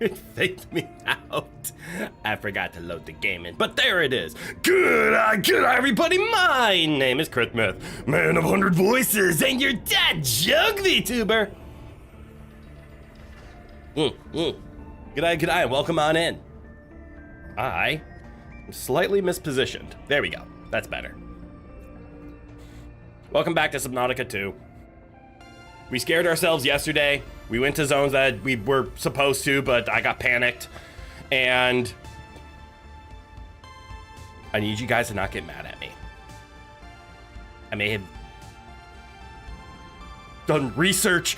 It faked me out. I forgot to load the game in, but there it is. Good eye, everybody. My name is Christmas, man of 100 voices, and your dad, Jug VTuber. Good eye, welcome on in. I am slightly mispositioned. There we go, that's better. Welcome back to Subnautica 2. We scared ourselves yesterday. We went to zones that we were supposed to, but I got panicked. And I need you guys to not get mad at me. I may have done research.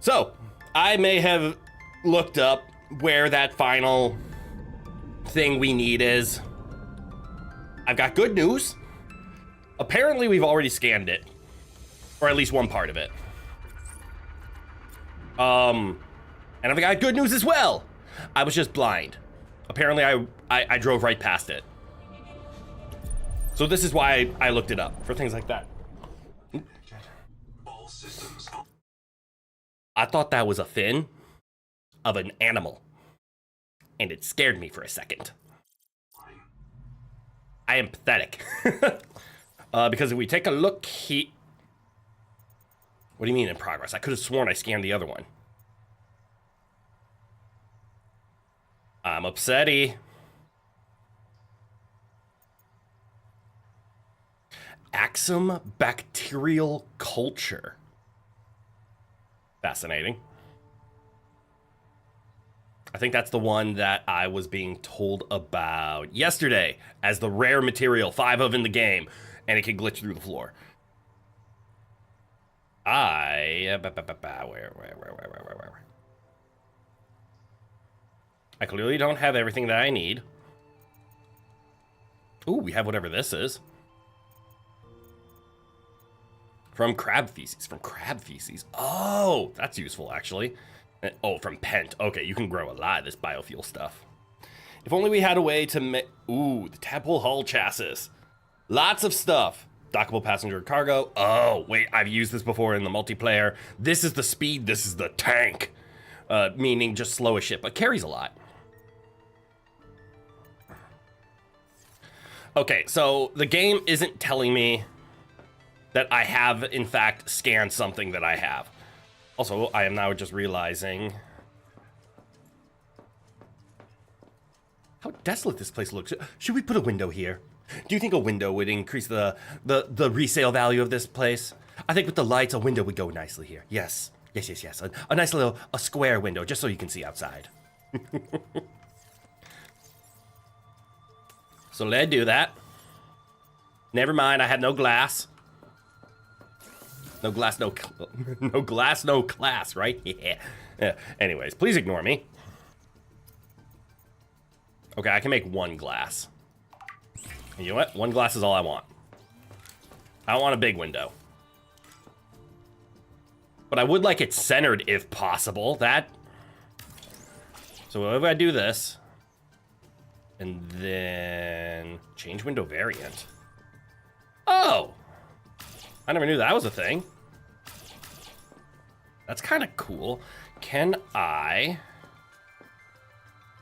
So, I may have looked up where that final thing we need is. I've got good news. Apparently we've already scanned it, or at least one part of it. And I've got good news as well. I was just blind. Apparently I drove right past it. So this is why I looked it up, for things like that. All systems. I thought that was a fin of an animal, and it scared me for a second. I am pathetic. Because if we take a look here... What do you mean in progress? I could have sworn I scanned the other one. I'm upsetty. Axum bacterial culture. Fascinating. I think that's the one that I was being told about yesterday as the rare material, 5 of in the game, and it can glitch through the floor. Where? I clearly don't have everything that I need. Ooh, we have whatever this is. From crab feces. Oh, that's useful, actually. Oh, from Pent. Okay, you can grow a lot of this biofuel stuff. If only we had a way to make... Ooh, the tadpole hull chassis. Lots of stuff. Dockable passenger cargo. Oh, wait, I've used this before in the multiplayer. This is the speed, this is the tank. Meaning just slow as shit, but carries a lot. Okay, so the game isn't telling me that I have, in fact, scanned something that I have. Also, I am now just realizing how desolate this place looks. Should we put a window here? Do you think a window would increase the resale value of this place? I think with the lights, a window would go nicely here. Yes. A nice little, a square window, just so you can see outside. So let's do that. Never mind, I have no glass. No glass, no glass, no class, right? Yeah. Anyways, please ignore me. Okay, I can make 1 glass. And you know what? 1 glass is all I want. I don't want a big window. But I would like it centered if possible. So if I do this, and then change window variant. Oh! I never knew that was a thing. That's kind of cool. Can I...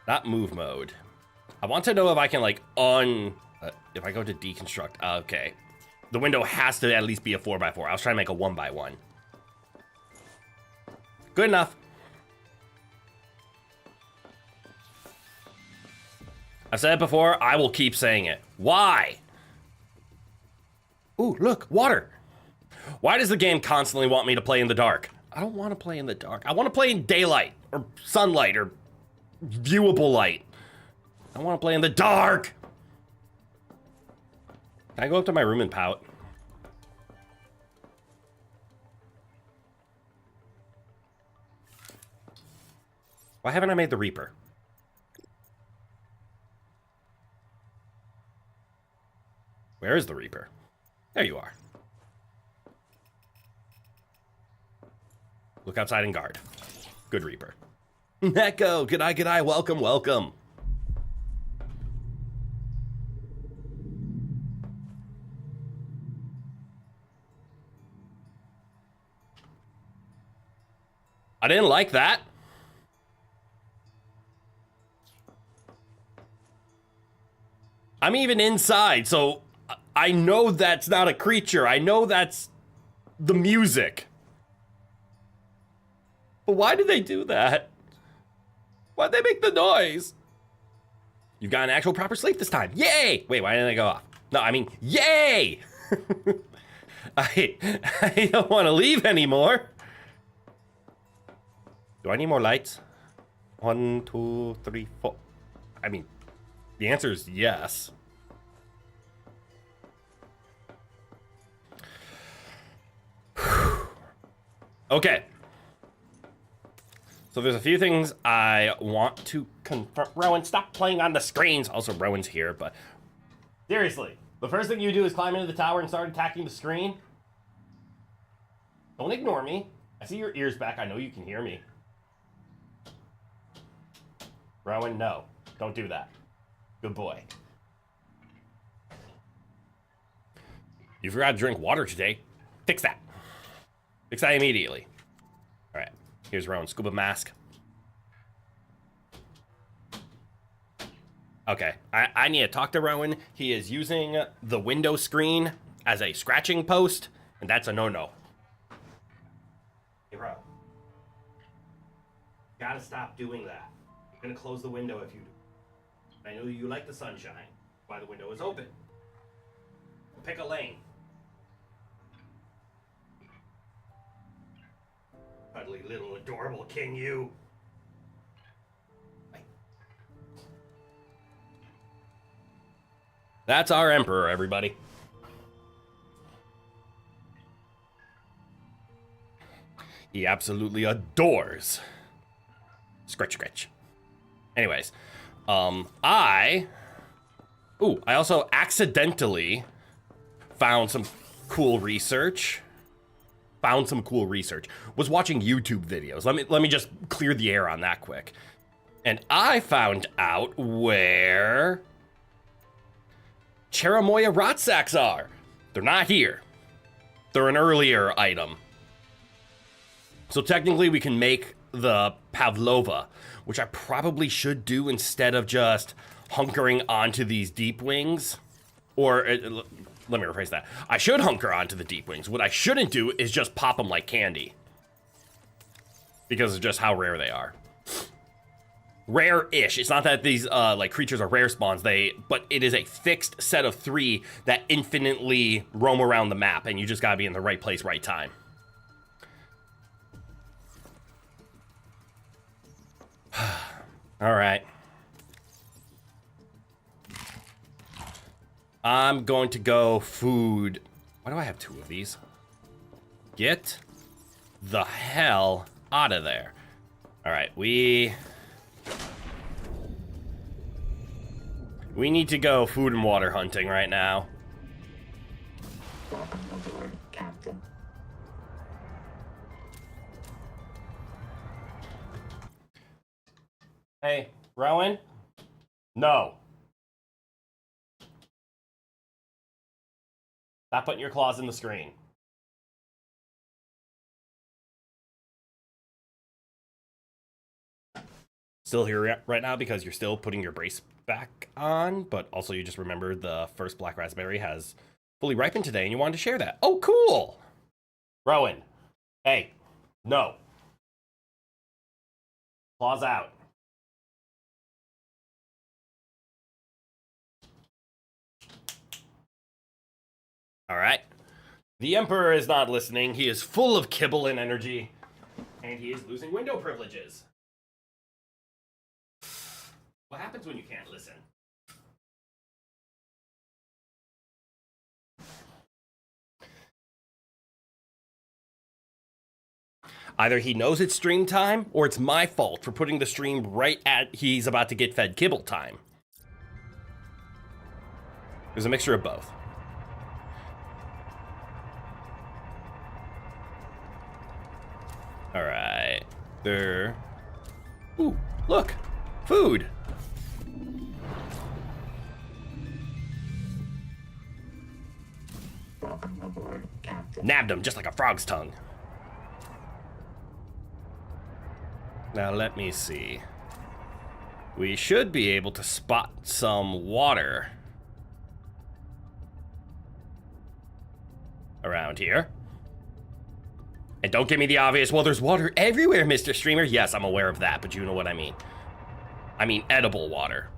Not move mode. I want to know if I can, like, if I go to deconstruct. Okay. The window has to at least be a 4x4. I was trying to make a 1x1. Good enough. I've said it before. I will keep saying it. Why? Ooh, look, water. Why does the game constantly want me to play in the dark? I don't want to play in the dark. I want to play in daylight, or sunlight, or viewable light. I want to play in the dark. Can I go up to my room and pout? Why haven't I made the Reaper? Where is the Reaper? There you are. Look outside and guard. Good Reaper. Neko, good eye, welcome. I didn't like that. I'm even inside, so I know that's not a creature. I know that's the music. But why did they do that? Why'd they make the noise? You got an actual proper sleep this time. Yay! Wait, why didn't I go off? No, I mean, yay! I don't want to leave anymore. Do I need more lights? 1, 2, 3, 4. I mean, the answer is yes. Okay. So there's a few things I want to confirm. Rowan, stop playing on the screens. Also, Rowan's here, but seriously, the first thing you do is climb into the tower and start attacking the screen. Don't ignore me. I see your ears back. I know you can hear me. Rowan, no. Don't do that. Good boy. You forgot to drink water today. Fix that. Fix that immediately. All right. Here's Rowan's scuba mask. Okay. I need to talk to Rowan. He is using the window screen as a scratching post, and that's a no-no. Hey, bro. You gotta stop doing that. I'm gonna close the window if you do. I know you like the sunshine. Why the window is open. Pick a lane. Cuddly little adorable king, you. That's our emperor, everybody. He absolutely adores Scratch Scratch. Anyways, I also accidentally found some cool research. Was watching YouTube videos. Let me just clear the air on that quick. And I found out where Cherimoya rot sacks are. They're not here. They're an earlier item. So technically we can make the Pavlova, which I probably should do instead of just hunkering onto these deep wings. Or, let me rephrase that. I should hunker onto the deep wings. What I shouldn't do is just pop them like candy. Because of just how rare they are. Rare-ish. It's not that these like creatures are rare spawns, but it is a fixed set of 3 that infinitely roam around the map, and you just gotta be in the right place, right time. All right. I'm going to go food. Why do I have 2 of these? Get the hell out of there. All right, we need to go food and water hunting right now. Hey, Rowan? No. Stop putting your claws in the screen. Still here right now because you're still putting your brace back on, but also you just remembered the first black raspberry has fully ripened today and you wanted to share that. Oh, cool! Rowan, hey, no. Claws out. All right. The Emperor is not listening. He is full of kibble and energy, and he is losing window privileges. What happens when you can't listen? Either he knows it's stream time, or it's my fault for putting the stream right at he's about to get fed kibble time. There's a mixture of both. All right. There. Ooh, look. Food. Nabbed him just like a frog's tongue. Now let me see. We should be able to spot some water around here. And don't give me the obvious, well, there's water everywhere, Mr. Streamer. Yes, I'm aware of that, but you know what I mean. I mean edible water.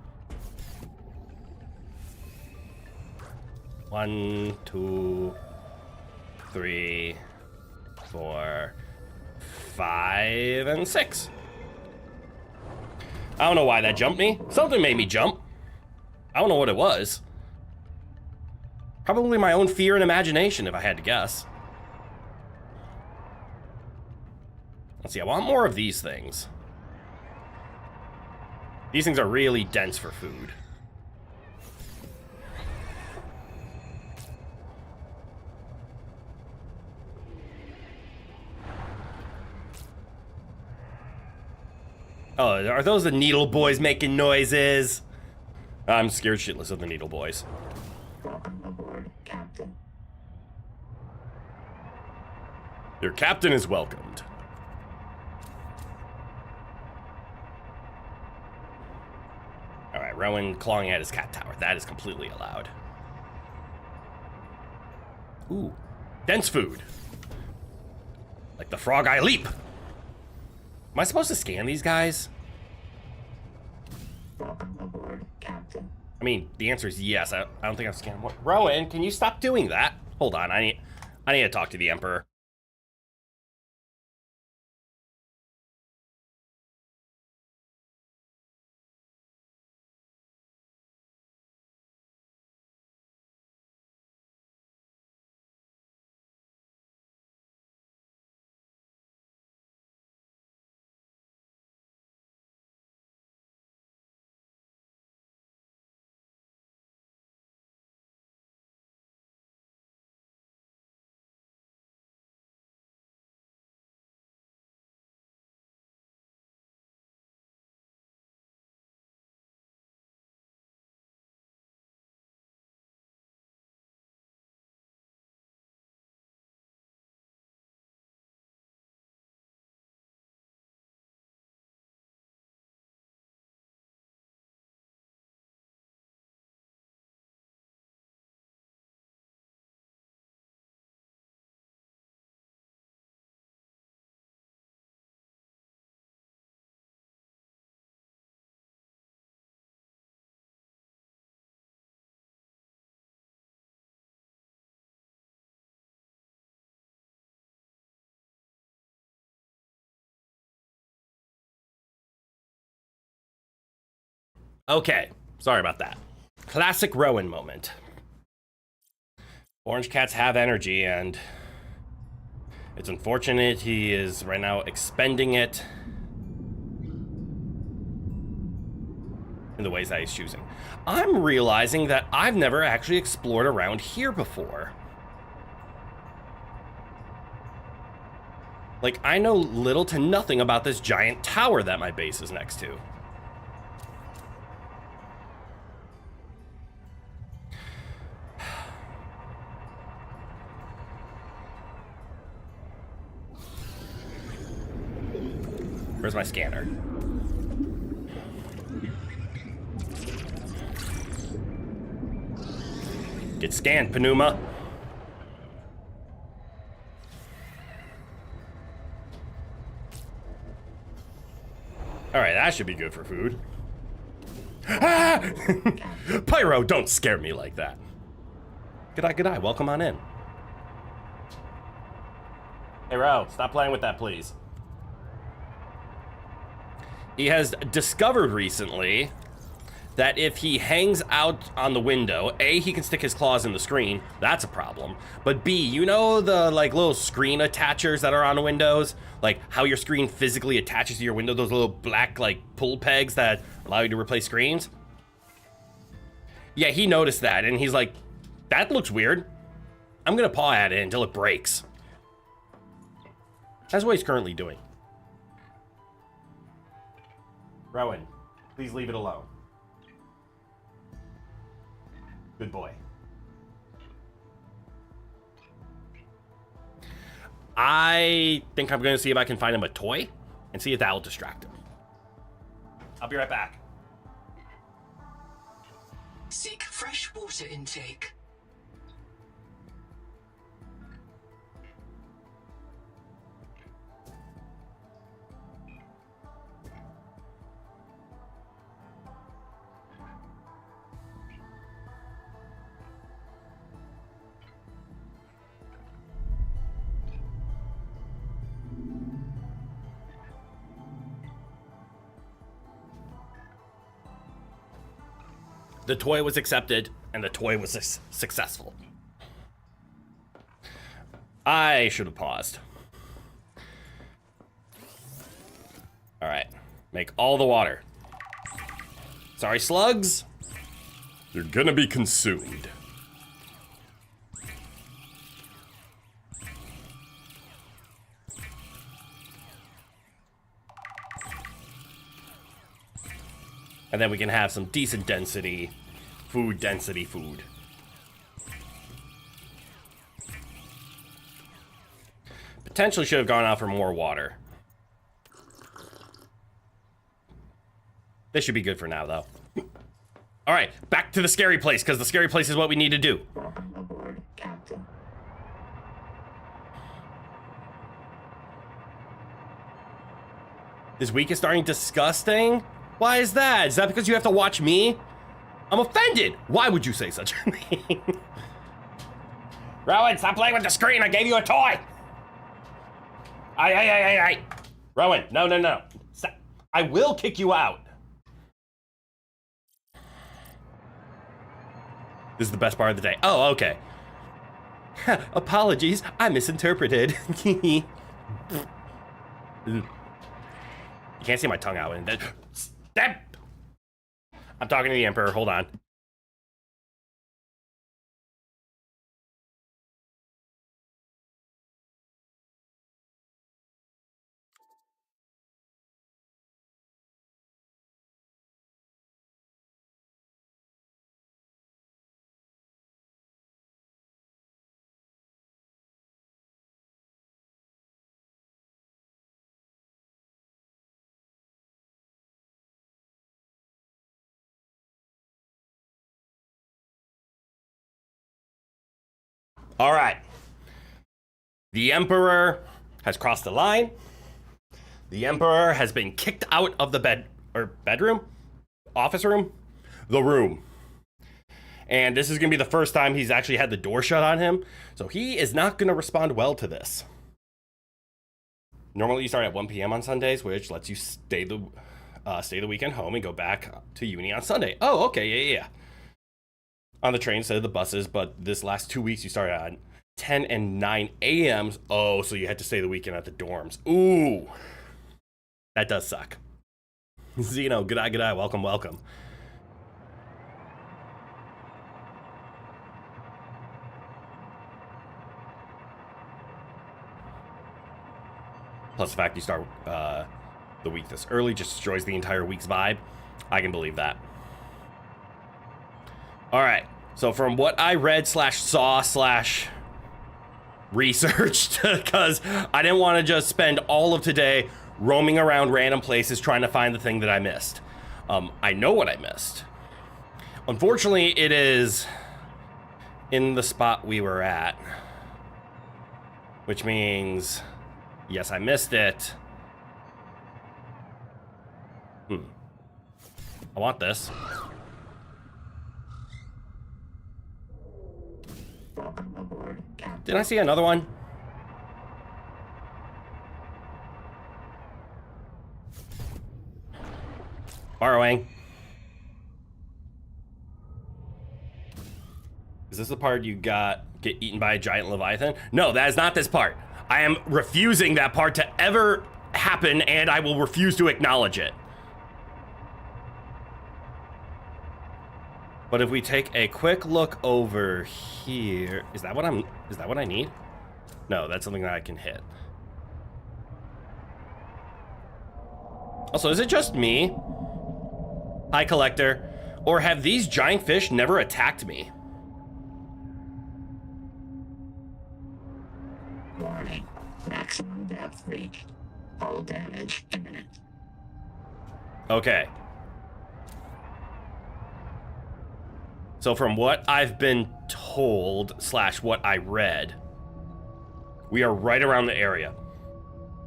1, 2, 3, 4, 5, and 6. I don't know why that jumped me. Something made me jump. I don't know what it was. Probably my own fear and imagination, if I had to guess. Let's see, I want more of these things. These things are really dense for food. Oh, are those the needle boys making noises? I'm scared shitless of the needle boys. Welcome aboard, Captain. Your captain is welcomed. All right, Rowan clawing at his cat tower. That is completely allowed. Ooh, dense food. Like the frog eye leap. Am I supposed to scan these guys? Welcome aboard, Captain. I mean, the answer is yes. I don't think I've scanned one. Rowan, can you stop doing that? Hold on, I need to talk to the Emperor. Okay, sorry about that. Classic Rowan moment. Orange cats have energy, and it's unfortunate he is right now expending it in the ways that he's choosing. I'm realizing that I've never actually explored around here before. Like, I know little to nothing about this giant tower that my base is next to. Where's my scanner? Get scanned, Panuma. All right, that should be good for food. Ah! Pyro, don't scare me like that. G'day, g'day, welcome on in. Hey, Ro, stop playing with that, please. He has discovered recently that if he hangs out on the window, A, he can stick his claws in the screen. That's a problem. But B, you know the like little screen attachers that are on windows? Like how your screen physically attaches to your window, those little black like pull pegs that allow you to replace screens? Yeah, he noticed that and he's like, that looks weird. I'm gonna paw at it until it breaks. That's what he's currently doing. Rowan, please leave it alone. Good boy. I think I'm going to see if I can find him a toy. and see if that will distract him. I'll be right back. Seek fresh water intake. The toy was accepted, and the toy was successful. I should have paused. All right, make all the water. Sorry, slugs. You're gonna be consumed. And then we can have some decent density food. Potentially should have gone out for more water. This should be good for now, though. All right, back to the scary place, because the scary place is what we need to do. Welcome aboard, Captain. This week is starting disgusting? Why is that? Is that because you have to watch me? I'm offended. Why would you say such a thing? Rowan, stop playing with the screen. I gave you a toy. Aye. Rowan, no. Stop. I will kick you out. This is the best part of the day. Oh, okay. Apologies, I misinterpreted. You can't see my tongue out. Step! I'm talking to the Emperor, hold on. All right. The Emperor has crossed the line. The Emperor has been kicked out of the bedroom, office room, the room. And this is going to be the first time he's actually had the door shut on him. So he is not going to respond well to this. Normally you start at 1 p.m. on Sundays, which lets you stay the weekend home and go back to uni on Sunday. Oh, okay, yeah. On the train instead of the buses, but this last 2 weeks you started at 10 and 9 a.m. Oh, so you had to stay the weekend at the dorms. Ooh, that does suck. Zeno, good eye, welcome. Plus the fact you start the week this early just destroys the entire week's vibe. I can believe that. All right, so from what I read /saw/ researched, because I didn't want to just spend all of today roaming around random places trying to find the thing that I missed. I know what I missed. Unfortunately, it is in the spot we were at, which means, yes, I missed it. I want this. Welcome aboard, Captain. Didn't I see another one? Borrowing. Is this the part you get eaten by a giant Leviathan? No, that is not this part. I am refusing that part to ever happen, and I will refuse to acknowledge it. But if we take a quick look over here, is that what I need? No, that's something that I can hit. Also, is it just me? Hi, Collector. Or have these giant fish never attacked me? Warning. Maximum depth reached. Hull damage imminent. Okay. So from what I've been told / what I read, we are right around the area.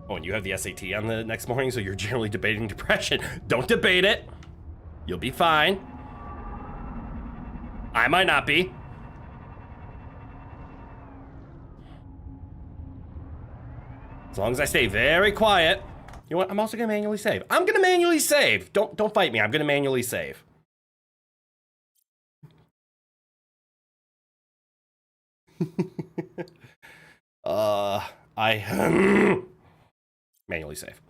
Oh, and you have the SAT on the next morning, so you're generally debating depression. Don't debate it. You'll be fine. I might not be. As long as I stay very quiet. You know what? I'm also gonna manually save. I'm gonna manually save. Don't fight me. I'm gonna manually save. I manually save.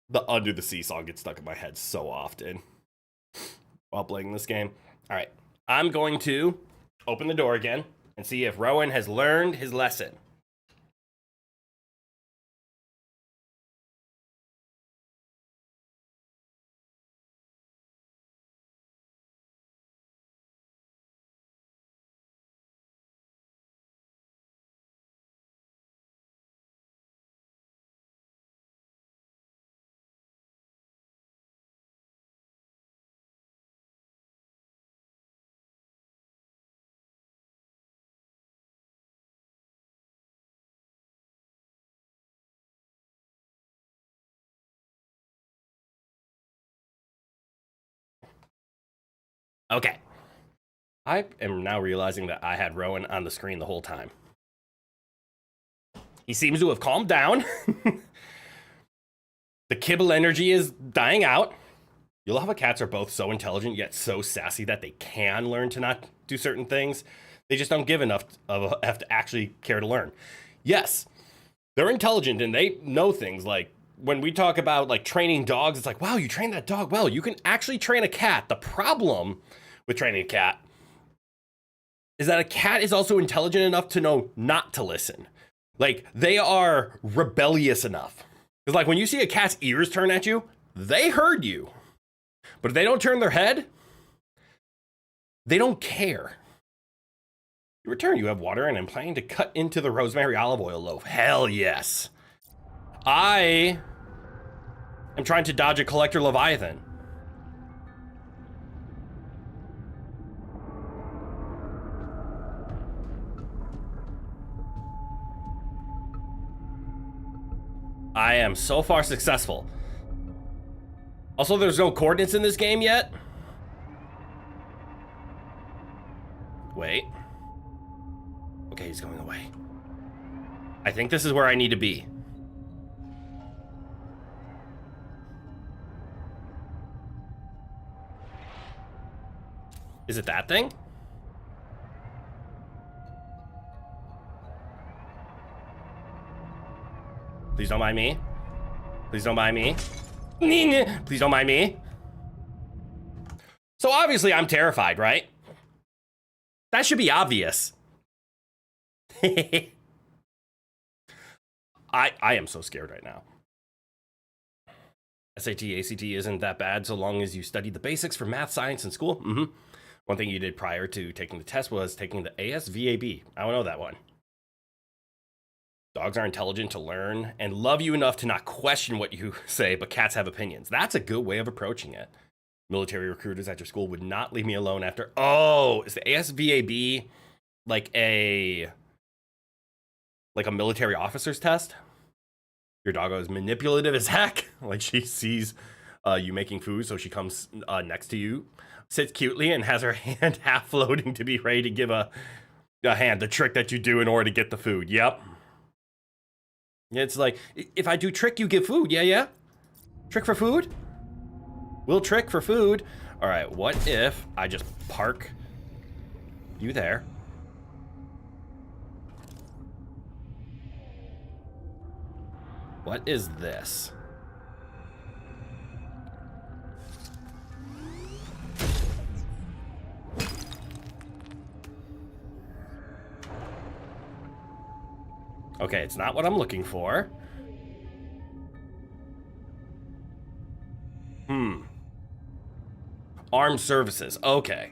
The Under the Sea song gets stuck in my head so often while playing this game. All right, I'm going to open the door again and see if Rowan has learned his lesson. Okay. I am now realizing that I had Rowan on the screen the whole time. He seems to have calmed down. The kibble energy is dying out. You love how cats are both so intelligent yet so sassy that they can learn to not do certain things. They just don't give enough of a F to actually care to learn. Yes, they're intelligent and they know things. Like when we talk about like training dogs, it's like, wow, you train that dog well. You can actually train a cat. The problem with training a cat is that a cat is also intelligent enough to know not to listen. Like they are rebellious enough. Because like when you see a cat's ears turn at you, they heard you. But if they don't turn their head, they don't care. You return, you have water, and I'm planning to cut into the rosemary olive oil loaf. Hell yes. I am trying to dodge a collector leviathan. I am so far successful. Also, there's no coordinates in this game yet. Wait. Okay, he's going away. I think this is where I need to be. Is it that thing? Please don't mind me. Please don't mind me. Please don't mind me. So obviously I'm terrified, right? That should be obvious. I am so scared right now. SAT, ACT isn't that bad so long as you study the basics for math, science, and school. One thing you did prior to taking the test was taking the ASVAB. I don't know that one. Dogs are intelligent to learn and love you enough to not question what you say, but cats have opinions. That's a good way of approaching it. Military recruiters at your school would not leave me alone after. Oh, is the ASVAB like a military officer's test? Your doggo is manipulative as heck. Like she sees you making food, so she comes next to you, sits cutely, and has her hand half floating to be ready to give a hand, the trick that you do in order to get the food. Yep. It's like, if I do trick, you give food. Yeah. Trick for food? We'll trick for food. All right, what if I just park you there? What is this? Okay, it's not what I'm looking for. Armed services. Okay.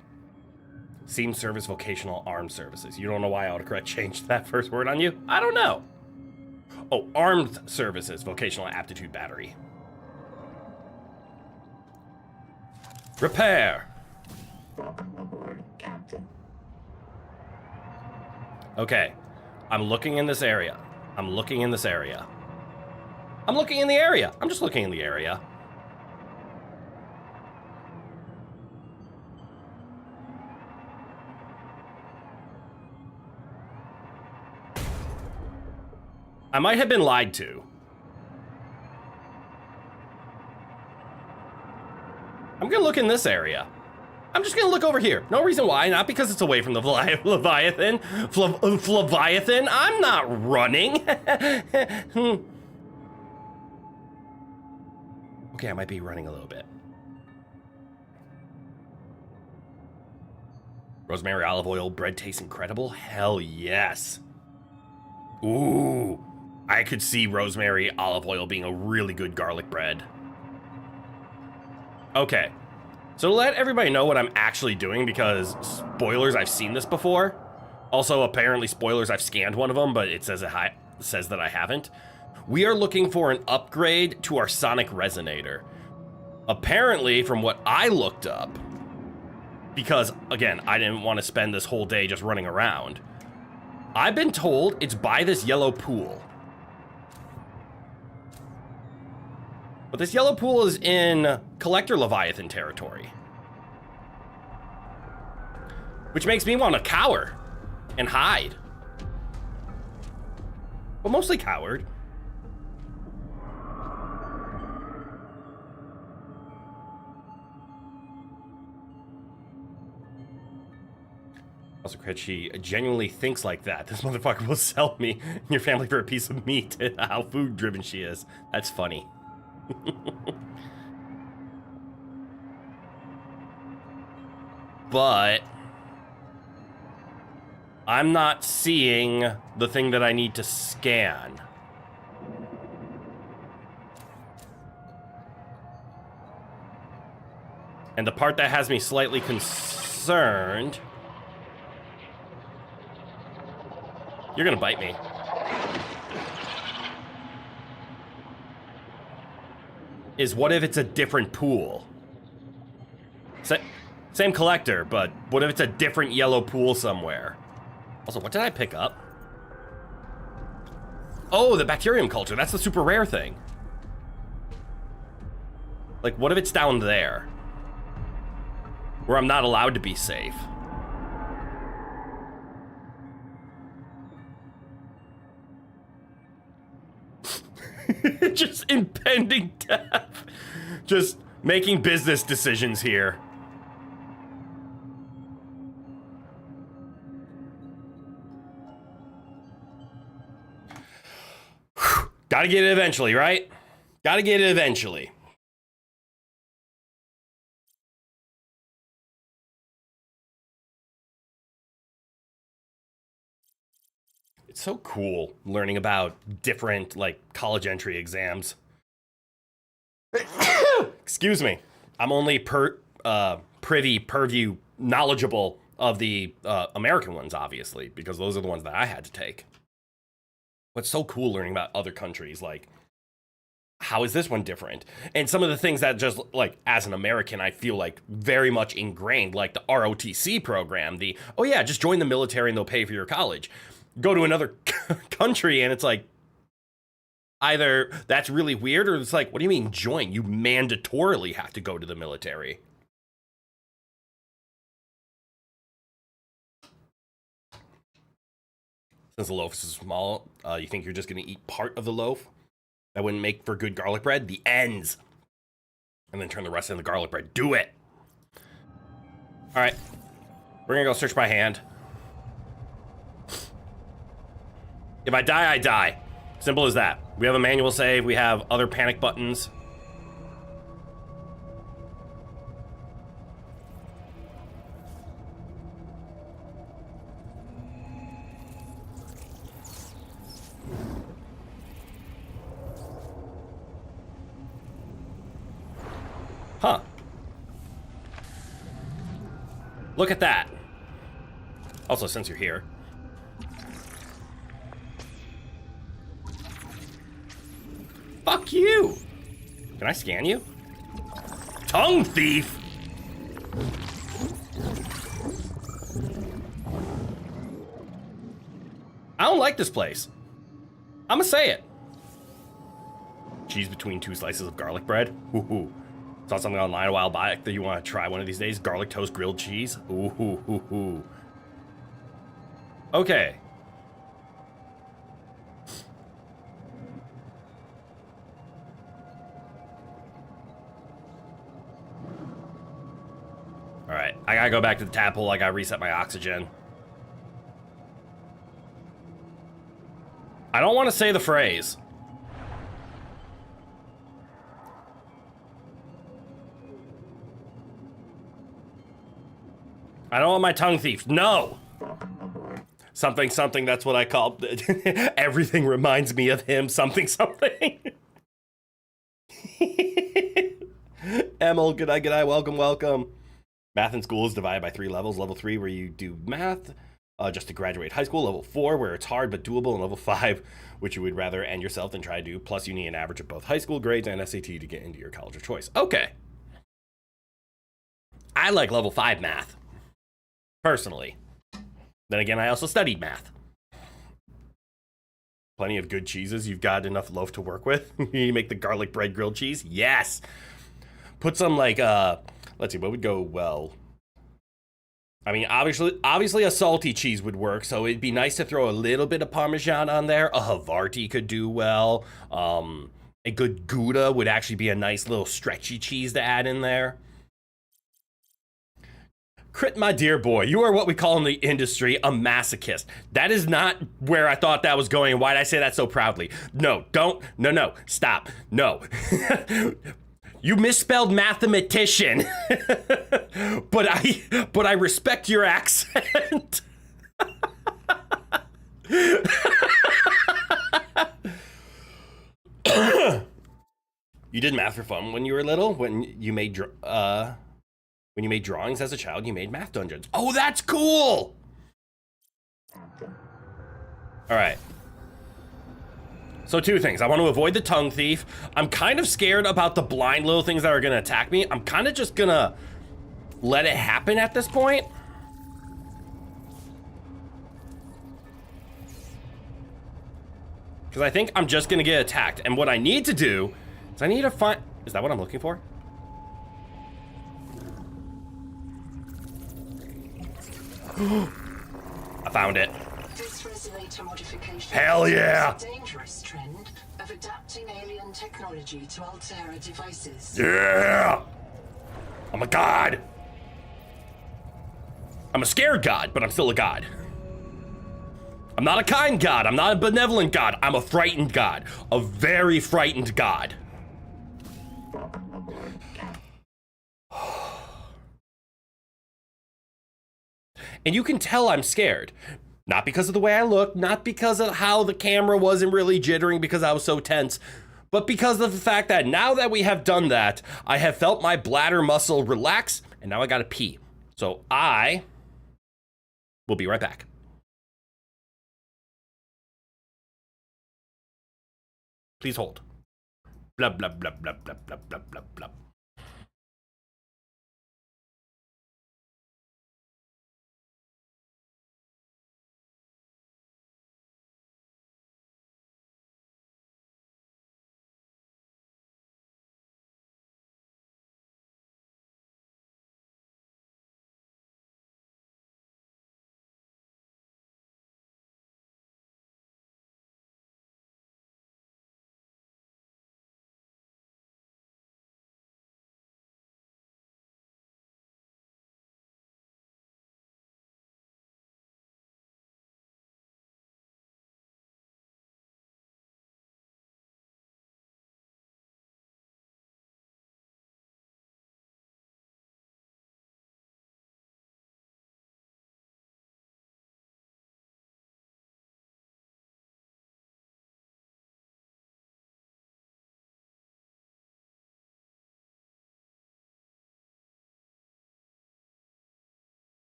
Seam service, vocational armed services. You don't know why autocorrect changed that first word on you? I don't know. Oh, armed services, vocational aptitude battery. Repair. Welcome aboard, Captain. Okay, I'm looking in this area. I'm looking in this area. I'm looking in the area. I'm just looking in the area. I might have been lied to. I'm gonna look in this area. I'm just gonna look over here. No reason why, not because it's away from the Leviathan. Leviathan, I'm not running. Okay, I might be running a little bit. Rosemary olive oil, bread tastes incredible? Hell yes. Ooh, I could see rosemary olive oil being a really good garlic bread. Okay, so to let everybody know what I'm actually doing, because spoilers, I've seen this before. Also, apparently spoilers, I've scanned one of them, but it says that I haven't. We are looking for an upgrade to our sonic resonator. Apparently, from what I looked up, because again, I didn't want to spend this whole day just running around, I've been told it's by this yellow pool. But this yellow pool is in Collector Leviathan territory. Which makes me want to cower and hide. But mostly coward. Also, Crit, she genuinely thinks like that. This motherfucker will sell me and your family for a piece of meat. How food driven she is. That's funny. But I'm not seeing the thing that I need to scan. And the part that has me slightly concerned... You're gonna bite me. Is what if it's a different pool? Same collector, but what if it's a different yellow pool somewhere? Also, what did I pick up? Oh, the bacterium culture. That's the super rare thing. Like, what if it's down there? Where I'm not allowed to be safe? Just impending death. Just making business decisions here. Gotta get it eventually, right? Gotta get it eventually. It's so cool learning about different, like, college entry exams. Excuse me. I'm only purview knowledgeable of the American ones, obviously, because those are the ones that I had to take. What's so cool learning about other countries, like, how is this one different? And some of the things that just, like, as an American, I feel like very much ingrained, like the ROTC program, the, oh yeah, just join the military and they'll pay for your college. Go to another country and it's like, either that's really weird or it's like, what do you mean join? You mandatorily have to go to the military. Since the loaf is small, you think you're just going to eat part of the loaf? That wouldn't make for good garlic bread? The ends. And then turn the rest into the garlic bread. Do it. All right. We're going to go search by hand. If I die, I die. Simple as that. We have a manual save. We have other panic buttons. Huh. Look at that. Also, since you're here. Fuck you. Can I scan you? Tongue thief. I don't like this place. I'ma say it. Cheese between 2 slices of garlic bread. Ooh. Saw something online a while back that you want to try one of these days. Garlic toast grilled cheese. Ooh. Okay. Alright, I gotta go back to the tadpole. I gotta reset my oxygen. I don't want to say the phrase. I don't want my tongue thief. No! Something, that's what I call everything reminds me of him. Something. Emil, g'day, welcome. Math in school is divided by 3 levels. Level 3, where you do math just to graduate high school. Level 4, where it's hard but doable. And level 5, which you would rather end yourself than try to do. Plus, you need an average of both high school grades and SAT to get into your college of choice. Okay. I like level 5 math, personally. Then again, I also studied math. Plenty of good cheeses. You've got enough loaf to work with. You make the garlic bread grilled cheese? Yes. Put some, like, let's see, what would go well? I mean, obviously a salty cheese would work, so it'd be nice to throw a little bit of Parmesan on there. A Havarti could do well. A good Gouda would actually be a nice little stretchy cheese to add in there. Crit, my dear boy, you are what we call in the industry a masochist. That is not where I thought that was going. Why'd I say that so proudly? No, stop, no. You misspelled mathematician, but I respect your accent. You did math for fun when you were little? When you made drawings as a child, you made math dungeons. Oh, that's cool! All right. So 2 things. I want to avoid the tongue thief. I'm kind of scared about the blind little things that are gonna attack me. I'm kind of just gonna let it happen at this point. Because I think I'm just gonna get attacked. And what I need to do is I need to find... Is that what I'm looking for? I found it. This resonator modification Hell yeah! is a dangerous trend of adapting alien technology to Altera devices. Yeah! I'm a god. I'm a scared god, but I'm still a god. I'm not a kind god. I'm not a benevolent god. I'm a frightened god. A very frightened god. And you can tell I'm scared. Not because of the way I look, not because of how the camera wasn't really jittering because I was so tense, but because of the fact that now that we have done that, I have felt my bladder muscle relax, and now I gotta pee. So I will be right back. Please hold. Blah, blah, blah, blah, blah, blah, blah, blah, blah.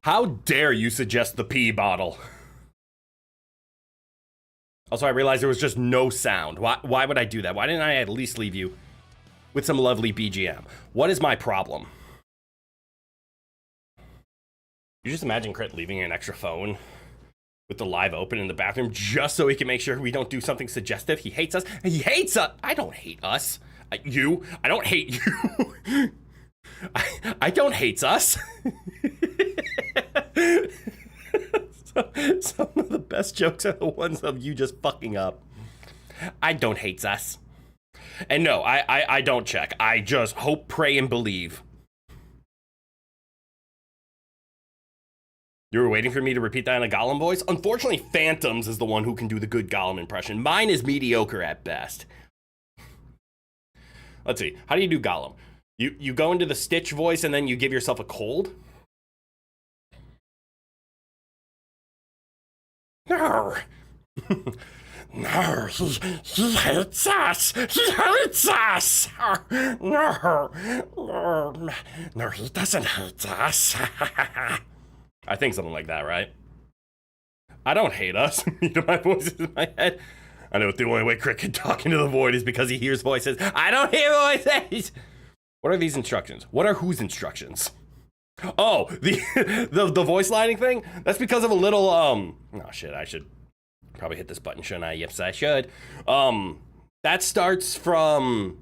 How dare you suggest the pee bottle? Also, I realized there was just no sound. Why would I do that? Why didn't I at least leave you with some lovely BGM? What is my problem? You just imagine Crit leaving an extra phone with the live open in the bathroom just so he can make sure we don't do something suggestive. He hates us. He hates us. I don't hate us. I don't hate you. I don't hate us. Some of the best jokes are the ones of you just fucking up. I don't hate us. And no, I don't check. I just hope, pray, and believe. You were waiting for me to repeat that in a Gollum voice? Unfortunately, Phantoms is the one who can do the good Gollum impression. Mine is mediocre at best. Let's see. How do you do Gollum? You go into the Stitch voice and then you give yourself a cold? No. No, he hates us. He hates us. No. No, he doesn't hate us. I think something like that, right? I don't hate us. My voice is in my head. I know the only way Crick can talk into the void is because he hears voices. I don't hear voices. What are these instructions? What are whose instructions? Oh, the voice lining thing? That's because of a little, oh shit, I should probably hit this button, shouldn't I? Yes, I should. That starts from,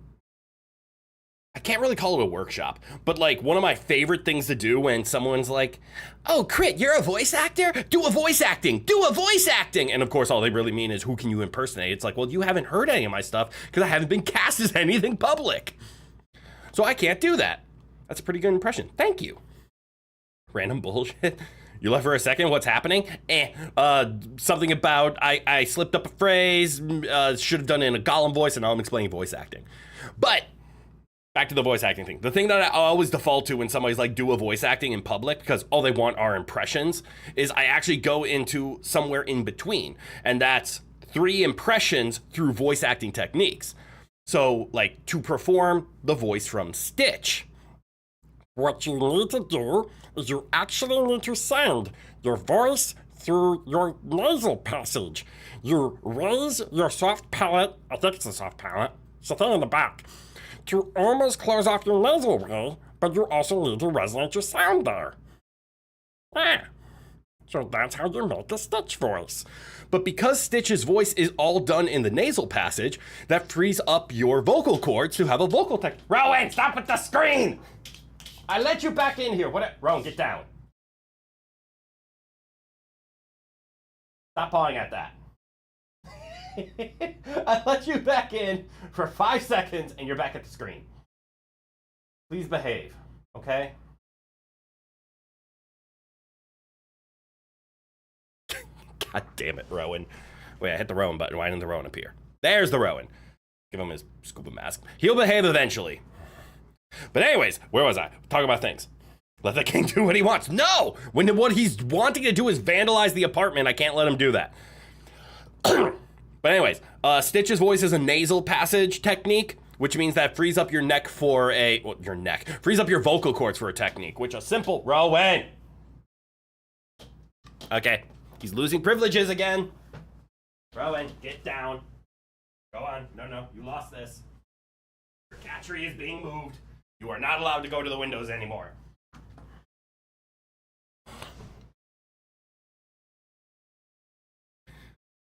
I can't really call it a workshop, but like one of my favorite things to do when someone's like, oh, Crit, you're a voice actor? Do a voice acting, do a voice acting. And of course, all they really mean is who can you impersonate? It's like, well, you haven't heard any of my stuff because I haven't been cast as anything public. So I can't do that. That's a pretty good impression. Thank you. Random bullshit. You left for a second, what's happening? Something about, I slipped up a phrase, should have done it in a Gollum voice, and now I'm explaining voice acting. But, back to the voice acting thing. The thing that I always default to when somebody's like, do a voice acting in public, because all they want are impressions, is I actually go into somewhere in between. And that's 3 impressions through voice acting techniques. So, like, to perform the voice from Stitch, what you need to do is you actually need to send your voice through your nasal passage. You raise your soft palate, I think it's a soft palate, it's the thing in the back, to almost close off your nasal way, but you also need to resonate your sound there. Yeah. So that's how you make a Stitch voice. But because Stitch's voice is all done in the nasal passage, that frees up your vocal cords to have a vocal tech. Rowan, stop with the screen! I let you back in here. What? Rowan, get down. Stop pawing at that. I let you back in for 5 seconds and you're back at the screen. Please behave, okay? God damn it, Rowan. Wait, I hit the Rowan button. Why didn't the Rowan appear? There's the Rowan. Give him his scuba mask. He'll behave eventually. But anyways, where was I? Talking about things. Let the king do what he wants. No! When what he's wanting to do is vandalize the apartment, I can't let him do that. But anyways, Stitch's voice is a nasal passage technique, which means that frees up your neck for a, well, your neck, frees up your vocal cords for a technique, which a simple, Rowan. Okay, he's losing privileges again. Rowan, get down. Go on, no, you lost this. Your cat tree is being moved. You are not allowed to go to the windows anymore.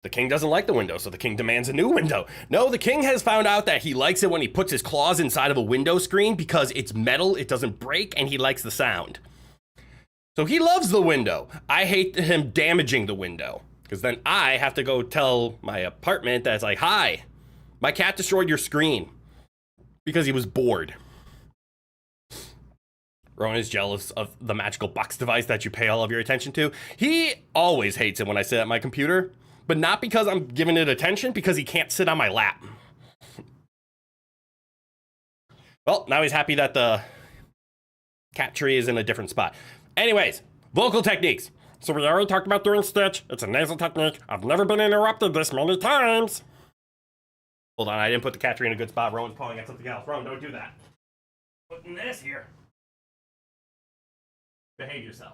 The king doesn't like the window, so the king demands a new window. No, the king has found out that he likes it when he puts his claws inside of a window screen because it's metal, it doesn't break, and he likes the sound. So he loves the window. I hate him damaging the window, because then I have to go tell my apartment that it's like, hi, my cat destroyed your screen because he was bored. Rowan is jealous of the magical box device that you pay all of your attention to. He always hates it when I sit at my computer, but not because I'm giving it attention, because he can't sit on my lap. Well, now he's happy that the cat tree is in a different spot. Anyways, vocal techniques. So we already talked about doing Stitch. It's a nasal technique. I've never been interrupted this many times. Hold on, I didn't put the cat tree in a good spot. Rowan's pulling at something else. Rowan, don't do that. Putting this here. Behave yourself.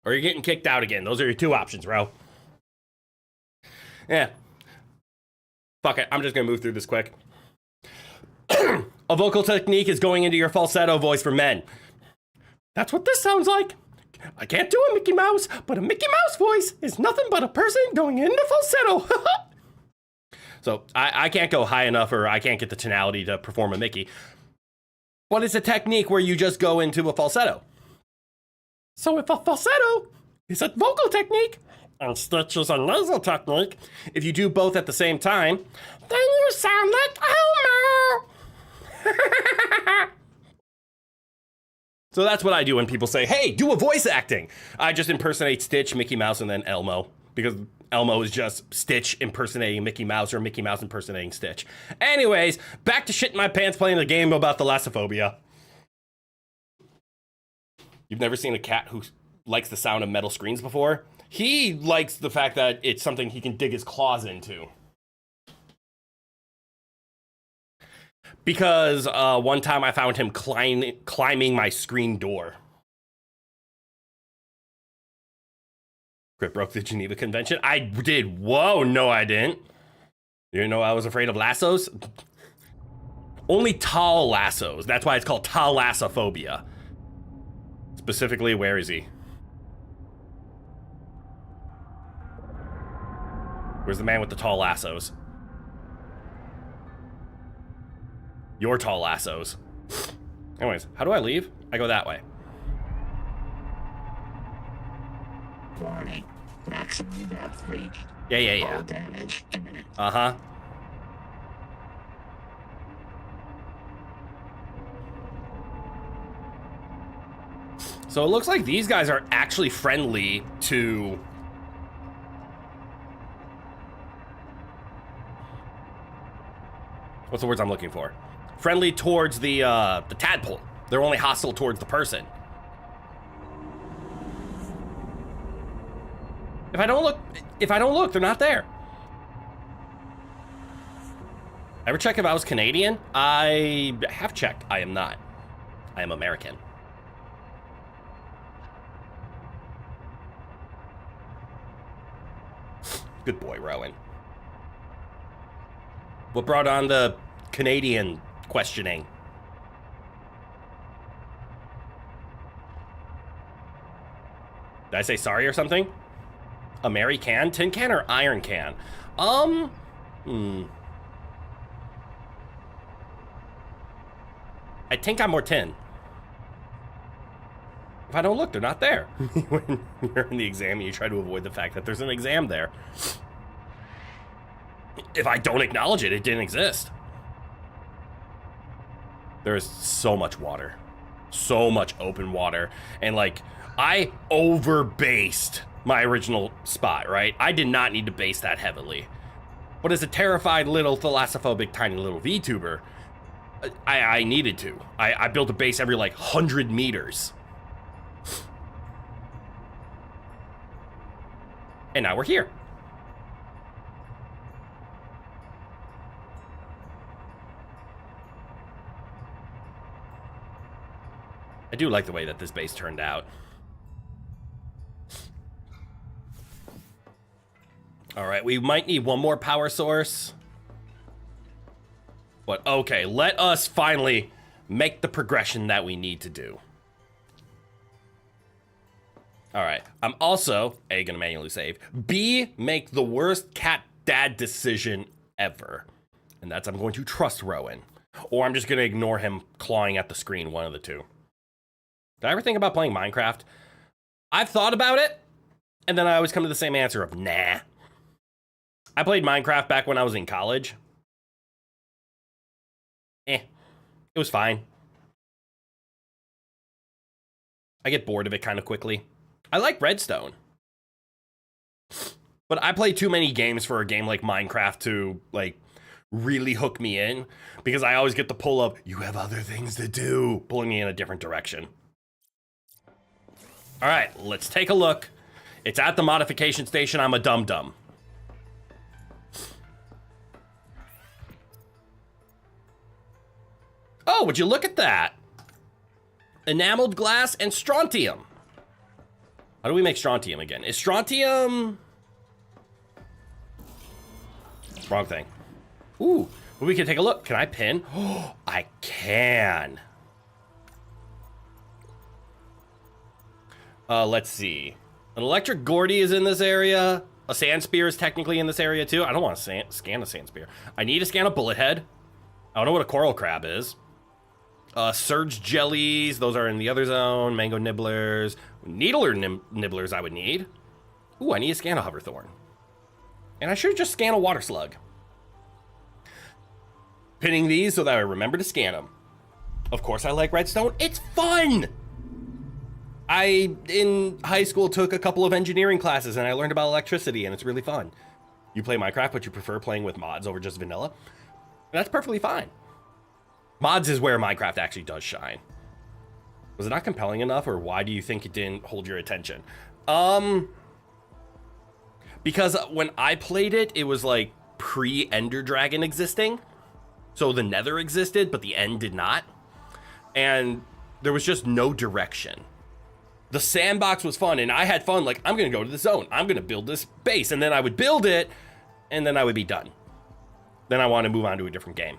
or you're getting kicked out again. Those are your two options, bro. Yeah. Fuck it. I'm just gonna move through this quick. A vocal technique is going into your falsetto voice for men. That's what this sounds like. I can't do a Mickey Mouse, but a Mickey Mouse voice is nothing but a person going into falsetto. So I can't go high enough, or I can't get the tonality to perform a Mickey. But it's a technique where you just go into a falsetto. So if a falsetto is a vocal technique, and Stitch is a nasal technique, if you do both at the same time, then you sound like Elmo. So that's what I do when people say, hey, do a voice acting. I just impersonate Stitch, Mickey Mouse, and then Elmo. Because Elmo is just Stitch impersonating Mickey Mouse, or Mickey Mouse impersonating Stitch. Anyways, back to shitting my pants playing a game about thalassophobia. You've never seen a cat who likes the sound of metal screens before? He likes the fact that it's something he can dig his claws into. Because one time I found him climbing my screen door. Crit broke the Geneva Convention. I did. Whoa, no, I didn't. You didn't know I was afraid of lassos? Only tall lassos. That's why it's called Thalassophobia. Specifically, where is he? Where's the man with the tall lassos? Your tall lassos. Anyways, how do I leave? I go that way. Warning. Maximum depth reached. Yeah. Hull damage imminent. Uh-huh. So it looks like these guys are actually friendly to... What's the words I'm looking for? Friendly towards the tadpole. They're only hostile towards the person. If I don't look, they're not there. Ever check if I was Canadian? I have checked. I am not. I am American. Good boy, Rowan. What brought on the Canadian questioning? Did I say sorry or something? A Mary can? Tin can or iron can? I think I'm more tin. If I don't look, they're not there. When you're in the exam, you try to avoid the fact that there's an exam there. If I don't acknowledge it, it didn't exist. There is so much water. So much open water. And like, I over-based my original spot, right? I did not need to base that heavily. But as a terrified little thalassophobic tiny little VTuber, I needed to. I built a base every like 100 meters. And now we're here. I do like the way that this base turned out. All right, we might need one more power source. But okay, let us finally make the progression that we need to do. All right, I'm also, A, gonna manually save, B, make the worst cat dad decision ever. And that's I'm going to trust Rowan. Or I'm just gonna ignore him clawing at the screen, one of the two. Did I ever think about playing Minecraft? I've thought about it, and then I always come to the same answer of nah. I played Minecraft back when I was in college. It was fine. I get bored of it kind of quickly. I like Redstone. But I play too many games for a game like Minecraft to, like, really hook me in. Because I always get the pull of, you have other things to do, pulling me in a different direction. All right, let's take a look. It's at the modification station. I'm a dum-dum. Oh, would you look at that? Enameled glass and strontium. How do we make strontium again? Is strontium... Wrong thing. Ooh, we can take a look. Can I pin? Oh, I can. Let's see. An electric Gordy is in this area. A sand spear is technically in this area too. I don't want to scan a sand spear. I need to scan a bullet head. I don't know what a coral crab is. Surge jellies, those are in the other zone. Mango nibblers. Needler nibblers I would need. Ooh, I need to scan a hoverthorn. And I should just scan a water slug. Pinning these so that I remember to scan them. Of course I like redstone. It's fun! I, in high school, took a couple of engineering classes and I learned about electricity and it's really fun. You play Minecraft, but you prefer playing with mods over just vanilla? That's perfectly fine. Mods is where Minecraft actually does shine. Was it not compelling enough, or why do you think it didn't hold your attention? Because when I played it, it was like pre-Ender Dragon existing. So the Nether existed, but the End did not. And there was just no direction. The sandbox was fun, and I had fun. Like, I'm going to go to the zone. I'm going to build this base. And then I would build it, and then I would be done. Then I want to move on to a different game.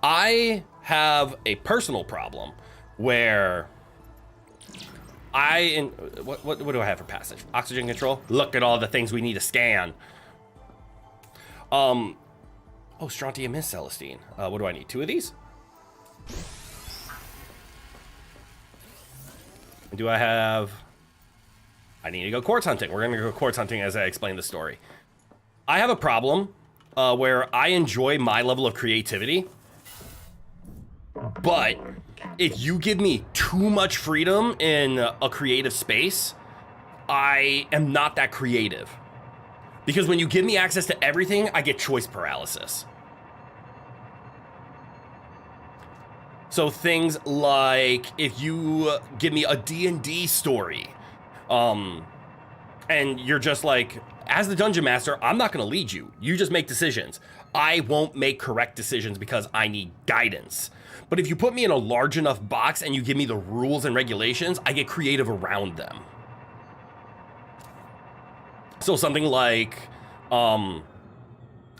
I have a personal problem where what do I have for passage? Oxygen control. Look at all the things we need to scan. Oh, strontium is Celestine. What do I need? 2 of these? Do I have... I need to go quartz hunting. We're gonna go quartz hunting as I explain the story. I have a problem where I enjoy my level of creativity, but if you give me too much freedom in a creative space, I am not that creative. Because when you give me access to everything, I get choice paralysis. So things like if you give me a D&D story, and you're just like, as the dungeon master, I'm not gonna lead you. You just make decisions. I won't make correct decisions because I need guidance. But if you put me in a large enough box and you give me the rules and regulations, I get creative around them. So something like,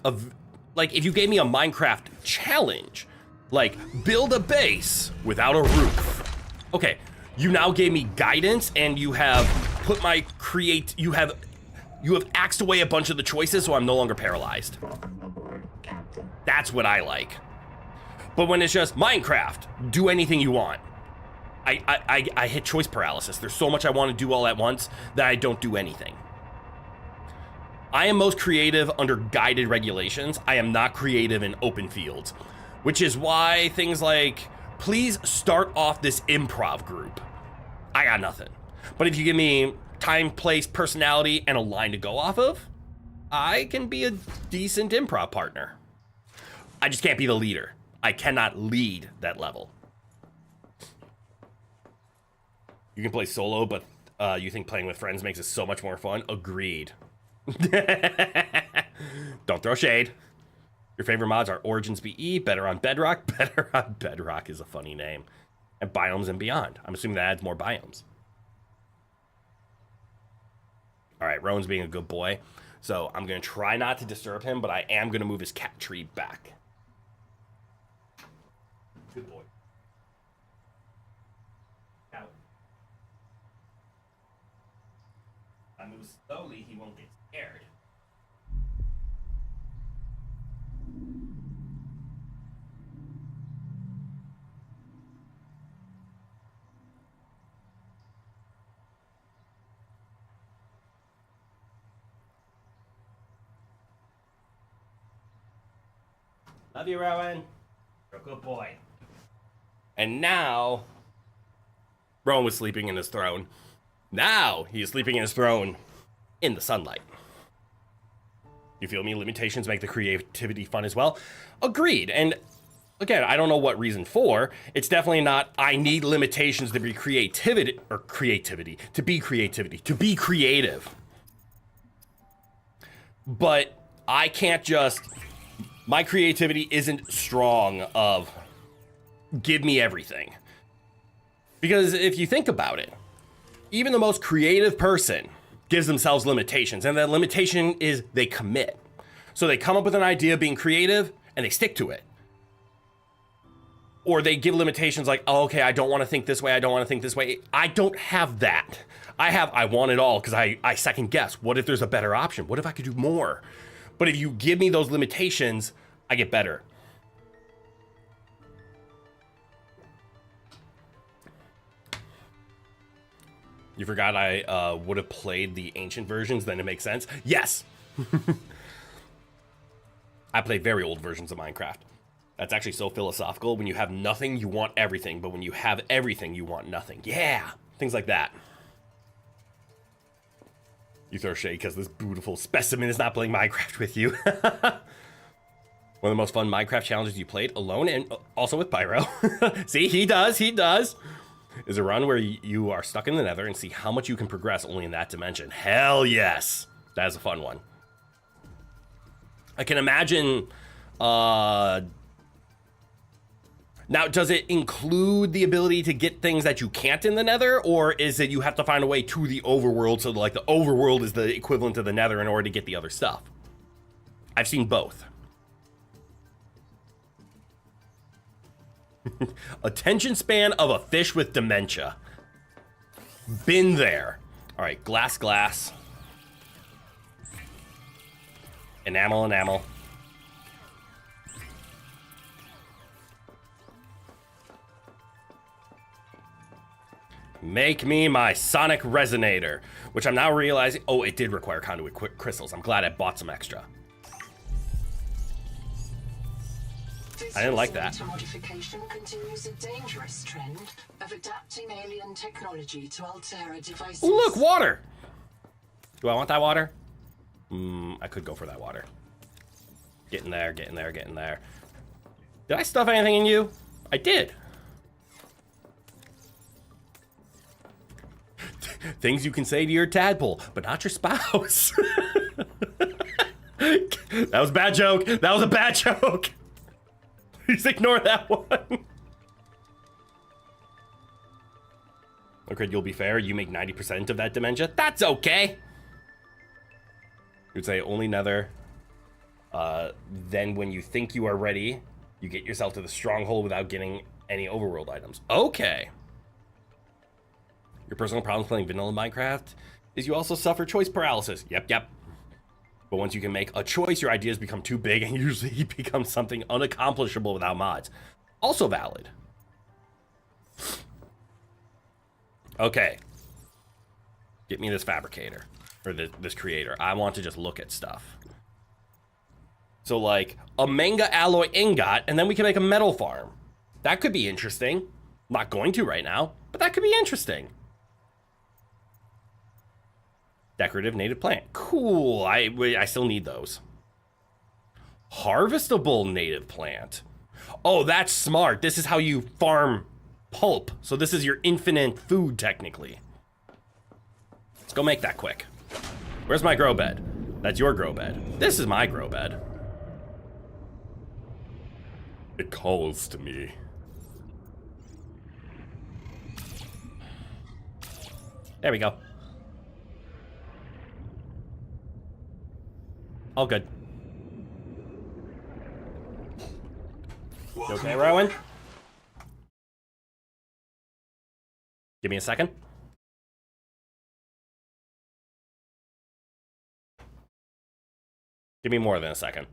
if you gave me a Minecraft challenge, like build a base without a roof. Okay, you now gave me guidance and you have put my you have axed away a bunch of the choices, so I'm no longer paralyzed. That's what I like. But when it's just Minecraft, do anything you want, I hit choice paralysis. There's so much I want to do all at once that I don't do anything. I am most creative under guided regulations. I am not creative in open fields, which is why things like, please start off this improv group. I got nothing. But if you give me time, place, personality, and a line to go off of, I can be a decent improv partner. I just can't be the leader. I cannot lead that level. You can play solo, but you think playing with friends makes it so much more fun? Agreed. Don't throw shade. Your favorite mods are Origins BE, Better on Bedrock. Better on Bedrock is a funny name. And Biomes and Beyond. I'm assuming that adds more biomes. All right, Rowan's being a good boy. So I'm going to try not to disturb him, but I am going to move his cat tree back. Good boy. Out. If I move slowly, he won't get scared. Love you, Rowan. You're a good boy. And now, Rowan was sleeping in his throne. Now he is sleeping in his throne in the sunlight. You feel me? Limitations make the creativity fun as well. Agreed. And again, I don't know what reason for. It's definitely not, I need limitations to be to be creative. But I can't just, my creativity isn't strong of give me everything. Because if you think about it, Even the most creative person gives themselves limitations, and that limitation is they commit. So they come up with an idea being creative and they stick to it. Or they give limitations like, oh, okay, I don't want to think this way, I don't want to think this way. I don't have that. I want it all because I second guess. What if there's a better option? What if I could do more? But if you give me those limitations, I get better. You forgot I would have played the ancient versions, then it makes sense? Yes! I play very old versions of Minecraft. That's actually so philosophical. When you have nothing, you want everything. But when you have everything, you want nothing. Yeah! Things like that. You throw shade because this beautiful specimen is not playing Minecraft with you. One of the most fun Minecraft challenges you played alone and also with Pyro. See, he does. Is a run where you are stuck in the nether and see how much you can progress only in that dimension. Hell yes. That is a fun one. I can imagine, now, does it include the ability to get things that you can't in the nether, or is it you have to find a way to the overworld, so like the overworld is the equivalent of the nether in order to get the other stuff? I've seen both. Attention span of a fish with dementia. Been there. All right, glass. Enamel. Make me my sonic resonator, which I'm now realizing, oh, it did require conduit crystals. I'm glad I bought some extra. I didn't like that. Modification continues a dangerous trend of adapting alien technology to Altera devices. Ooh, look, water. Do I want that water? I could go for that water. Getting there. Did I stuff anything in you? I did. Things you can say to your tadpole, but not your spouse. That was a bad joke. That was a bad joke. Just ignore that one. Okay, you'll be fair. You make 90% of that dementia. That's okay. You'd say only nether. Then when you think you are ready, you get yourself to the stronghold without getting any overworld items. Okay. Your personal problem playing vanilla Minecraft is you also suffer choice paralysis. Yep. But once you can make a choice, your ideas become too big and usually become something unaccomplishable without mods. Also valid. Okay. Get me this fabricator. Or this creator. I want to just look at stuff. So like a manga alloy ingot, and then we can make a metal farm. That could be interesting. I'm not going to right now, but that could be interesting. Decorative native plant. Cool. I still need those. Harvestable native plant. Oh, that's smart. This is how you farm pulp. So this is your infinite food, technically. Let's go make that quick. Where's my grow bed? That's your grow bed. This is my grow bed. It calls to me. There we go. All good. You okay, Rowan? Give me a second. Give me more than a second.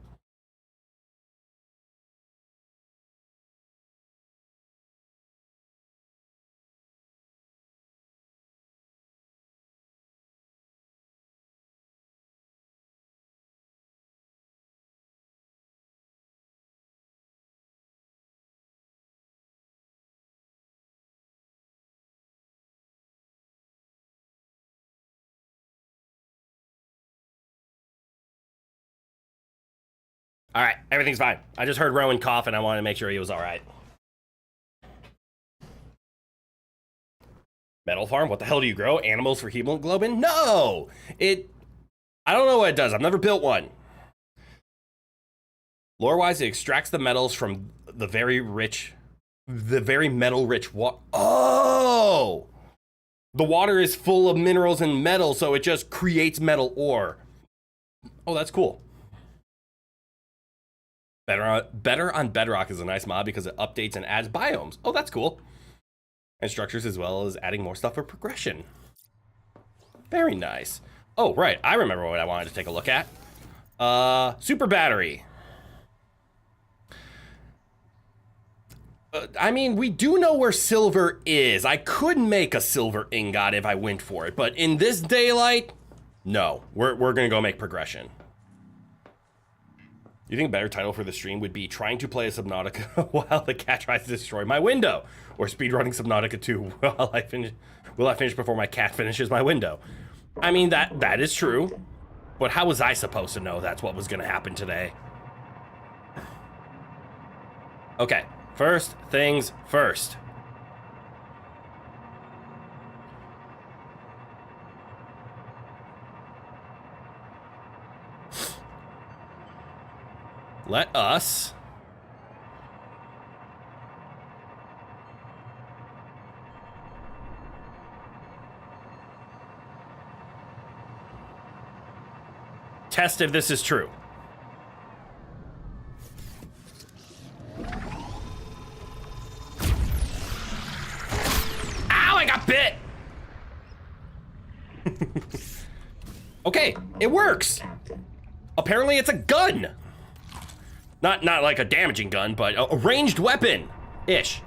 All right, everything's fine. I just heard Rowan cough and I wanted to make sure he was all right. Metal farm? What the hell do you grow? Animals for hemoglobin? No! I don't know what it does. I've never built one. Lore-wise, it extracts the metals from the very metal-rich water. Oh! The water is full of minerals and metal, so it just creates metal ore. Oh, that's cool. Better on Bedrock is a nice mod because it updates and adds biomes. Oh, that's cool. And structures, as well as adding more stuff for progression. Very nice. Oh, right. I remember what I wanted to take a look at. Super battery. I mean, we do know where silver is. I could make a silver ingot if I went for it, but in this daylight, no. We're gonna go make progression. You think a better title for the stream would be trying to play a Subnautica while the cat tries to destroy my window, or speedrunning Subnautica 2 while I finish? Will I finish before my cat finishes my window? I mean, that is true, but how was I supposed to know that's what was gonna happen today? Okay, first things first. Let us test if this is true. Ow, I got bit! Okay, it works. Apparently it's a gun. Not like a damaging gun, but a ranged weapon-ish.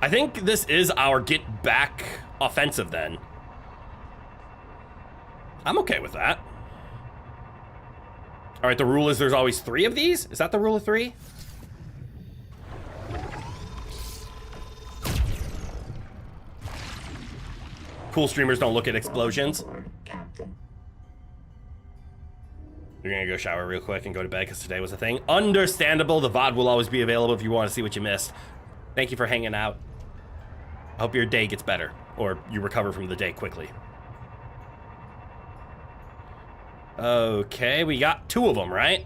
I think this is our get back offensive then. I'm okay with that. All right, the rule is there's always 3 of these? Is that the rule of 3? Cool streamers don't look at explosions. You're gonna go shower real quick and go to bed because today was a thing. Understandable, the VOD will always be available if you want to see what you missed. Thank you for hanging out. I hope your day gets better, or you recover from the day quickly. Okay, we got 2 of them, right?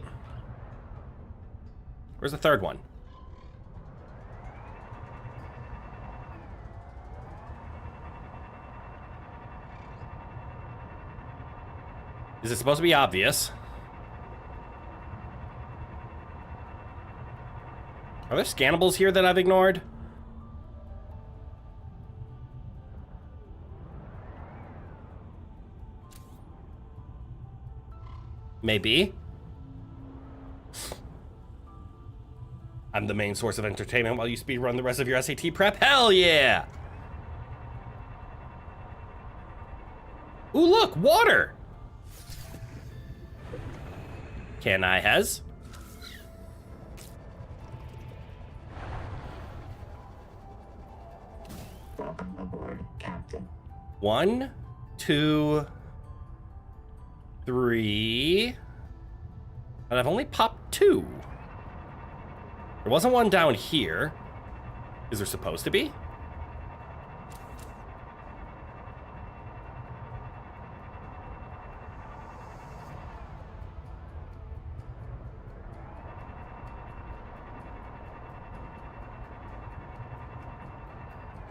Where's the 3rd one? Is it supposed to be obvious? Are there scannables here that I've ignored? Maybe. I'm the main source of entertainment while you speedrun the rest of your SAT prep? Hell yeah! Ooh, look, water! Can I has? Welcome aboard, Captain. 1, 2, 3. And I've only popped 2. There wasn't one down here. Is there supposed to be?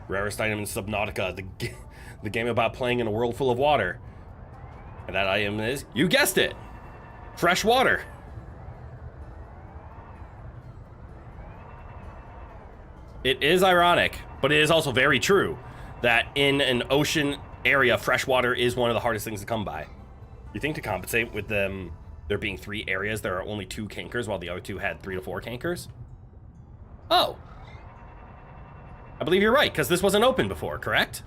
Rarest item in Subnautica, the game about playing in a world full of water. And that item is, you guessed it, fresh water. It is ironic, but it is also very true that in an ocean area, fresh water is one of the hardest things to come by. You think to compensate with them, there being 3 areas, there are only 2 cankers, while the other 2 had 3 to 4 cankers? Oh. I believe you're right, because this wasn't open before, correct?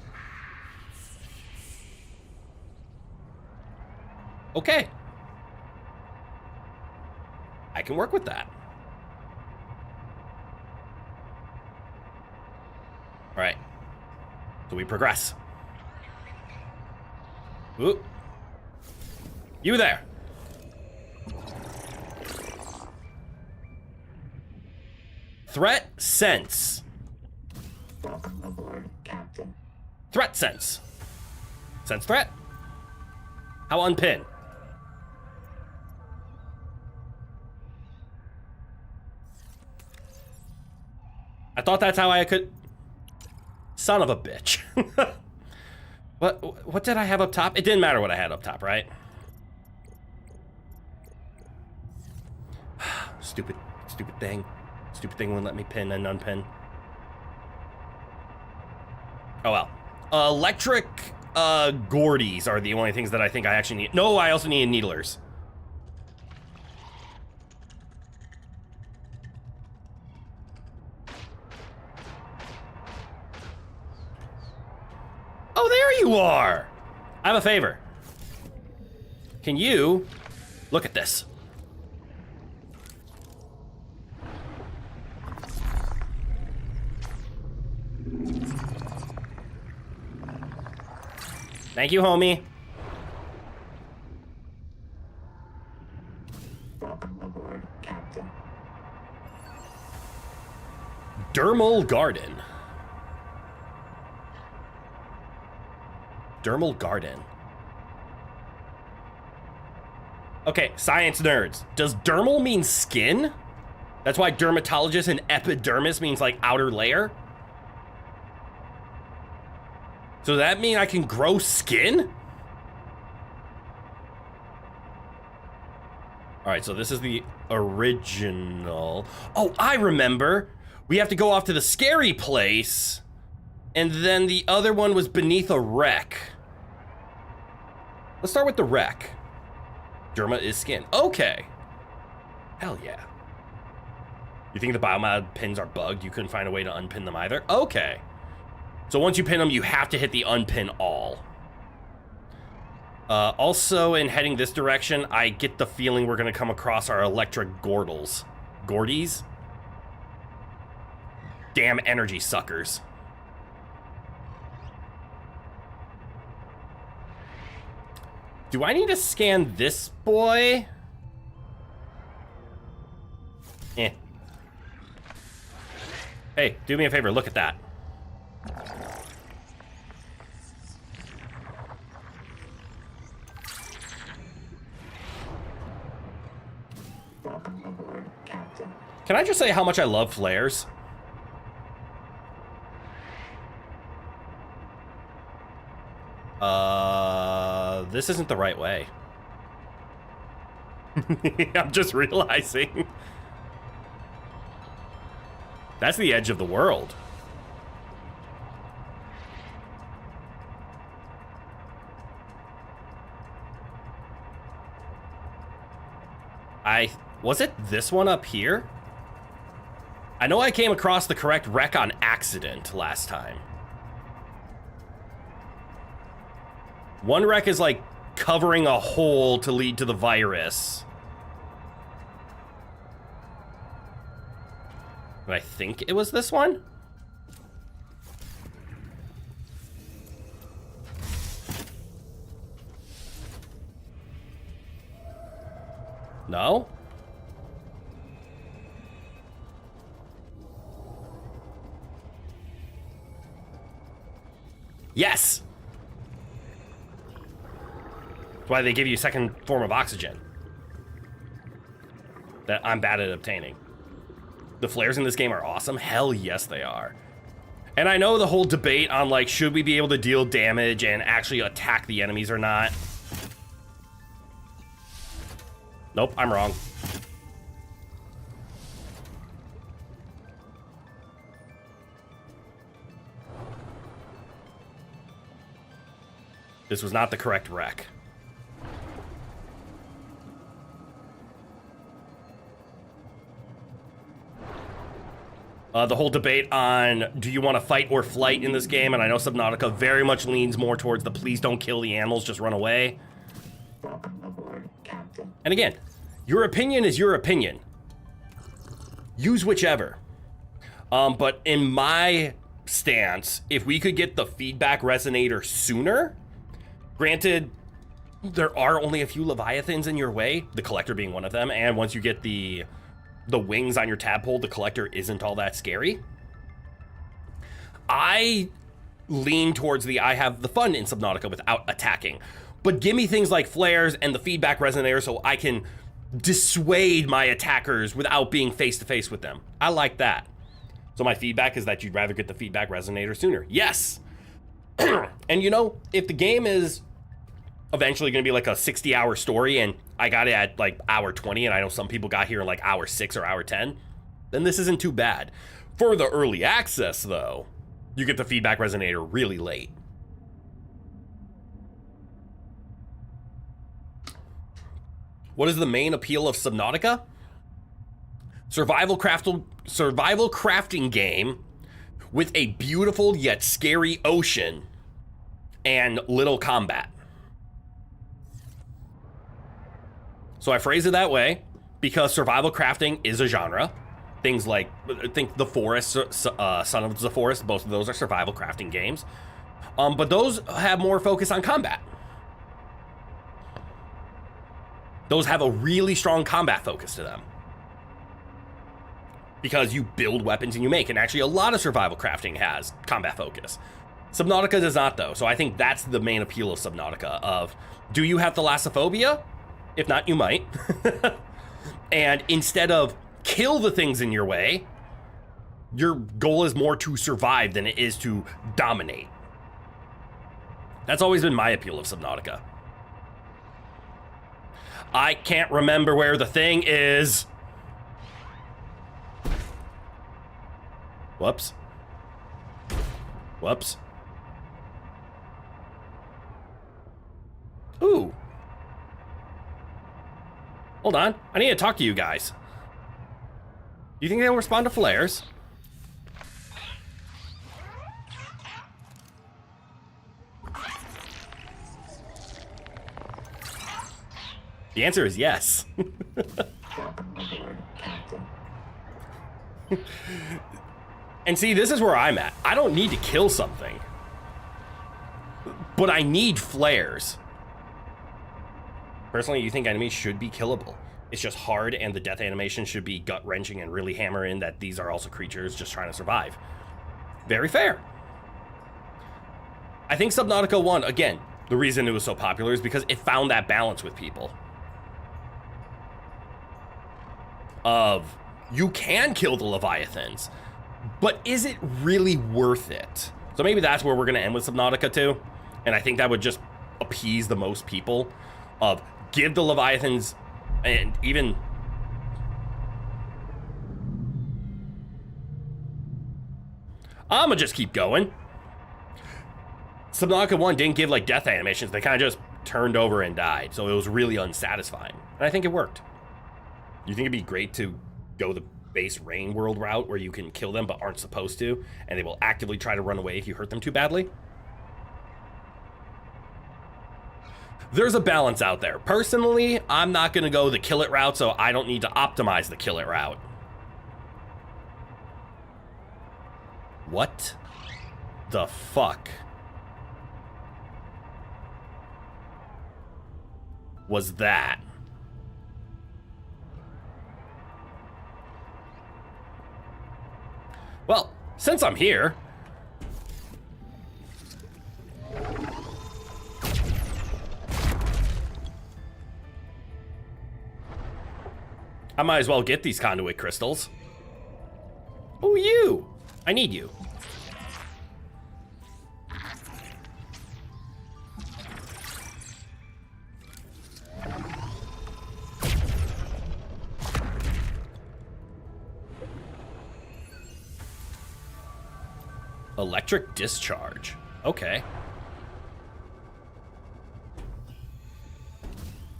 Okay. I can work with that. All right. So we progress. Ooh. You there. Threat sense. Welcome aboard, Captain. Threat sense. Sense threat. How unpin? I thought that's how I could... Son of a bitch. What did I have up top? It didn't matter what I had up top, right? Stupid thing. Stupid thing wouldn't let me pin and unpin. Oh well. Electric Gordies are the only things that I think I actually need. No, I also need needlers. Oh, there you are! I have a favor. Can you look at this? Thank you, homie. Welcome aboard, Captain. Dermal Garden. Dermal Garden. Okay, science nerds. Does dermal mean skin? That's why dermatologist and epidermis means like outer layer? So does that mean I can grow skin? All right, so this is the original. Oh, I remember. We have to go off to the scary place. And then the other one was beneath a wreck. Let's start with the wreck. Derma is skin. Okay. Hell yeah. You think the biomod pins are bugged? You couldn't find a way to unpin them either? Okay. So once you pin them, you have to hit the unpin all. Also, in heading this direction, I get the feeling we're going to come across our electric Gordles. Gordies? Damn energy suckers. Do I need to scan this boy? Eh. Hey, do me a favor, look at that. Welcome aboard, Captain. Can I just say how much I love flares? This isn't the right way. I'm just realizing. That's the edge of the world. Was it this one up here? I know I came across the correct wreck on accident last time. One wreck is like covering a hole to lead to the virus. But I think it was this one? No? Yes! That's why they give you a second form of oxygen. That I'm bad at obtaining. The flares in this game are awesome. Hell yes, they are. And I know the whole debate on like, should we be able to deal damage and actually attack the enemies or not? Nope, I'm wrong. This was not the correct wreck. The whole debate on do you want to fight or flight in this game, and I know Subnautica very much leans more towards the please don't kill the animals, just run away. Welcome aboard, Captain. And again, your opinion is your opinion. Use whichever. But in my stance, if we could get the feedback resonator sooner, granted, there are only a few Leviathans in your way, the Collector being one of them, and once you get the wings on your tadpole, the Collector isn't all that scary. I lean towards I have the fun in Subnautica without attacking. But give me things like flares and the feedback resonator so I can dissuade my attackers without being face-to-face with them. I like that. So my feedback is that you'd rather get the feedback resonator sooner. Yes! And you know, if the game is eventually going to be like a 60-hour story and I got it at like hour 20 and I know some people got here in like hour 6 or hour 10, then this isn't too bad. For the early access though, you get the feedback resonator really late. What is the main appeal of Subnautica? Survival crafting game with a beautiful yet scary ocean and little combat. So I phrase it that way because survival crafting is a genre. Things like, think The Forest, Son of the Forest, both of those are survival crafting games. But those have more focus on combat. Those have a really strong combat focus to them. Because you build weapons and you make, and actually a lot of survival crafting has combat focus. Subnautica does not though, so I think that's the main appeal of Subnautica of, do you have thalassophobia? If not, you might. And instead of kill the things in your way, your goal is more to survive than it is to dominate. That's always been my appeal of Subnautica. I can't remember where the thing is. Whoops. Whoops. Ooh. Hold on. I need to talk to you guys. Do you think they'll respond to flares? The answer is yes. And see, this is where I'm at. I don't need to kill something, but I need flares. Personally, you think enemies should be killable. It's just hard, and the death animation should be gut-wrenching and really hammer in that these are also creatures just trying to survive. Very fair. I think Subnautica 1, again, the reason it was so popular is because it found that balance with people. Of, you can kill the Leviathans, but is it really worth it? So maybe that's where we're going to end with Subnautica 2. And I think that would just appease the most people of, give the Leviathans, and even... I'ma just keep going. Subnautica 1 didn't give like death animations. They kind of just turned over and died. So it was really unsatisfying. And I think it worked. You think it'd be great to go the base rain world route where you can kill them but aren't supposed to, and they will actively try to run away if you hurt them too badly? There's a balance out there. Personally, I'm not going to go the kill it route, so I don't need to optimize the kill it route. What the fuck was that? Well, since I'm here, I might as well get these conduit crystals. Oh, you! I need you. Electric discharge. Okay.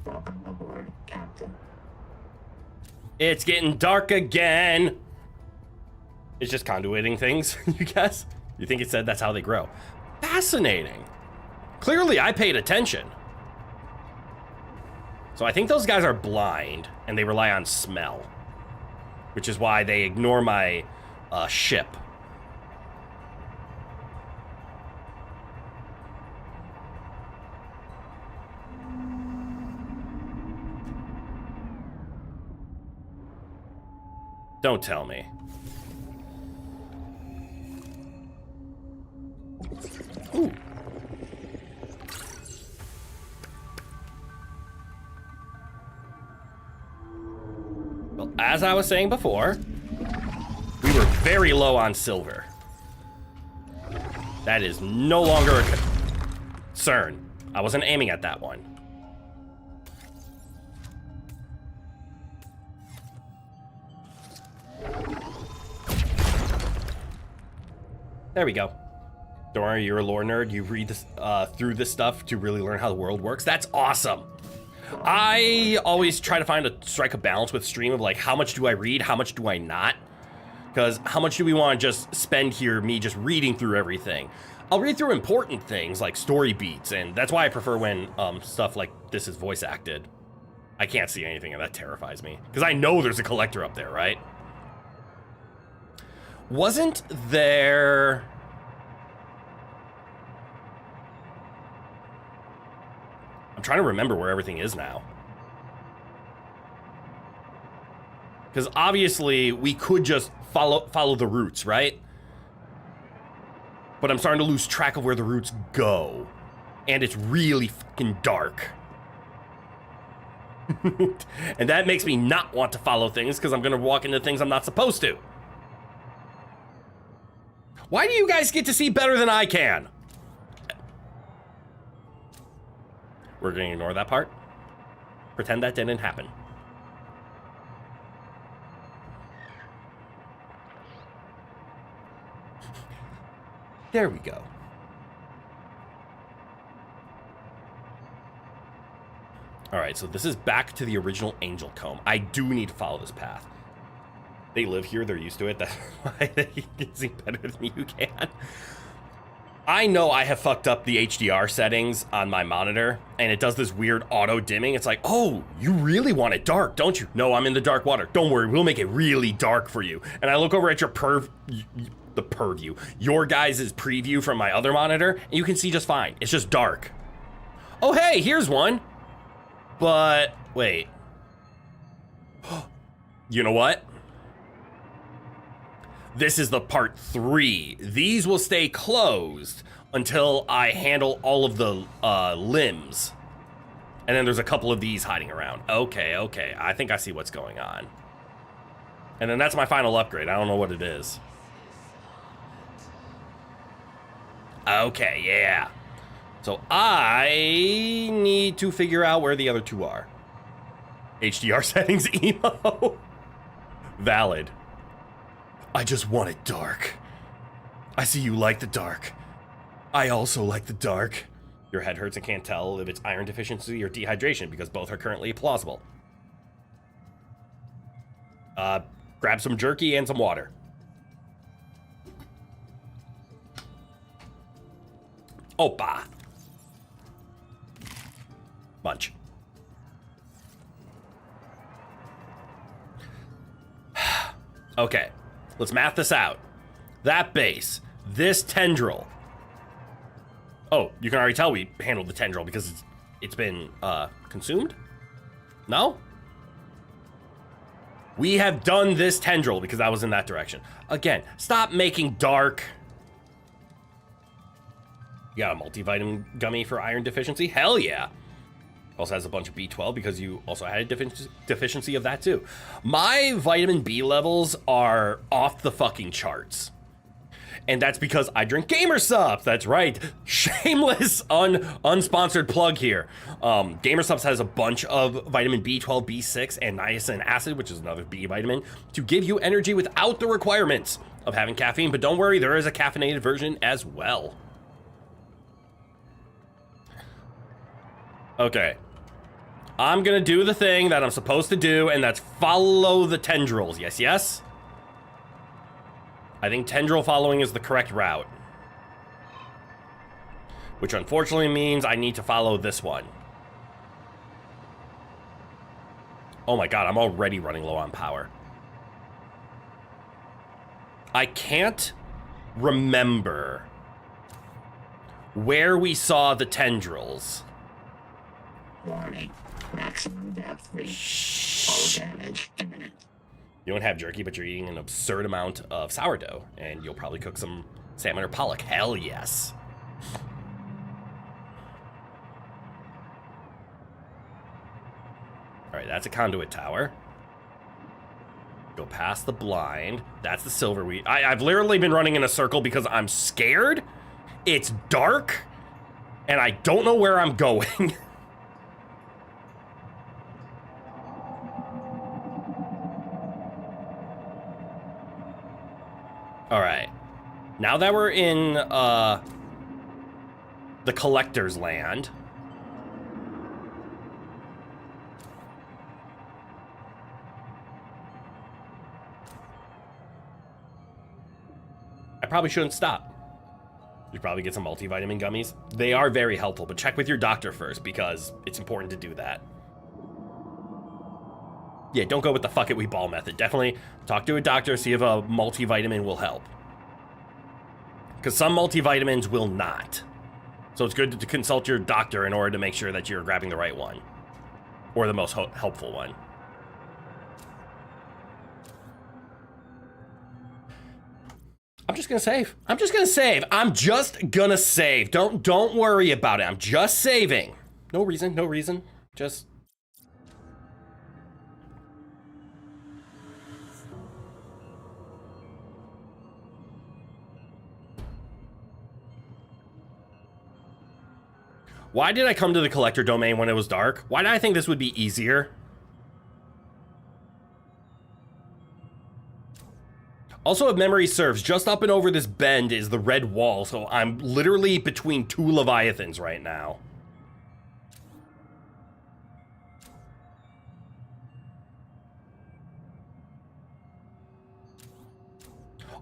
Welcome aboard, Captain. It's getting dark again. It's just conduiting things, you guess? You think it said that's how they grow? Fascinating. Clearly, I paid attention. So I think those guys are blind, and they rely on smell, which is why they ignore my ship. Don't tell me. Ooh. Well, as I was saying before, we were very low on silver. That is no longer a concern. I wasn't aiming at that one. There we go. Don't worry, you're a lore nerd. You read this, through this stuff to really learn how the world works. That's awesome. I always try to strike a balance with stream of like, how much do I read? How much do I not? Because how much do we want to just spend here, me just reading through everything? I'll read through important things like story beats, and that's why I prefer when stuff like this is voice acted. I can't see anything, and that terrifies me. Because I know there's a collector up there, right? Wasn't there... I'm trying to remember where everything is now. Because obviously we could just follow the routes, right? But I'm starting to lose track of where the routes go. And it's really fucking dark. And that makes me not want to follow things because I'm going to walk into things I'm not supposed to. Why do you guys get to see better than I can? We're going to ignore that part. Pretend that didn't happen. There we go. All right, so this is back to the original Angel Comb. I do need to follow this path. They live here, they're used to it. That's why they can see better than you can. I know I have fucked up the HDR settings on my monitor, and it does this weird auto dimming. It's like, oh, you really want it dark, don't you? No, I'm in the dark water. Don't worry, we'll make it really dark for you. And I look over at your purview, your guys' preview from my other monitor, and you can see just fine. It's just dark. Oh, hey, here's one. But, wait. You know what? This is the part 3. These will stay closed until I handle all of the limbs. And then there's a couple of these hiding around. Okay. I think I see what's going on. And then that's my final upgrade. I don't know what it is. Okay, yeah. So I need to figure out where the other two are. HDR settings emo. Valid. I just want it dark. I see you like the dark. I also like the dark. Your head hurts and can't tell if it's iron deficiency or dehydration because both are currently plausible. Grab some jerky and some water. Opa. Munch. Okay, let's math this out. That base, this tendril. Oh, you can already tell we handled the tendril because it's been consumed? No? We have done this tendril because I was in that direction. Again, stop making dark. You got a multivitamin gummy for iron deficiency? Hell yeah. Also has a bunch of B12 because you also had a deficiency of that too. My vitamin B levels are off the fucking charts. And that's because I drink Gamer Subs. That's right. Shameless, unsponsored plug here. Gamer Subs has a bunch of vitamin B12, B6, and niacin acid, which is another B vitamin, to give you energy without the requirements of having caffeine. But don't worry, there is a caffeinated version as well. Okay. I'm gonna do the thing that I'm supposed to do, and that's follow the tendrils. Yes, yes? I think tendril following is the correct route. Which unfortunately means I need to follow this one. Oh my god, I'm already running low on power. I can't remember where we saw the tendrils. Warning. Maximum depth reach. All damage imminent. You don't have jerky, but you're eating an absurd amount of sourdough, and you'll probably cook some salmon or pollock. Hell yes. All right, that's a conduit tower. Go past the blind. That's the silver wheat. I've literally been running in a circle because I'm scared It's dark, and I don't know where I'm going. All right. Now that we're in the collector's land. I probably shouldn't stop. You probably get some multivitamin gummies. They are very helpful, but check with your doctor first because it's important to do that. Yeah, don't go with the fuck it we ball method. Definitely talk to a doctor, see if a multivitamin will help. Because some multivitamins will not. So it's good to consult your doctor in order to make sure that you're grabbing the right one. Or the most helpful one. I'm just gonna save. I'm just gonna save. I'm just gonna save. Don't worry about it. I'm just saving. No reason, no reason. Just... Why did I come to the collector domain when it was dark? Why did I think this would be easier? Also, if memory serves, just up and over this bend is the red wall, so I'm literally between two Leviathans right now.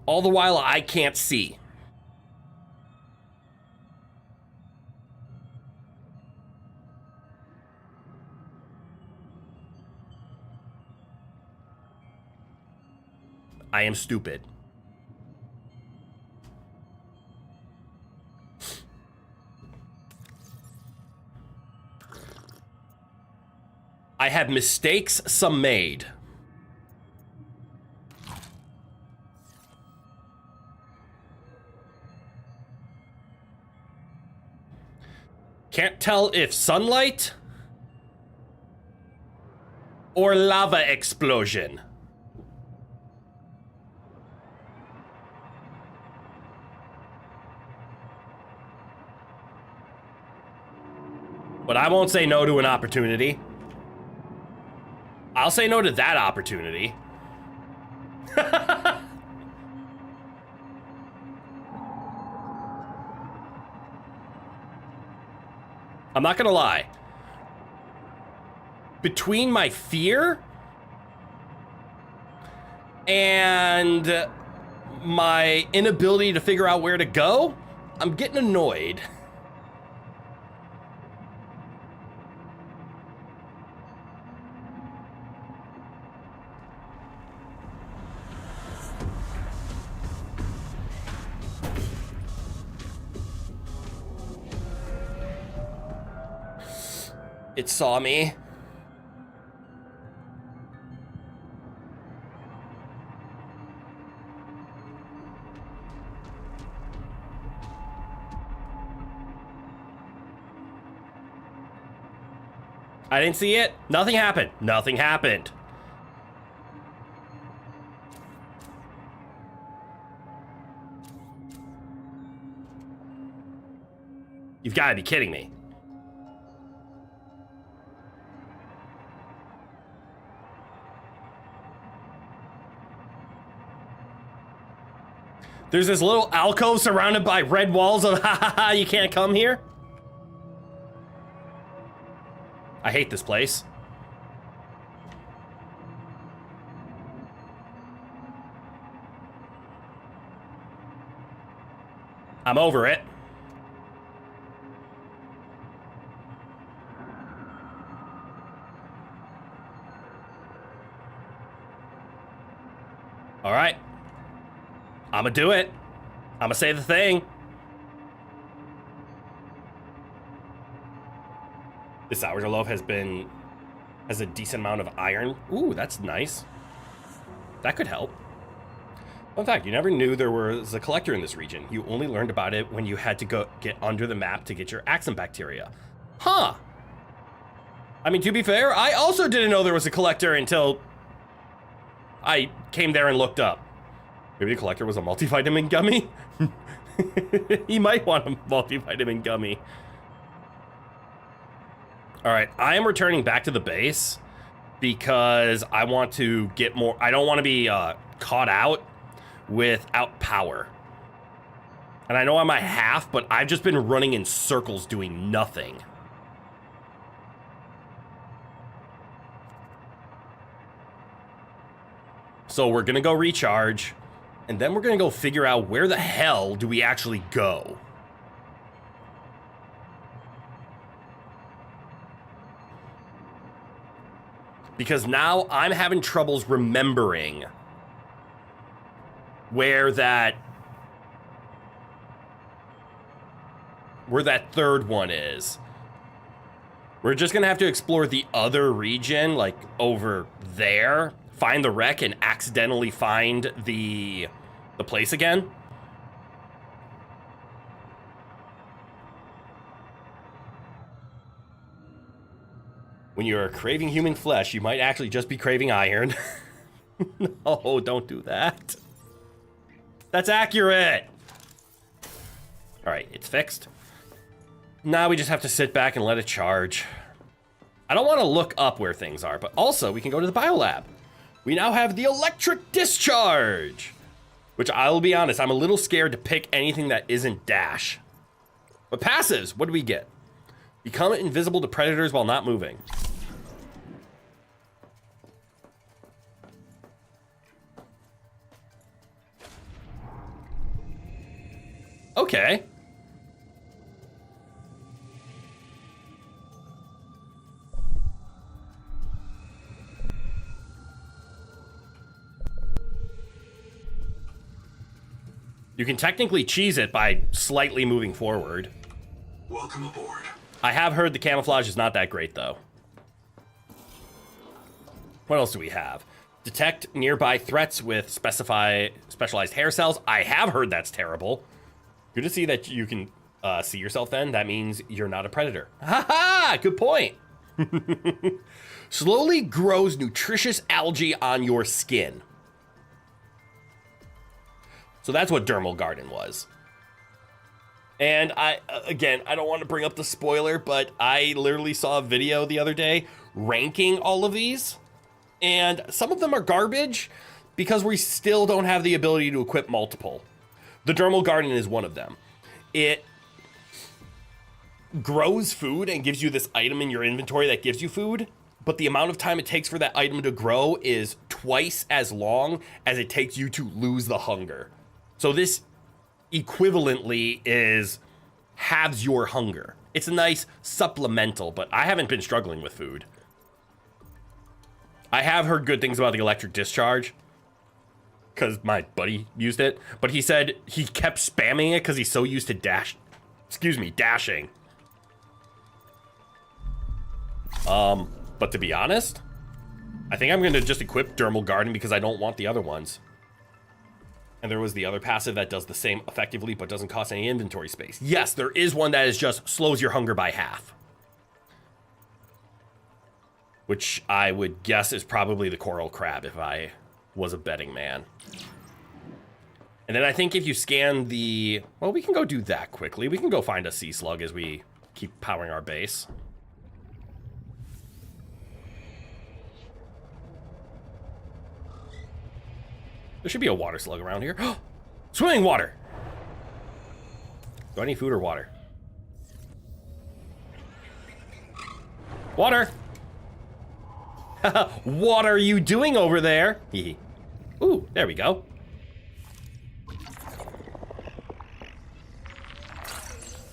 All the while, I can't see. I am stupid. I have mistakes, some made. Can't tell if sunlight or lava explosion. But I won't say no to an opportunity. I'll say no to that opportunity. I'm not gonna lie. Between my fear and my inability to figure out where to go, I'm getting annoyed. It saw me. I didn't see it. Nothing happened. Nothing happened. You've got to be kidding me. There's this little alcove surrounded by red walls of ha ha ha, you can't come here. I hate this place. I'm over it. All right. I'ma do it. I'ma say the thing. This sourdough loaf has a decent amount of iron. Ooh, that's nice. That could help. Fun fact, you never knew there was a collector in this region. You only learned about it when you had to go get under the map to get your axum bacteria. Huh. I mean, to be fair, I also didn't know there was a collector until I came there and looked up. Maybe the collector was a multivitamin gummy? He might want a multivitamin gummy. All right, I am returning back to the base because I want to get more. I don't want to be caught out without power. And I know I'm at half, but I've just been running in circles doing nothing. So we're gonna go recharge, and then we're gonna go figure out where the hell do we actually go. Because now I'm having troubles remembering where that third one is. We're just gonna have to explore the other region, like over there, find the wreck and accidentally find the place again. When you're craving human flesh, you might actually just be craving iron. No, don't do that. That's accurate. All right, it's fixed. Now we just have to sit back and let it charge. I don't want to look up where things are, but also we can go to the biolab. We now have the electric discharge, which I will be honest, I'm a little scared to pick anything that isn't dash. But passives, what do we get? Become invisible to predators while not moving. Okay. You can technically cheese it by slightly moving forward. Welcome aboard. I have heard the camouflage is not that great, though. What else do we have? Detect nearby threats with specialized hair cells. I have heard that's terrible. Good to see that you can see yourself then. That means you're not a predator. Ha-ha! Good point. Slowly grows nutritious algae on your skin. So that's what Dermal Garden was. And again, I don't want to bring up the spoiler, but I literally saw a video the other day ranking all of these. And some of them are garbage because we still don't have the ability to equip multiple. The Dermal Garden is one of them. It grows food and gives you this item in your inventory that gives you food, but the amount of time it takes for that item to grow is twice as long as it takes you to lose the hunger. So this equivalently halves your hunger. It's a nice supplemental, but I haven't been struggling with food. I have heard good things about the electric discharge because my buddy used it, but he said he kept spamming it because he's so used to dashing. But to be honest, I think I'm going to just equip Dermal Garden because I don't want the other ones. And there was the other passive that does the same effectively but doesn't cost any inventory space. Yes, there is one that is just slows your hunger by half. Which I would guess is probably the coral crab if I was a betting man. And then I think if you scan the... Well, we can go do that quickly. We can go find a sea slug as we keep powering our base. There should be a water slug around here. Swimming water! Do I need food or water? Water! What are you doing over there? Ooh, there we go.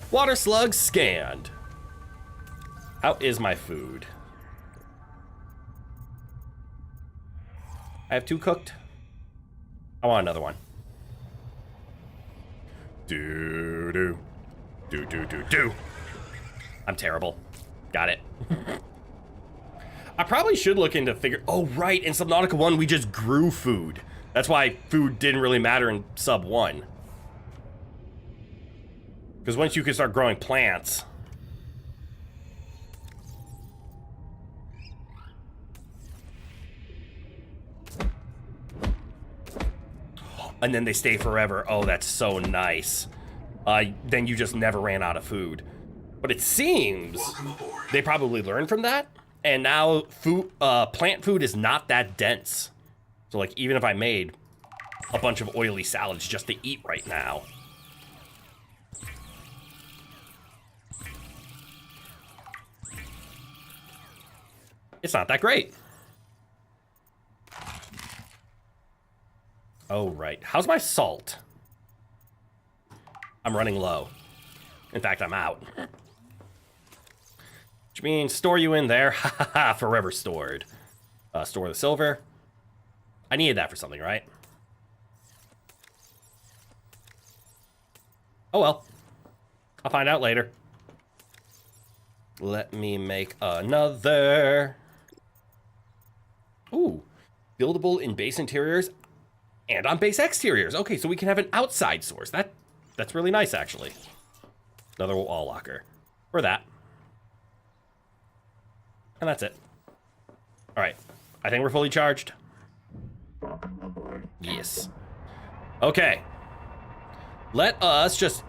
Water slug scanned. How is my food? I have 2 cooked. I want another one. Do. I'm terrible. Got it. I probably should look into oh, right. In Subnautica 1, we just grew food. That's why food didn't really matter in Sub 1. Because once you can start growing plants... and then they stay forever. Oh, that's so nice. then you just never ran out of food. But it seems Welcome aboard. they probably learned from that, and now plant food is not that dense. So like even if I made a bunch of oily salads just to eat right now, it's not that great. Oh, right. How's my salt? I'm running low. In fact, I'm out. Which means store you in there. Ha ha ha, forever stored. Store the silver. I needed that for something, right? Oh well. I'll find out later. Let me make another. Ooh. Buildable in base interiors and on base exteriors. Okay, so we can have an outside source. That's really nice, actually. Another wall locker. Or that. And that's it. All right. I think we're fully charged. Welcome aboard. Yes. Okay. Let us just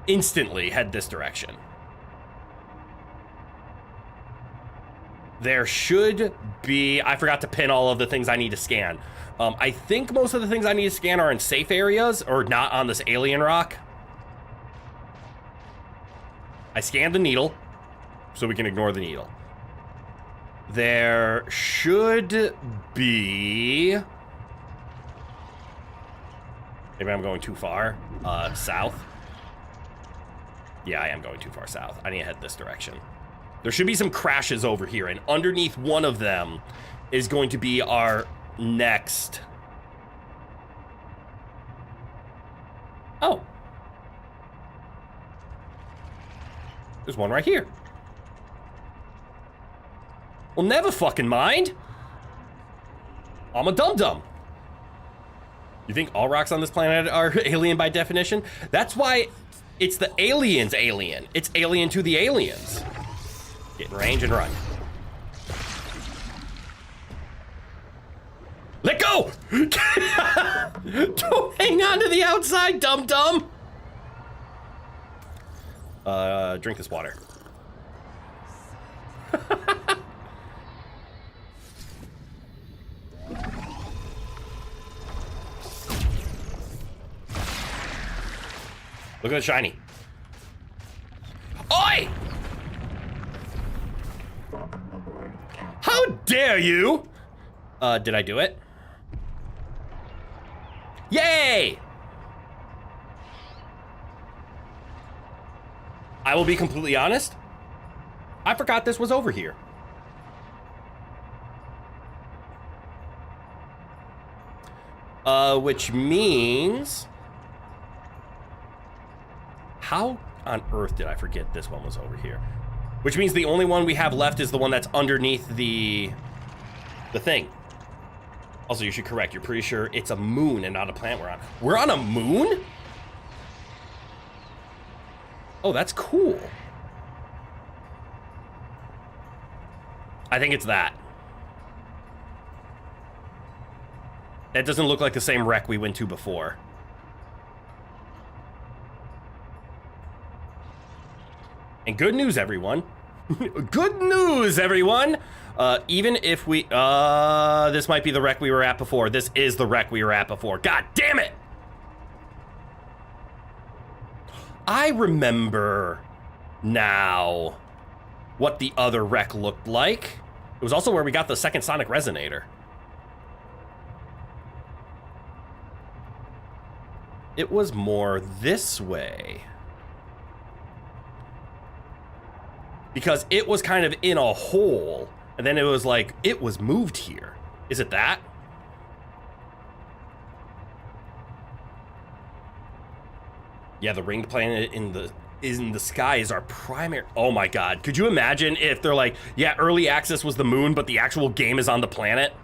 instantly head this direction. There should be... I forgot to pin all of the things I need to scan. I think most of the things I need to scan are in safe areas or not on this alien rock. I scanned the needle, so we can ignore the needle. There should be... Maybe I'm going too far. South. Yeah, I am going too far south. I need to head this direction. There should be some crashes over here, and underneath one of them is going to be our next... Oh. There's one right here. Well, never fucking mind. I'm a dum-dum. You think all rocks on this planet are alien by definition? That's why it's the aliens alien. It's alien to the aliens. Get in range and run. Let go! Don't hang on to the outside, dum-dum. Drink this water. Look at the shiny. Oi! Welcome aboard. How dare you? Did I do it? Yay! I will be completely honest. I forgot this was over here. Which means... How on earth did I forget this one was over here? Which means the only one we have left is the one that's underneath the thing. Also, you should correct. You're pretty sure it's a moon and not a planet we're on. We're on a moon? Oh, that's cool. I think it's that. That doesn't look like the same wreck we went to before. And good news, everyone. Good news, everyone. Even if we, this might be the wreck we were at before. This is the wreck we were at before. God damn it. I remember now what the other wreck looked like. It was also where we got the second sonic resonator. It was more this way. Because it was kind of in a hole, and then it was like, it was moved here. Is it that? Yeah, the ringed planet in the sky is our primary... Oh my god, could you imagine if they're like, yeah, early access was the moon, but the actual game is on the planet?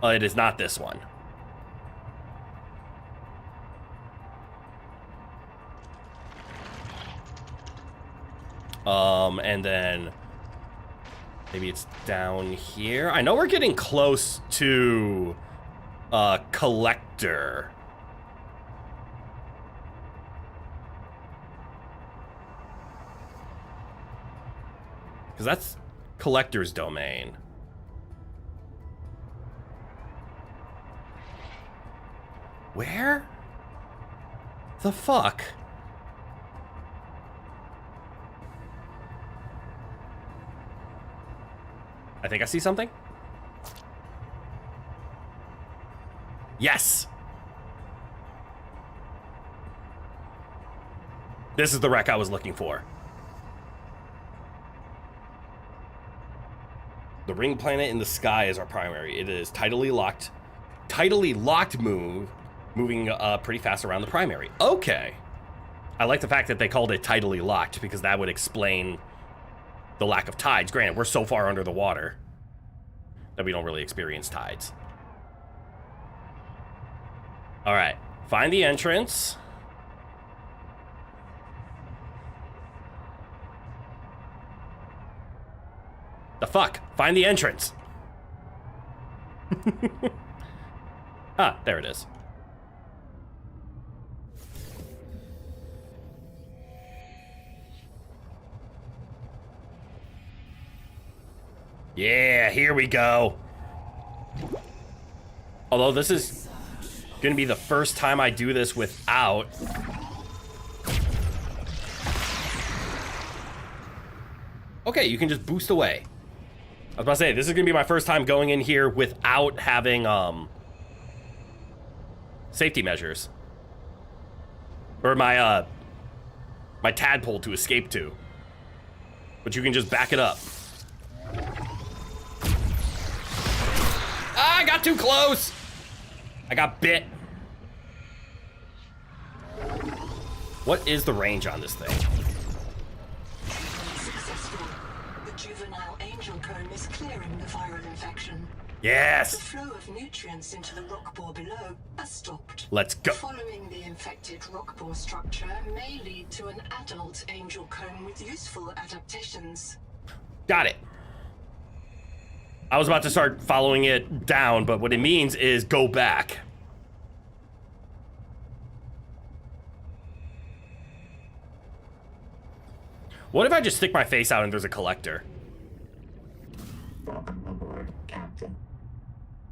It is not this one. And then maybe it's down here. I know we're getting close to Collector. Because that's collector's domain. Where the fuck? I think I see something. Yes! This is the wreck I was looking for. The ring planet in the sky is our primary. It is tidally locked moving pretty fast around the primary. Okay. I like the fact that they called it tidally locked because that would explain the lack of tides. Granted, we're so far under the water that we don't really experience tides. All right, find the entrance. The fuck? Find the entrance. Ah, there it is. Yeah, here we go. Although this is gonna be the first time I do this without. Okay, you can just boost away. I was about to say, this is gonna be my first time going in here without having safety measures. Or my my tadpole to escape to. But you can just back it up. Ah, I got too close! I got bit. What is the range on this thing? Successful. The juvenile angel comb is clearing the viral infection. Yes! The flow of nutrients into the rock bore below has stopped. Let's go. Following the infected rock bore structure may lead to an adult angel comb with useful adaptations. Got it. I was about to start following it down, but what it means is go back. What if I just stick my face out and there's a collector? Welcome aboard, Captain.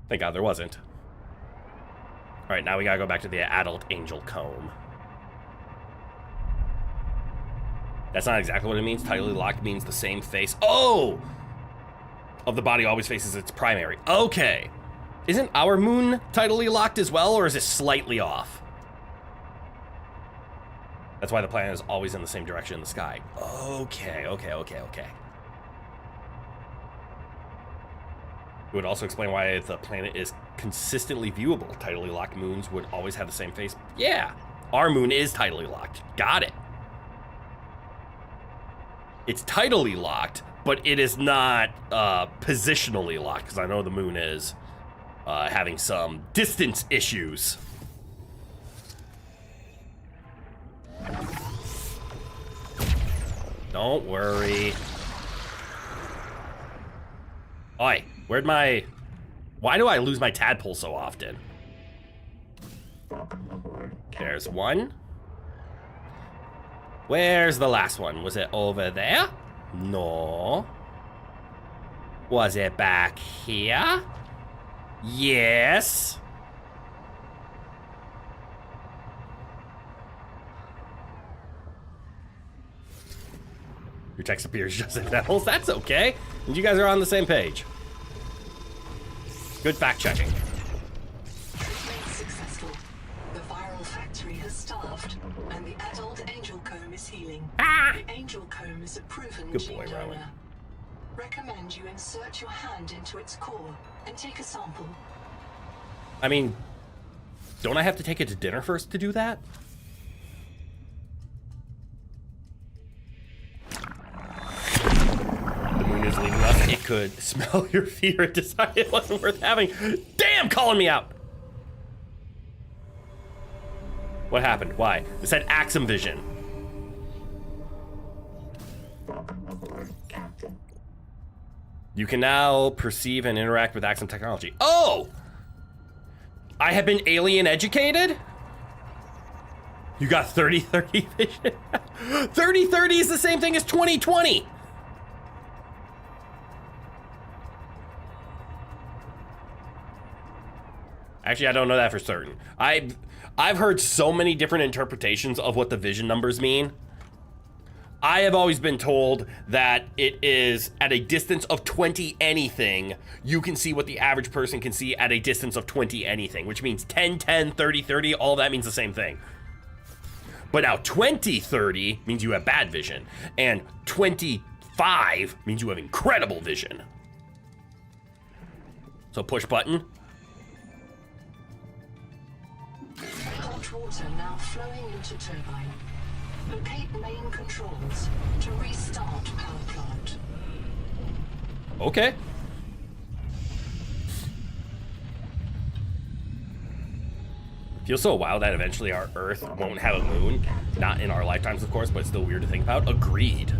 Thank God there wasn't. All right, now we gotta go back to the adult angel comb. That's not exactly what it means. Tidally locked means the same face. Oh! Of the body always faces its primary. Okay. Isn't our moon tidally locked as well, or is it slightly off? That's why the planet is always in the same direction in the sky. Okay. It would also explain why the planet is consistently viewable. Tidally locked moons would always have the same face. Yeah, our moon is tidally locked. Got it. It's tidally locked, but it is not positionally locked, because I know the moon is having some distance issues. Don't worry. Oi, where'd my... Why do I lose my tadpole so often? Welcome aboard, There's one. Where's the last one? Was it over there? No. Was it back here? Yes. Your text appears just as else. That's okay. And you guys are on the same page. Good fact checking. Treatment successful. The viral factory has starved, and the adult angel comb is healing. Ah! The angel comb is a proven Good gene boy, donor. Rowan. Recommend you insert your hand into its core and take a sample. I mean, don't I have to take it to dinner first to do that? The moon is leaving us. It could smell your fear and decide it wasn't worth having. Damn, calling me out. What happened? Why? It said Axum Vision. welcome aboard, Captain. You can now perceive and interact with Axum technology. Oh! I have been alien educated? You got 30/30 vision? 30/30 is the same thing as 20/20. Actually, I don't know that for certain. I've heard so many different interpretations of what the vision numbers mean. I have always been told that it is at a distance of 20 anything, you can see what the average person can see at a distance of 20 anything, which means 10, 10, 30, 30, all that means the same thing. But now 20, 30 means you have bad vision, and 25 means you have incredible vision. So push button. Hot water now flowing into turbine. Locate main controls to restart power plant. Okay. Feels so wild that eventually our Earth won't have a moon. Not in our lifetimes, of course, but it's still weird to think about. Agreed.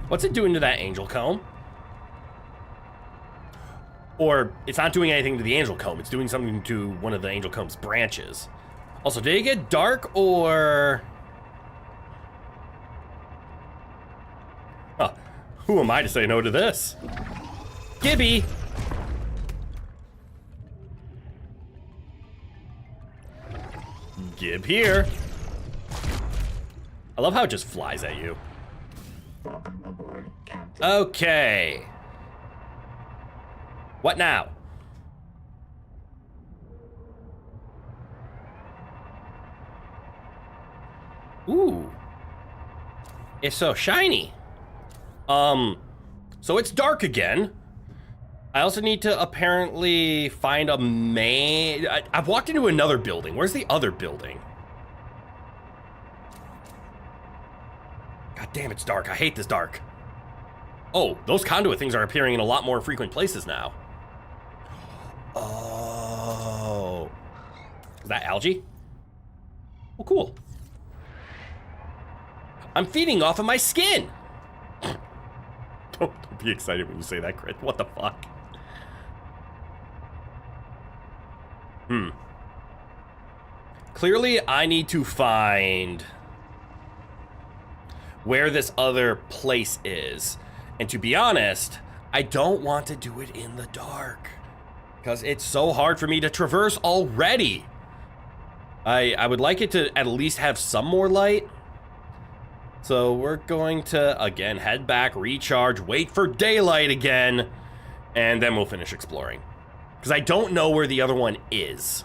What's it doing to that angel comb? Or it's not doing anything to the angel comb, it's doing something to one of the angel comb's branches. Also, did it get dark or... Huh, who am I to say no to this? Gibby! Gib here. I love how it just flies at you. Okay. What now? Ooh. It's so shiny. So it's dark again. I also need to apparently find a main... I've walked into another building. Where's the other building? God damn, it's dark. I hate this dark. Oh, those conduit things are appearing in a lot more frequent places now. Oh. Is that algae? Oh, cool. I'm feeding off of my skin. Don't be excited when you say that, Crit. What the fuck? Clearly, I need to find where this other place is. And to be honest, I don't want to do it in the dark because it's so hard for me to traverse already. I would like it to at least have some more light. So we're going to, again, head back, recharge, wait for daylight again, and then we'll finish exploring. Because I don't know where the other one is.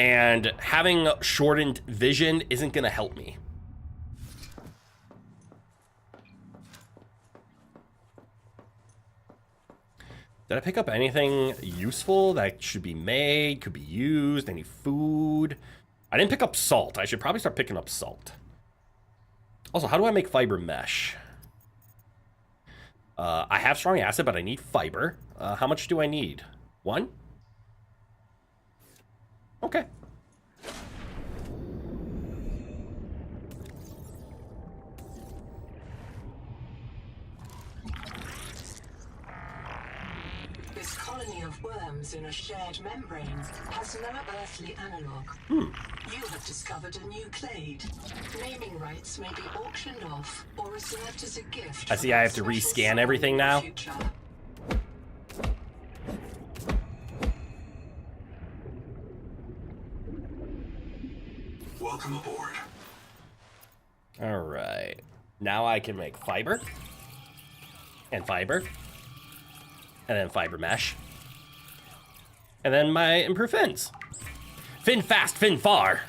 And having shortened vision isn't going to help me. Did I pick up anything useful that should be made, could be used, any food? I didn't pick up salt. I should probably start picking up salt. Also, how do I make fiber mesh? I have strong acid, but I need fiber. How much do I need? 1? Okay. This colony of worms in a shared membrane has no earthly analog. You have discovered a new clade. Naming rights may be auctioned off or reserved as a gift. I see I have to rescan everything now. Welcome aboard. All right. Now I can make fiber. And fiber. And then fiber mesh. And then my improved fins. Fin fast, fin far.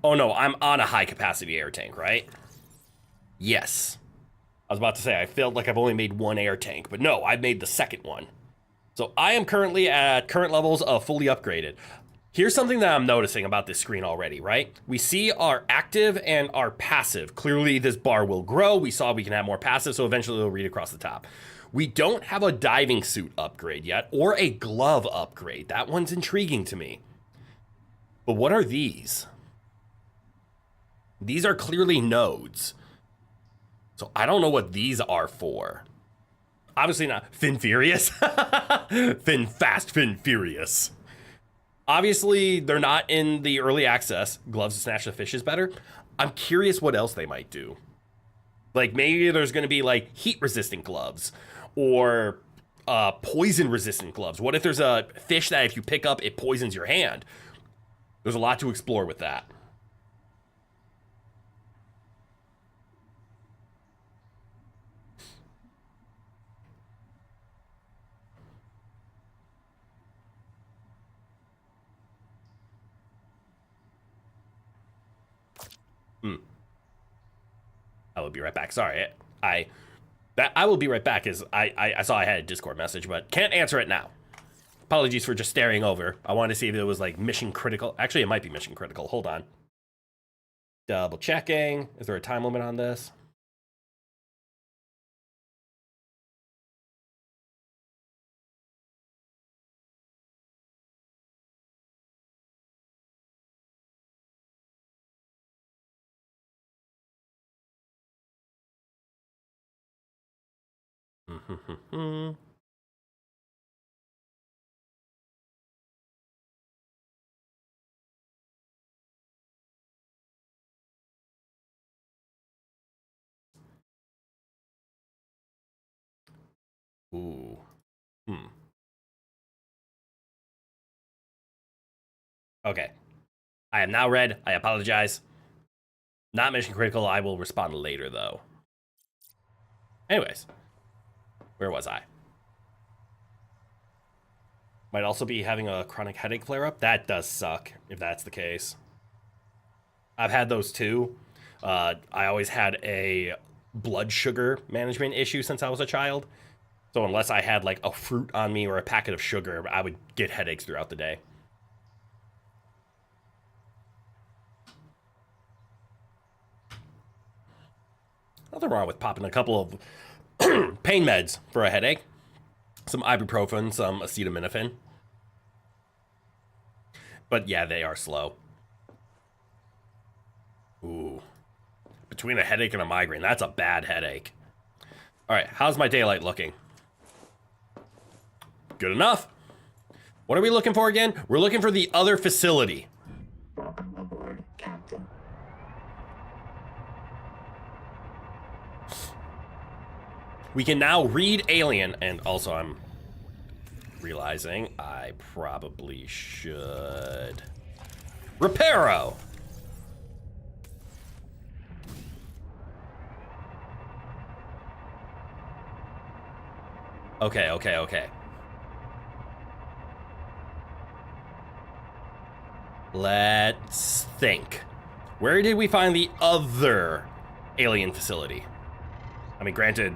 Oh no, I'm on a high capacity air tank, right? Yes. I was about to say, I felt like I've only made one air tank, but no, I've made the second one. So I am currently at current levels of fully upgraded. Here's something that I'm noticing about this screen already, right? We see our active and our passive. Clearly this bar will grow. We saw we can have more passive, so eventually it'll read across the top. We don't have a diving suit upgrade yet, or a glove upgrade. That one's intriguing to me. But what are these? These are clearly nodes. So I don't know what these are for. Obviously not Fin Furious. Fin Fast, Fin Furious. Obviously, they're not in the early access. Gloves to snatch the fish is better. I'm curious what else they might do. Like, maybe there's going to be, like, heat-resistant gloves. Or poison-resistant gloves. What if there's a fish that if you pick up, it poisons your hand? There's a lot to explore with that. I will be right back. Sorry, I will be right back is I saw I had a Discord message, but can't answer it now. Apologies for just staring over. I wanted to see if it was like mission critical. Actually, it might be mission critical. Hold on. Double checking. Is there a time limit on this? Ooh. Okay. I am now read. I apologize. Not mission critical. I will respond later, though. Anyways. Where was I? Might also be having a chronic headache flare-up. That does suck, if that's the case. I've had those too. I always had a blood sugar management issue since I was a child. So unless I had like a fruit on me or a packet of sugar, I would get headaches throughout the day. Nothing wrong with popping a couple of pain meds for a headache. Some ibuprofen, some acetaminophen. But yeah, they are slow. Ooh. Between a headache and a migraine, that's a bad headache. All right, how's my daylight looking? Good enough. What are we looking for again? We're looking for the other facility. Welcome aboard, Captain. We can now read alien, and also I'm realizing I probably should reparo. Okay. Let's think. Where did we find the other alien facility? I mean, granted,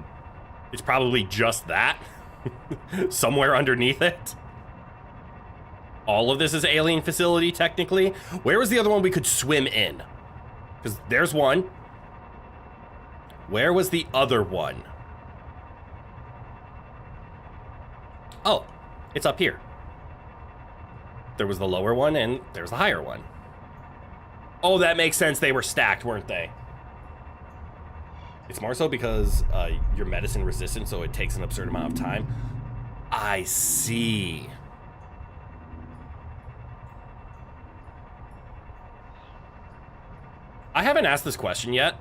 it's probably just that. Somewhere underneath it. All of this is alien facility, technically. Where was the other one we could swim in? Because there's one. Where was the other one? Oh, it's up here. There was the lower one and there's the higher one. Oh, that makes sense. They were stacked, weren't they? It's more so because you're medicine resistant, so it takes an absurd amount of time. I see. I haven't asked this question yet.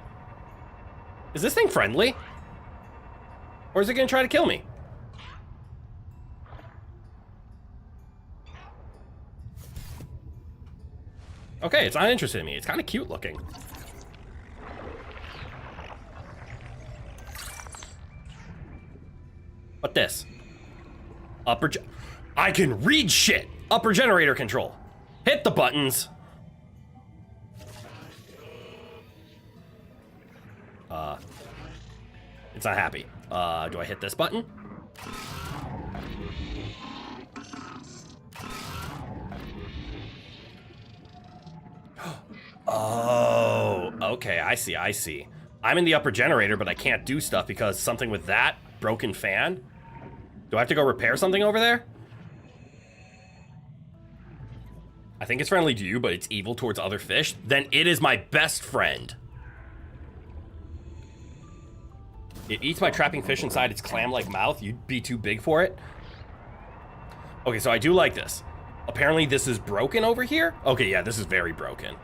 Is this thing friendly? Or is it gonna try to kill me? Okay, it's not interested in me. It's kind of cute looking. What this? I can read shit! Upper generator control. Hit the buttons. It's not happy. Do I hit this button? Oh, okay, I see. I'm in the upper generator, but I can't do stuff because something with that broken fan? Do I have to go repair something over there? I think it's friendly to you, but it's evil towards other fish, then it is my best friend. It eats my trapping fish inside its clam-like mouth. You'd be too big for it. Okay, so I do like this. Apparently this is broken over here. Okay, yeah, this is very broken.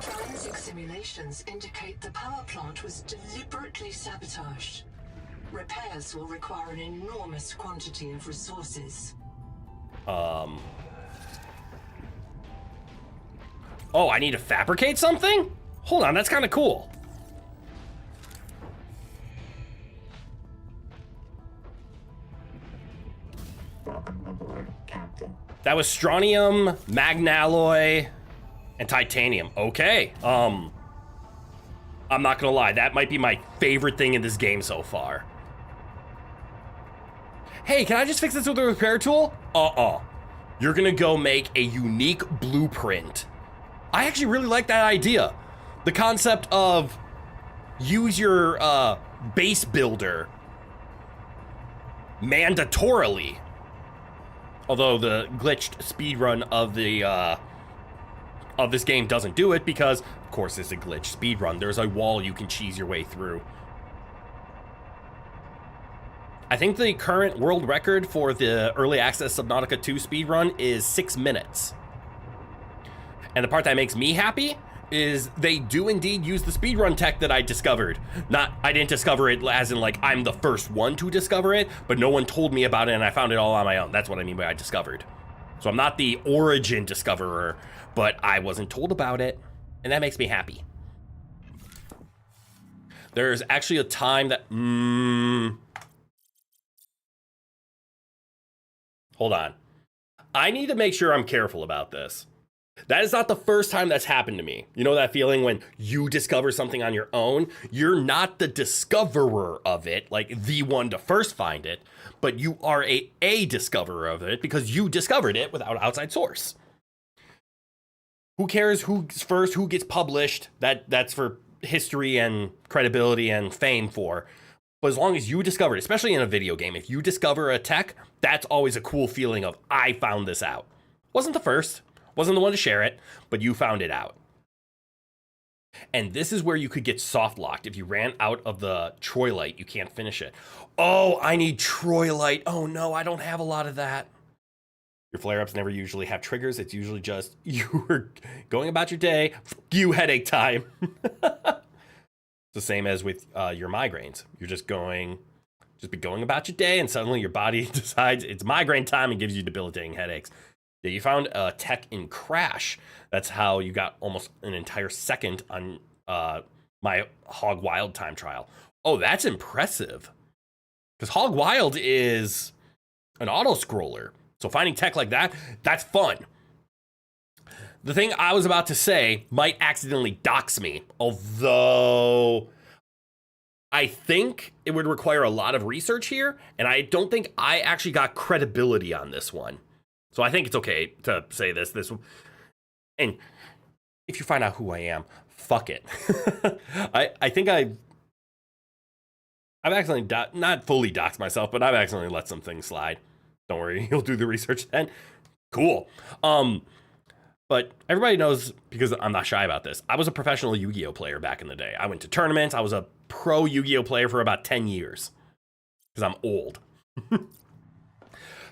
Forensic simulations indicate the power plant was deliberately sabotaged. Repairs will require an enormous quantity of resources. Oh, I need to fabricate something? Hold on, that's kind of cool. Welcome aboard, Captain. That was strontium, magnalloy, and titanium. Okay. I'm not gonna lie, that might be my favorite thing in this game so far. Hey, can I just fix this with a repair tool? You're gonna go make a unique blueprint. I actually really like that idea. The concept of use your base builder mandatorily. Although the glitched speedrun of the of this game doesn't do it because, of course, it's a glitched speedrun. There's a wall you can cheese your way through. I think the current world record for the early access Subnautica 2 speedrun is 6 minutes. And the part that makes me happy is they do indeed use the speedrun tech that I discovered. I didn't discover it as in like I'm the first one to discover it, but no one told me about it and I found it all on my own. That's what I mean by I discovered. So I'm not the origin discoverer, but I wasn't told about it, and that makes me happy. There's actually a time that, hold on. I need to make sure I'm careful about this. That is not the first time that's happened to me. You know that feeling when you discover something on your own? You're not the discoverer of it, like the one to first find it, but you are a discoverer of it because you discovered it without outside source. Who cares who's first, who gets published? That's for history and credibility and fame for. But as long as you discover it, especially in a video game, if you discover a tech, that's always a cool feeling of, I found this out. Wasn't the first, wasn't the one to share it, but you found it out. And this is where you could get soft locked. If you ran out of the Troilite, you can't finish it. Oh, I need Troilite. Oh no, I don't have a lot of that. Your flare-ups never usually have triggers. It's usually just you were going about your day. Fuck you, headache time. It's the same as with your migraines. You're just be going about your day, and suddenly your body decides it's migraine time and gives you debilitating headaches. Yeah, you found a tech in Crash. That's how you got almost an entire second on my Hog Wild time trial. Oh, that's impressive. Because Hog Wild is an auto-scroller. So finding tech like that, that's fun. The thing I was about to say might accidentally dox me, although I think it would require a lot of research here, and I don't think I actually got credibility on this one. So I think it's okay to say this. And if you find out who I am, fuck it. I think I've accidentally, not fully doxed myself, but I've accidentally let some things slide. Don't worry, you'll do the research then. Cool. But everybody knows, because I'm not shy about this, I was a professional Yu-Gi-Oh player back in the day. I went to tournaments. I was a pro Yu-Gi-Oh player for about 10 years. Because I'm old.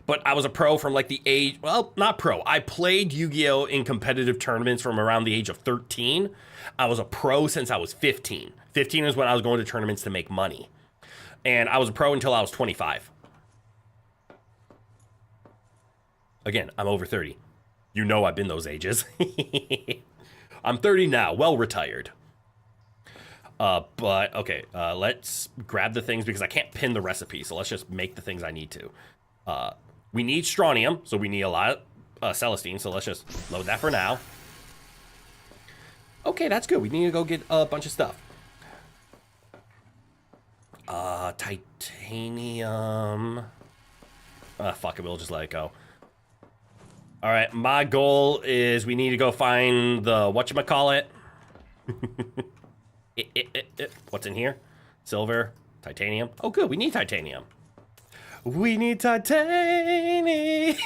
But I was a pro from like the age, well, not pro. I played Yu-Gi-Oh in competitive tournaments from around the age of 13. I was a pro since I was 15. 15 is when I was going to tournaments to make money. And I was a pro until I was 25. Again, I'm over 30. You know I've been those ages. I'm 30 now, well retired. But okay, let's grab the things because I can't pin the recipe. So let's just make the things I need to. We need strontium, so we need a lot of celestine. So let's just load that for now. Okay, that's good. We need to go get a bunch of stuff. Titanium. Fuck it, we'll just let it go. All right, my goal is we need to go find the whatchamacallit. What's in here? Silver, titanium. Oh, good. We need titanium. We need titanium.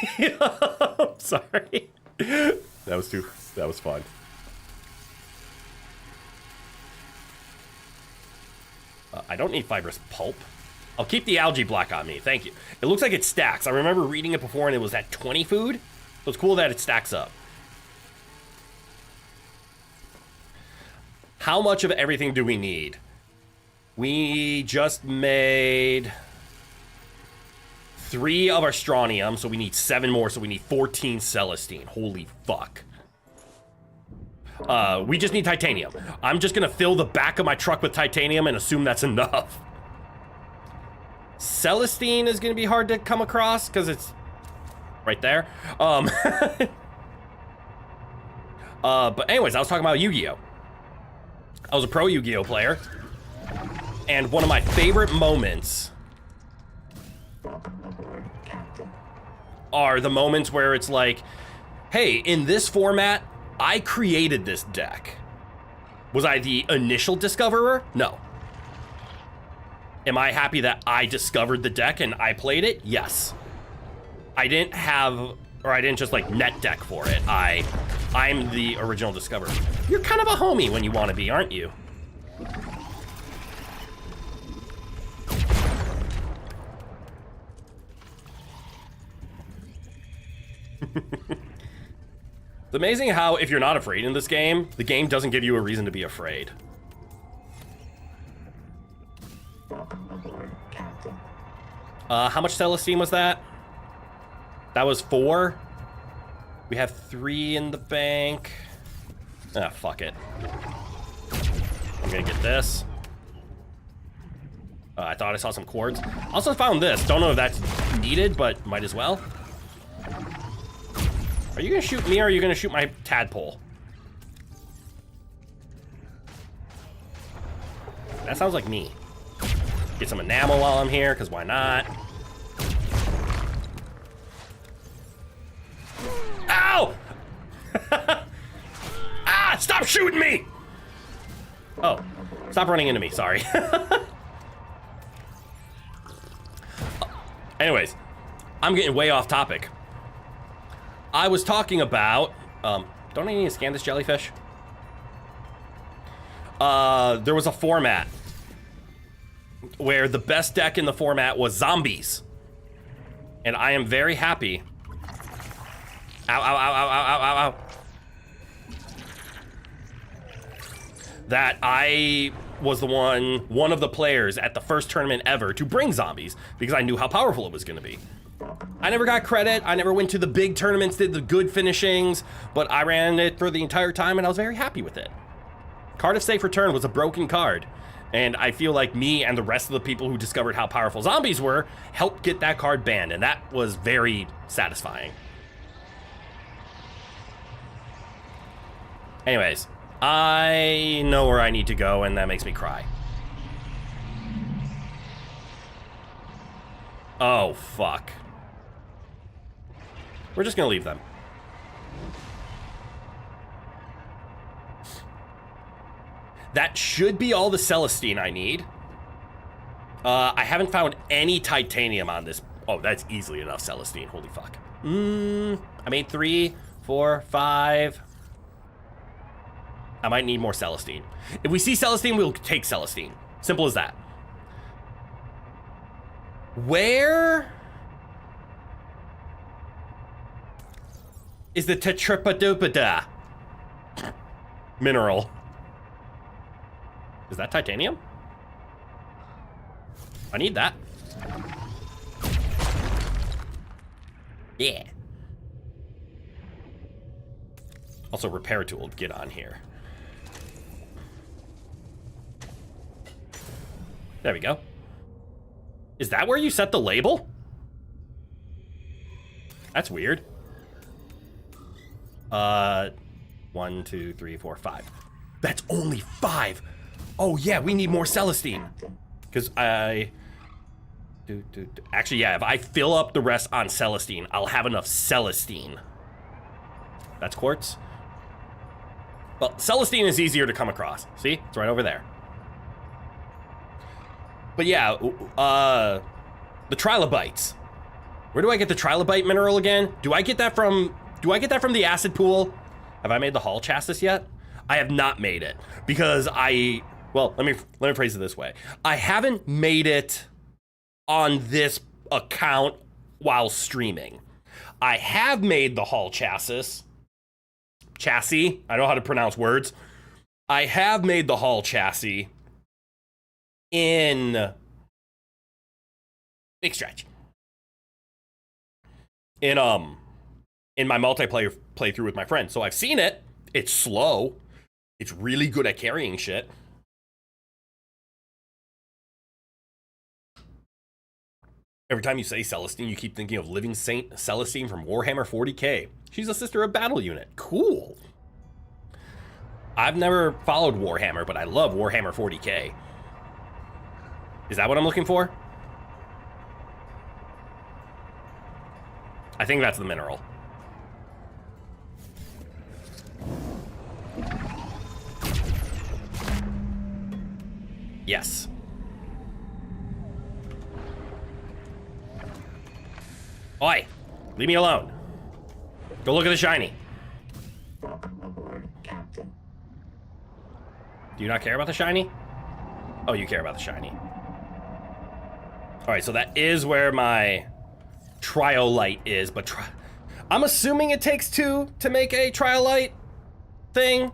Sorry. That was fun. I don't need fibrous pulp. I'll keep the algae block on me. Thank you. It looks like it stacks. I remember reading it before and it was at 20 food. So it's cool that it stacks up. How much of everything do we need? We just made 3 of our strontium, so we need 7 more, so we need 14 celestine. Holy fuck. We just need titanium. I'm just gonna fill the back of my truck with titanium and assume that's enough. Celestine is gonna be hard to come across because it's right there. But anyways, I was talking about Yu-Gi-Oh! I was a pro Yu-Gi-Oh! Player, and one of my favorite moments are the moments where it's like, hey, in this format, I created this deck. Was I the initial discoverer? No. Am I happy that I discovered the deck and I played it? Yes. I didn't just like net deck for it. I'm the original discoverer. You're kind of a homie when you want to be, aren't you? It's amazing how if you're not afraid in this game, the game doesn't give you a reason to be afraid. How much Celestine was that? That was 4. We have 3 in the bank. Ah, fuck it. I'm gonna get this. I thought I saw some quartz. Also found this. Don't know if that's needed, but might as well. Are you gonna shoot me or are you gonna shoot my tadpole? That sounds like me. Get some enamel while I'm here, because why not? Ow! Ah, stop shooting me! Oh, stop running into me, sorry. Anyways, I'm getting way off topic. I was talking about, don't I need to scan this jellyfish? There was a format where the best deck in the format was zombies. And I am very happy. Ow, ow, ow, ow, ow, ow, ow, ow. That I was the one of the players at the first tournament ever to bring zombies because I knew how powerful it was gonna be. I never got credit, I never went to the big tournaments, did the good finishings, but I ran it for the entire time and I was very happy with it. Card of Safe Return was a broken card, and I feel like me and the rest of the people who discovered how powerful zombies were helped get that card banned, and that was very satisfying. Anyways, I know where I need to go, and that makes me cry. Oh, fuck. We're just gonna leave them. That should be all the Celestine I need. I haven't found any titanium on this. Oh, that's easily enough Celestine. Holy fuck. I made 3, 4, 5. I might need more Celestine. If we see Celestine, we'll take Celestine. Simple as that. Where is the tetrapadopada mineral? Is that titanium? I need that. Yeah. Also, repair tool, get on here. There we go. Is that where you set the label? That's weird. 1, 2, 3, 4, 5. That's only 5. Oh yeah, we need more Celestine. Because actually, yeah, if I fill up the rest on Celestine, I'll have enough Celestine. That's quartz. Well, Celestine is easier to come across. See? It's right over there. But yeah, the trilobites. Where do I get the trilobite mineral again? Do I get that from the acid pool? Have I made the hull chassis yet? I have not made it because well, let me phrase it this way. I haven't made it on this account while streaming. I have made the hull chassis. I know how to pronounce words. I have made the hull chassis in big stretch. In my multiplayer playthrough with my friends. So I've seen it. It's slow. It's really good at carrying shit. Every time you say Celestine, you keep thinking of Living Saint Celestine from Warhammer 40k. She's a sister of Battle Unit. Cool. I've never followed Warhammer, but I love Warhammer 40k. Is that what I'm looking for? I think that's the mineral. Yes. Oi, leave me alone. Go look at the shiny. Welcome aboard, Captain. Do you not care about the shiny? Oh, you care about the shiny. All right, so that is where my Triolite is, but I'm assuming it takes 2 to make a Triolite thing.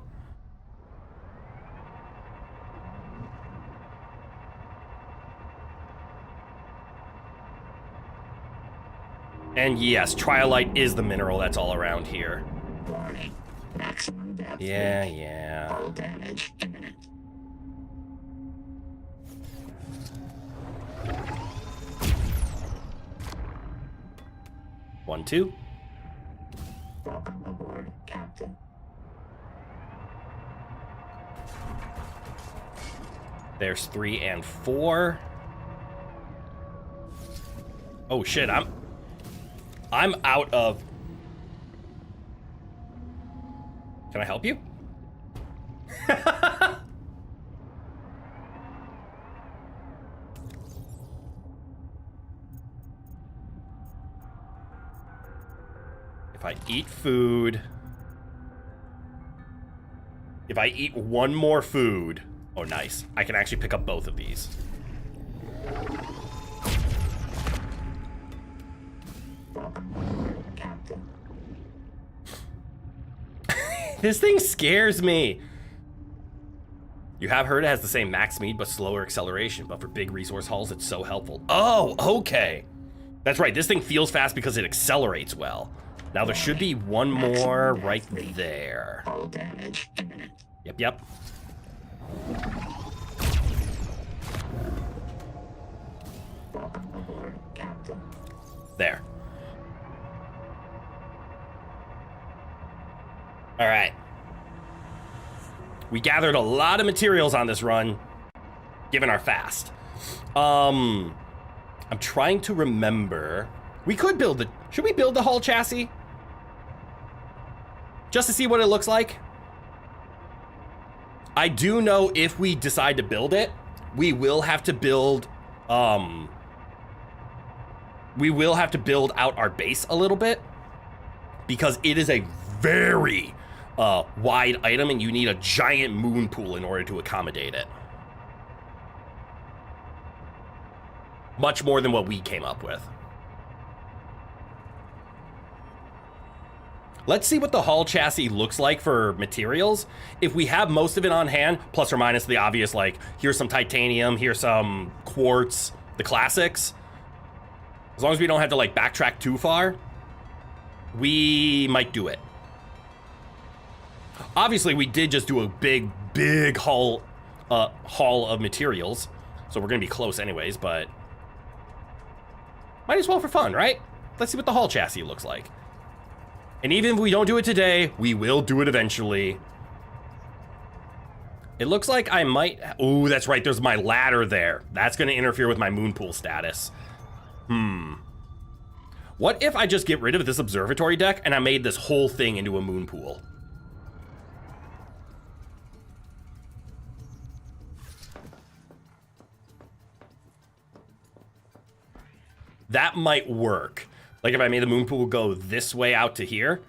And yes, Triolite is the mineral that's all around here. Warning. Maximum depth. Yeah. Hull damage imminent. One, 2. Welcome aboard, Captain. There's 3 and 4. Oh shit, I'm out of... Can I help you? If I eat food... If I eat one more food... Oh, nice. I can actually pick up both of these. Welcome aboard, Captain. This thing scares me. You have heard it has the same max speed but slower acceleration, but for big resource hauls, it's so helpful. Oh, okay. That's right. This thing feels fast because it accelerates well. Now there should be one more right there. Hull damage imminent. Yep. Welcome aboard, Captain. There. All right. We gathered a lot of materials on this run, given our fast. I'm trying to remember. We could build the... Should we build the hull chassis? Just to see what it looks like? I do know if we decide to build it, we will have to build... we will have to build out our base a little bit. Because it is a very... wide item, and you need a giant moon pool in order to accommodate it. Much more than what we came up with. Let's see what the hull chassis looks like for materials. If we have most of it on hand, plus or minus the obvious, like, here's some titanium, here's some quartz, the classics. As long as we don't have to, like, backtrack too far, we might do it. Obviously, we did just do a big haul of materials, so we're gonna be close anyways, but might as well for fun, right? Let's see what the hull chassis looks like. And even if we don't do it today, we will do it eventually. It looks like I might... Oh, that's right, there's my ladder there. That's gonna interfere with my moon pool status. What if I just get rid of this observatory deck and I made this whole thing into a moon pool? that might work. Like if I made the moon pool go this way out to here,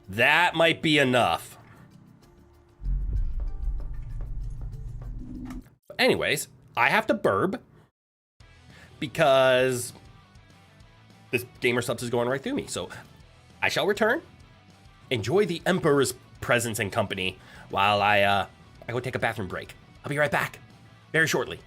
that might be enough. Anyways, I have to burb because this gamer subs is going right through me. So I shall return. Enjoy the Emperor's presence and company while I go take a bathroom break. I'll be right back very shortly.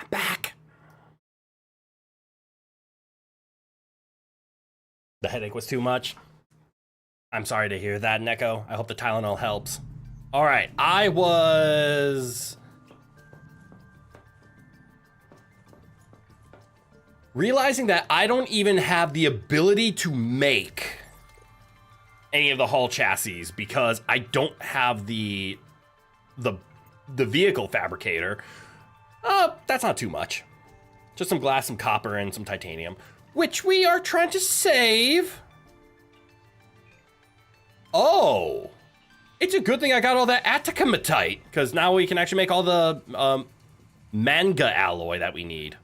Back. The headache was too much. I'm sorry to hear that, Neko. I hope the Tylenol helps. All right, I was realizing that I don't even have the ability to make any of the hull chassis because I don't have the vehicle fabricator. That's not too much. Just some glass, some copper, and some titanium, which we are trying to save. Oh, it's a good thing I got all that atacamatite, because now we can actually make all the manga alloy that we need.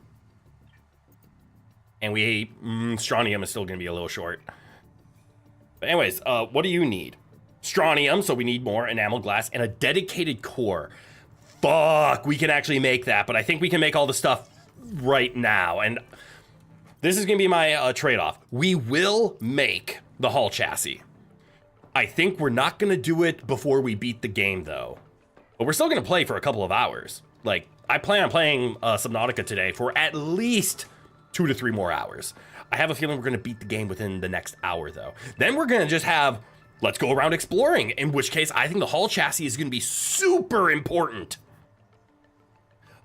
And strontium is still going to be a little short. But anyways, what do you need? Strontium, so we need more enamel glass, and a dedicated core. Fuck, we can actually make that, but I think we can make all the stuff right now. And this is going to be my trade-off. We will make the hull chassis. I think we're not going to do it before we beat the game, though. But we're still going to play for a couple of hours. Like, I plan on playing Subnautica today for at least 2 to 3 more hours. I have a feeling we're going to beat the game within the next hour, though. Then we're going to just have, let's go around exploring, in which case I think the hull chassis is going to be super important.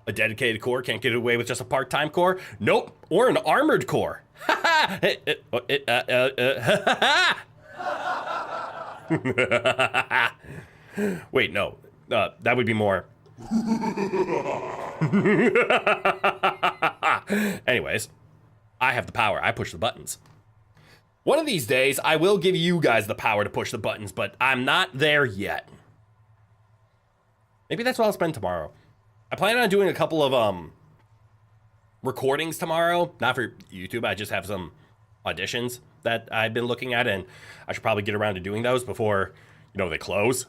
A dedicated core can't get away with just a part-time core? Nope, or an armored core. Wait, no, that would be more. Anyways, I have the power. I push the buttons. One of these days, I will give you guys the power to push the buttons, but I'm not there yet. Maybe that's what I'll spend tomorrow. I plan on doing a couple of recordings tomorrow. Not for YouTube. I just have some auditions that I've been looking at, and I should probably get around to doing those before, they close.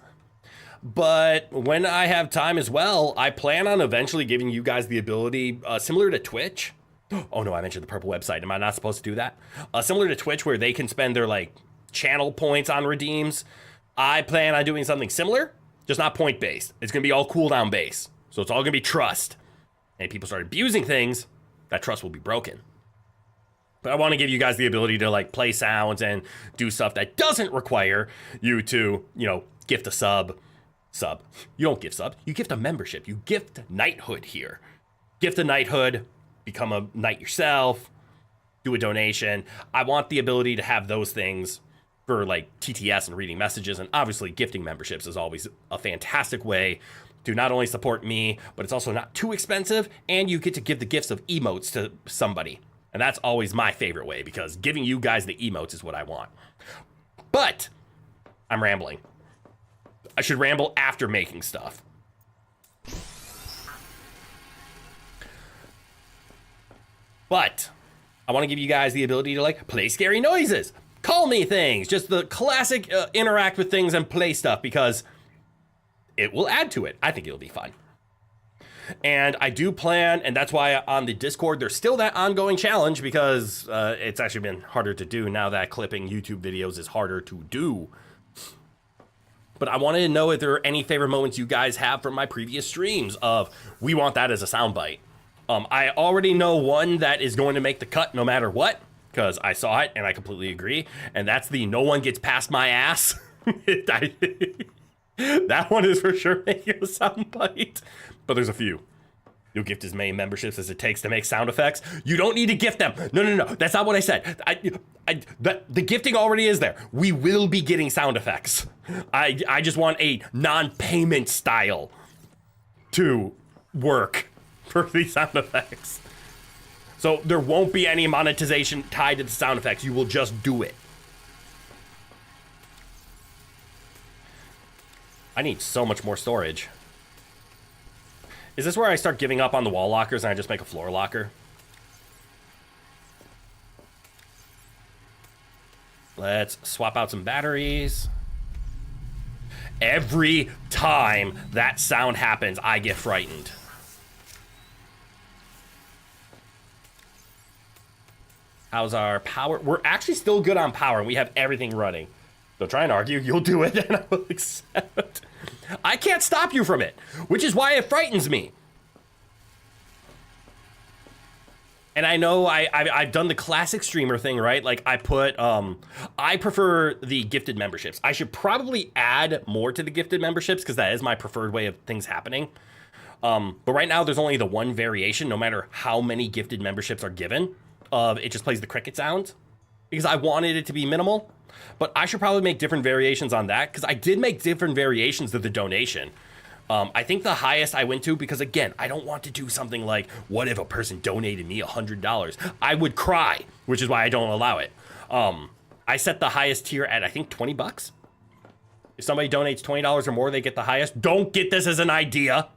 But when I have time as well, I plan on eventually giving you guys the ability, similar to Twitch. Oh no, I mentioned the purple website. Am I not supposed to do that? Similar to Twitch, where they can spend their channel points on redeems. I plan on doing something similar, just not point based. It's gonna be all cooldown based. So it's all gonna be trust. And if people start abusing things, that trust will be broken. But I want to give you guys the ability to play sounds and do stuff that doesn't require you to, gift a sub. You don't gift sub, you gift a membership. You gift knighthood here. Gift a knighthood, become a knight yourself, do a donation. I want the ability to have those things for TTS and reading messages, and obviously gifting memberships is always a fantastic way to not only support me, but it's also not too expensive, and you get to give the gifts of emotes to somebody. And that's always my favorite way, because giving you guys the emotes is what I want. But I'm rambling. I should ramble after making stuff. But I want to give you guys the ability to play scary noises, call me things, just the classic interact with things and play stuff, because it will add to it. I think it'll be fun. And I do plan, and that's why on the Discord, there's still that ongoing challenge, because it's actually been harder to do now that clipping YouTube videos is harder to do. But I wanted to know if there are any favorite moments you guys have from my previous streams of, we want that as a soundbite. I already know one that is going to make the cut no matter what, because I saw it and I completely agree. And that's the no one gets past my ass. That one is for sure making a soundbite. But there's a few. You'll gift as many memberships as it takes to make sound effects. You don't need to gift them. No. That's not what I said. The gifting already is there. We will be getting sound effects. I just want a non-payment style to work for these sound effects. So there won't be any monetization tied to the sound effects. You will just do it. I need so much more storage. Is this where I start giving up on the wall lockers and I just make a floor locker? Let's swap out some batteries. Every time that sound happens, I get frightened. How's our power? We're actually still good on power, and we have everything running. So try and argue, you'll do it, and I will accept. I can't stop you from it, which is why it frightens me. And I know I've done the classic streamer thing, right? I put, I prefer the gifted memberships. I should probably add more to the gifted memberships, because that is my preferred way of things happening. But right now, there's only the one variation, no matter how many gifted memberships are given. It just plays the cricket sounds, because I wanted it to be minimal. But I should probably make different variations on that, because I did make different variations of the donation. I think the highest I went to, because again, I don't want to do something like, what if a person donated me $100? I would cry, which is why I don't allow it. I set the highest tier at, I think, $20. If somebody donates $20 or more, they get the highest. Don't get this as an idea.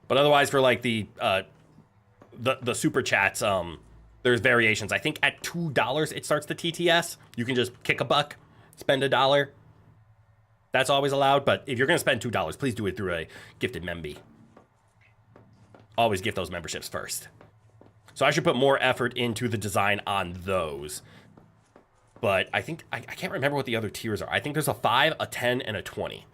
But otherwise, for the super chats, there's variations. I think at $2 it starts the TTS. You can just kick a buck, spend $1. That's always allowed, but if you're gonna spend $2, please do it through a gifted memby. Always gift those memberships first. So I should put more effort into the design on those. But I think, I can't remember what the other tiers are. I think there's a 5, a 10, and a 20.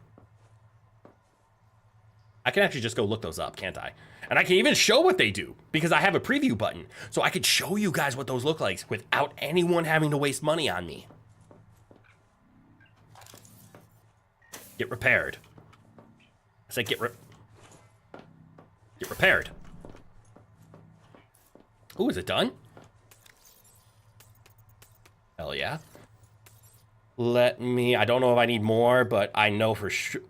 I can actually just go look those up, can't I? And I can even show what they do, because I have a preview button. So I could show you guys what those look like without anyone having to waste money on me. Get repaired. I said get repaired. Ooh, is it done? Hell yeah. I don't know if I need more, but I know for sure.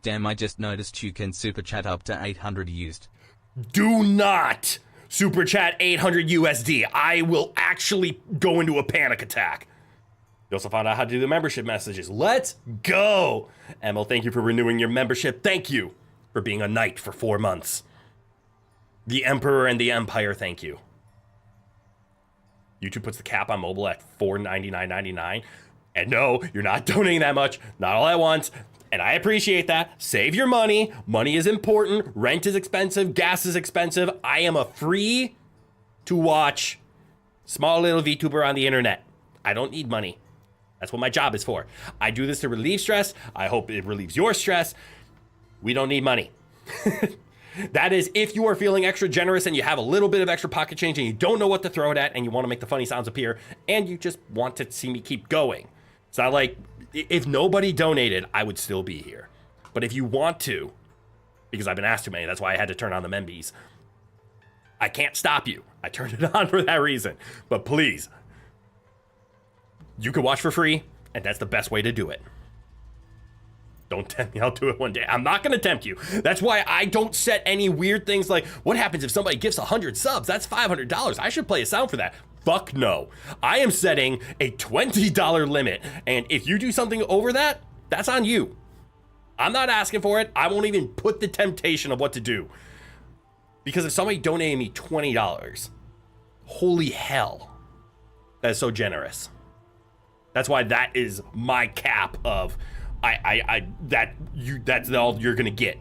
Damn, I just noticed you can super chat up to 800 used. Do not Super chat 800 USD. I will actually go into a panic attack. You also found out how to do the membership messages. Let's go. Emil, thank you for renewing your membership. Thank you for being a knight for 4 months. The Emperor and the Empire, thank you. YouTube puts the cap on mobile at $4.99.99. And no, you're not donating that much. Not all at once. And I appreciate that. Save your money. Money is important. Rent is expensive. Gas is expensive. I am a free to watch small little VTuber on the internet. I don't need money. That's what my job is for. I do this to relieve stress. I hope it relieves your stress. We don't need money. That is if you are feeling extra generous and you have a little bit of extra pocket change and you don't know what to throw it at and you want to make the funny sounds appear and you just want to see me keep going. It's not like if nobody donated, I would still be here. But if you want to, because I've been asked too many, that's why I had to turn on the membies. I can't stop you. I turned it on for that reason. But please, you can watch for free, and that's the best way to do it. Don't tempt me, I'll do it one day. I'm not gonna tempt you. That's why I don't set any weird things like, what happens if somebody gives 100 subs? That's $500. I should play a sound for that. Fuck no. I am setting a $20 limit, and if you do something over that, that's on you. I'm not asking for it. I won't even put the temptation of what to do. Because if somebody donated me $20, holy hell, that is so generous. That's why that is my cap of that's all you're gonna get.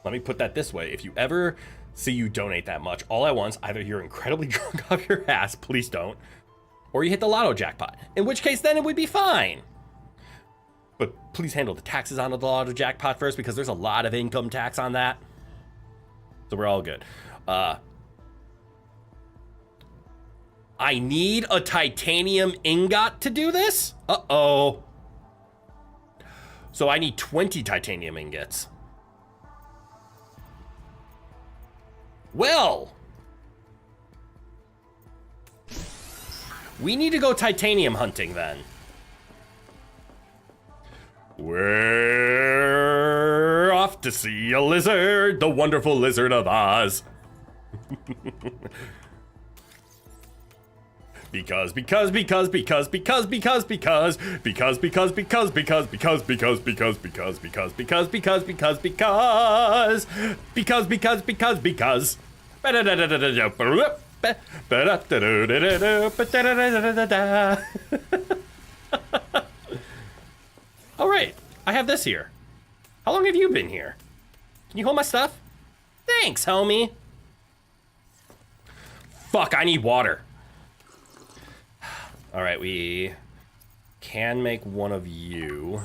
Let me put that this way. If you ever see you donate that much all at once, either you're incredibly drunk off your ass, please don't, or you hit the lotto jackpot, in which case then it would be fine. But please handle the taxes on the lotto jackpot first, because there's a lot of income tax on that. So we're all good. I need a titanium ingot to do this? Uh-oh. So I need 20 titanium ingots. Well, we need to go titanium hunting then. We're off to see a lizard, the wonderful Lizard of Oz. Because all right, I have this here. How long have you been here? Can you hold my stuff? Thanks, homie. Fuck, I need water. All right, we can make one of you.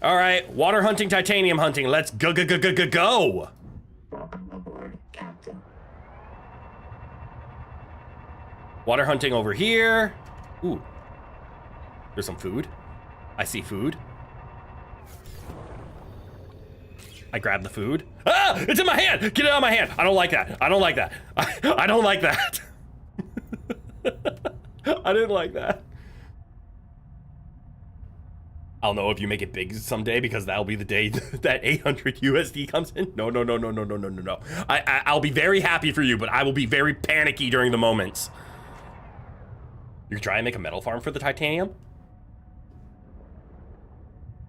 All right, water hunting, titanium hunting. Let's go. Welcome aboard, Captain. Water hunting over here. Ooh, there's some food. I see food. I grab the food. Ah, it's in my hand. Get it out of my hand. I don't like that. I don't like that. I don't like that. I didn't like that. I'll know if you make it big someday, because that'll be the day that 800 USD comes in. No. I'll be very happy for you, but I will be very panicky during the moments. You can try and make a metal farm for the titanium.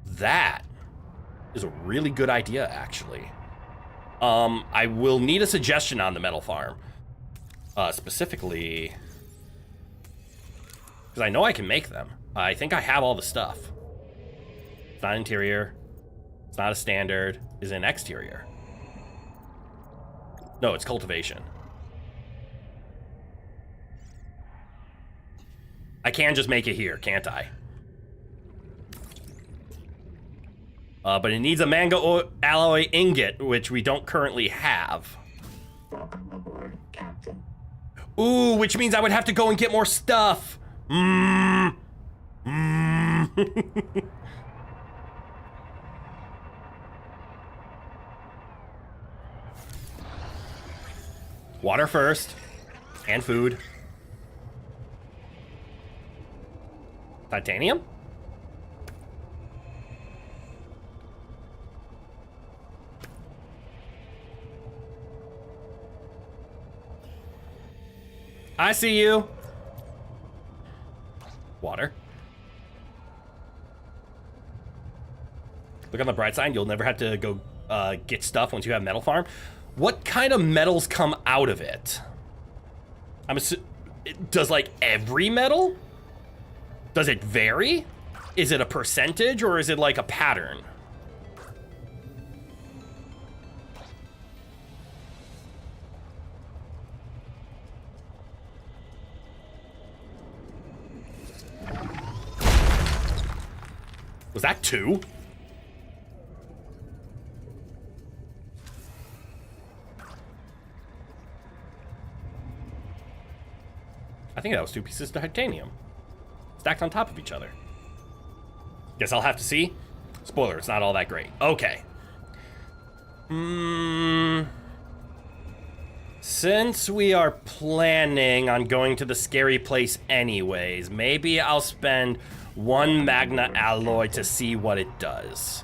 That is a really good idea, actually. I will need a suggestion on the metal farm. Specifically, because I know I can make them. I think I have all the stuff. It's not interior. It's not a standard. Is it an exterior? No, it's cultivation. I can just make it here, can't I? But it needs a mango alloy ingot, which we don't currently have. Welcome aboard, Captain. Ooh, which means I would have to go and get more stuff. Water first, and food. Titanium? I see you. Water. Look on the bright side, you'll never have to go get stuff once you have metal farm. What kind of metals come out of it? Does like every metal? Does it vary? Is it a percentage or is it like a pattern? Was that 2? I think that was 2 pieces of titanium. Stacked on top of each other. Guess I'll have to see. Spoiler, it's not all that great. Okay. Since we are planning on going to the scary place anyways, maybe I'll spend 1 magna alloy to see what it does.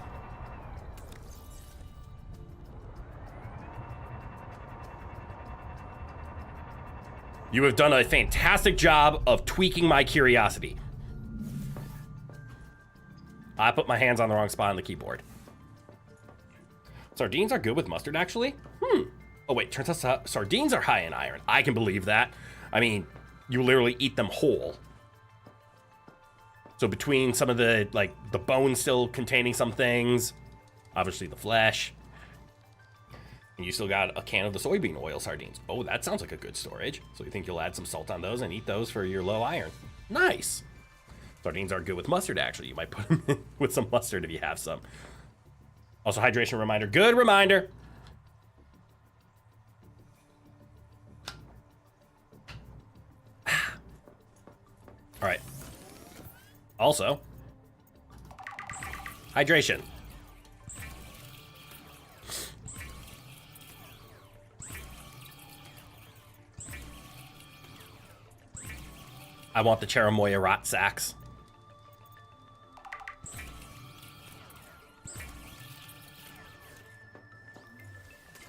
You have done a fantastic job of tweaking my curiosity. I put my hands on the wrong spot on the keyboard. Sardines are good with mustard, actually? Oh, wait, turns out sardines are high in iron. I can believe that. I mean, you literally eat them whole. So between some of the, like, the bones still containing some things, obviously the flesh, and you still got a can of the soybean oil sardines. Oh, that sounds like a good storage. So you think you'll add some salt on those and eat those for your low iron. Nice. Sardines are good with mustard, actually. You might put them in with some mustard if you have some. Also, hydration reminder. Good reminder. All right. Also, hydration. I want the Cherimoya rot sacks.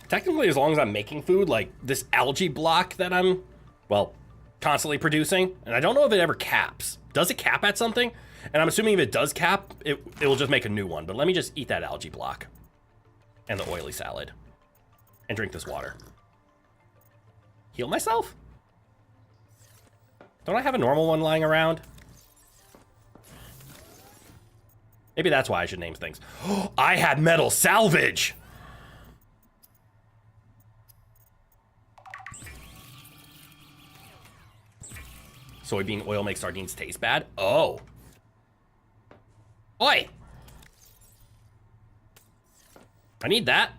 Technically, as long as I'm making food, like this algae block that I'm, well, constantly producing, and I don't know if it ever caps. Does it cap at something? And I'm assuming if it does cap, it will just make a new one. But let me just eat that algae block and the oily salad and drink this water. Heal myself? Don't I have a normal one lying around? Maybe that's why I should name things. I had metal salvage! Soybean oil makes sardines taste bad? Oh. Oi! I need that.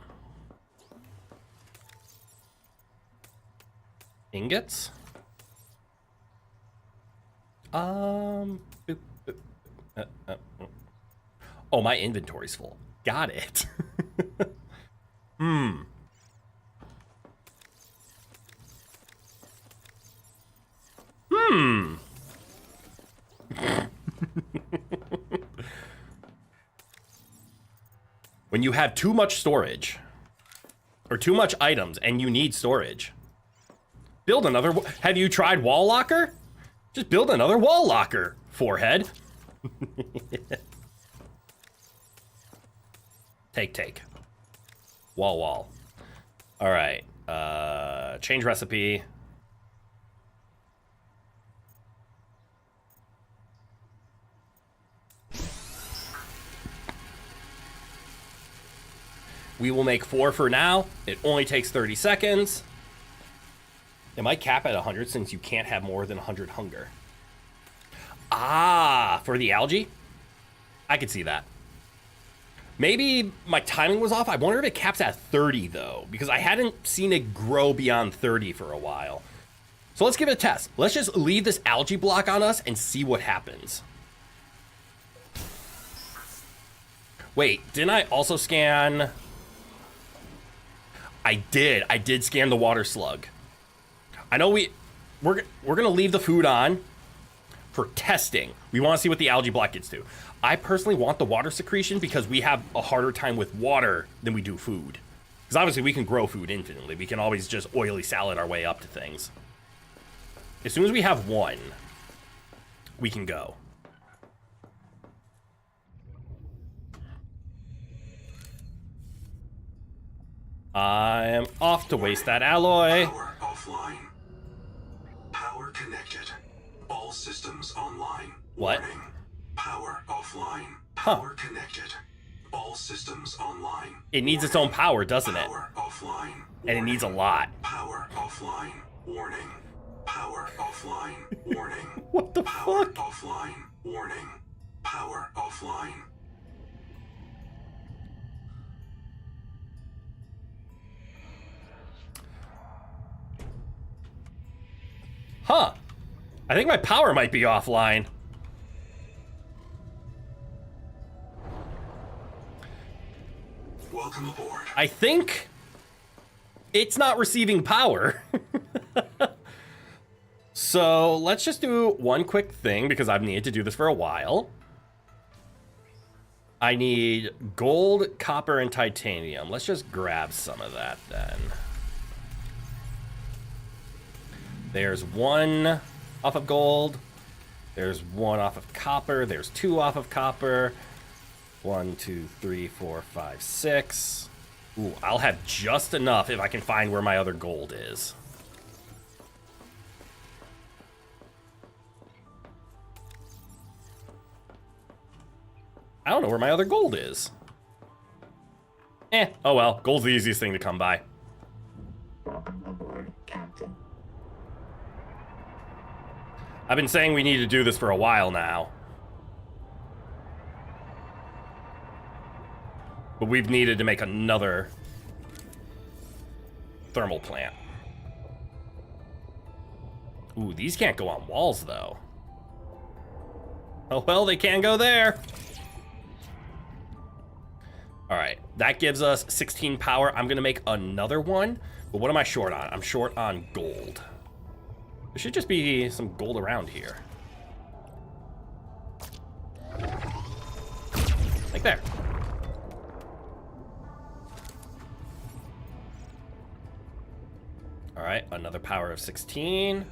Ingots? Boop, boop, Oh, my inventory's full. Got it. When you have too much storage, or too much items, and you need storage, build another. Have you tried wall locker? Just build another wall locker, forehead. Take. Wall. All right. Change recipe. We will make 4 for now. It only takes 30 seconds. It might cap at 100 since you can't have more than 100 hunger. Ah, for the algae? I could see that. Maybe my timing was off. I wonder if it caps at 30 though, because I hadn't seen it grow beyond 30 for a while. So let's give it a test. Let's just leave this algae block on us and see what happens. Wait, didn't I also scan? I did scan the water slug. I know we're gonna leave the food on for testing. We want to see what the algae block gets to. I personally want the water secretion because we have a harder time with water than we do food. Because obviously we can grow food infinitely. We can always just oily salad our way up to things. As soon as we have one, we can go. I am off to waste that alloy. Power offline. Power connected. All systems online. What? Warning. Power offline. Huh. Power connected. All systems online. It needs its own power, doesn't it? Power offline. And it needs a lot. Power offline. Warning. Power offline. Warning. What the Power fuck? offline. Warning. Power offline. Huh. I think my power might be offline. Welcome aboard. I think it's not receiving power. So let's just do one quick thing because I've needed to do this for a while. I need gold, copper, and titanium. Let's just grab some of that then. There's one off of gold. There's one off of copper. There's two off of copper. 1, 2, 3, 4, 5, 6. Ooh, I'll have just enough if I can find where my other gold is. I don't know where my other gold is. Oh well, gold's the easiest thing to come by. Welcome aboard, Captain. I've been saying we need to do this for a while now. But we've needed to make another thermal plant. Ooh, these can't go on walls, though. Oh, well, they can go there. All right, that gives us 16 power. I'm gonna make another one, but what am I short on? I'm short on gold. There should just be some gold around here. Like there. All right, another power of 16.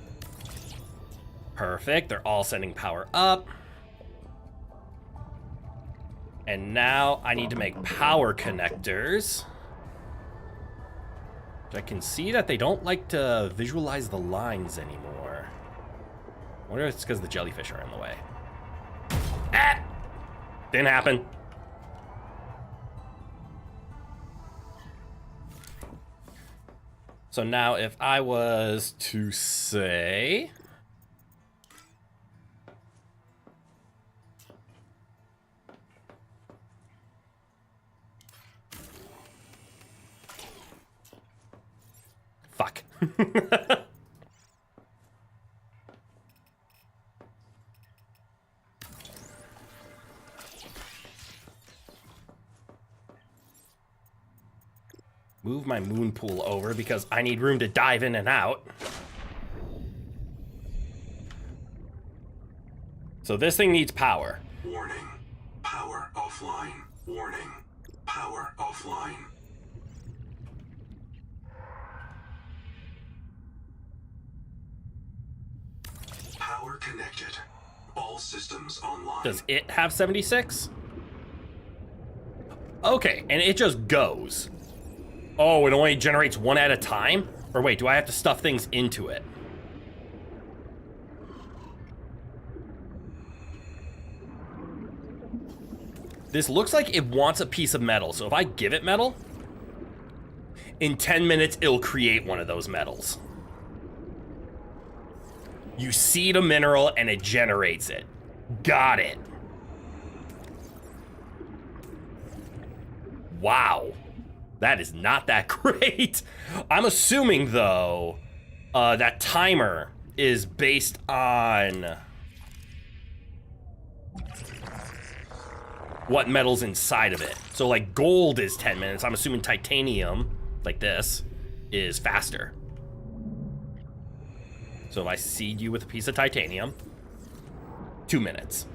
Perfect, they're all sending power up. And now I need to make power connectors. I can see that they don't like to visualize the lines anymore. I wonder if it's because the jellyfish are in the way. Ah! Didn't happen. So now if I was to say... Fuck. Move my moon pool over because I need room to dive in and out. So this thing needs power. Warning. Power offline. Warning. Power offline. Power connected. All systems online. Does it have 76? Okay, and it just goes. Oh, it only generates one at a time? Or wait, do I have to stuff things into it? This looks like it wants a piece of metal, so if I give it metal, in 10 minutes it'll create one of those metals. You seed a mineral and it generates it. Got it. Wow. That is not that great. I'm assuming, though, that timer is based on what metal's inside of it. So, like, gold is 10 minutes. I'm assuming titanium, like this, is faster. So if I seed you with a piece of titanium, 2 minutes.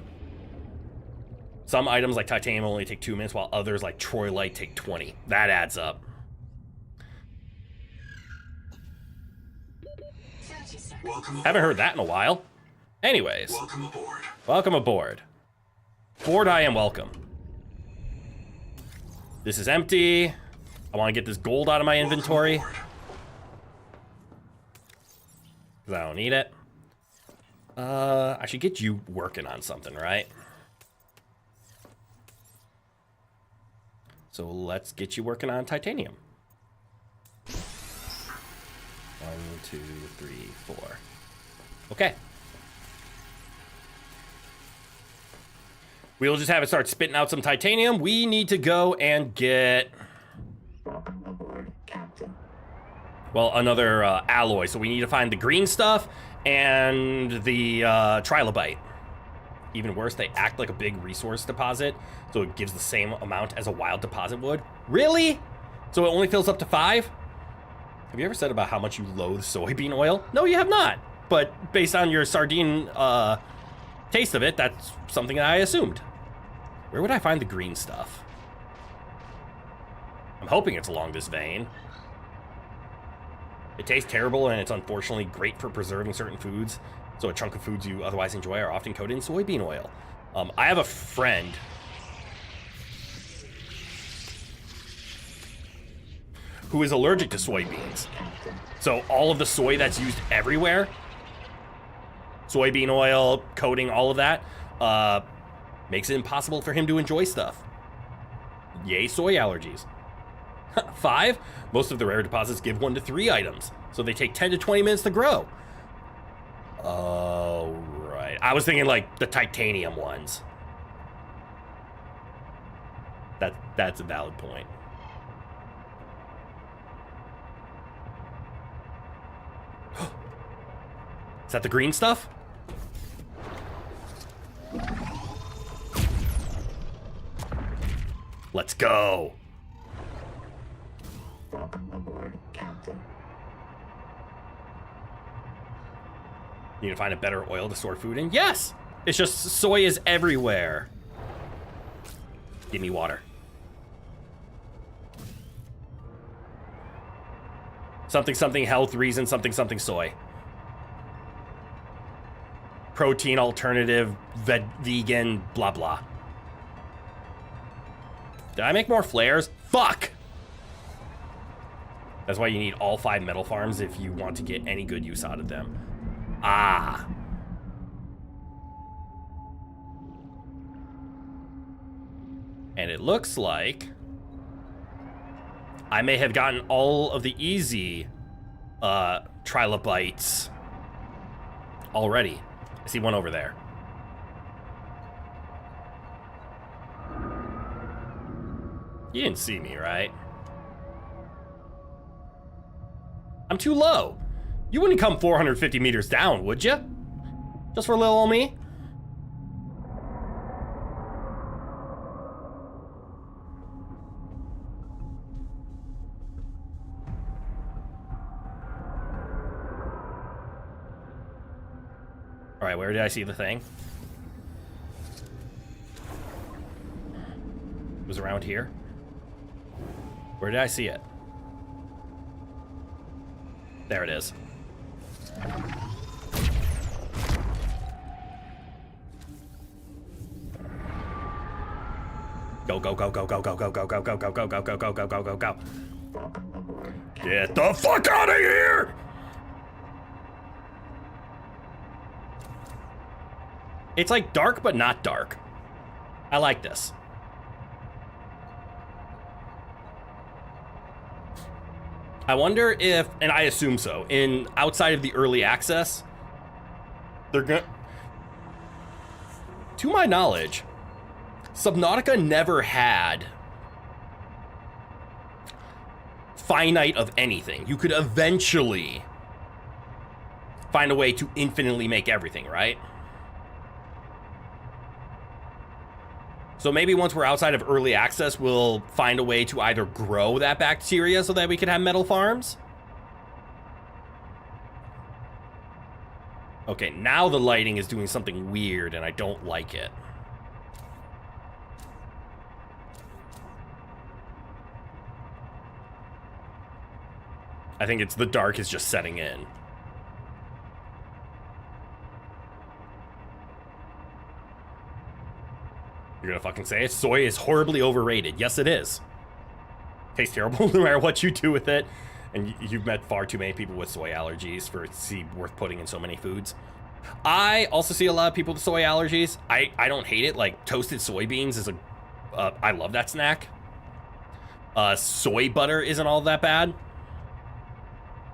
Some items like titanium only take 2 minutes, while others like troilite take 20. That adds up. 30 30 seconds. Welcome aboard. Haven't heard that in a while. Anyways, Welcome aboard. welcome aboard. Board I am welcome. This is empty. I want to get this gold out of my inventory. Welcome aboard. Because I don't need it. I should get you working on something, right? So let's get you working on titanium. 1, 2, 3, 4. Okay. We'll just have it start spitting out some titanium. We need to go and get, Welcome aboard, Captain. well, another alloy. So we need to find the green stuff and the trilobite. Even worse, they act like a big resource deposit, so it gives the same amount as a wild deposit would. Really? So it only fills up to 5? Have you ever said about how much you loathe soybean oil? No, you have not. But based on your sardine taste of it, that's something I assumed. Where would I find the green stuff? I'm hoping it's along this vein. It tastes terrible, and it's unfortunately great for preserving certain foods. So a chunk of foods you otherwise enjoy are often coated in soybean oil. I have a friend who is allergic to soybeans. So all of the soy that's used everywhere, soybean oil, coating, all of that, makes it impossible for him to enjoy stuff. Yay, soy allergies. 5, most of the rare deposits give 1 to 3 items, so they take 10 to 20 minutes to grow. Oh, right. I was thinking like the titanium ones. That's a valid point. Is that the green stuff? Let's go. Welcome aboard, Captain. Need to find a better oil to store food in? Yes! It's just soy is everywhere. Give me water. Something something health reason something something soy. Protein alternative vegan blah blah. Did I make more flares? Fuck! That's why you need all 5 metal farms if you want to get any good use out of them. Ah. And it looks like I may have gotten all of the easy trilobites already. I see one over there. You didn't see me, right? I'm too low. You wouldn't come 450 meters down, would you? Just for little old me? All right, where did I see the thing? It was around here. Where did I see it? There it is. Go, go, go, go, go, go, go, go, go, go, go, go, go, go, go, go, go, go, go. Get the fuck out of here! It's like dark, but not dark. I like this. I wonder if, and I assume so, in outside of the early access, they're gonna, to my knowledge, Subnautica never had finite of anything. You could eventually find a way to infinitely make everything, right? So maybe once we're outside of early access, we'll find a way to either grow that bacteria so that we can have metal farms. Okay, now the lighting is doing something weird and I don't like it. I think it's the dark is just setting in. You're gonna fucking say it? Soy is horribly overrated. Yes, it is. Tastes terrible no matter what you do with it. And you've met far too many people with soy allergies for it to be worth putting in so many foods. I also see a lot of people with soy allergies. I don't hate it. Like toasted soybeans is I love that snack. Soy butter isn't all that bad.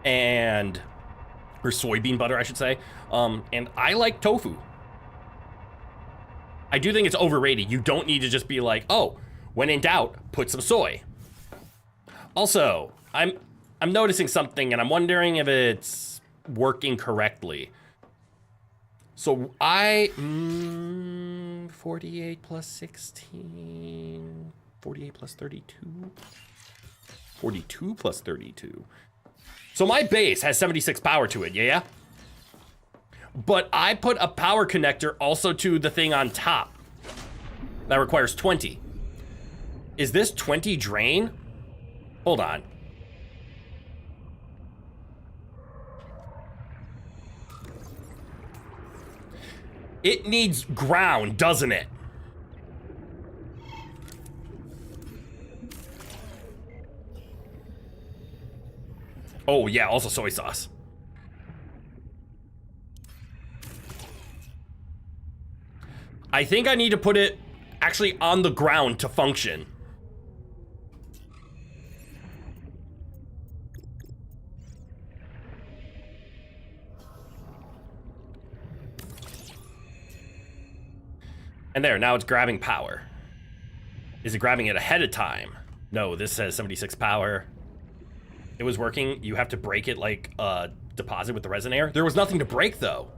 Or soybean butter, I should say. And I like tofu. I do think it's overrated. You don't need to just be like, oh, when in doubt, put some soy. Also, I'm noticing something and I'm wondering if it's working correctly. So 48 plus 16, 48 plus 32, 42 plus 32. So my base has 76 power to it, yeah? But I put a power connector also to the thing on top. That requires 20. Is this 20 drain? Hold on. It needs ground, doesn't it? Oh yeah, also soy sauce. I think I need to put it actually on the ground to function. And there, now it's grabbing power. Is it grabbing it ahead of time? No, this says 76 power. It was working. You have to break it like deposit with the resin air. There was nothing to break though.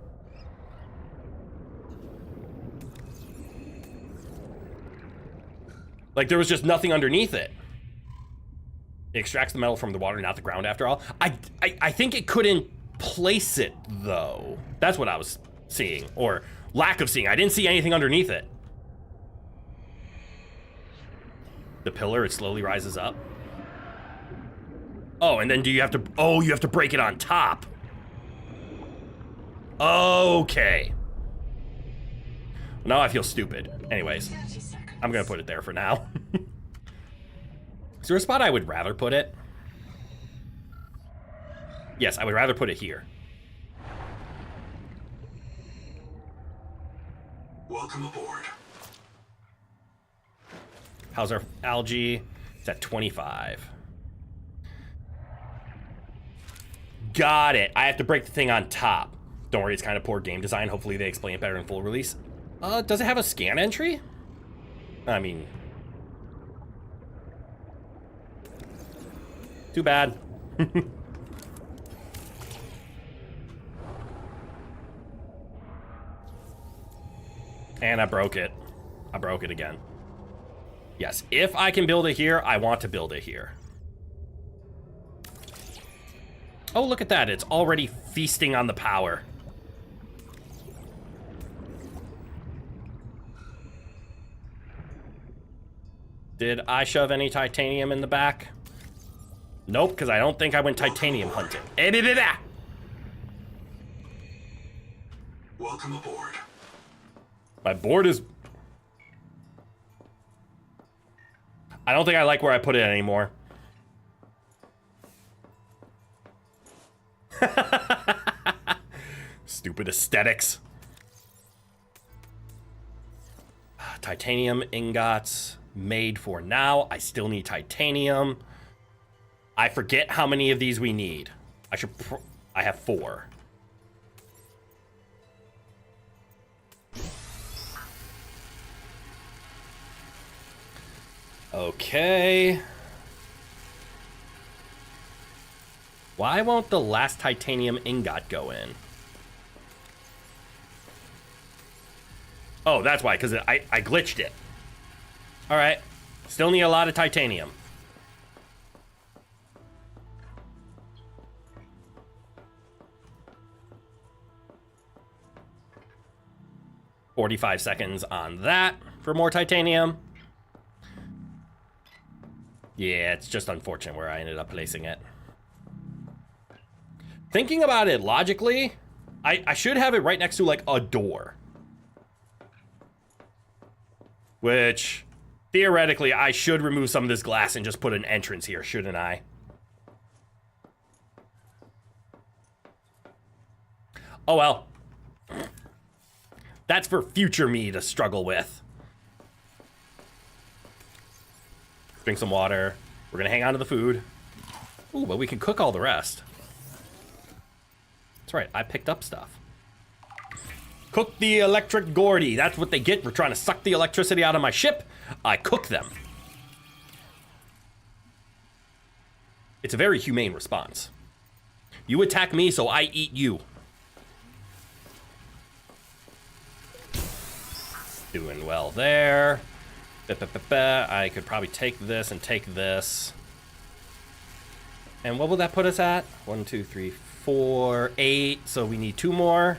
Like there was just nothing underneath it. It extracts the metal from the water, not the ground after all. I think it couldn't place it though. That's what I was seeing, or lack of seeing. I didn't see anything underneath it. The pillar, it slowly rises up. Oh, and then you have to break it on top. Okay. Now I feel stupid. Anyways, I'm gonna put it there for now. Is there a spot I would rather put it? Yes, I would rather put it here. Welcome aboard. How's our algae? It's at 25. Got it. I have to break the thing on top. Don't worry, it's kind of poor game design. Hopefully they explain it better in full release. Does it have a scan entry? I mean... too bad. And I broke it. I broke it again. Yes, if I can build it here, I want to build it here. Oh, look at that. It's already feasting on the power. Did I shove any titanium in the back? Nope, because I don't think I went titanium hunting. Welcome aboard. My board is... I don't think I like where I put it anymore. Stupid aesthetics. Titanium ingots made for now. I still need titanium. I forget how many of these we need. I have 4. Okay. Why won't the last titanium ingot go in? Oh, that's why, because I glitched it. All right. Still need a lot of titanium. $45 seconds on that for more titanium. Yeah, it's just unfortunate where I ended up placing it. Thinking about it logically, I should have it right next to like a door. which theoretically I should remove some of this glass and just put an entrance here, shouldn't I? Oh well. That's for future me to struggle with. Drink some water. We're gonna hang on to the food. Ooh, but we can cook all the rest. That's right, I picked up stuff. Cook the electric Gordy. That's what they get for trying to suck the electricity out of my ship. I cook them. It's a very humane response. You attack me, so I eat you. Doing well there. I could probably take this and take this. And what will that put us at? 1, 2, 3, 4, 8. So we need 2 more.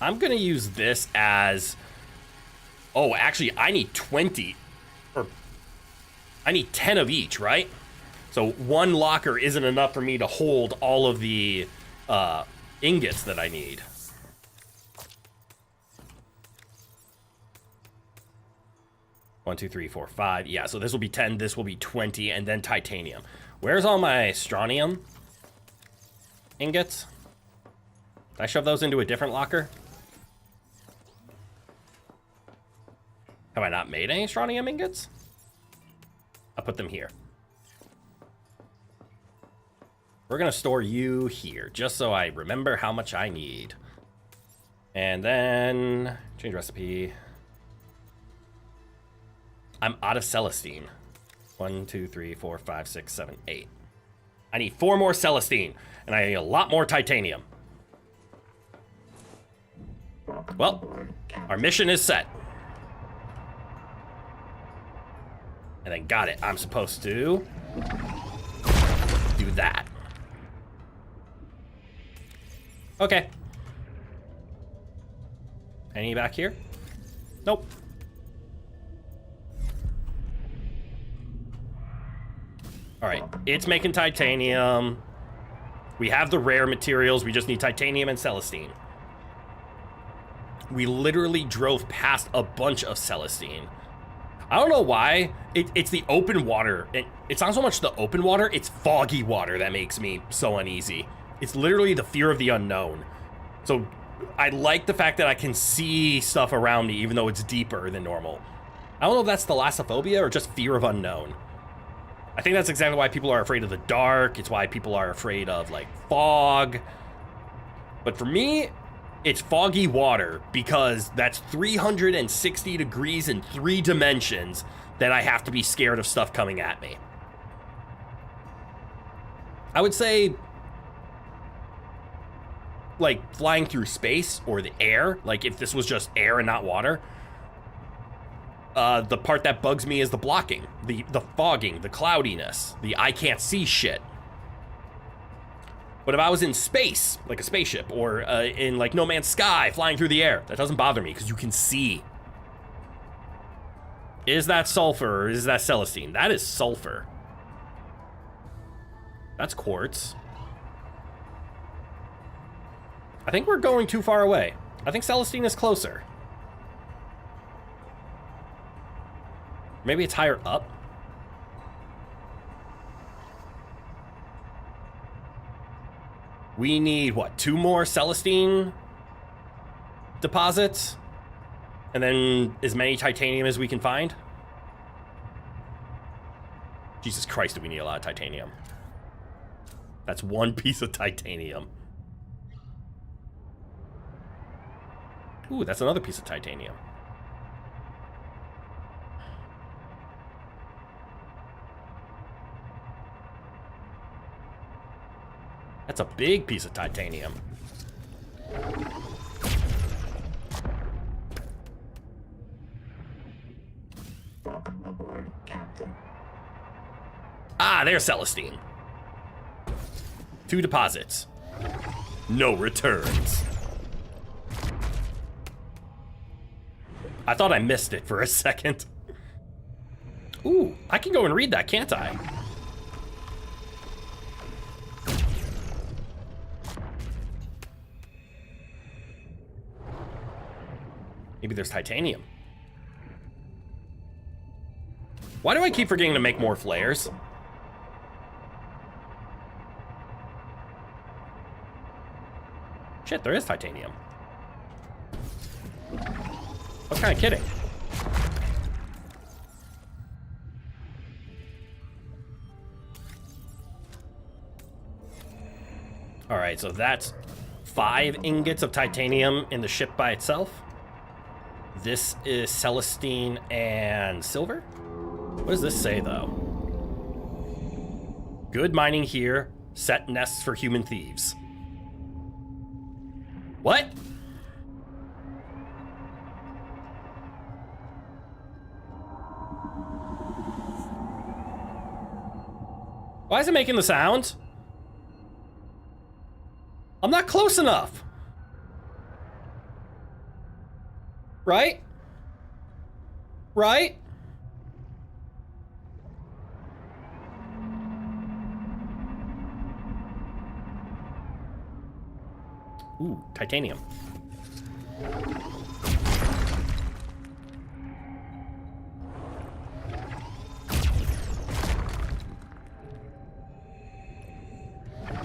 I'm gonna use this as... Oh, actually, I need 20. Or I need 10 of each, right? So 1 locker isn't enough for me to hold all of the ingots that I need. One, 2, 3, 4, 5. Yeah, so this will be 10, this will be 20, and then titanium. Where's all my strontium ingots? Did I shove those into a different locker? Have I not made any strontium ingots? I'll put them here. We're gonna store you here, just so I remember how much I need. And then, change recipe. I'm out of Celestine. 1, 2, 3, 4, 5, 6, 7, 8. I need 4 more Celestine, and I need a lot more titanium. Well, our mission is set. And then got it. I'm supposed to do that. Okay. Any back here? Nope. All right, it's making titanium. We have the rare materials. We just need titanium and Celestine. We literally drove past a bunch of Celestine. I don't know why. It's the open water. It's not so much the open water, it's foggy water that makes me so uneasy. It's literally the fear of the unknown. So I like the fact that I can see stuff around me even though it's deeper than normal. I don't know if that's thalassophobia or just fear of unknown. I think that's exactly why people are afraid of the dark. It's why people are afraid of, like, fog. But for me, it's foggy water because that's 360 degrees in 3 dimensions that I have to be scared of stuff coming at me. I would say, like, flying through space or the air, like if this was just air and not water, the part that bugs me is the blocking, the fogging, the cloudiness, the I can't see shit. But if I was in space, like a spaceship, or in like No Man's Sky, flying through the air, that doesn't bother me because you can see. Is that sulfur or is that Celestine? That is sulfur. That's quartz. I think we're going too far away. I think Celestine is closer. Maybe it's higher up. We need, what, 2 more Celestine deposits? And then as many titanium as we can find? Jesus Christ, do we need a lot of titanium. That's 1 piece of titanium. Ooh, that's another piece of titanium. That's a big piece of titanium. Welcome aboard, Captain. Ah, there's Celestine. 2 deposits. No returns. I thought I missed it for a second. Ooh, I can go and read that, can't I? Maybe there's titanium. Why do I keep forgetting to make more flares? Shit, there is titanium. I was kind of kidding. All right, so that's 5 ingots of titanium in the ship by itself. This is Celestine and silver. What does this say, though? Good mining here. Set nests for human thieves. What? Why is it making the sound? I'm not close enough. Right? Right? Ooh, titanium.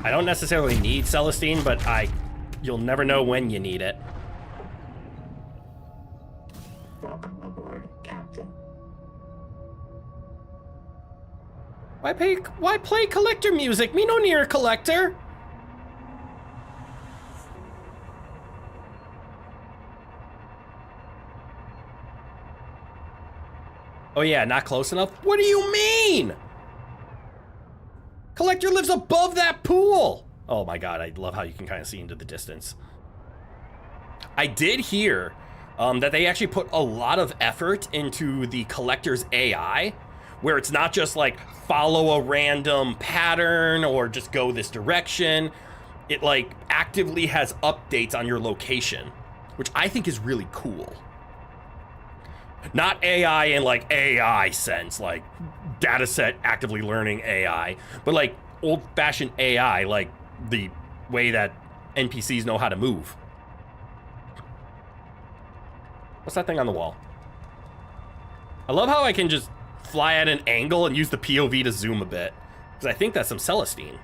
I don't necessarily need Celestine, but you'll never know when you need it. Welcome aboard, Captain. Why play collector music? Me no near a collector. Oh yeah, not close enough? What do you mean? Collector lives above that pool. Oh my god, I love how you can kind of see into the distance. I did hear that they actually put a lot of effort into the collector's AI, where it's not just like follow a random pattern or just go this direction. It like actively has updates on your location, which I think is really cool. Not AI in like AI sense, like data set actively learning AI, but like old-fashioned AI, like the way that NPCs know how to move. What's that thing on the wall? I love how I can just fly at an angle and use the POV to zoom a bit, because I think that's some Celestine.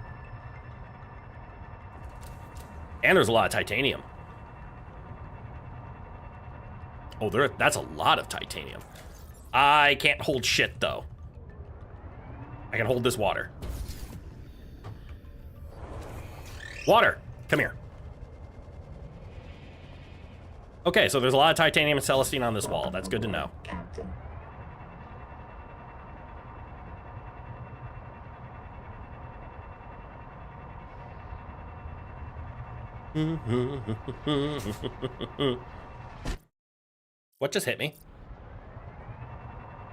And there's a lot of titanium. Oh, that's a lot of titanium. I can't hold shit, though. I can hold this water. Water, come here. Okay, so there's a lot of titanium and Celestine on this wall. That's good to know. Captain. What just hit me?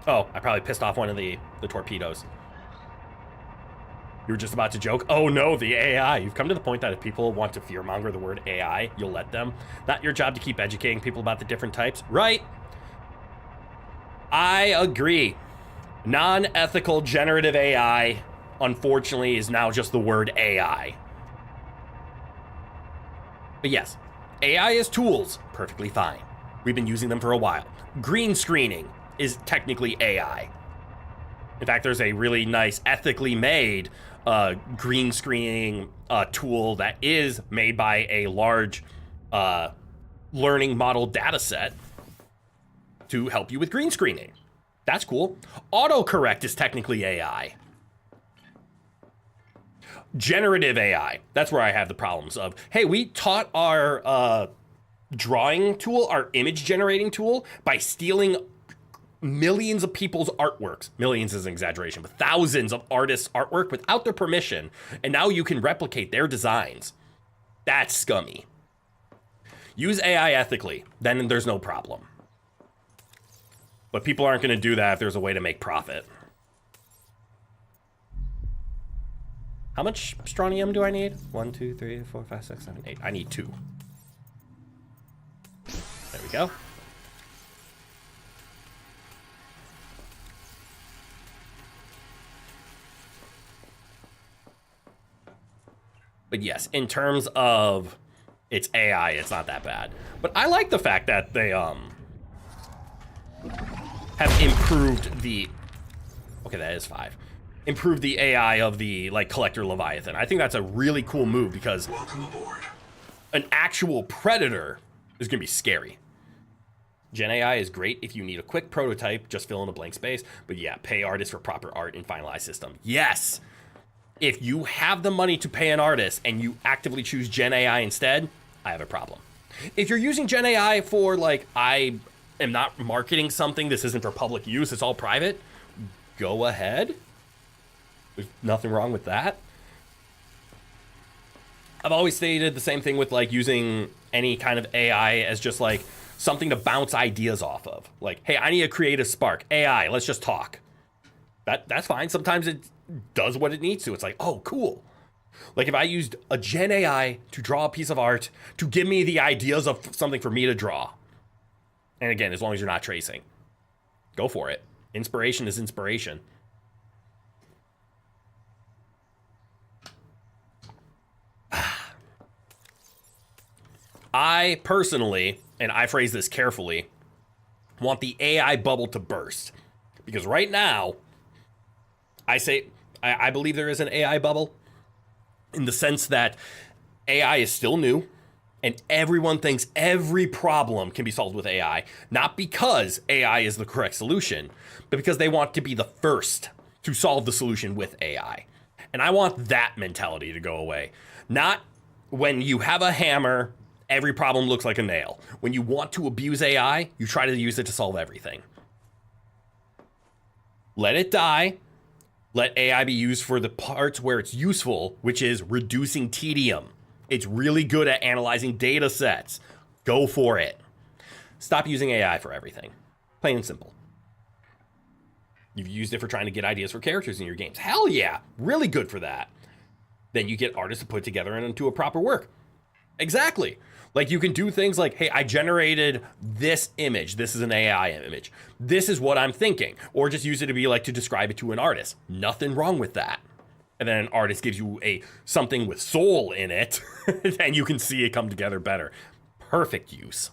Oh, I probably pissed off one of the torpedoes. You were just about to joke? Oh no, the AI. You've come to the point that if people want to fearmonger the word AI, you'll let them. Not your job to keep educating people about the different types. Right? I agree. Non-ethical generative AI, unfortunately, is now just the word AI. But yes, AI is tools. Perfectly fine. We've been using them for a while. Green screening is technically AI. In fact, there's a really nice ethically made green screening tool that is made by a large learning model data set to help you with green screening. That's cool. Autocorrect is technically AI. Generative AI, that's where I have the problems of, hey, we taught our drawing tool, our image generating tool, by stealing millions of people's artworks. Millions is an exaggeration, but thousands of artists' artwork without their permission, and now you can replicate their designs. That's scummy. Use AI ethically, then there's no problem. But people aren't going to do that if there's a way to make profit. How much strontium do I need? 1, 2, 3, 4, 5, 6, 7, 8. I need 2. There we go. But yes, in terms of its AI, it's not that bad. But I like the fact that they have improved the... Okay, that is 5. Improved the AI of the, like, Collector Leviathan. I think that's a really cool move because Welcome aboard. an actual predator is going to be scary. Gen AI is great if you need a quick prototype, just fill in a blank space. But yeah, pay artists for proper art and finalized system. Yes! If you have the money to pay an artist and you actively choose Gen AI instead, I have a problem. If you're using Gen AI for, like, I am not marketing something, this isn't for public use, it's all private, go ahead. There's nothing wrong with that. I've always stated the same thing with, like, using any kind of AI as just, like, something to bounce ideas off of. Like, hey, I need a creative spark. AI, let's just talk. That's fine. Sometimes it does what it needs to. It's like, oh, cool. Like, if I used a Gen AI to draw a piece of art to give me the ideas of something for me to draw. And again, as long as you're not tracing, go for it. Inspiration is inspiration. I personally, and I phrase this carefully, want the AI bubble to burst. Because right now, I believe there is an AI bubble in the sense that AI is still new and everyone thinks every problem can be solved with AI. Not because AI is the correct solution, but because they want to be the first to solve the solution with AI. And I want that mentality to go away. Not when you have a hammer, every problem looks like a nail. When you want to abuse AI, you try to use it to solve everything. Let it die. Let AI be used for the parts where it's useful, which is reducing tedium. It's really good at analyzing data sets. Go for it. Stop using AI for everything. Plain and simple. You've used it for trying to get ideas for characters in your games. Hell yeah, really good for that. Then you get artists to put together into a proper work. Exactly. Like, you can do things like, hey, I generated this image. This is an AI image. This is what I'm thinking. Or just use it to be like to describe it to an artist. Nothing wrong with that. And then an artist gives you something with soul in it, and you can see it come together better. Perfect use.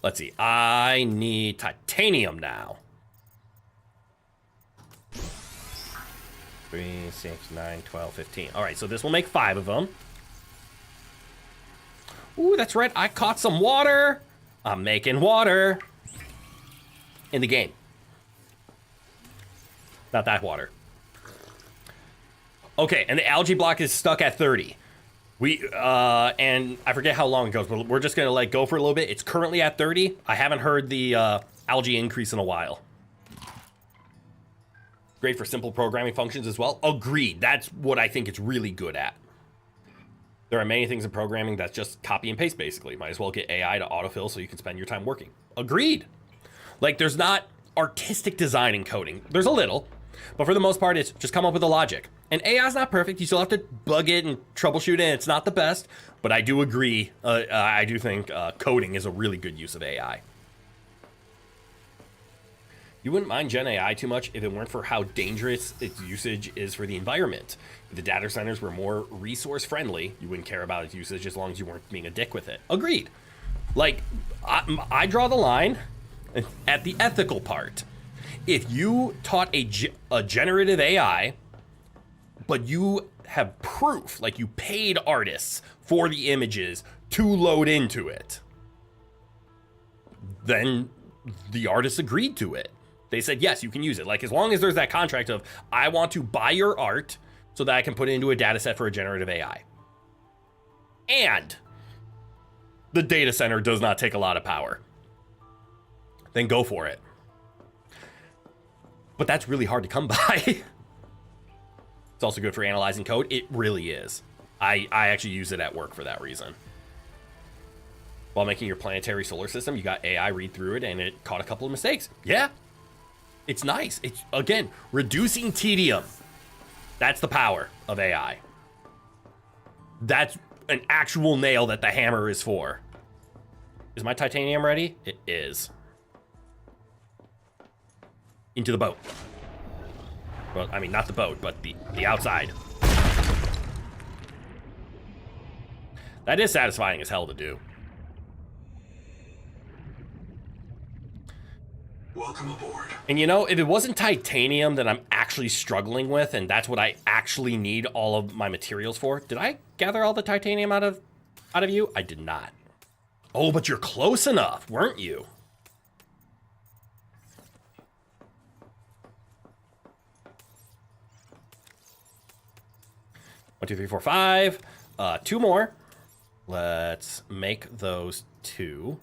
Let's see. I need titanium now. 3, 6, 9, 12, 15. All right, so this will make 5 of them. Ooh, that's right. I caught some water. I'm making water in the game. Not that water. Okay, and the algae block is stuck at 30. And I forget how long it goes, but we're just gonna like go for a little bit. It's currently at 30. I haven't heard the algae increase in a while. Great for simple programming functions as well. Agreed. That's what I think it's really good at. There are many things in programming that's just copy and paste, basically. Might as well get AI to autofill so you can spend your time working. Agreed. Like, there's not artistic design in coding. There's a little, but for the most part, it's just come up with the logic. And AI is not perfect. You still have to bug it and troubleshoot it. It's not the best, but I do agree. I do think coding is a really good use of AI. You wouldn't mind Gen AI too much if it weren't for how dangerous its usage is for the environment. If the data centers were more resource friendly, you wouldn't care about its usage as long as you weren't being a dick with it. Agreed. Like, I draw the line at the ethical part. If you taught a generative AI, but you have proof, like you paid artists for the images to load into it, then the artists agreed to it. They said, yes, you can use it. Like, as long as there's that contract of, I want to buy your art so that I can put it into a data set for a generative AI. And the data center does not take a lot of power. Then go for it. But that's really hard to come by. It's also good for analyzing code. It really is. I actually use it at work for that reason. While making your planetary solar system, you got AI read through it and it caught a couple of mistakes. Yeah. It's nice. It's, again, reducing tedium. That's the power of AI. That's an actual nail that the hammer is for. Is my titanium ready? It is. Into the boat. Well, I mean, not the boat, but the outside. That is satisfying as hell to do. Welcome aboard. And you know, if it wasn't titanium that I'm actually struggling with, and that's what I actually need all of my materials for, did I gather all the titanium out of you? I did not. Oh, but you're close enough, weren't you? One, two, three, four, five. 2 more. Let's make those 2.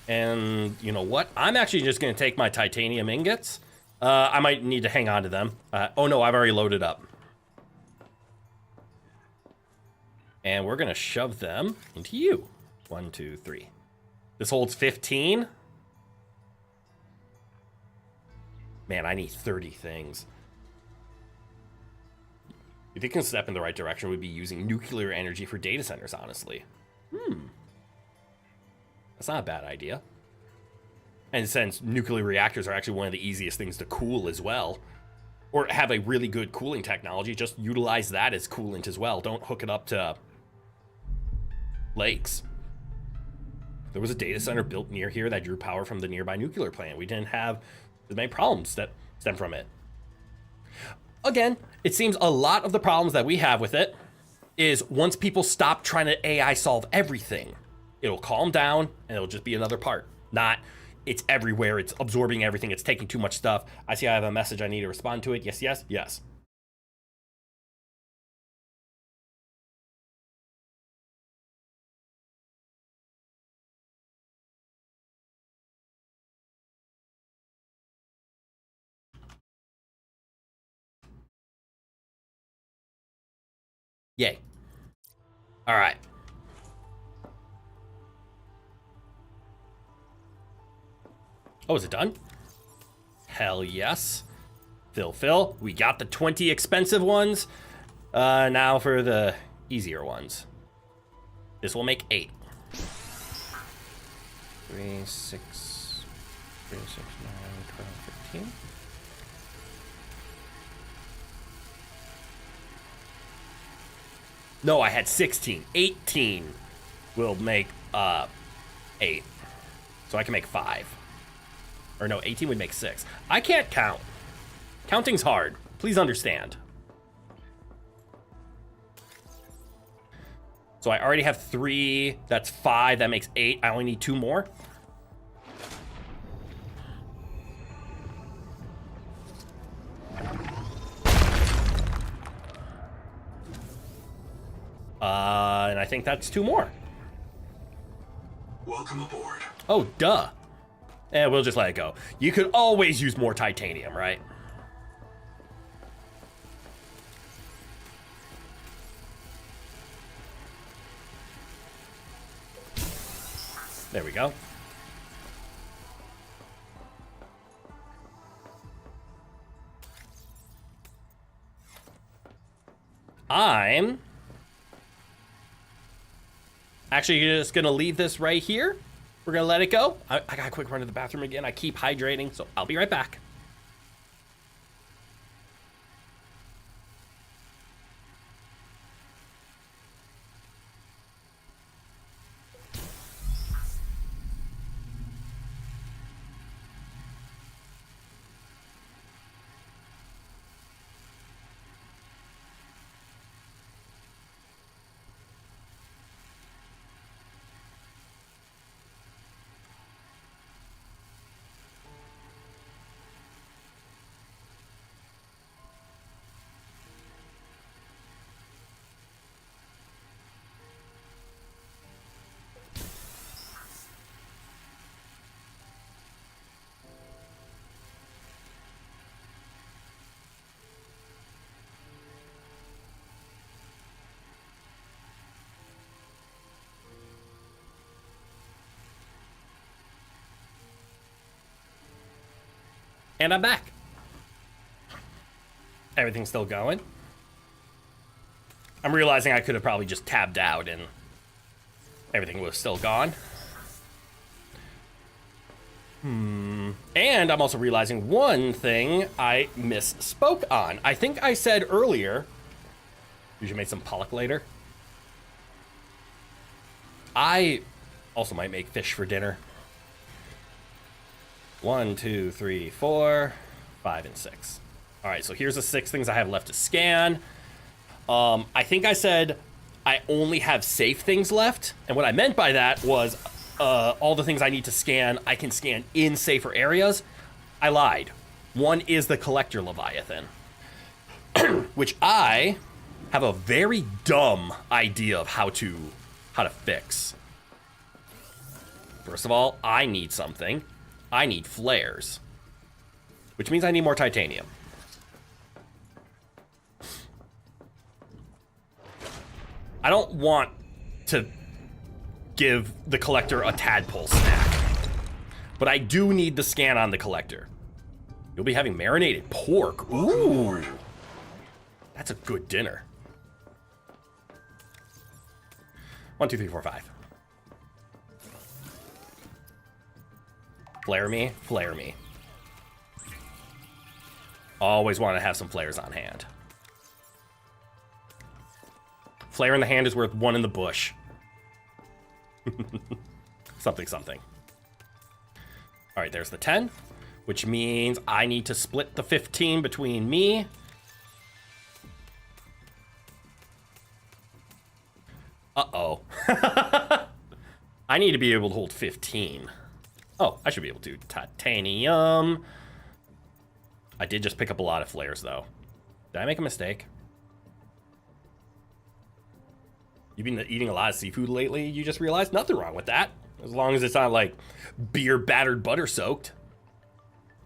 And you know what? I'm actually just going to take my titanium ingots. I might need to hang on to them. Oh no, I've already loaded up. And we're going to shove them into you. 1, 2, 3. This holds 15. Man, I need 30 things. You think a step in the right direction would be using nuclear energy for data centers, honestly. That's not a bad idea. And since nuclear reactors are actually one of the easiest things to cool as well, or have a really good cooling technology, just utilize that as coolant as well. Don't hook it up to lakes. There was a data center built near here that drew power from the nearby nuclear plant. We didn't have as many problems that stem from it. Again, it seems a lot of the problems that we have with it is once people stop trying to AI solve everything, it'll calm down and it'll just be another part. Not, it's everywhere, it's absorbing everything, it's taking too much stuff. I see I have a message, I need to respond to it. Yes, yes, yes. Yay. All right. Oh, is it done? Hell yes. Fill. We got the 20 expensive ones. Now for the easier ones. This will make 8. 3, 6, 9, 12, 15. No, I had 16. 18 will make 8. So I can make 5. Or no, 18 would make 6. I can't count. Counting's hard. Please understand. So I already have 3. That's 5. That makes 8. I only need 2 more. And I think that's 2 more. Welcome aboard. Oh, duh. And we'll just let it go. You could always use more titanium, right? There we go. I'm actually just gonna leave this right here. We're gonna let it go. I got a quick run to the bathroom again. I keep hydrating, so I'll be right back. And I'm back. Everything's still going. I'm realizing I could have probably just tabbed out and everything was still gone. And I'm also realizing one thing I misspoke on. I think I said earlier, you should make some pollock later. I also might make fish for dinner. 1, 2, 3, 4, 5, and 6. All right, so here's the 6 things I have left to scan. I think I said I only have safe things left. And what I meant by that was all the things I need to scan, I can scan in safer areas. I lied. One is the Collector Leviathan, which I have a very dumb idea of how to fix. First of all, I need something. I need flares, which means I need more titanium. I don't want to give the Collector a tadpole snack, but I do need the scan on the Collector. You'll be having marinated pork. Ooh, that's a good dinner. 1, 2, 3, 4, 5. Flare me, flare me. Always want to have some flares on hand. Flare in the hand is worth 1 in the bush. Something, something. All right, there's the 10, which means I need to split the 15 between me. Uh-oh. I need to be able to hold 15. Oh, I should be able to. Titanium. I did just pick up a lot of flares, though. Did I make a mistake? You've been eating a lot of seafood lately, you just realized? Nothing wrong with that. As long as it's not, like, beer battered butter soaked.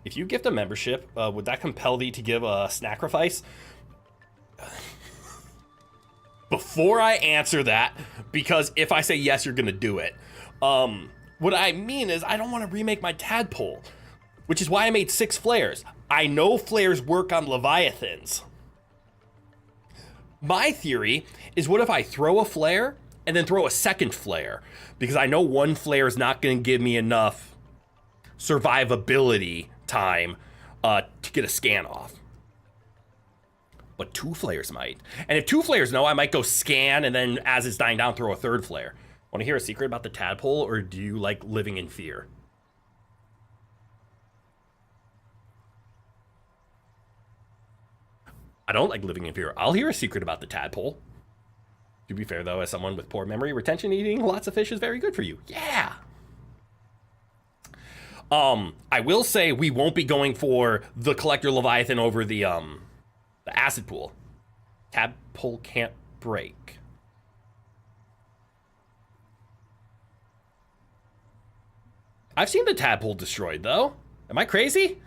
If you gift a membership, would that compel thee to give a sacrifice? Before I answer that, because if I say yes, you're gonna do it. What I mean is I don't want to remake my tadpole, which is why I made 6 flares. I know flares work on Leviathans. My theory is, what if I throw a flare and then throw a second flare? Because I know one flare is not going to give me enough survivability time to get a scan off. But 2 flares might. And if 2 flares no, I might go scan and then as it's dying down, throw a 3rd flare. Want to hear a secret about the tadpole, or do you like living in fear? I don't like living in fear. I'll hear a secret about the tadpole. To be fair, though, as someone with poor memory retention, eating lots of fish is very good for you. Yeah. I will say we won't be going for the Collector Leviathan over the acid pool. Tadpole can't break. I've seen the tadpole destroyed, though. Am I crazy?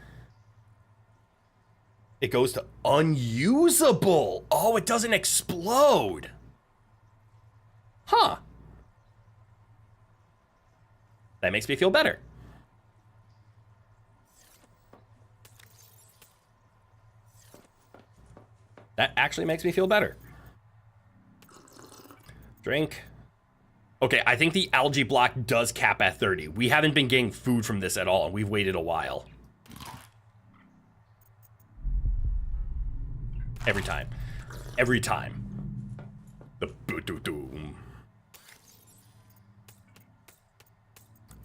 It goes to unusable. Oh, it doesn't explode. Huh. That makes me feel better. That actually makes me feel better. Drink. Okay, I think the algae block does cap at 30. We haven't been getting food from this at all, and we've waited a while. Every time. Every time. The boom.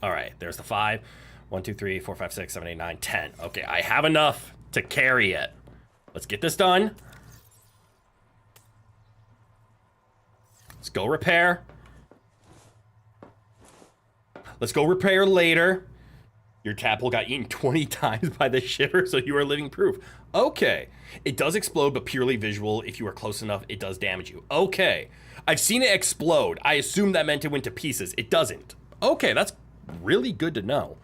All right, there's the 5. 1, 2, 3, 4, 5, 6, 7, 8, 9, 10. Okay, I have enough to carry it. Let's get this done. Let's go repair. Let's go repair later. Your tadpole got eaten 20 times by the shiver, so you are living proof. Okay. It does explode, but purely visual. If you are close enough, it does damage you. Okay. I've seen it explode. I assumed that meant it went to pieces. It doesn't. Okay, that's really good to know.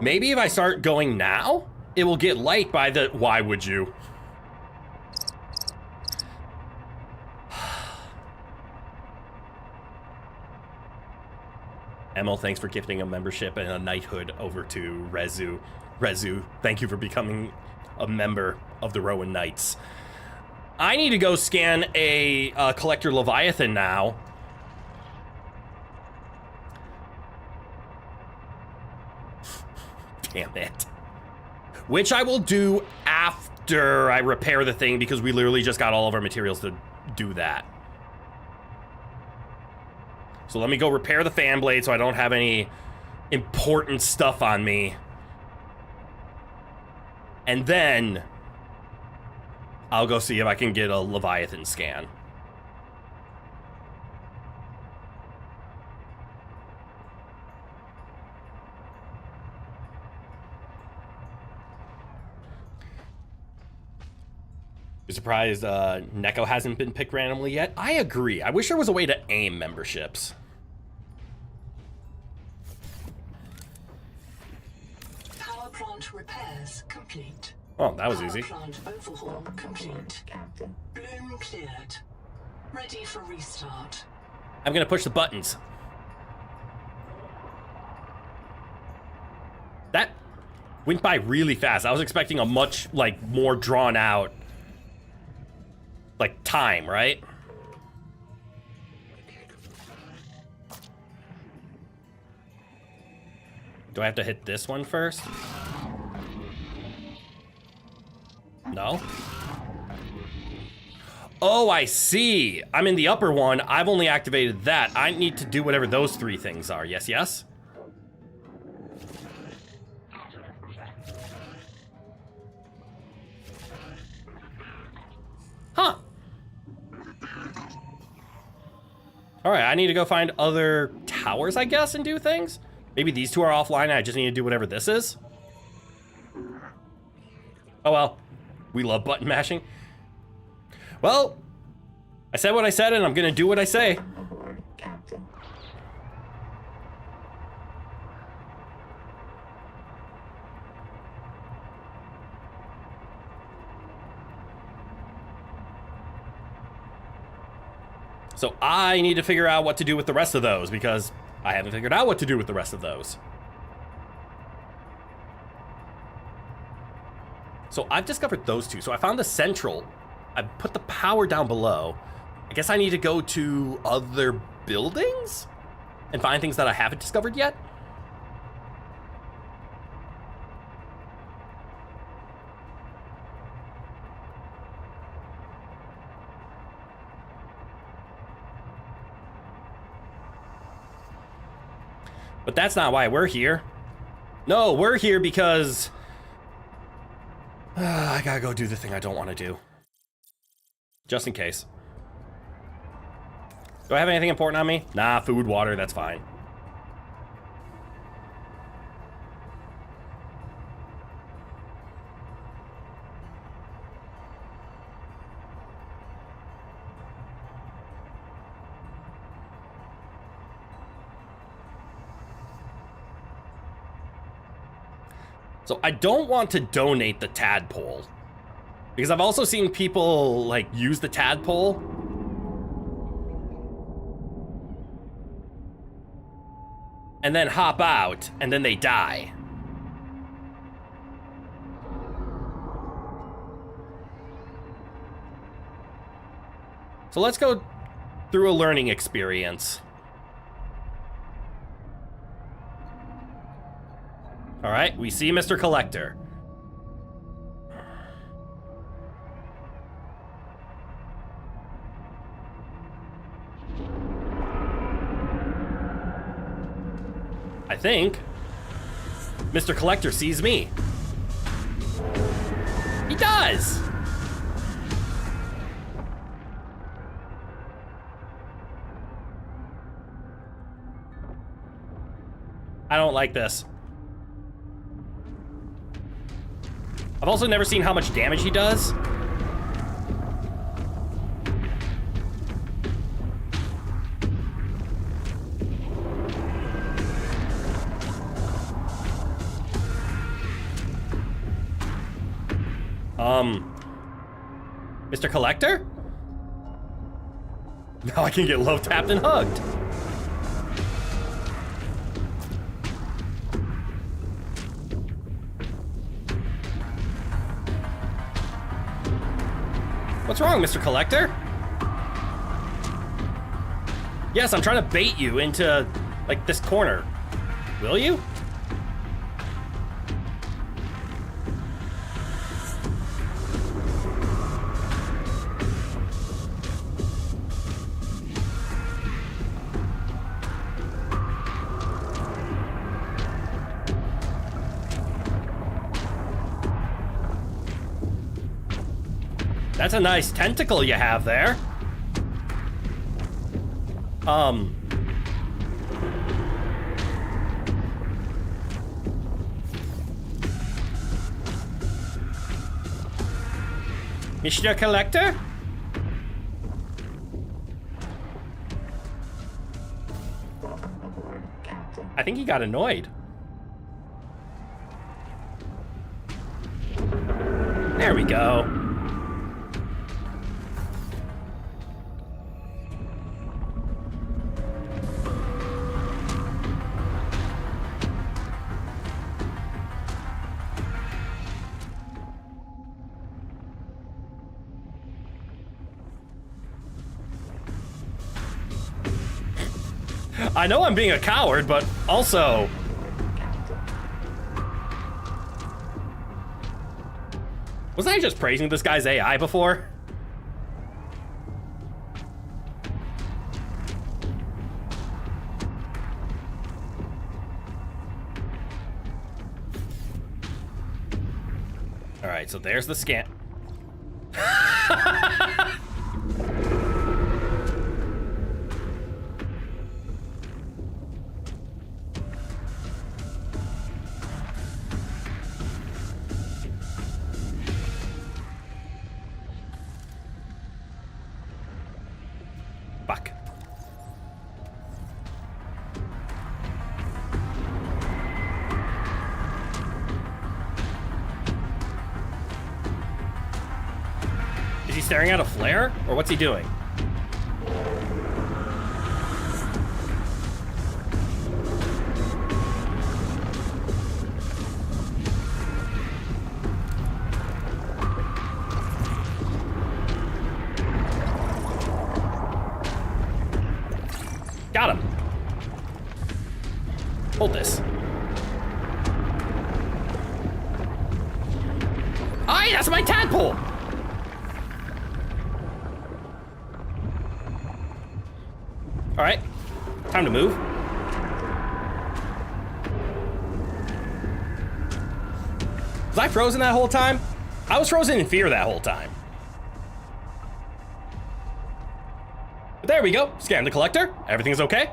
Maybe if I start going now, it will get light by the... Why would you? Emil, thanks for gifting a membership and a knighthood over to Rezu. Rezu, thank you for becoming a member of the Rowan Knights. I need to go scan a Collector Leviathan now. Damn it. Which I will do after after I repair the thing because we literally just got all of our materials to do that. So let me go repair the fan blade so I don't have any important stuff on me. And then I'll go see if I can get a Leviathan scan. You're surprised Neko hasn't been picked randomly yet? I agree. I wish there was a way to aim memberships. Power plant repairs complete. Oh, that was easy. Power plant overhaul complete. Captain. Bloom cleared. Ready for restart. I'm gonna push the buttons. That went by really fast. I was expecting a much, like, more drawn out, like, time, right? Do I have to hit this one first? No? Oh, I see. I'm in the upper one. I've only activated that. I need to do whatever those three things are. Yes, yes? Huh. All right, I need to go find other towers, I guess, and do things. Maybe these two are offline and I just need to do whatever this is. Oh well, we love button mashing. Well, I said what I said and I'm gonna do what I say. Aboard, Captain. So I need to figure out what to do with the rest of those because I haven't figured out what to do with the rest of those. So I've discovered those two. So I found the central. I put the power down below. I guess I need to go to other buildings and find things that I haven't discovered yet. But that's not why we're here. No, we're here because I gotta go do the thing I don't want to do. Just in case. Do I have anything important on me? Nah, food, water, that's fine. So I don't want to donate the tadpole because I've also seen people like use the tadpole and then hop out and then they die. So let's go through a learning experience. All right, we see Mr. Collector. I think Mr. Collector sees me. He does! I don't like this. I've also never seen how much damage he does. Mr. Collector? Now I can get love tapped and hugged. What's wrong, Mr. Collector? Yes, I'm trying to bait you into, like, this corner. Will you? That's a nice tentacle you have there. Mr. Collector? I think he got annoyed. There we go. I know I'm being a coward, but also... Wasn't I just praising this guy's AI before? All right, so there's the scan. Fuck. Is he staring at a flare? Or what's he doing? Got him. Hold this. Aye, that's my tadpole! Alright, time to move. Was I frozen that whole time? I was frozen in fear that whole time. But there we go, scan the collector, everything's okay.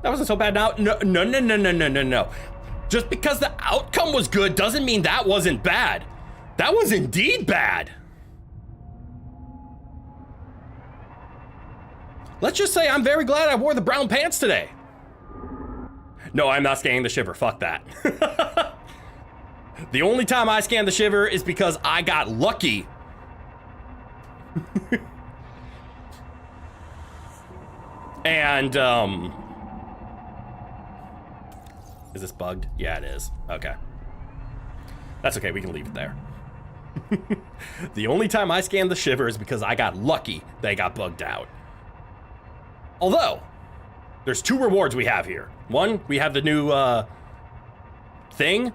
That wasn't so bad now. No. Just because the outcome was good doesn't mean that wasn't bad. That was indeed bad. Let's just say I'm very glad I wore the brown pants today. No, I'm not scanning the shiver, fuck that. The only time I scan the shiver is because I got lucky. And, is this bugged? Yeah, it is. Okay. That's okay, we can leave it there. The only time I scanned the shiver is because I got lucky they got bugged out. Although, there's two rewards we have here. One, we have the new, thing.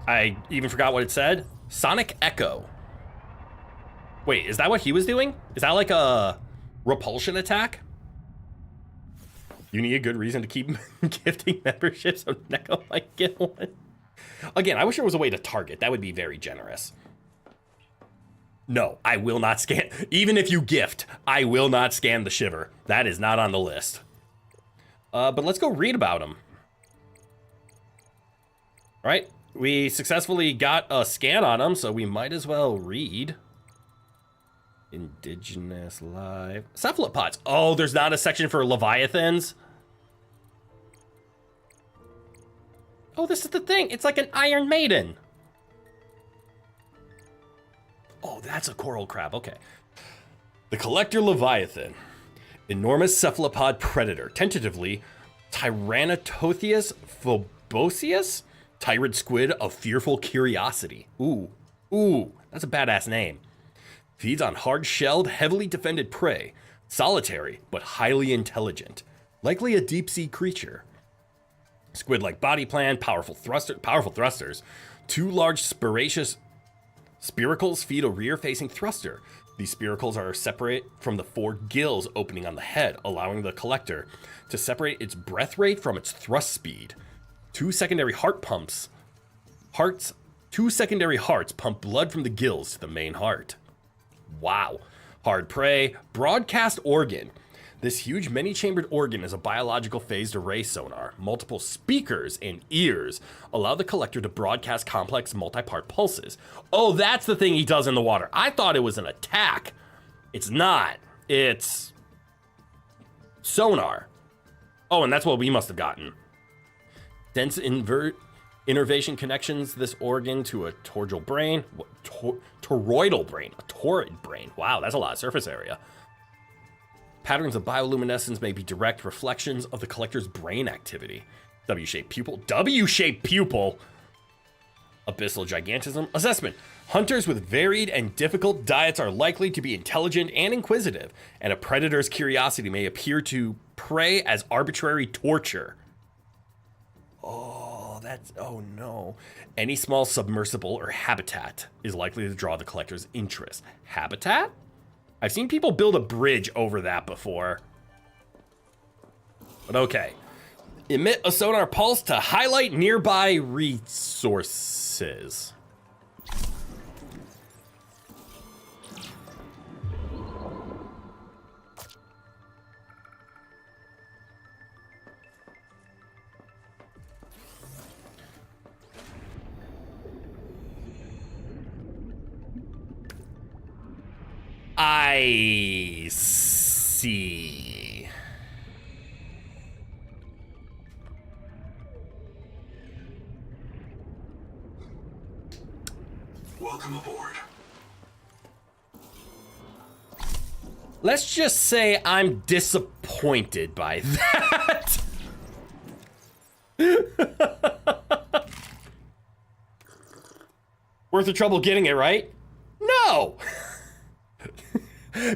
I even forgot what it said. Sonic Echo. Wait, is that what he was doing? Is that like a repulsion attack? You need a good reason to keep gifting memberships, so Neko might get one. Again, I wish there was a way to target. That would be very generous. No, I will not scan. Even if you gift, I will not scan the shiver. That is not on the list. But let's go read about him. All right, we successfully got a scan on him, so we might as well read. Indigenous live. Cephalopods. Oh, there's not a section for leviathans? Oh, this is the thing. It's like an Iron Maiden. Oh, that's a coral crab. Okay. The collector leviathan. Enormous cephalopod predator. Tentatively, Tyrannotothius phobosius? Tyrant squid of fearful curiosity. Ooh, that's a badass name. Feeds on hard-shelled, heavily defended prey. Solitary, but highly intelligent. Likely a deep-sea creature. Squid-like body plan, powerful thrusters. Two large spiracles feed a rear-facing thruster. These spiracles are separate from the four gills opening on the head, allowing the collector to separate its breath rate from its thrust speed. Two secondary heart pumps Hearts, 2 secondary hearts pump blood from the gills to the main heart. Wow. Hard prey, broadcast organ. This huge many-chambered organ is a biological phased array sonar. Multiple speakers and ears allow the collector to broadcast complex multi-part pulses. Oh, that's the thing he does in the water. I thought it was an attack. It's not. It's sonar. Oh, and that's what we must have gotten. Dense innervation connections this organ to a toroidal brain. Toroidal brain. A torrid brain. Wow, that's a lot of surface area. Patterns of bioluminescence may be direct reflections of the collector's brain activity. W-shaped pupil. W-shaped pupil. Abyssal gigantism. Assessment. Hunters with varied and difficult diets are likely to be intelligent and inquisitive, and a predator's curiosity may appear to prey as arbitrary torture. Oh, oh no. Any small submersible or habitat is likely to draw the collector's interest. Habitat? I've seen people build a bridge over that before. But okay. Emit a sonar pulse to highlight nearby resources. I see. Welcome aboard. Let's just say I'm disappointed by that. Worth the trouble getting it, right? No.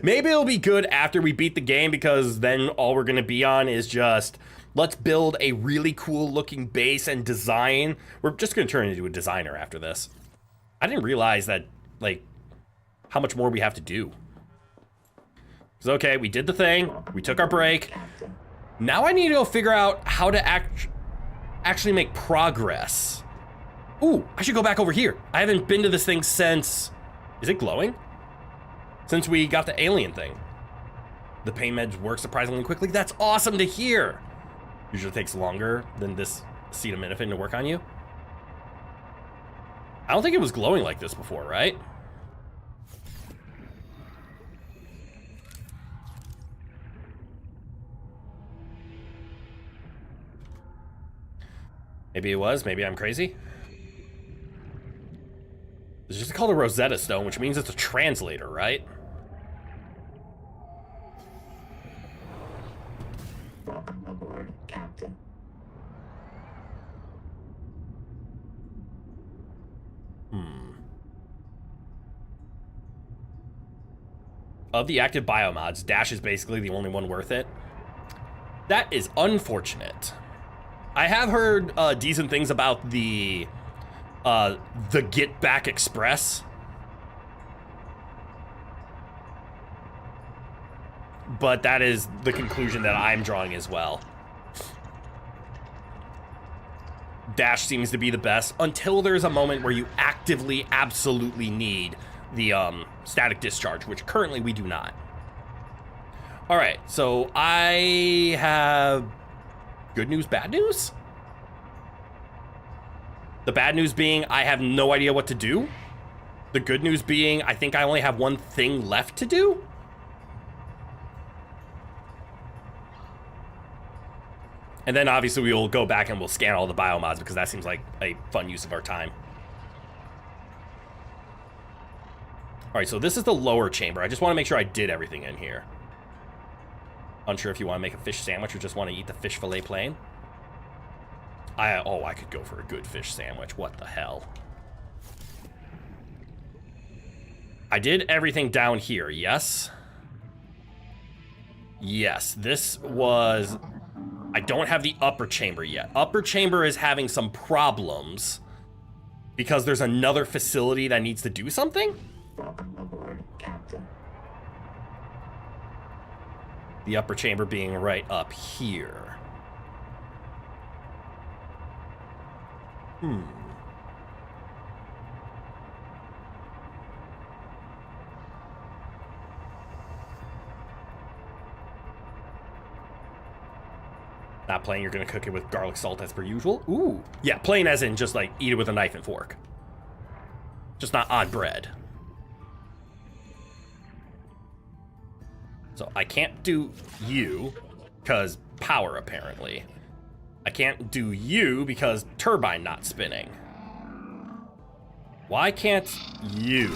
Maybe it'll be good after we beat the game, because then all we're gonna be on is just, let's build a really cool looking base and design. We're just gonna turn into a designer after this. I didn't realize that, like, how much more we have to do. It's okay, we did the thing, we took our break. Now I need to go figure out how to actually make progress. Ooh, I should go back over here. I haven't been to this thing since, is it glowing? Since we got the alien thing. The pain meds work surprisingly quickly. That's awesome to hear. Usually takes longer than this acetaminophen to work on you. I don't think it was glowing like this before, right? Maybe it was, maybe I'm crazy. It's just called a Rosetta Stone, which means it's a translator, right? Welcome aboard, Captain. Of the active biomods, Dash is basically the only one worth it. That is unfortunate. I have heard decent things about the Get Back Express. But that is the conclusion that I'm drawing as well. Dash seems to be the best until there's a moment where you actively, absolutely need the static discharge, which currently we do not. All right, so I have good news, bad news? The bad news being I have no idea what to do. The good news being I think I only have one thing left to do. And then obviously we will go back and we'll scan all the biomods, because that seems like a fun use of our time. All right, so this is the lower chamber. I just want to make sure I did everything in here. Unsure if you want to make a fish sandwich or just want to eat the fish fillet plain. I could go for a good fish sandwich. What the hell? I did everything down here, yes? Yes, this was... I don't have the upper chamber yet. Upper chamber is having some problems because there's another facility that needs to do something? Welcome aboard, Captain. The upper chamber being right up here. Not plain, you're gonna cook it with garlic salt as per usual. Ooh. Yeah, plain as in just like eat it with a knife and fork. Just not on bread. So I can't do you, because power apparently. I can't do you because turbine not spinning. Why can't you?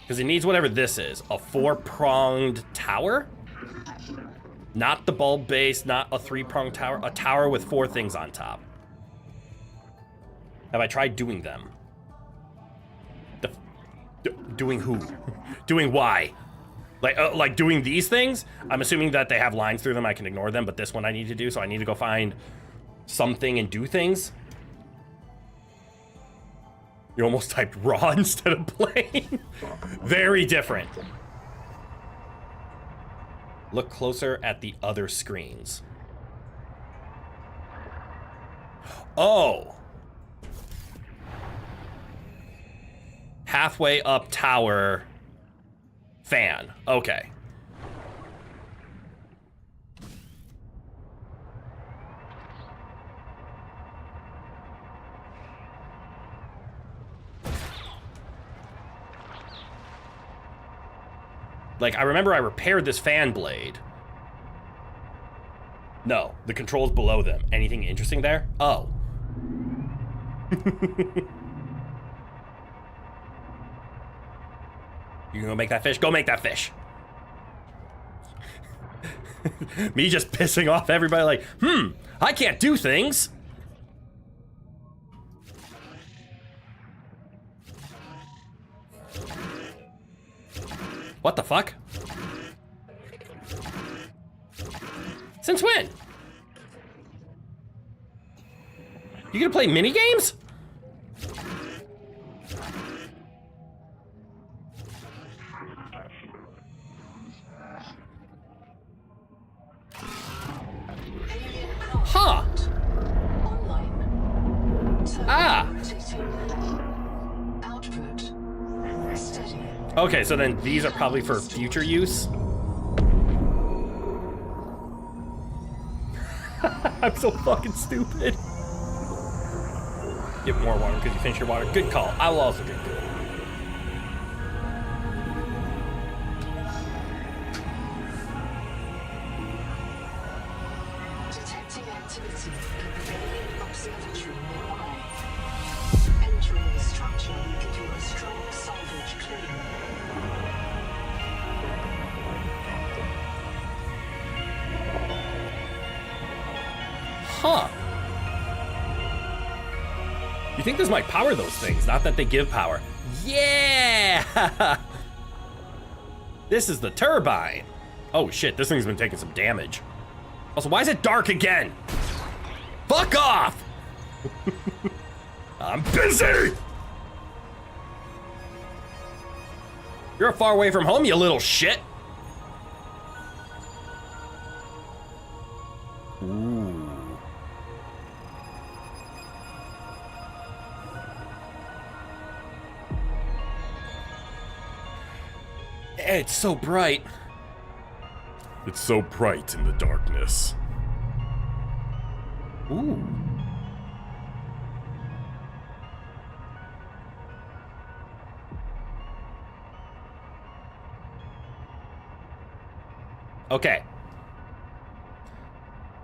Because it needs whatever this is. A 4-pronged tower? Not the bulb base, not a 3-pronged tower. A tower with 4 things on top. Have I tried doing them? Doing who? Doing why? Like doing these things? I'm assuming that they have lines through them. I can ignore them, but this one I need to do, so I need to go find something and do things. You almost typed raw instead of plain. Very different. Look closer at the other screens. Oh. Halfway up tower. Fan. Okay. Like, I remember I repaired this fan blade. No, the controls below them. Anything interesting there? Oh. You gonna make that fish? Go make that fish. Me just pissing off everybody like, I can't do things. What the fuck? Since when? You gonna play mini games? Huh. Ah. Okay, so then these are probably for future use. I'm so fucking stupid. Get more water because you finished your water. Good call. I will also drink it. Detecting activity in the alien observatory nearby. Entering the structure will give you a strong salvage claim. Huh. You think this might power those things, not that they give power. Yeah! This is the turbine. Oh shit, this thing's been taking some damage. Also, why is it dark again? Fuck off! I'm busy! You're far away from home, you little shit. Ooh. It's so bright. It's so bright in the darkness. Ooh. Okay.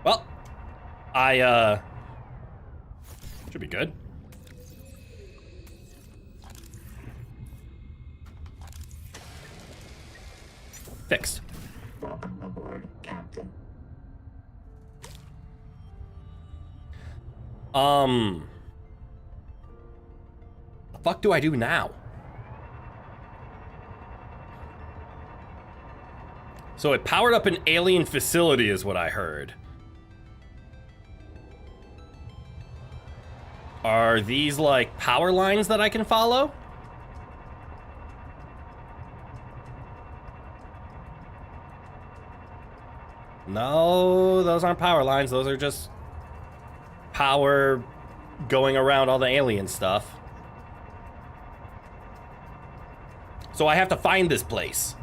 Well, I should be good. Fixed. The fuck do I do now? So it powered up an alien facility is what I heard. Are these like power lines that I can follow? No, those aren't power lines. Those are just power going around all the alien stuff. So I have to find this place.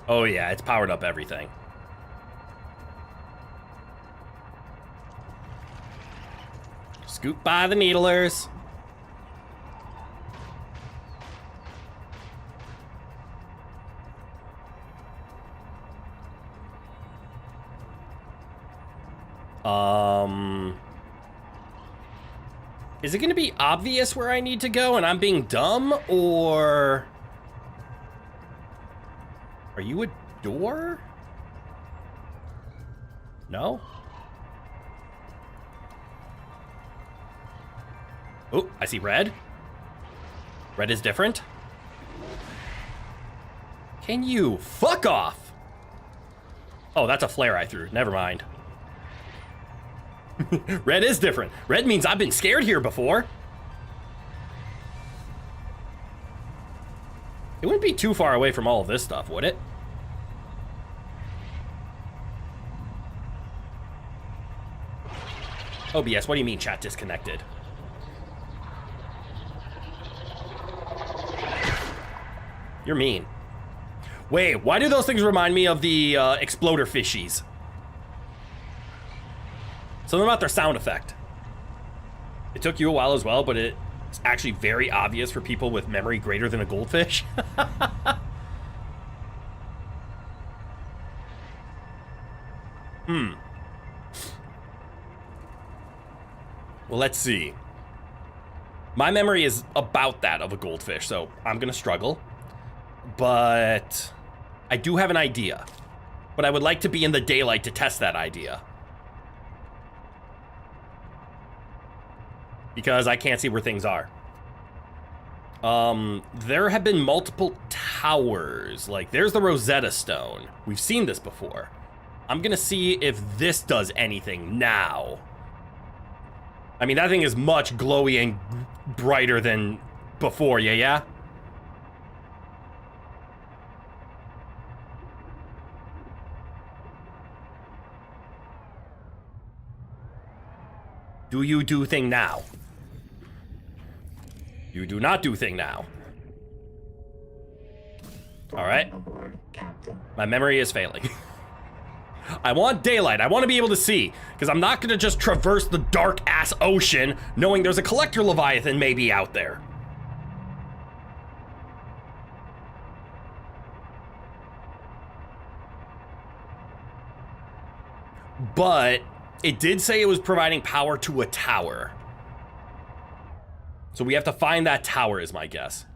Oh yeah, it's powered up everything. Scoot by the needlers. Is it gonna be obvious where I need to go and I'm being dumb, or are you a door? No? Oh, I see red. Red is different. Can you fuck off? Oh, that's a flare I threw. Never mind. Red is different. Red means I've been scared here before. It wouldn't be too far away from all of this stuff, would it? OBS, what do you mean chat disconnected? You're mean. Wait, why do those things remind me of the exploder fishies? Something about their sound effect. It took you a while as well, but it's actually very obvious for people with memory greater than a goldfish. Well, let's see. My memory is about that of a goldfish, so I'm gonna struggle. But I do have an idea. But I would like to be in the daylight to test that idea. Because I can't see where things are. There have been multiple towers. Like, there's the Rosetta Stone. We've seen this before. I'm gonna see if this does anything now. I mean, that thing is much glowy and brighter than before, yeah? Do you do thing now? You do not do thing now. All right. My memory is failing. I want daylight. I want to be able to see, because I'm not going to just traverse the dark-ass ocean knowing there's a collector Leviathan maybe out there. But it did say it was providing power to a tower. So we have to find that tower, is my guess.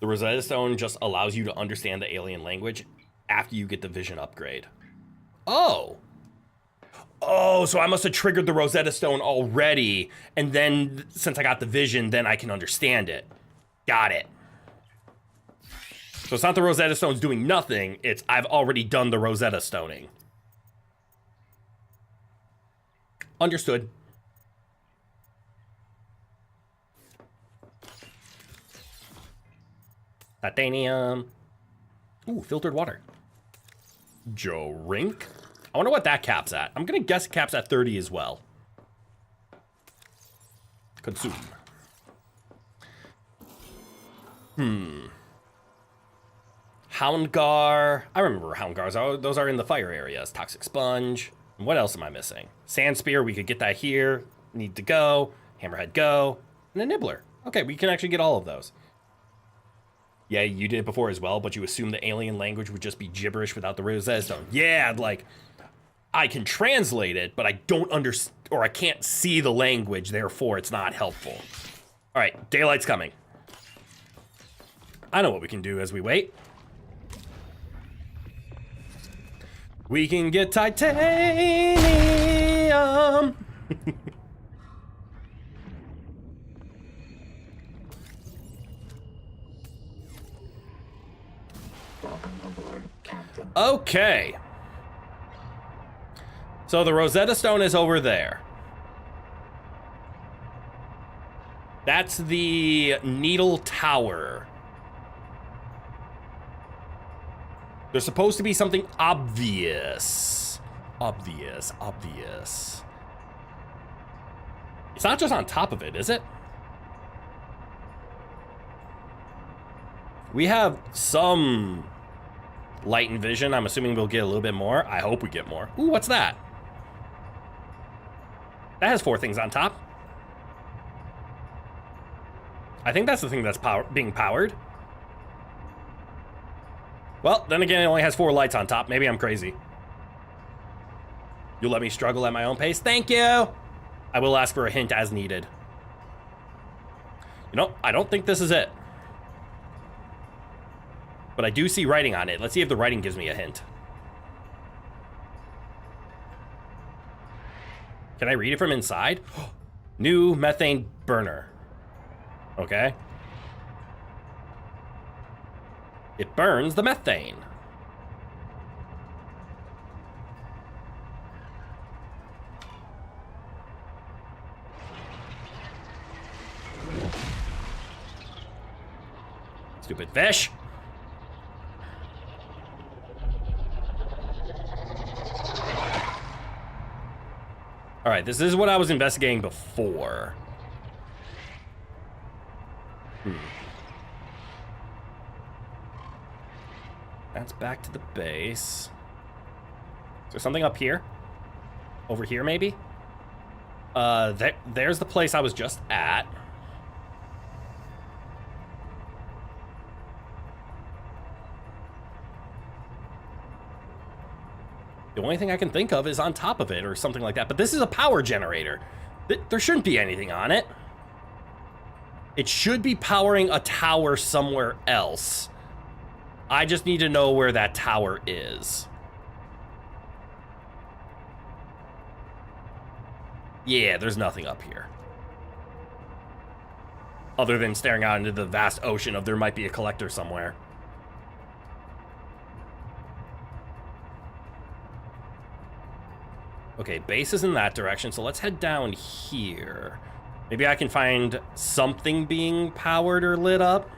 The Rosetta Stone just allows you to understand the alien language after you get the vision upgrade. Oh, so I must have triggered the Rosetta Stone already, and then since I got the vision, then I can understand it. Got it. So it's not the Rosetta Stone's doing nothing, it's I've already done the Rosetta Stoning. Understood. Titanium. Ooh, filtered water. Drink. I wonder what that cap's at. I'm gonna guess it caps at 30 as well. Consume. Houndgar. I remember where Houndgars are. Those are in the fire areas. Toxic Sponge. And what else am I missing? Sand Spear, we could get that here. Need to go. Hammerhead, go. And a Nibbler. Okay, we can actually get all of those. Yeah, you did it before as well, but you assumed the alien language would just be gibberish without the Rosetta Stone. Yeah, like, I can translate it, but I don't understand, or I can't see the language, therefore it's not helpful. All right, daylight's coming. I know what we can do as we wait. We can get titanium. Okay. So the Rosetta Stone is over there. That's the Needle Tower. There's supposed to be something obvious. Obvious. It's not just on top of it, is it? We have some light and vision. I'm assuming we'll get a little bit more. I hope we get more. Ooh, what's that? That has 4 things on top. I think that's the thing that's being powered. Well, then again, it only has 4 lights on top. Maybe I'm crazy. You'll let me struggle at my own pace? Thank you! I will ask for a hint as needed. You know, I don't think this is it. But I do see writing on it. Let's see if the writing gives me a hint. Can I read it from inside? New methane burner. Okay. It burns the methane. Stupid fish. All right, this is what I was investigating before. That's back to the base. Is there something up here? Over here, maybe? There's the place I was just at. The only thing I can think of is on top of it or something like that. But this is a power generator. There shouldn't be anything on it. It should be powering a tower somewhere else. I just need to know where that tower is. Yeah, there's nothing up here. Other than staring out into the vast ocean of there might be a collector somewhere. Okay, base is in that direction, so let's head down here. Maybe I can find something being powered or lit up.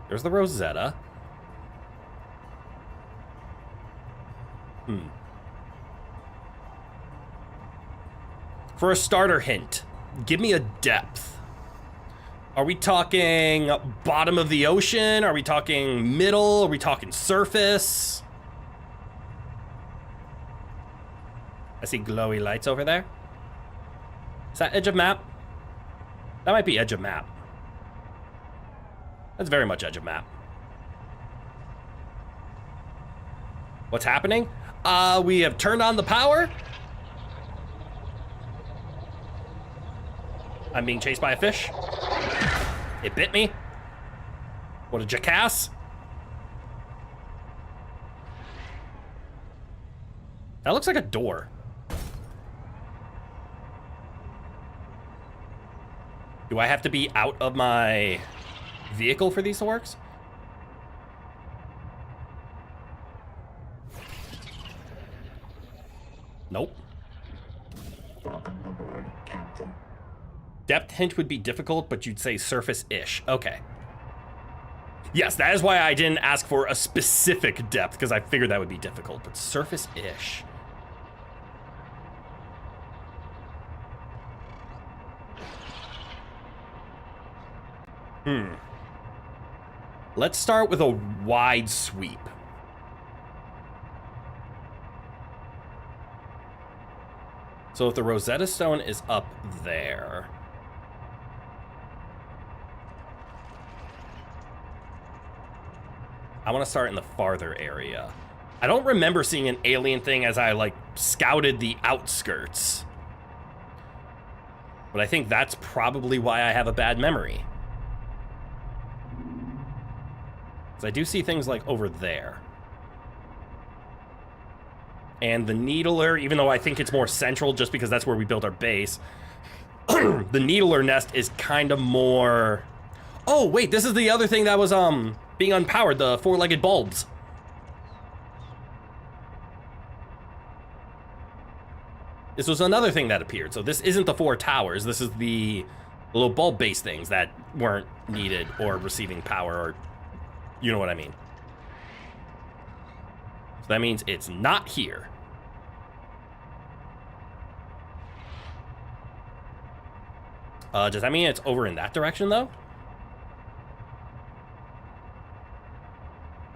There's the Rosetta. For a starter hint, give me a depth. Are we talking bottom of the ocean? Are we talking middle? Are we talking surface? I see glowy lights over there. Is that edge of map? That might be edge of map. That's very much edge of map. What's happening? We have turned on the power. I'm being chased by a fish. It bit me. What a jackass. That looks like a door. Do I have to be out of my vehicle for these to work? Nope. Welcome aboard, Captain. Depth hint would be difficult, but you'd say surface-ish. Okay. Yes, that is why I didn't ask for a specific depth, because I figured that would be difficult, but surface-ish. Let's start with a wide sweep. So if the Rosetta Stone is up there, I want to start in the farther area. I don't remember seeing an alien thing as I like scouted the outskirts. But I think that's probably why I have a bad memory. I do see things like over there. And the Needler, even though I think it's more central just because that's where we built our base, the Needler nest is kind of more... Oh, wait, this is the other thing that was being unpowered, the 4-legged bulbs. This was another thing that appeared. So this isn't the 4 towers. This is the little bulb-based things that weren't needed or receiving power or... You know what I mean. So that means it's not here. Does that mean it's over in that direction, though?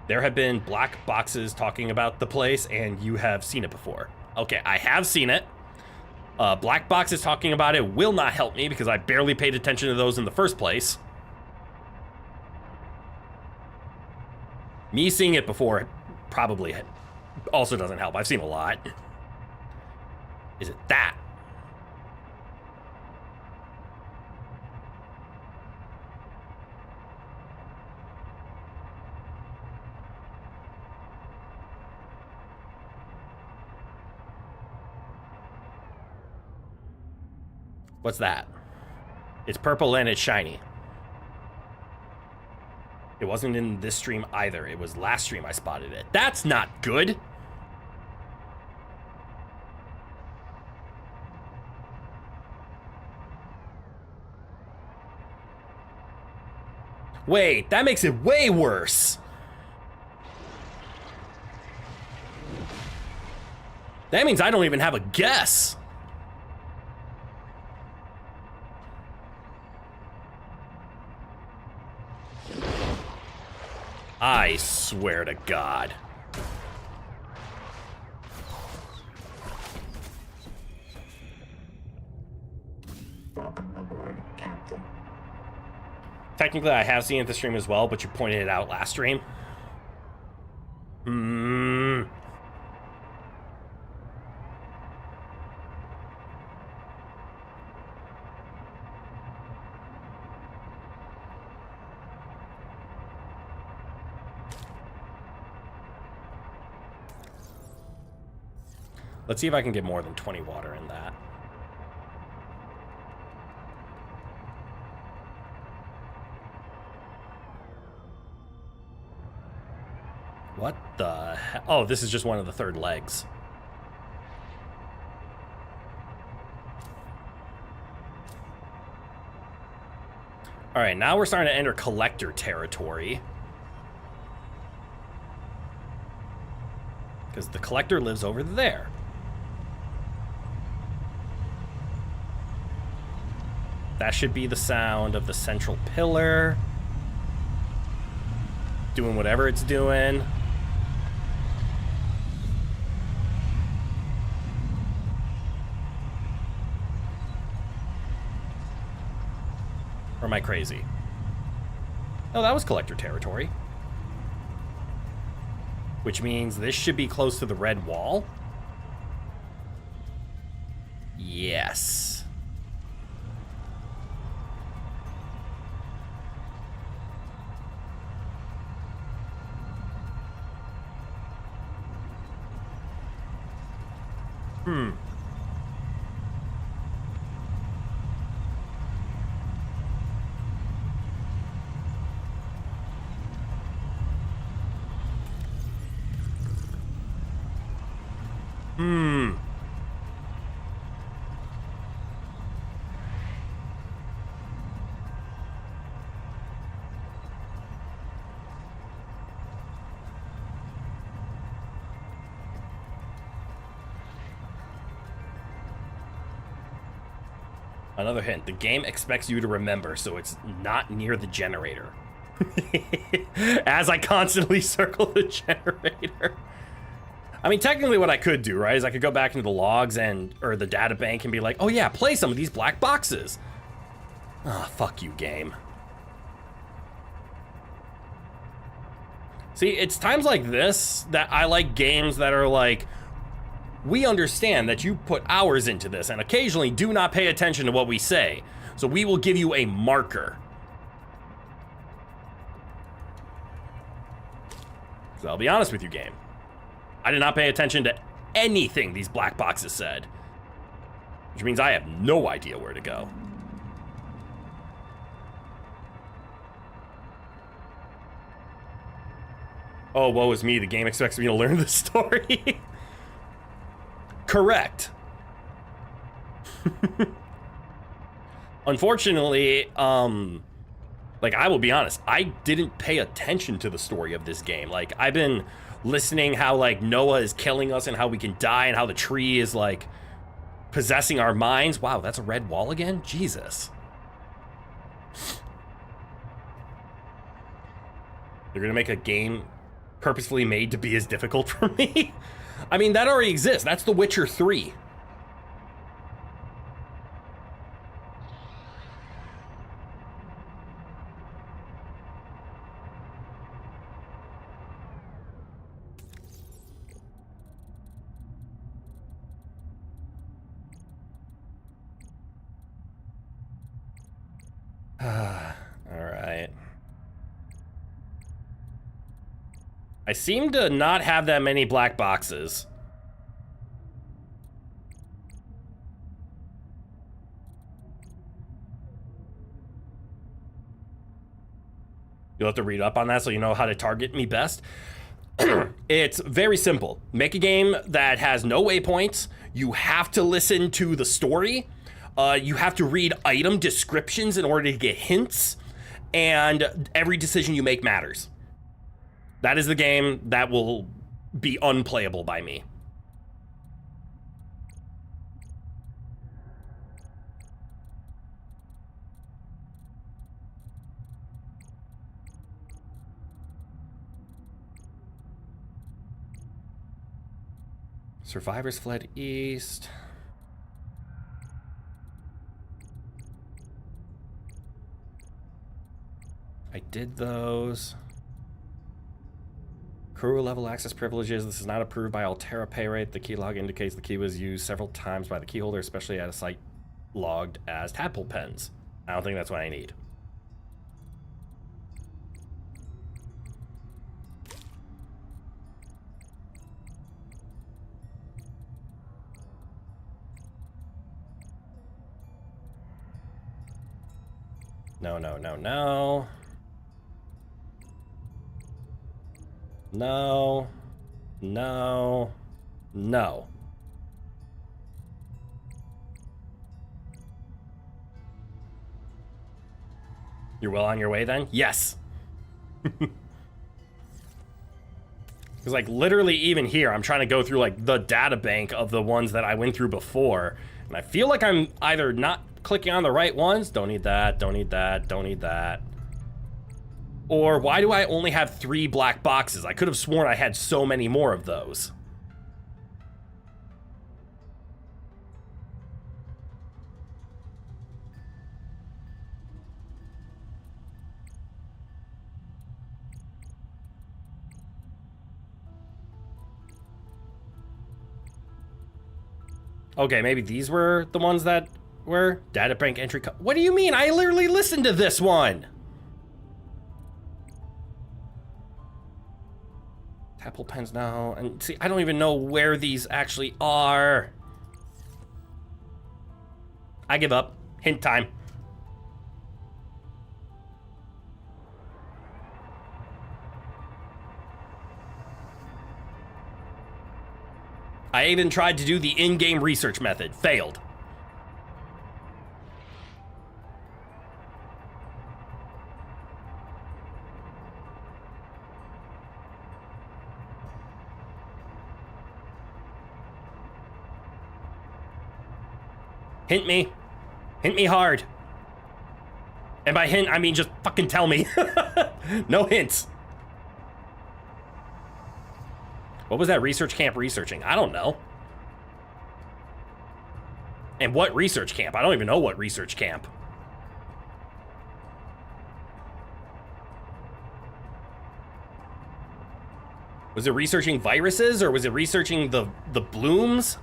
There have been black boxes talking about the place, and you have seen it before. Okay, I have seen it. Black boxes talking about it will not help me because I barely paid attention to those in the first place. Me seeing it before probably also doesn't help. I've seen a lot. Is it that? What's that? It's purple and it's shiny. It wasn't in this stream either. It was last stream I spotted it. That's not good. Wait, that makes it way worse. That means I don't even have a guess. I swear to God. Welcome aboard, Captain. Technically, I have seen it this stream as well, but you pointed it out last stream. Let's see if I can get more than 20 water in that. What the hell? Oh, this is just one of the third legs. All right, now we're starting to enter collector territory. Because the collector lives over there. That should be the sound of the central pillar doing whatever it's doing. Or am I crazy? Oh, that was collector territory. Which means this should be close to the red wall. Yes. Another hint, the game expects you to remember, so it's not near the generator. As I constantly circle the generator. I mean, technically what I could do, right, is I could go back into the logs or the data bank and be like, oh yeah, play some of these black boxes. Ah, fuck you, game. See, it's times like this that I like games that are like, we understand that you put hours into this and occasionally do not pay attention to what we say, so we will give you a marker. So I'll be honest with you, game. I did not pay attention to anything these black boxes said, which means I have no idea where to go. Oh, woe is me, the game expects me to learn the story. Correct. Unfortunately, like, I will be honest, I didn't pay attention to the story of this game. Like, I've been listening how, like, Noah is killing us and how we can die and how the tree is, like, possessing our minds. Wow, that's a red wall again? Jesus. They're gonna make a game purposefully made to be as difficult for me. I mean, that already exists. That's The Witcher 3. All right. I seem to not have that many black boxes. You'll have to read up on that so you know how to target me best. It's very simple. Make a game that has no waypoints. You have to listen to the story. You have to read item descriptions in order to get hints. And every decision you make matters. That is the game that will be unplayable by me. Survivors fled east. I did those. Crew level access privileges. This is not approved by Altera pay rate. The key log indicates the key was used several times by the key holder, especially at a site logged as tadpole pens. I don't think that's what I need. No, no, no, no. No. No. No. You're well on your way then? Yes. Because like literally even here, I'm trying to go through like the data bank of the ones that I went through before. And I feel like I'm either not clicking on the right ones. Don't need that, don't need that, don't need that. Or why do I only have 3 black boxes? I could have sworn I had so many more of those. Okay, maybe these were the ones that were data bank entry. What do you mean? I literally listened to this one. Apple pens now, and see, I don't even know where these actually are. I give up. Hint time. I even tried to do the in-game research method. Failed. Hint me. Hint me hard. And by hint, I mean just fucking tell me. No hints. What was that research camp researching? I don't know. And what research camp? I don't even know what research camp. Was it researching viruses or was it researching the blooms?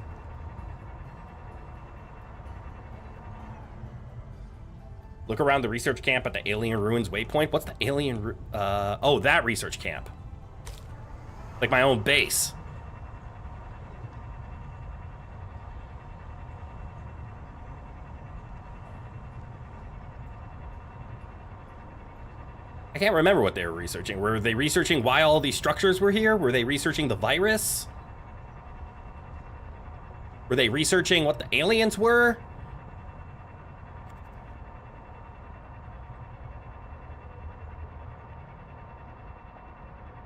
Look around the research camp at the alien ruins waypoint. What's the alien? Oh, that research camp. Like my own base. I can't remember what they were researching. Were they researching why all these structures were here? Were they researching the virus? Were they researching what the aliens were?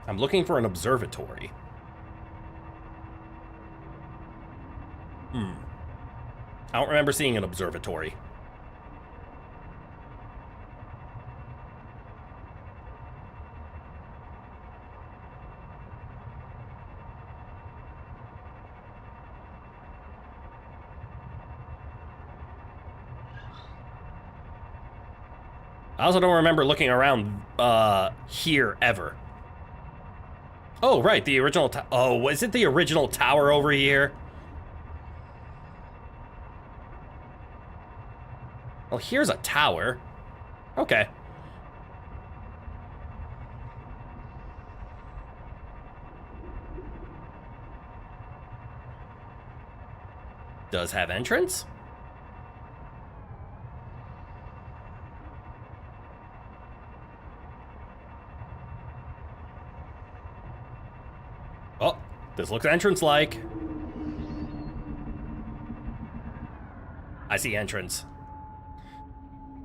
I'm looking for an observatory. I don't remember seeing an observatory. I also don't remember looking around here ever. Oh, right, the original oh, was it the original tower over here? Well, here's a tower. Okay. Does have entrance? Oh, this looks entrance-like. I see entrance.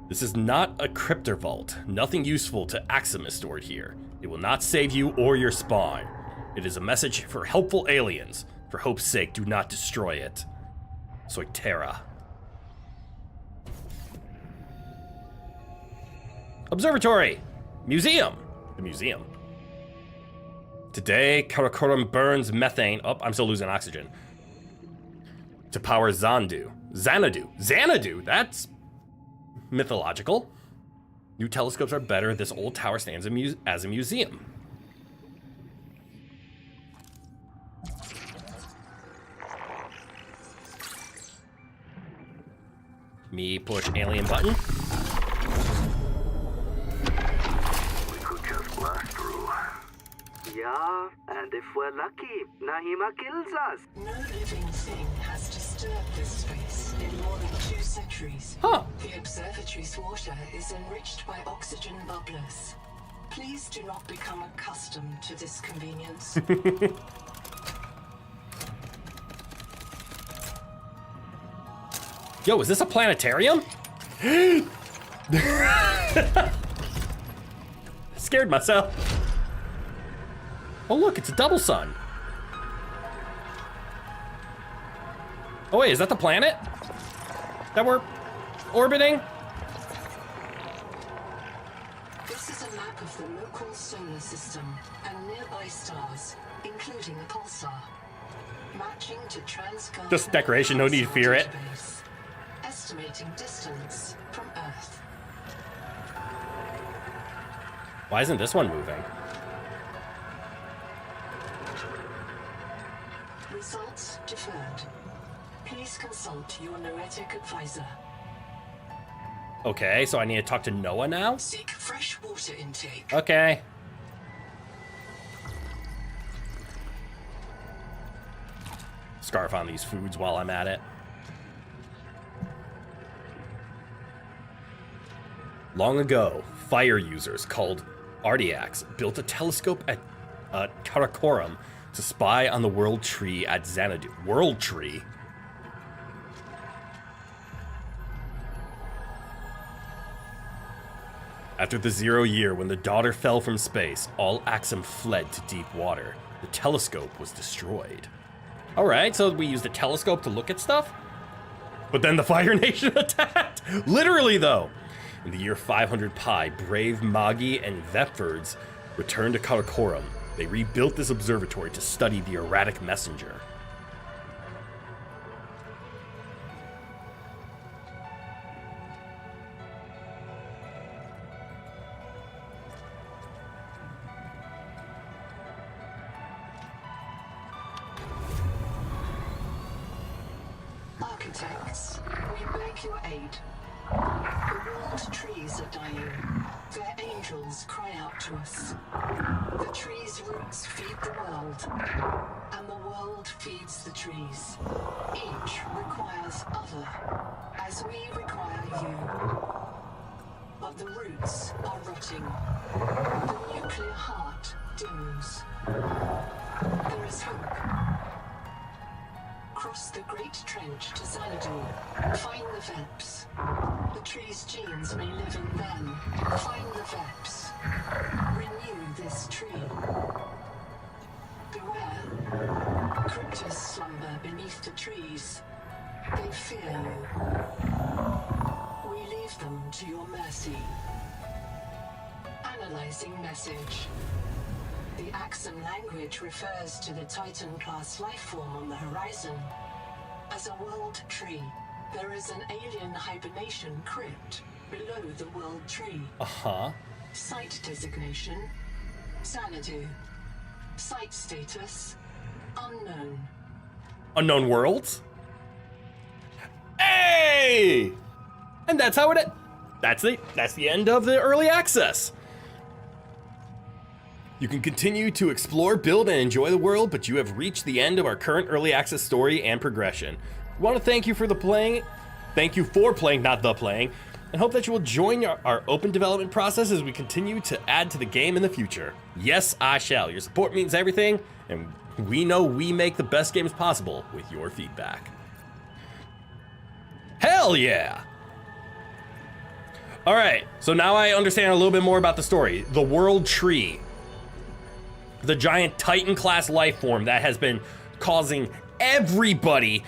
This is not a cryptor vault. Nothing useful to Axum is stored here. It will not save you or your spawn. It is a message for helpful aliens. For hope's sake, do not destroy it. Soitera. Observatory! Museum! The museum. Today, Karakoram burns methane. Oh, I'm still losing oxygen. To power Xanadu. Xanadu! That's mythological. New telescopes are better. This old tower stands as a museum. Me push alien button. We could just blast through. Yeah, and if we're lucky, Nahima kills us. No living thing has disturbed this space in more than 2 centuries. Huh. The observatory's water is enriched by oxygen bubblers. Please do not become accustomed to this convenience. Yo, is this a planetarium? Scared myself. Oh look, it's a double sun. Oh wait, is that the planet that we're orbiting? This is a map of the local solar system and nearby stars, including a pulsar. Matching to Transgar. Just decoration, no need to fear it. Estimating distance from Earth. Why isn't this one moving? Results deferred. Please consult your noetic advisor. Okay, so I need to talk to Noah now? Seek fresh water intake. Okay. Scarf on these foods while I'm at it. Long ago, fire users called Ardiacs built a telescope at Karakoram to spy on the World Tree at Xanadu. World Tree? After the 0 year, when the daughter fell from space, all Axum fled to deep water. The telescope was destroyed. Alright, so we used a telescope to look at stuff? But then the Fire Nation attacked! Literally, though! In the year 500 Pi, brave Magi and Vepfords returned to Karakoram. They rebuilt this observatory to study the erratic messenger. Architects, we beg your aid. The world trees are dying. Their angels cry out to us. The trees' roots feed the world, and the world feeds the trees. Each requires other, as we require you. But the roots are rotting. The nuclear heart dims. There is hope. Cross the Great Trench to Xanadu. Find the Veps. The tree's genes may live in them. Find the Veps. Renew this tree. Beware. Cryptos slumber beneath the trees. They fear you. We leave them to your mercy. Analyzing message. The Axum language refers to the Titan-class lifeform on the horizon. As a world tree, there is an alien hibernation crypt. below the world tree. Uh-huh. Site designation, Xanadu. Site status, unknown. Unknown worlds? Hey! And that's how it. That's the end of the early access. You can continue to explore, build, and enjoy the world, but you have reached the end of our current early access story and progression. We want to thank you for playing, not the playing, and hope that you will join our open development process as we continue to add to the game in the future. Yes, I shall. Your support means everything, and we know we make the best games possible with your feedback. Hell yeah! All right, so now I understand a little bit more about the story. The World Tree. The giant Titan-class life form that has been causing everybody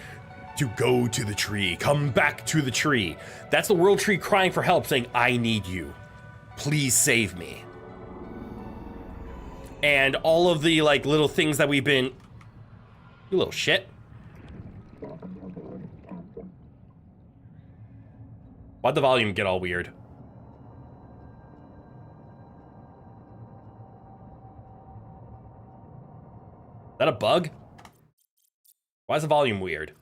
to go to the tree, come back to the tree. That's the World Tree crying for help, saying, I need you. Please save me. And all of the like little things that we've been... You little shit. Why'd the volume get all weird? Is that a bug? Why is the volume weird?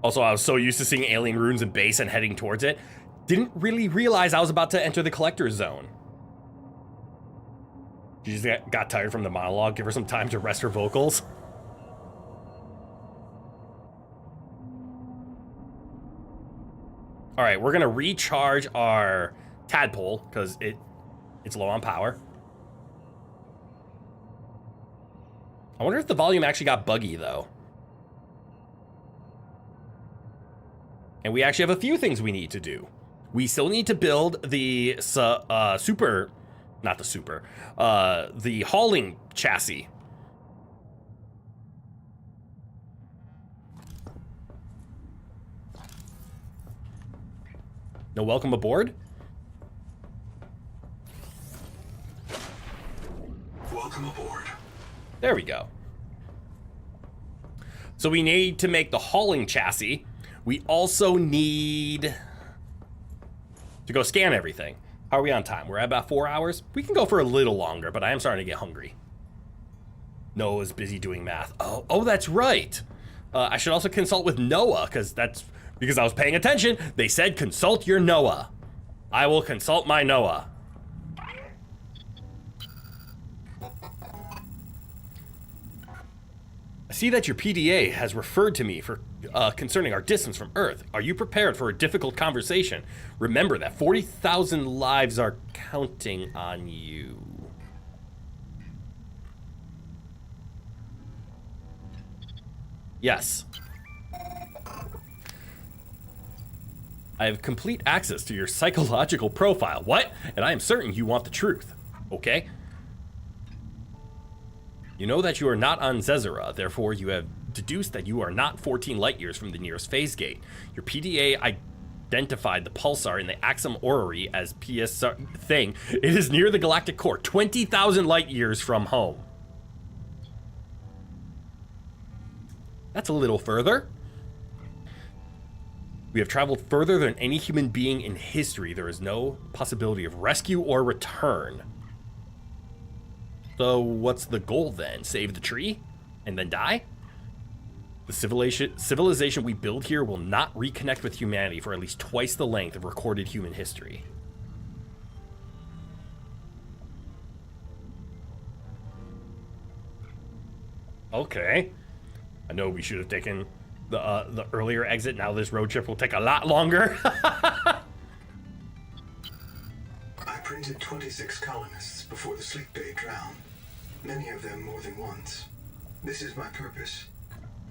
Also, I was so used to seeing alien runes in base and heading towards it. Didn't really realize I was about to enter the collector's zone. She just got tired from the monologue. Give her some time to rest her vocals. All right, we're gonna recharge our tadpole because it's low on power. I wonder if the volume actually got buggy though. And we actually have a few things we need to do. We still need to build the the hauling chassis. No welcome aboard? Welcome aboard. There we go. So we need to make the hauling chassis. We also need to go scan everything. How are we on time? We're at about 4 hours. We can go for a little longer, but I am starting to get hungry. Noah's busy doing math. Oh, that's right. I should also consult with Noah because I was paying attention. They said consult your Noah. I will consult my Noah. I see that your PDA has referred to me for concerning our distance from Earth. Are you prepared for a difficult conversation? Remember that 40,000 lives are counting on you. Yes. I have complete access to your psychological profile. What? And I am certain you want the truth. Okay? You know that you are not on Zezera, therefore you have deduced that you are not 14 light years from the nearest phase gate. Your PDA identified the pulsar in the Axum Orrery as PSR thing. It is near the galactic core, 20,000 light years from home. That's a little further. We have traveled further than any human being in history. There is no possibility of rescue or return. So what's the goal then? Save the tree and then die? The civilization we build here will not reconnect with humanity for at least twice the length of recorded human history. Okay. I know we should have taken the earlier exit. Now this road trip will take a lot longer. I printed 26 colonists before the sleep bay drowned. Many of them more than once. This is my purpose.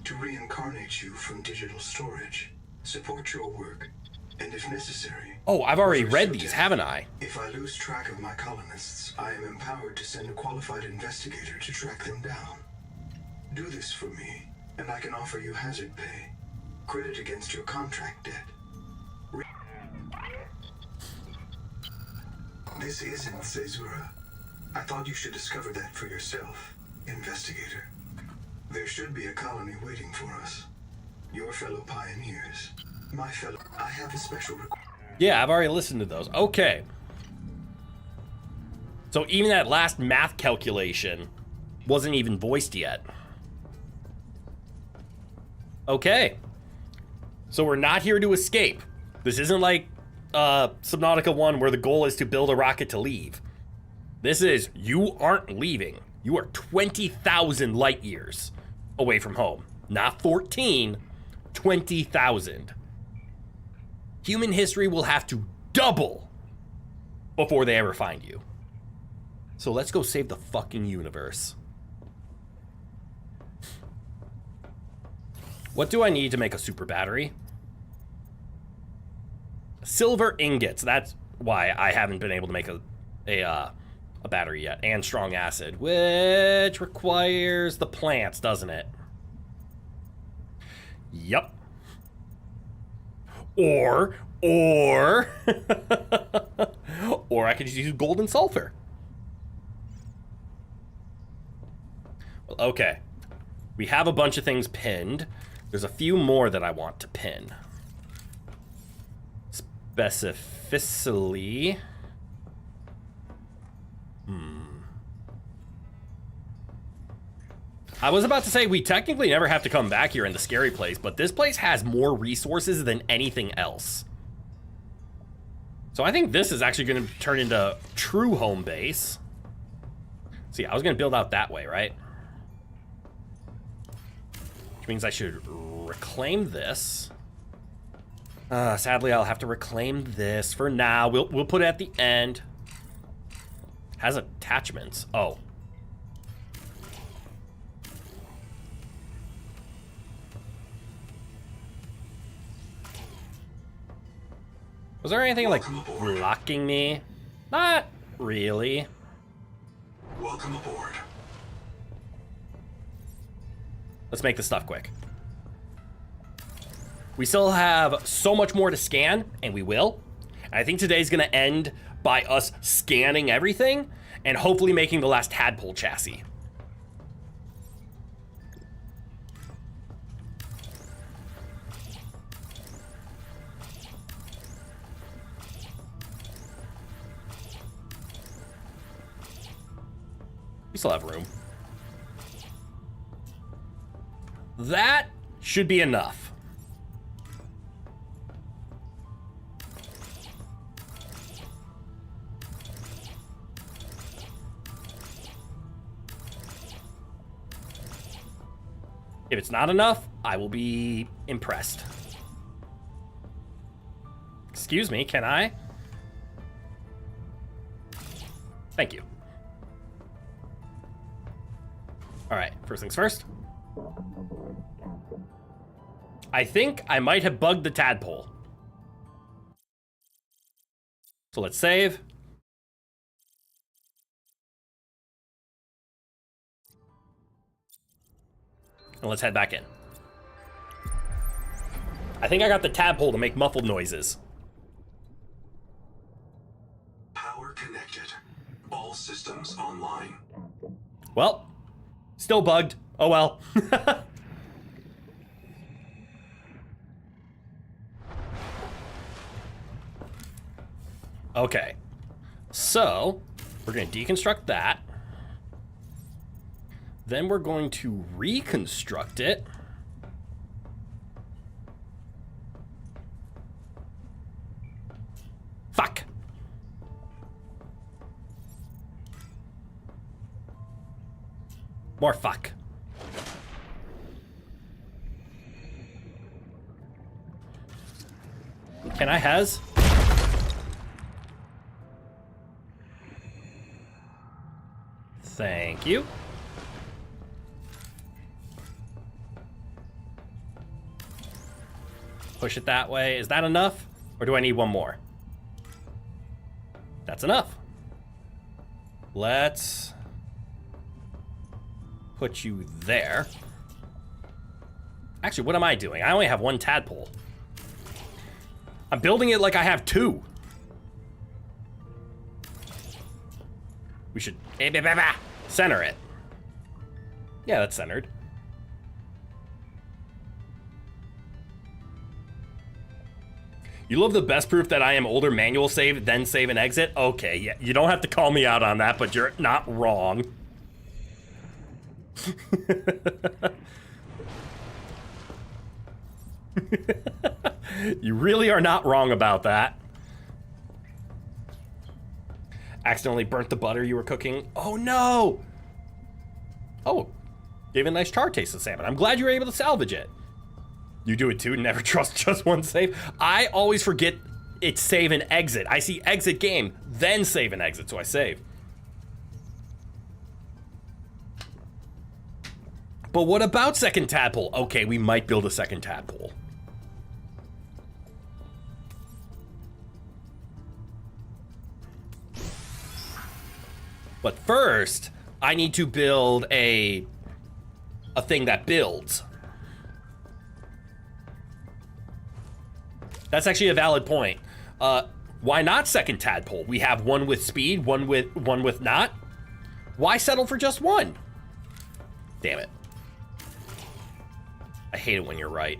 To reincarnate you from digital storage, support your work, and if necessary... Oh, I've already read these, haven't I? If I lose track of my colonists, I am empowered to send a qualified investigator to track them down. Do this for me, and I can offer you hazard pay. Credit against your contract debt. This isn't Caesura. I thought you should discover that for yourself, investigator. There should be a colony waiting for us. Your fellow pioneers. My fellow... I have a special request. Yeah, I've already listened to those. Okay. So even that last math calculation wasn't even voiced yet. Okay. So we're not here to escape. This isn't like Subnautica 1 where the goal is to build a rocket to leave. This is, you aren't leaving. You are 20,000 light years away from home. Not 14, 20,000. Human history will have to double before they ever find you. So let's go save the fucking universe. What do I need to make a super battery? Silver ingots. That's why I haven't been able to make a battery yet. And strong acid, which requires the plants, doesn't it? Yup. Or I could just use gold and sulfur. Well, okay. We have a bunch of things pinned. There's a few more that I want to pin. Specifically. I was about to say we technically never have to come back here in the scary place, but this place has more resources than anything else. So I think this is actually going to turn into true home base. See, I was going to build out that way, right? Which means I should reclaim this. Sadly, I'll have to reclaim this for now. We'll put it at the end. Has attachments. Oh. Was there anything like blocking me? Not really. Welcome aboard. Let's make this stuff quick. We still have so much more to scan, and we will. And I think today's gonna end by us scanning everything and hopefully making the last tadpole chassis. We still have room. That should be enough. If it's not enough, I will be impressed. Excuse me, can I? Thank you. All right, first things first. I think I might have bugged the tadpole. So let's save. And let's head back in. I think I got the tadpole to make muffled noises. Power connected. All systems online. Well, still bugged. Oh well. Okay. So, we're going to deconstruct that. Then we're going to reconstruct it. Fuck. More fuck. Can I has? Thank you. Push it that way. Is that enough? Or do I need one more? That's enough. Let's put you there. Actually, what am I doing? I only have one tadpole. I'm building it like I have two. We should center it. Yeah, that's centered. You love the best proof that I am older manual save, then save and exit? Okay, yeah, you don't have to call me out on that, but you're not wrong. You really are not wrong about that. Accidentally burnt the butter you were cooking. Oh no! Oh, gave it a nice char taste of salmon. I'm glad you were able to salvage it. You do it too, never trust just one save. I always forget it's save and exit. I see exit game, then save and exit, so I save. But what about second tadpole? Okay, we might build a second tadpole. But first, I need to build a thing that builds. That's actually a valid point. Why not second tadpole? We have one with speed, one with not. Why settle for just one? Damn it. I hate it when you're right.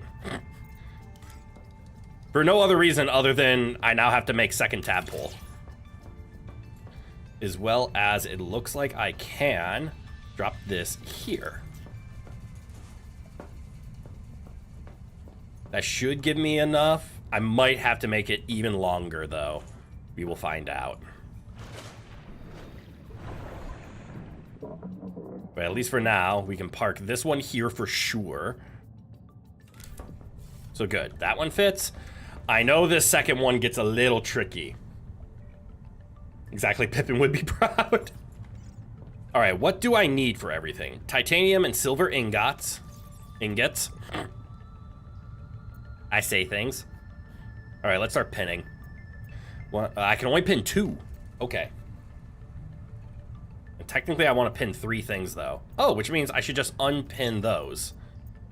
For no other reason other than I now have to make second tadpole. As well as it looks like I can drop this here. That should give me enough. I might have to make it even longer though. We will find out. But at least for now, we can park this one here for sure. So good, that one fits. I know this second one gets a little tricky. Exactly, Pippin would be proud. All right, what do I need for everything? Titanium and silver ingots. Ingots. I say things. All right, let's start pinning. Well, I can only pin 2. Okay. And technically, I want to pin 3 things, though. Oh, which means I should just unpin those.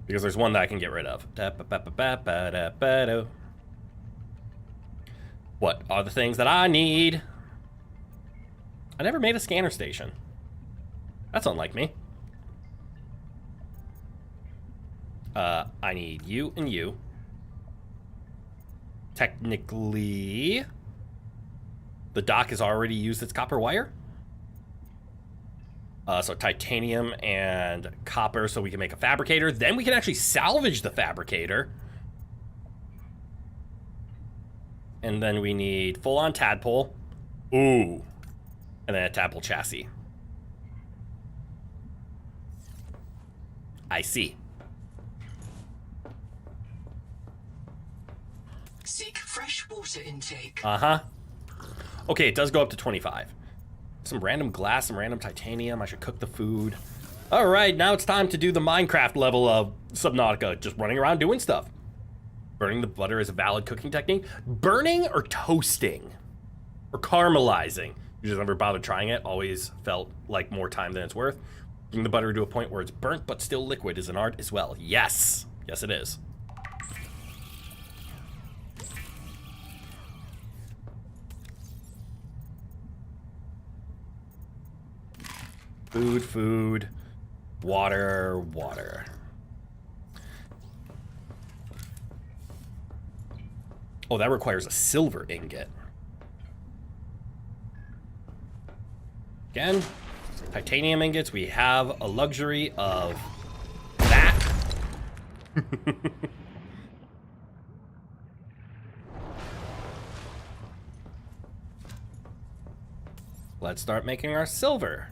Because there's one that I can get rid of. What are the things that I need? I never made a scanner station. That's unlike me. I need you and you. Technically, the dock has already used its copper wire. So titanium and copper so we can make a fabricator. Then we can actually salvage the fabricator. And then we need full-on tadpole. Ooh. And then a tadpole chassis. I see. Seek fresh water intake. Uh-huh. Okay, it does go up to 25. Some random glass, some random titanium. I should cook the food. All right, now it's time to do the Minecraft level of Subnautica. Just running around doing stuff. Burning the butter is a valid cooking technique. Burning or toasting? Or caramelizing? You just never bothered trying it. Always felt like more time than it's worth. Bring the butter to a point where it's burnt but still liquid is an art as well. Yes. Yes, it is. Food, food, water, water. Oh, that requires a silver ingot. Again, titanium ingots. We have a luxury of that. Let's start making our silver.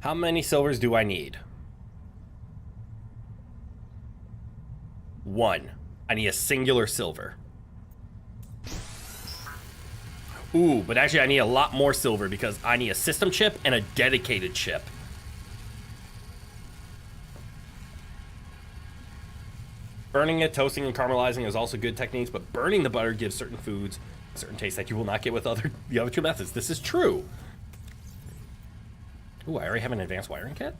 How many silvers do I need? 1. I need a singular silver. Ooh, but actually I need a lot more silver because I need a system chip and a dedicated chip. Burning it, toasting, and caramelizing is also good techniques, but burning the butter gives certain foods a certain taste that you will not get with the other 2 methods. This is true. Ooh, I already have an advanced wiring kit.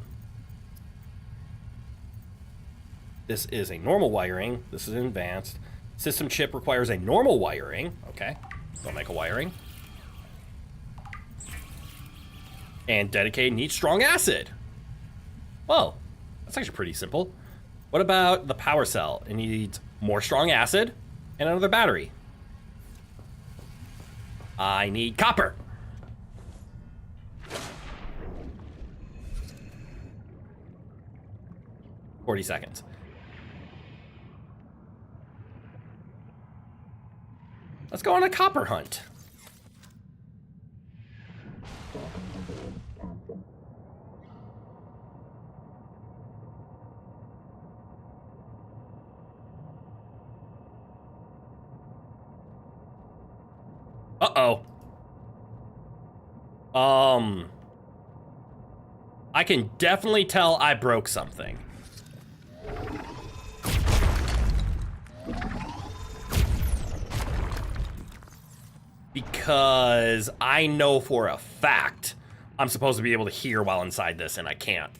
This is a normal wiring. This is advanced. System chip requires a normal wiring. Okay, don't make a wiring. And dedicated needs strong acid. Well, that's actually pretty simple. What about the power cell? It needs more strong acid and another battery. I need copper. $40 seconds. Let's go on a copper hunt. Uh-oh. I can definitely tell I broke something. Because I know for a fact I'm supposed to be able to hear while inside this, and I can't.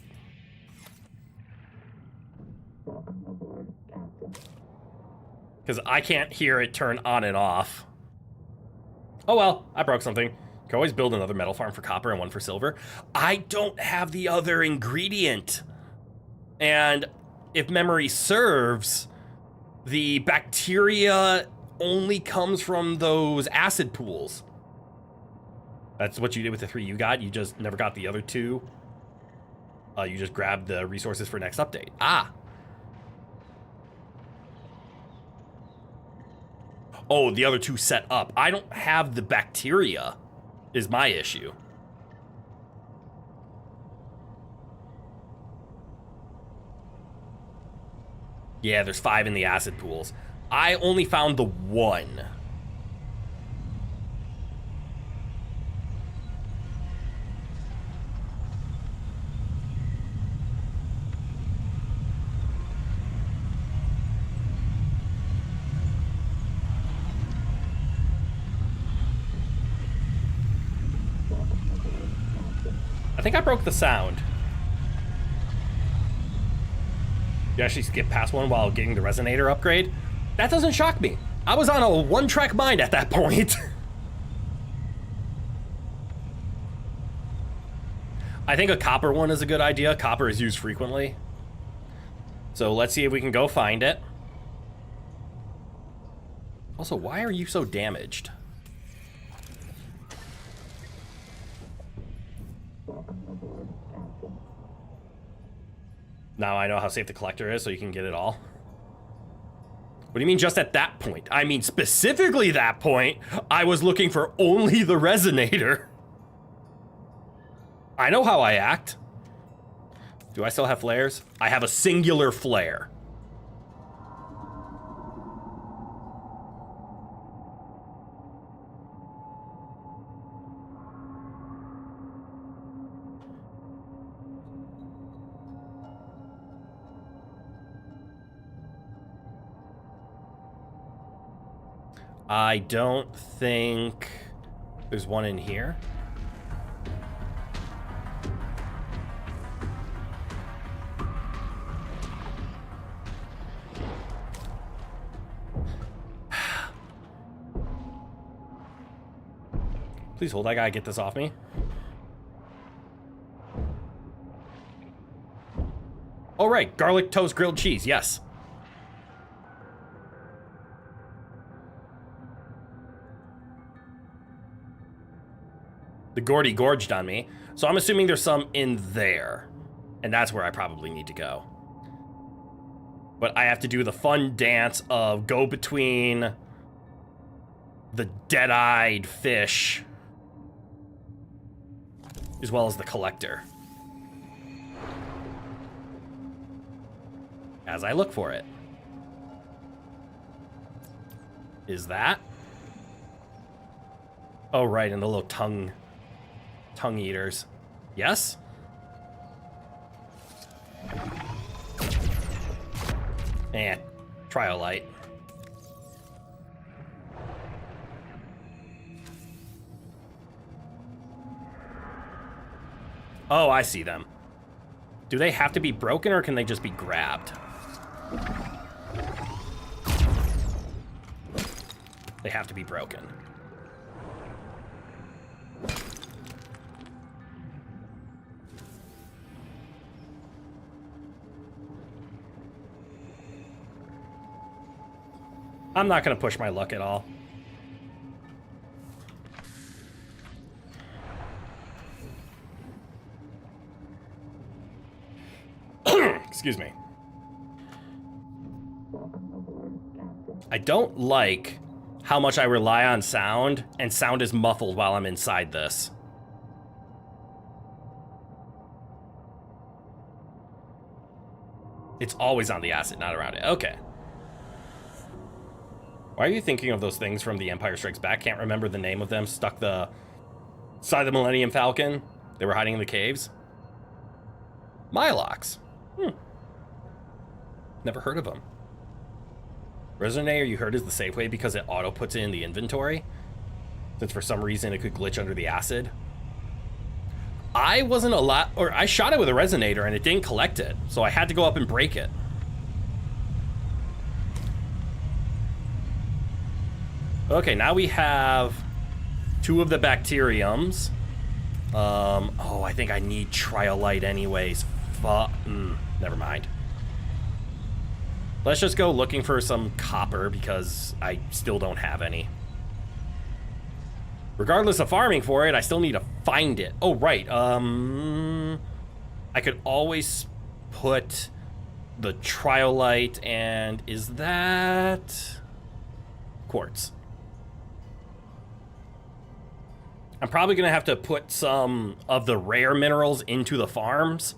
Because I can't hear it turn on and off. Oh well, I broke something. Can always build another metal farm for copper and one for silver. I don't have the other ingredient. And if memory serves, the bacteria only comes from those acid pools. That's what you did with the 3 you got. You just never got the other 2. You just grabbed the resources for next update. Ah. Oh, the other 2 set up. I don't have the bacteria, is my issue. Yeah, there's 5 in the acid pools. I only found the 1. I think I broke the sound. You actually skip past one while getting the resonator upgrade? That doesn't shock me. I was on a one-track mind at that point. I think a copper one is a good idea. Copper is used frequently. So let's see if we can go find it. Also, why are you so damaged? Now I know how safe the collector is, so you can get it all. What do you mean just at that point? I mean specifically that point, I was looking for only the resonator. I know how I act. Do I still have flares? I have a singular flare. I don't think there's one in here. Please hold, I gotta get this off me. Oh right, garlic toast grilled cheese, yes. The Gordy gorged on me, so I'm assuming there's some in there. And that's where I probably need to go. But I have to do the fun dance of go between the dead-eyed fish as well as the collector as I look for it. Is that? Oh, right, and the little tongue eaters. Yes? And Triolite. Oh, I see them. Do they have to be broken or can they just be grabbed? They have to be broken. I'm not going to push my luck at all. Excuse me. I don't like how much I rely on sound, and sound is muffled while I'm inside this. It's always on the acid, not around it. Okay. Why are you thinking of those things from The Empire Strikes Back? Can't remember the name of them. Stuck the side of the Millennium Falcon. They were hiding in the caves. Mylox. Never heard of them. Resonator, you heard, is the safe way because it auto puts it in the inventory. Since for some reason it could glitch under the acid. I wasn't allowed, or I shot it with a resonator and it didn't collect it. So I had to go up and break it. Okay, now we have 2 of the bacteriums. Oh, I think I need Triolite anyways. Never mind. Let's just go looking for some copper because I still don't have any. Regardless of farming for it, I still need to find it. Oh, right. I could always put the Triolite and is that quartz? I'm probably going to have to put some of the rare minerals into the farms,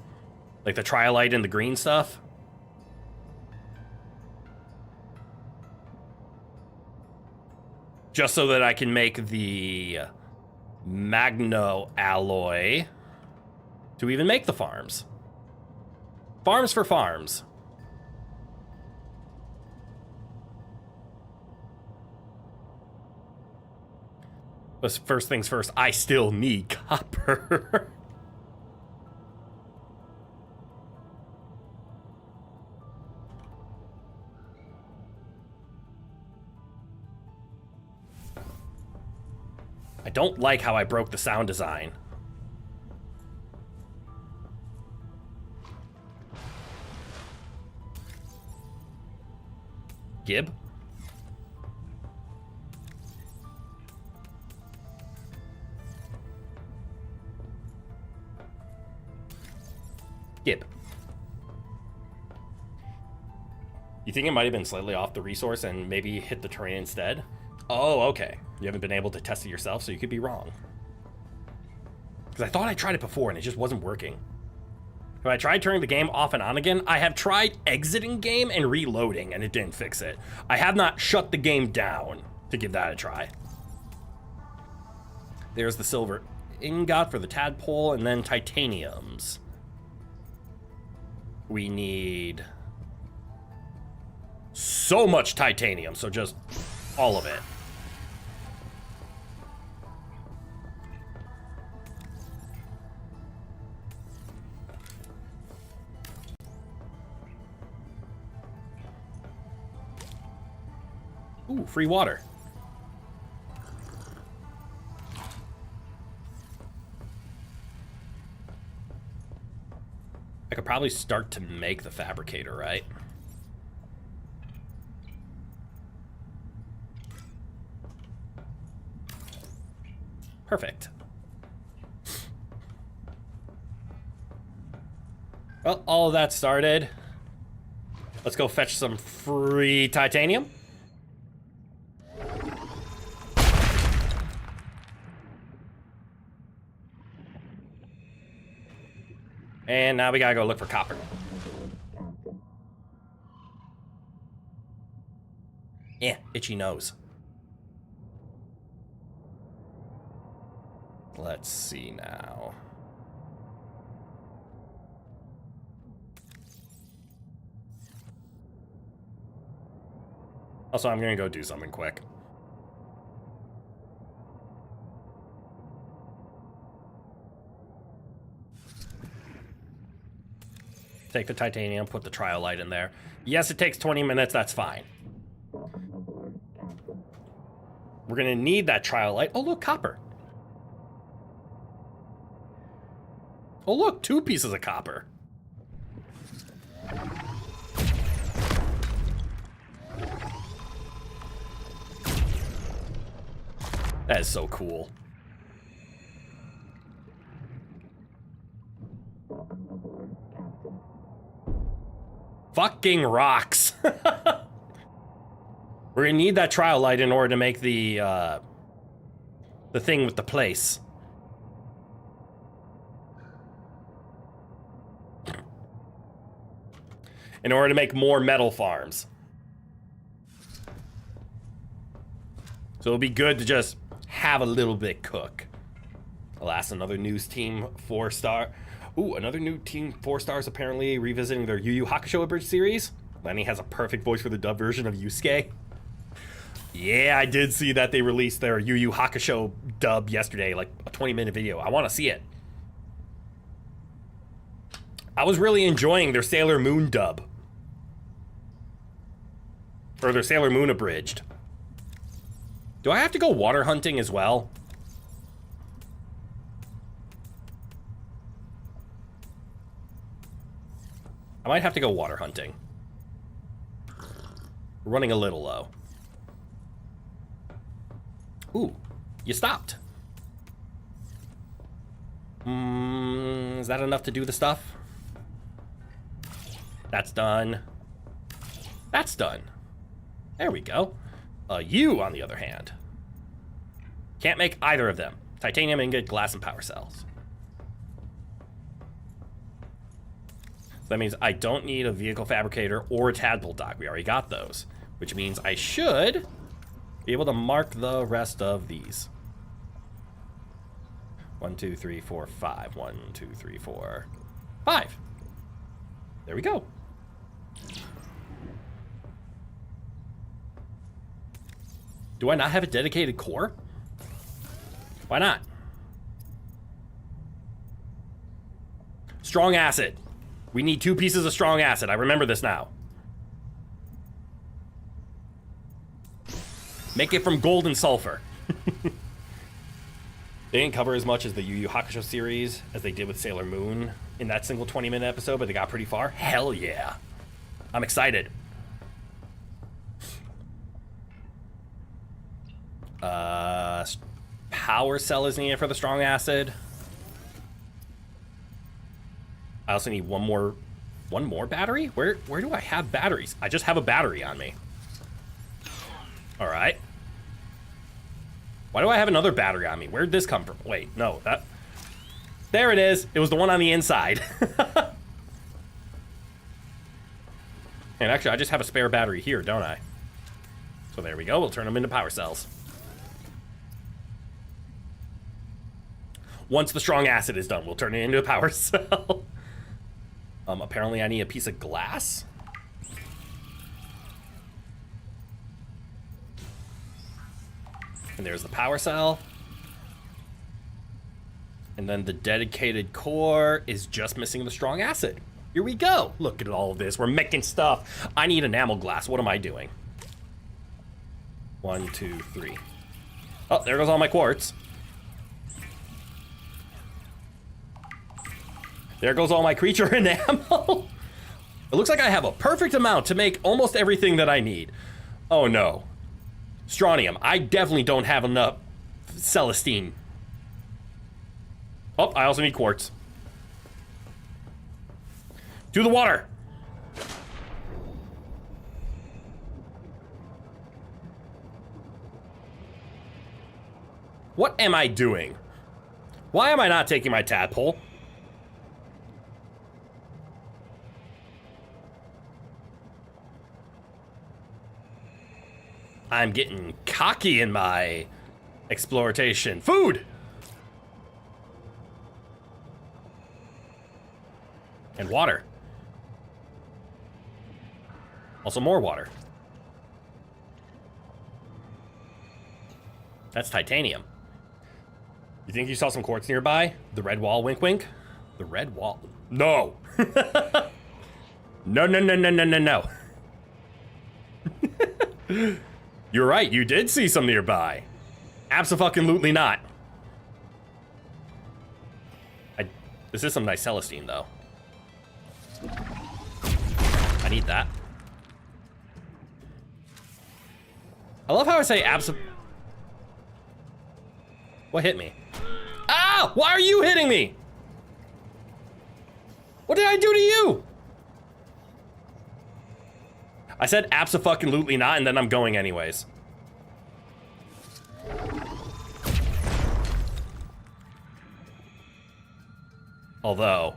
like the Triolite and the green stuff. Just so that I can make the magno alloy to even make the farms. Farms for farms. But first things first, I still need copper. I don't like how I broke the sound design. Gib? Gib. You think it might have been slightly off the resource and maybe hit the terrain instead? Oh, okay. You haven't been able to test it yourself, so you could be wrong. Because I thought I tried it before and it just wasn't working. Have I tried turning the game off and on again? I have tried exiting game and reloading and it didn't fix it. I have not shut the game down to give that a try. There's the silver ingot for the tadpole and then titaniums. We need so much titanium, so just all of it. Ooh, free water. I could probably start to make the fabricator, right? Perfect. Well, all of that started. Let's go fetch some free titanium. And now we gotta go look for copper. Yeah, itchy nose. Let's see now. Also, I'm gonna go do something quick. Take the titanium, put the Triolite in there. Yes, it takes 20 minutes, that's fine. We're gonna need that Triolite. Oh, look, copper. Oh, look, 2 pieces of copper. That is so cool. Fucking rocks. We're gonna need that trial light in order to make the thing with the place. In order to make more metal farms. So it'll be good to just have a little bit cook. Alas, another news team 4-star. Ooh, another new team 4 stars apparently revisiting their Yu Yu Hakusho abridged series. Lenny has a perfect voice for the dub version of Yusuke. Yeah, I did see that they released their Yu Yu Hakusho dub yesterday, like a 20-minute video. I want to see it. I was really enjoying their Sailor Moon dub. Or their Sailor Moon abridged. Do I have to go water hunting as well? I might have to go water hunting. We're running a little low. Ooh, you stopped. Is that enough to do the stuff? That's done. That's done. There we go. You, on the other hand, can't make either of them. Titanium ingot, glass, and power cells. So that means I don't need a vehicle fabricator or a tadpole dock. We already got those, which means I should be able to mark the rest of these. 1, 2, 3, 4, 5. 1, 2, 3, 4, 5. There we go. Do I not have a dedicated core? Why not? Strong acid. We need 2 pieces of strong acid. I remember this now. Make it from gold and sulfur. They didn't cover as much as the Yu Yu Hakusho series as they did with Sailor Moon in that single 20-minute episode, but they got pretty far. Hell yeah. I'm excited. Power cell is needed for the strong acid. I also need one more battery? Where do I have batteries? I just have a battery on me. All right. Why do I have another battery on me? Where'd this come from? Wait, no, that... There it is. It was the one on the inside. And actually, I just have a spare battery here, don't I? So there we go. We'll turn them into power cells. Once the strong acid is done, we'll turn it into a power cell. Apparently I need a piece of glass. And there's the power cell. And then the dedicated core is just missing the strong acid. Here we go. Look at all of this. We're making stuff. I need enamel glass. What am I doing? 1, 2, 3. Oh, there goes all my quartz. There goes all my creature enamel. It looks like I have a perfect amount to make almost everything that I need. Oh no. Strontium. I definitely don't have enough Celestine. Oh, I also need quartz. To the water. What am I doing? Why am I not taking my tadpole? I'm getting cocky in my exploration. Food! And water. Also more water. That's titanium. You think you saw some quartz nearby? The red wall, wink wink? The red wall? No! No, no, no, no, no, no, no. You're right, you did see some nearby. Abso-fucking-lutely not. This is some nice Celestine, though. I need that. I love how I say What hit me? Ah! Why are you hitting me? What did I do to you? I said abso-fucking-lutely not, and then I'm going anyways. Although.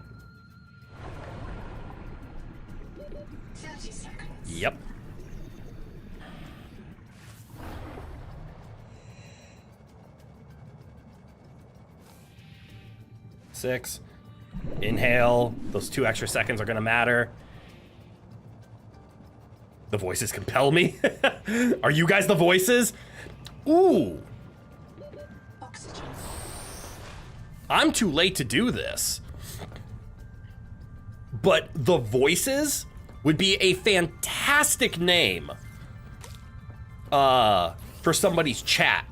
30 seconds. Yep. Six. Inhale. Those 2 extra seconds are gonna matter. The voices compel me. Are you guys the voices? Ooh. Oxygen. I'm too late to do this. But the voices would be a fantastic name for somebody's chat.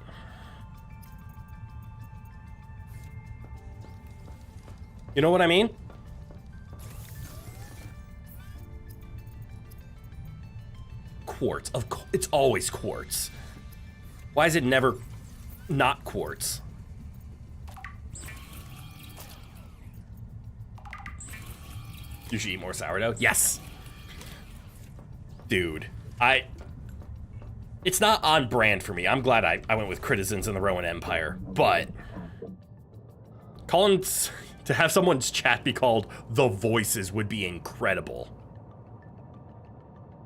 You know what I mean? Quartz. It's always quartz. Why is it never not quartz? You should eat more sourdough. Yes. Dude, it's not on brand for me. I'm glad I went with Citizens in the Roman Empire, but to have someone's chat be called The Voices would be incredible.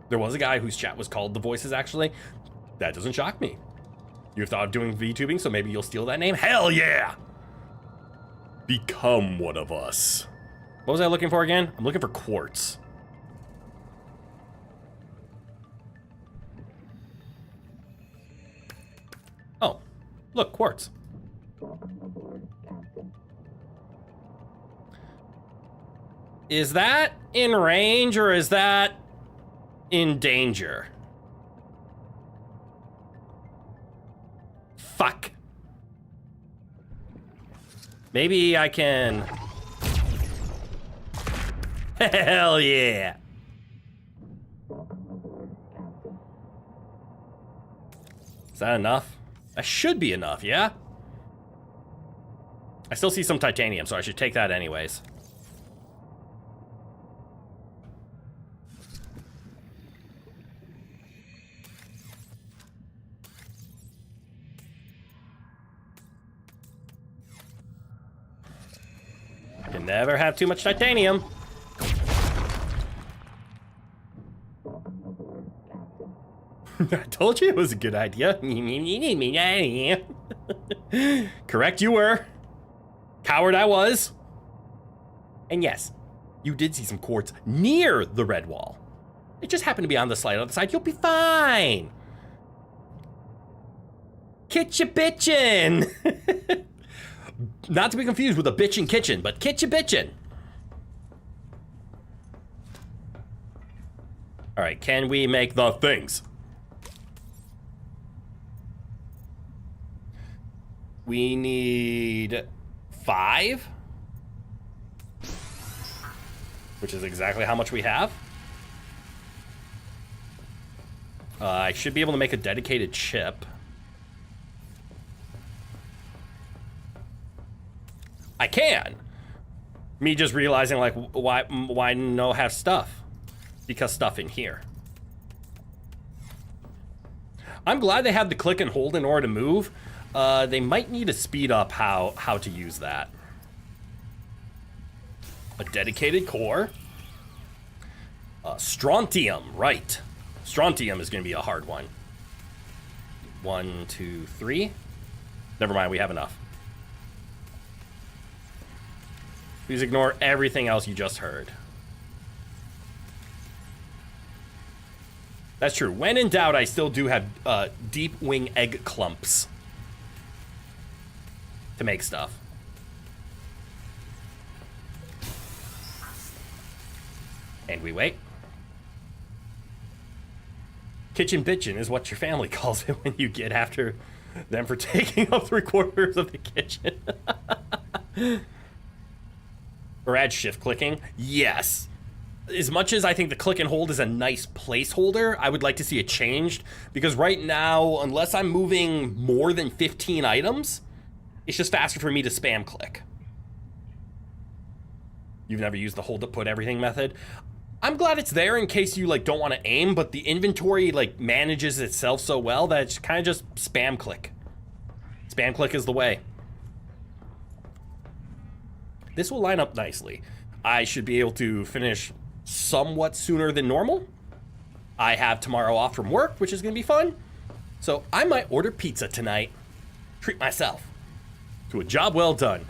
There was a guy whose chat was called The Voices, actually. That doesn't shock me. You've thought of doing VTubing, so maybe you'll steal that name? Hell yeah! Become one of us. What was I looking for again? I'm looking for quartz. Oh, look, quartz. Is that in range or is that in danger? Fuck. Maybe I can... Hell yeah. Is that enough? That should be enough, yeah? I still see some titanium, so I should take that anyways. Can never have too much titanium. I told you it was a good idea. Correct you were. Coward I was. And yes, you did see some quartz near the red wall. It just happened to be on the slight other side. You'll be fine. Kitcha bitchin'. Not to be confused with a bitchin' kitchen, but kitcha bitchin'. All right, can we make the things? We need 5, which is exactly how much we have. I should be able to make a dedicated chip. I can. Me just realizing, like, why no have stuff? Because stuff in here. I'm glad they have the click and hold in order to move. They might need to speed up how to use that. A dedicated core. Strontium, right. Strontium is going to be a hard one. 1, 2, 3. Never mind, we have enough. Please ignore everything else you just heard. That's true. When in doubt, I still do have deep wing egg clumps to make stuff. And we wait. Kitchen bitchin' is what your family calls it when you get after them for taking up 3/4 of the kitchen. Or add shift clicking. Yes. As much as I think the click and hold is a nice placeholder, I would like to see it changed, because right now, unless I'm moving more than 15 items, It's just faster for me to spam click. You've never used the hold to put everything method? I'm glad it's there in case you like don't want to aim, but the inventory like manages itself so well that it's kind of just spam click. Spam click is the way. This will line up nicely. I should be able to finish somewhat sooner than normal. I have tomorrow off from work, which is going to be fun. So I might order pizza tonight. Treat myself to a job well done.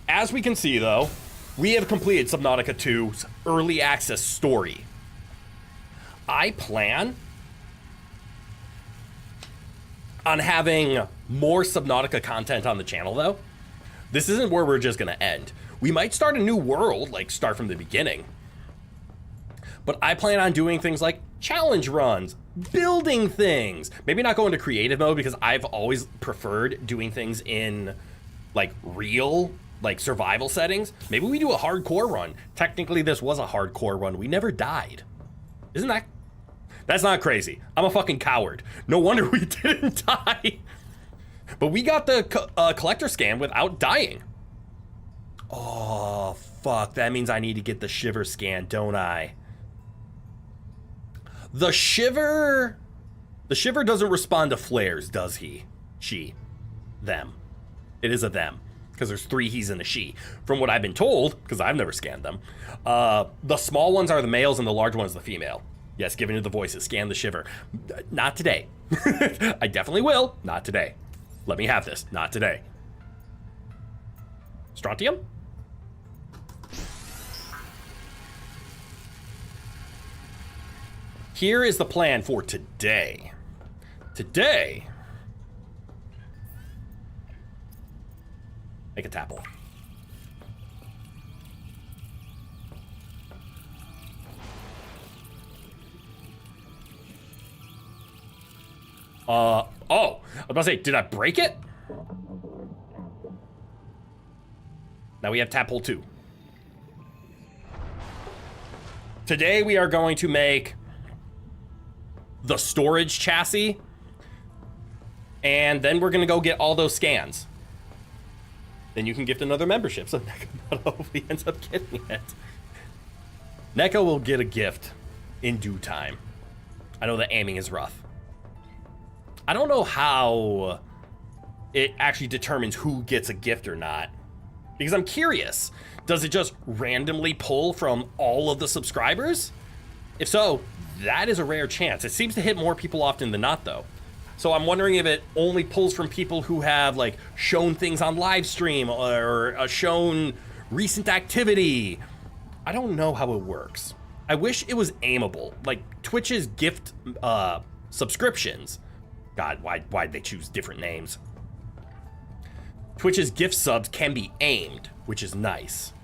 As we can see, though, we have completed Subnautica 2's early access story. I plan on having more Subnautica content on the channel, though. This isn't where we're just going to end. We might start a new world, like start from the beginning. But I plan on doing things like challenge runs, building things. Maybe not go into creative mode because I've always preferred doing things in like real, like survival settings. Maybe we do a hardcore run. Technically, this was a hardcore run. We never died. Isn't that? That's not crazy. I'm a fucking coward. No wonder we didn't die. But we got the collector scan without dying. Oh, fuck. That means I need to get the shiver scan, don't I? The shiver doesn't respond to flares, does he? She. Them. It is a them. Because there's 3 he's and a she. From what I've been told, because I've never scanned them, the small ones are the males and the large one's the female. Yes, giving it the voices. Scan the shiver. Not today. I definitely will. Not today. Let me have this. Not today. Strontium? Here is the plan for today. Today, make a tapple. Oh, I was about to say, did I break it? Now we have tap hole 2. Today we are going to make the storage chassis, and then we're gonna go get all those scans. Then you can gift another membership, so Neko hopefully ends up getting it. Neko will get a gift in due time. I know the aiming is rough. I don't know how it actually determines who gets a gift or not, because I'm curious. Does it just randomly pull from all of the subscribers? If so, that is a rare chance. It seems to hit more people often than not, though. So I'm wondering if it only pulls from people who have like shown things on live stream or shown recent activity. I don't know how it works. I wish it was aimable, like Twitch's gift subscriptions. God, why'd they choose different names? Twitch's gift subs can be aimed, which is nice.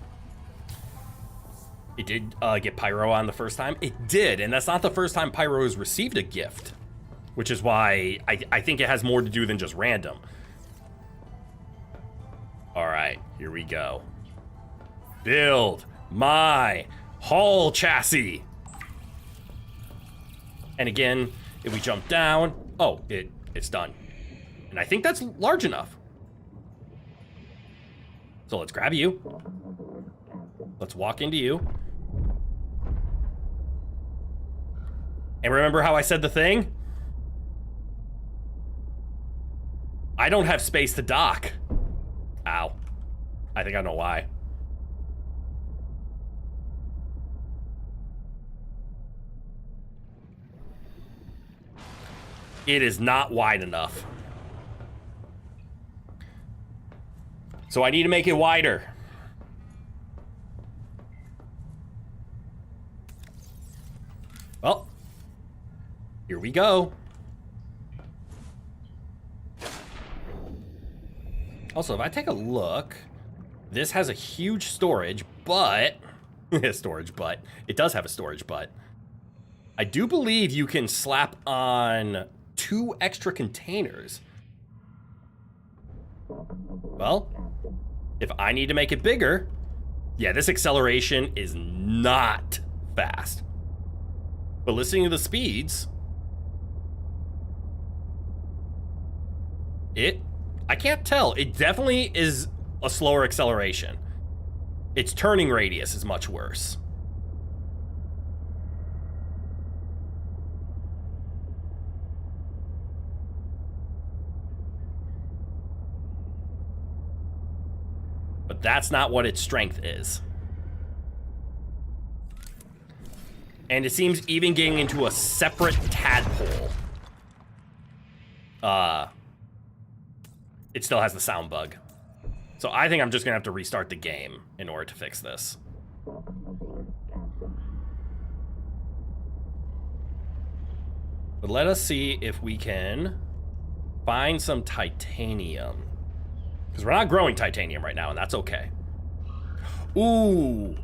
It did get Pyro on the first time. It did, and that's not the first time Pyro has received a gift, which is why I think it has more to do than just random. All right, here we go. Build my hull chassis. And again, if we jump down, oh, it's done. And I think that's large enough. So let's grab you. Let's walk into you. And remember how I said the thing? I don't have space to dock. Ow. I think I know why. It is not wide enough. So I need to make it wider. Well, here we go. Also, if I take a look, this has a huge storage, but it does have a storage, but I do believe you can slap on 2 extra containers. Well, if I need to make it bigger, yeah, this acceleration is not fast. But listening to the speeds, it I can't tell. It definitely is a slower acceleration. Its turning radius is much worse. But that's not what its strength is. And it seems even getting into a separate tadpole, it still has the sound bug. So I think I'm just gonna have to restart the game in order to fix this. But let us see if we can find some titanium. Because we're not growing titanium right now, and that's okay. Ooh.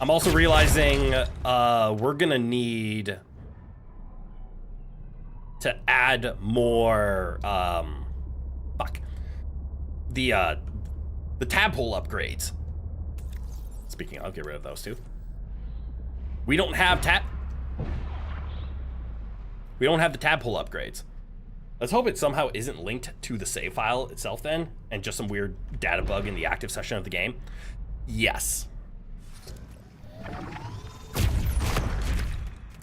I'm also realizing we're gonna need to add more the tadpole upgrades. Speaking of, I'll get rid of those two. We don't have the tadpole upgrades. Let's hope it somehow isn't linked to the save file itself then, and just some weird data bug in the active session of the game. Yes.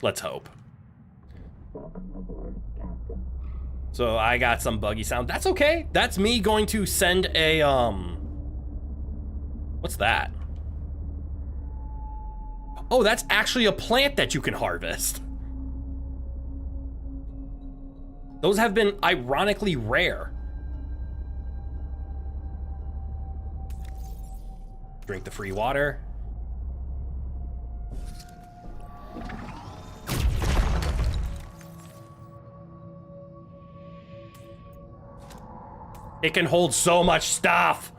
Let's hope. So I got some buggy sound. That's okay. That's me going to send a, what's that? Oh, that's actually a plant that you can harvest. Those have been ironically rare. Drink the free water. It can hold so much stuff.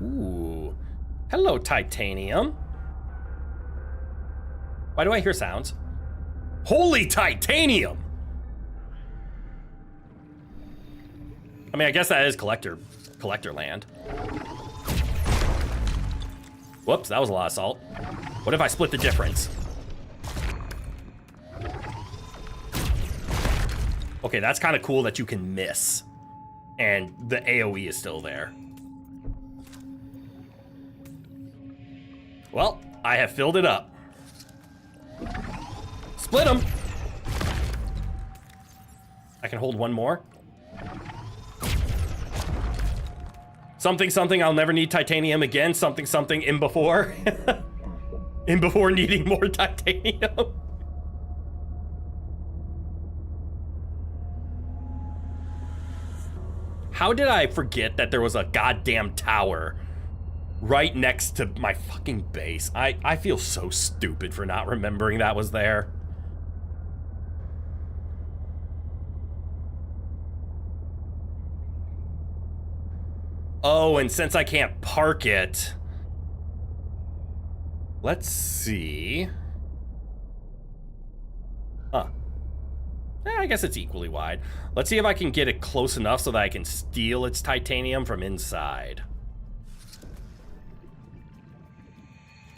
Ooh. Hello, titanium. Why do I hear sounds? Holy titanium! I mean, I guess that is collector land. Whoops, that was a lot of salt. What if I split the difference? Okay, that's kind of cool that you can miss. And the AoE is still there. Well, I have filled it up. Split them. I can hold one more. Something, something, I'll never need titanium again. Something, something, in before. In before needing more titanium. How did I forget that there was a goddamn tower right next to my fucking base? I feel so stupid for not remembering that was there. Oh, and since I can't park it, let's see. Huh. I guess it's equally wide. Let's see if I can get it close enough so that I can steal its titanium from inside.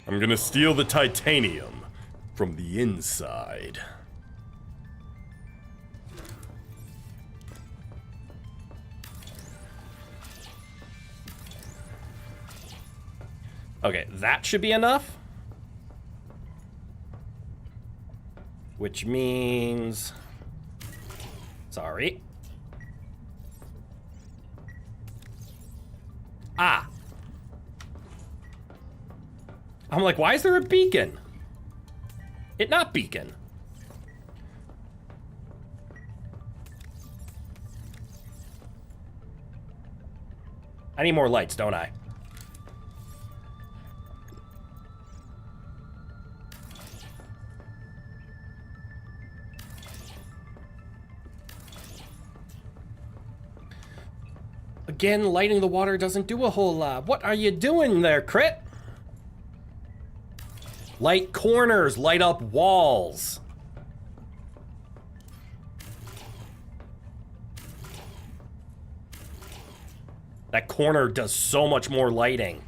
I'm gonna steal the titanium from the inside. Okay, that should be enough. Which means... Sorry. Ah. I'm like, why is there a beacon? It not beacon. I need more lights, don't I? Again, lighting the water doesn't do a whole lot. What are you doing there, Crit? Light corners, light up walls. That corner does so much more lighting.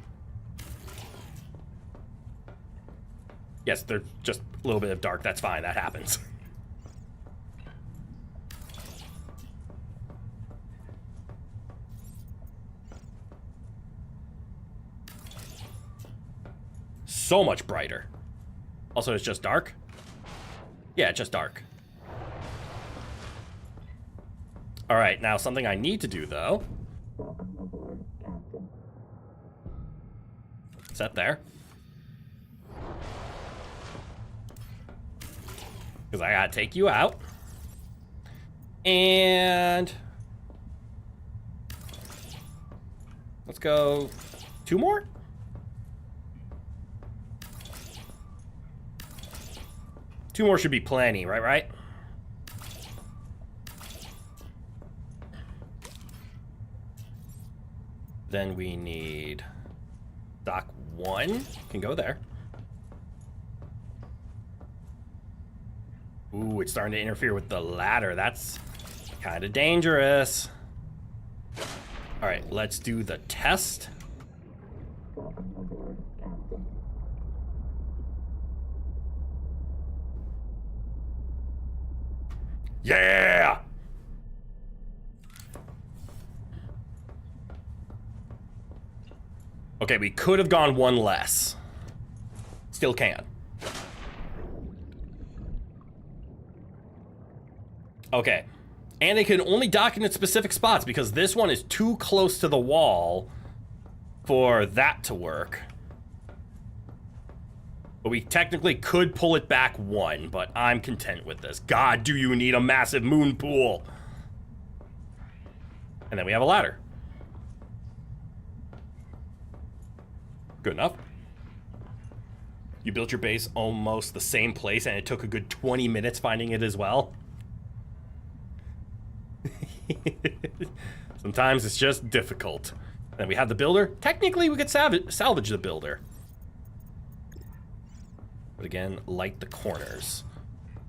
Yes, there's just a little bit of dark. That's fine. That happens. So much brighter. Also, it's just dark? Yeah, just dark. All right, now something I need to do, though. Set there. Because I gotta take you out. And... let's go 2 more? Two more should be plenty, right? Then we need dock 1. Can go there. Ooh, it's starting to interfere with the ladder. That's kind of dangerous. All right, let's do the test. Yeah! Okay, we could have gone 1 less. Still can. Okay. And it can only dock in its specific spots because this one is too close to the wall for that to work. But we technically could pull it back 1, but I'm content with this. God, do you need a massive moon pool? And then we have a ladder. Good enough. You built your base almost the same place, and it took a good 20 minutes finding it as well. Sometimes it's just difficult. Then we have the builder. Technically, we could salvage the builder. But again, light the corners.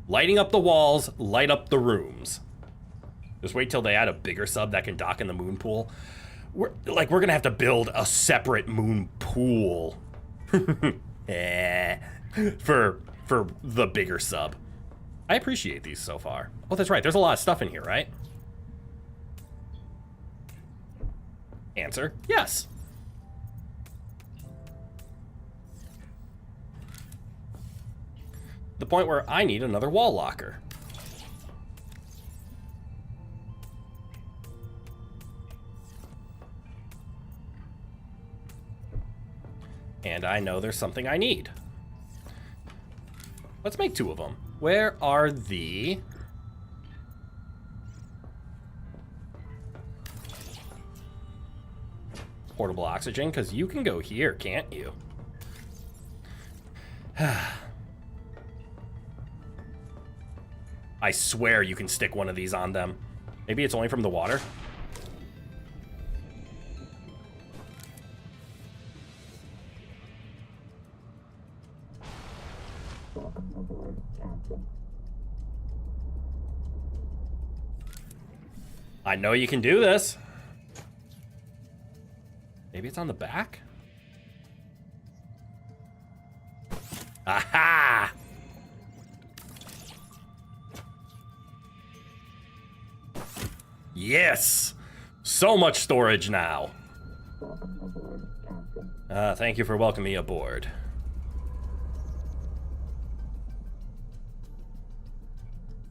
Lighting up the walls, light up the rooms. Just wait till they add a bigger sub that can dock in the moon pool. We're gonna have to build a separate moon pool. for the bigger sub. I appreciate these so far. Oh, that's right. There's a lot of stuff in here, right? Answer, yes. The point where I need another wall locker. And I know there's something I need. Let's make 2 of them. Where are the... portable oxygen? Because you can go here, can't you? I swear you can stick one of these on them. Maybe it's only from the water. I know you can do this. Maybe it's on the back? Aha! Yes! So much storage now. Thank you for welcoming me aboard.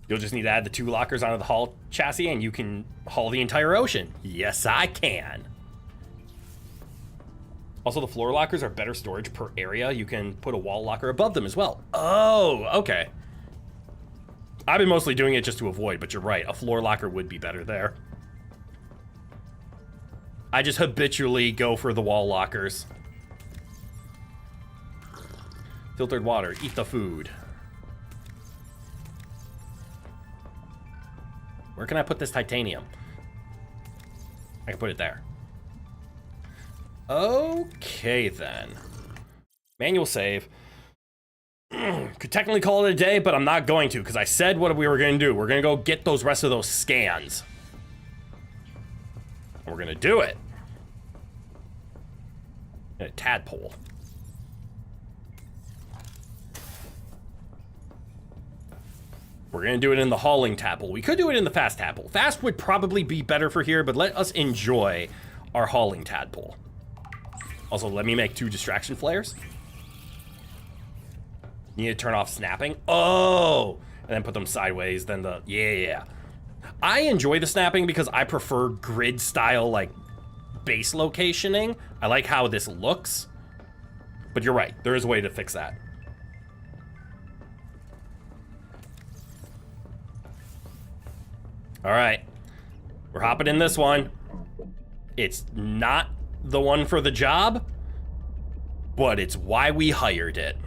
You'll just need to add the 2 lockers onto the hull chassis and you can haul the entire ocean. Yes, I can. Also, the floor lockers are better storage per area. You can put a wall locker above them as well. Oh, okay. I've been mostly doing it just to avoid, but you're right. A floor locker would be better there. I just habitually go for the wall lockers. Filtered water. Eat the food. Where can I put this titanium? I can put it there. Okay, then. Manual save. Could technically call it a day, but I'm not going to, because I said what we were going to do. We're going to go get those rest of those scans. And we're going to do it. And a tadpole. We're gonna do it in the hauling tadpole. We could do it in the fast tadpole. Fast would probably be better for here, but let us enjoy our hauling tadpole. Also, let me make 2 distraction flares. Need to turn off snapping. Oh! And then put them sideways, then the... Yeah. I enjoy the snapping because I prefer grid style, like, base locationing. I like how this looks. But you're right, there is a way to fix that. All right, we're hopping in this one. It's not the one for the job, but it's why we hired it.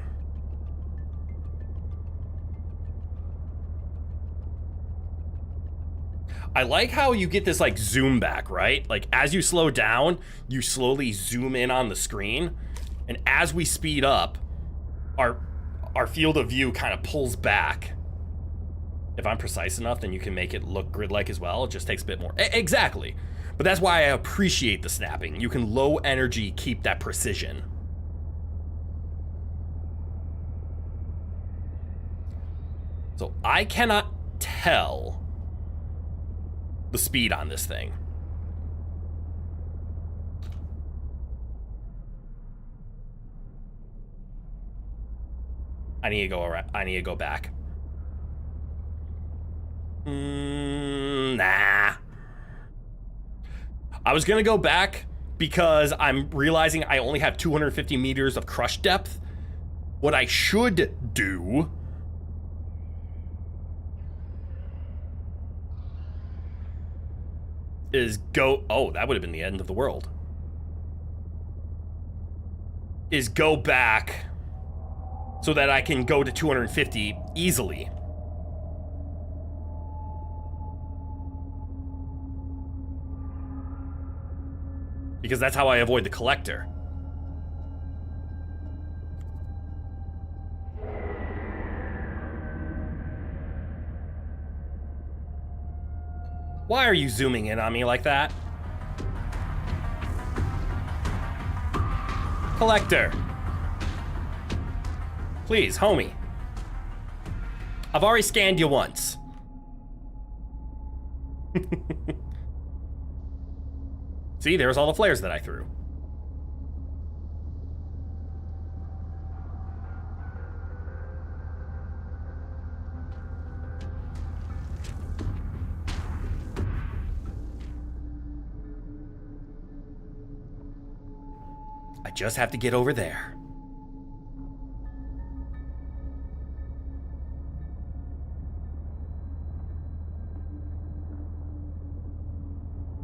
I like how you get this like zoom back, right? Like as you slow down, you slowly zoom in on the screen. And as we speed up, our field of view kind of pulls back. If I'm precise enough, then you can make it look grid-like as well. It just takes a bit more. Exactly. But that's why I appreciate the snapping. You can low energy keep that precision. So I cannot tell the speed on this thing. I need to go around. I need to go back. Nah. I was gonna go back because I'm realizing I only have 250 meters of crush depth. What I should do is go... Oh, that would have been the end of the world. Is go back so that I can go to 250 easily. Because that's how I avoid the collector. Why are you zooming in on me like that? Collector. Please, homie. I've already scanned you once. See, there's all the flares that I threw. I just have to get over there.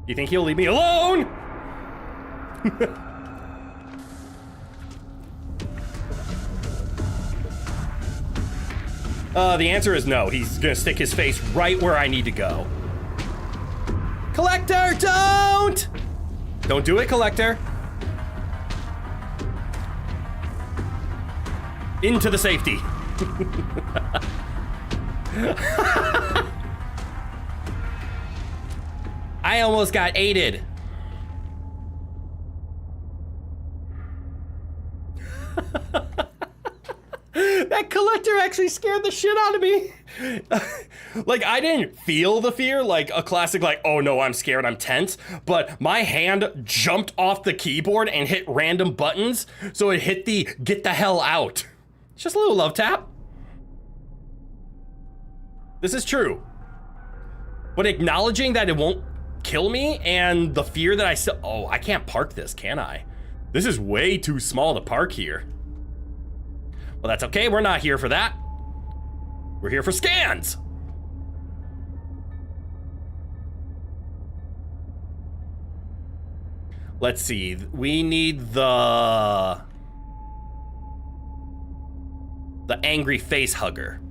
You think he'll leave me alone? The answer is no. He's gonna stick his face right where I need to go. Collector, don't! Don't do it, Collector. Into the safety. I almost got aided. That collector actually scared the shit out of me. Like, I didn't feel the fear, like a classic, like, oh no, I'm scared, I'm tense. But my hand jumped off the keyboard and hit random buttons, so it hit the get the hell out. It's just a little love tap. This is true. But acknowledging that it won't kill me and the fear that I still... Oh, I can't park this, can I? This is way too small to park here. Well, that's okay. We're not here for that. We're here for scans. Let's see. We need the angry face hugger.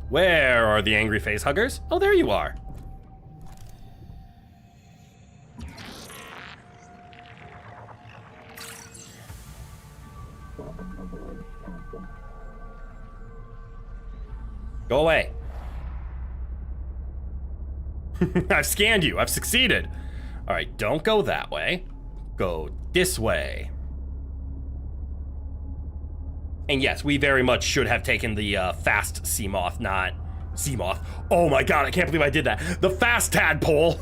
Where are the angry face huggers? Oh, there you are. Go away. I've scanned you. I've succeeded. All right, don't go that way. Go this way. And yes, we very much should have taken the fast Seamoth, not Seamoth. Oh my god, I can't believe I did that. The fast tadpole.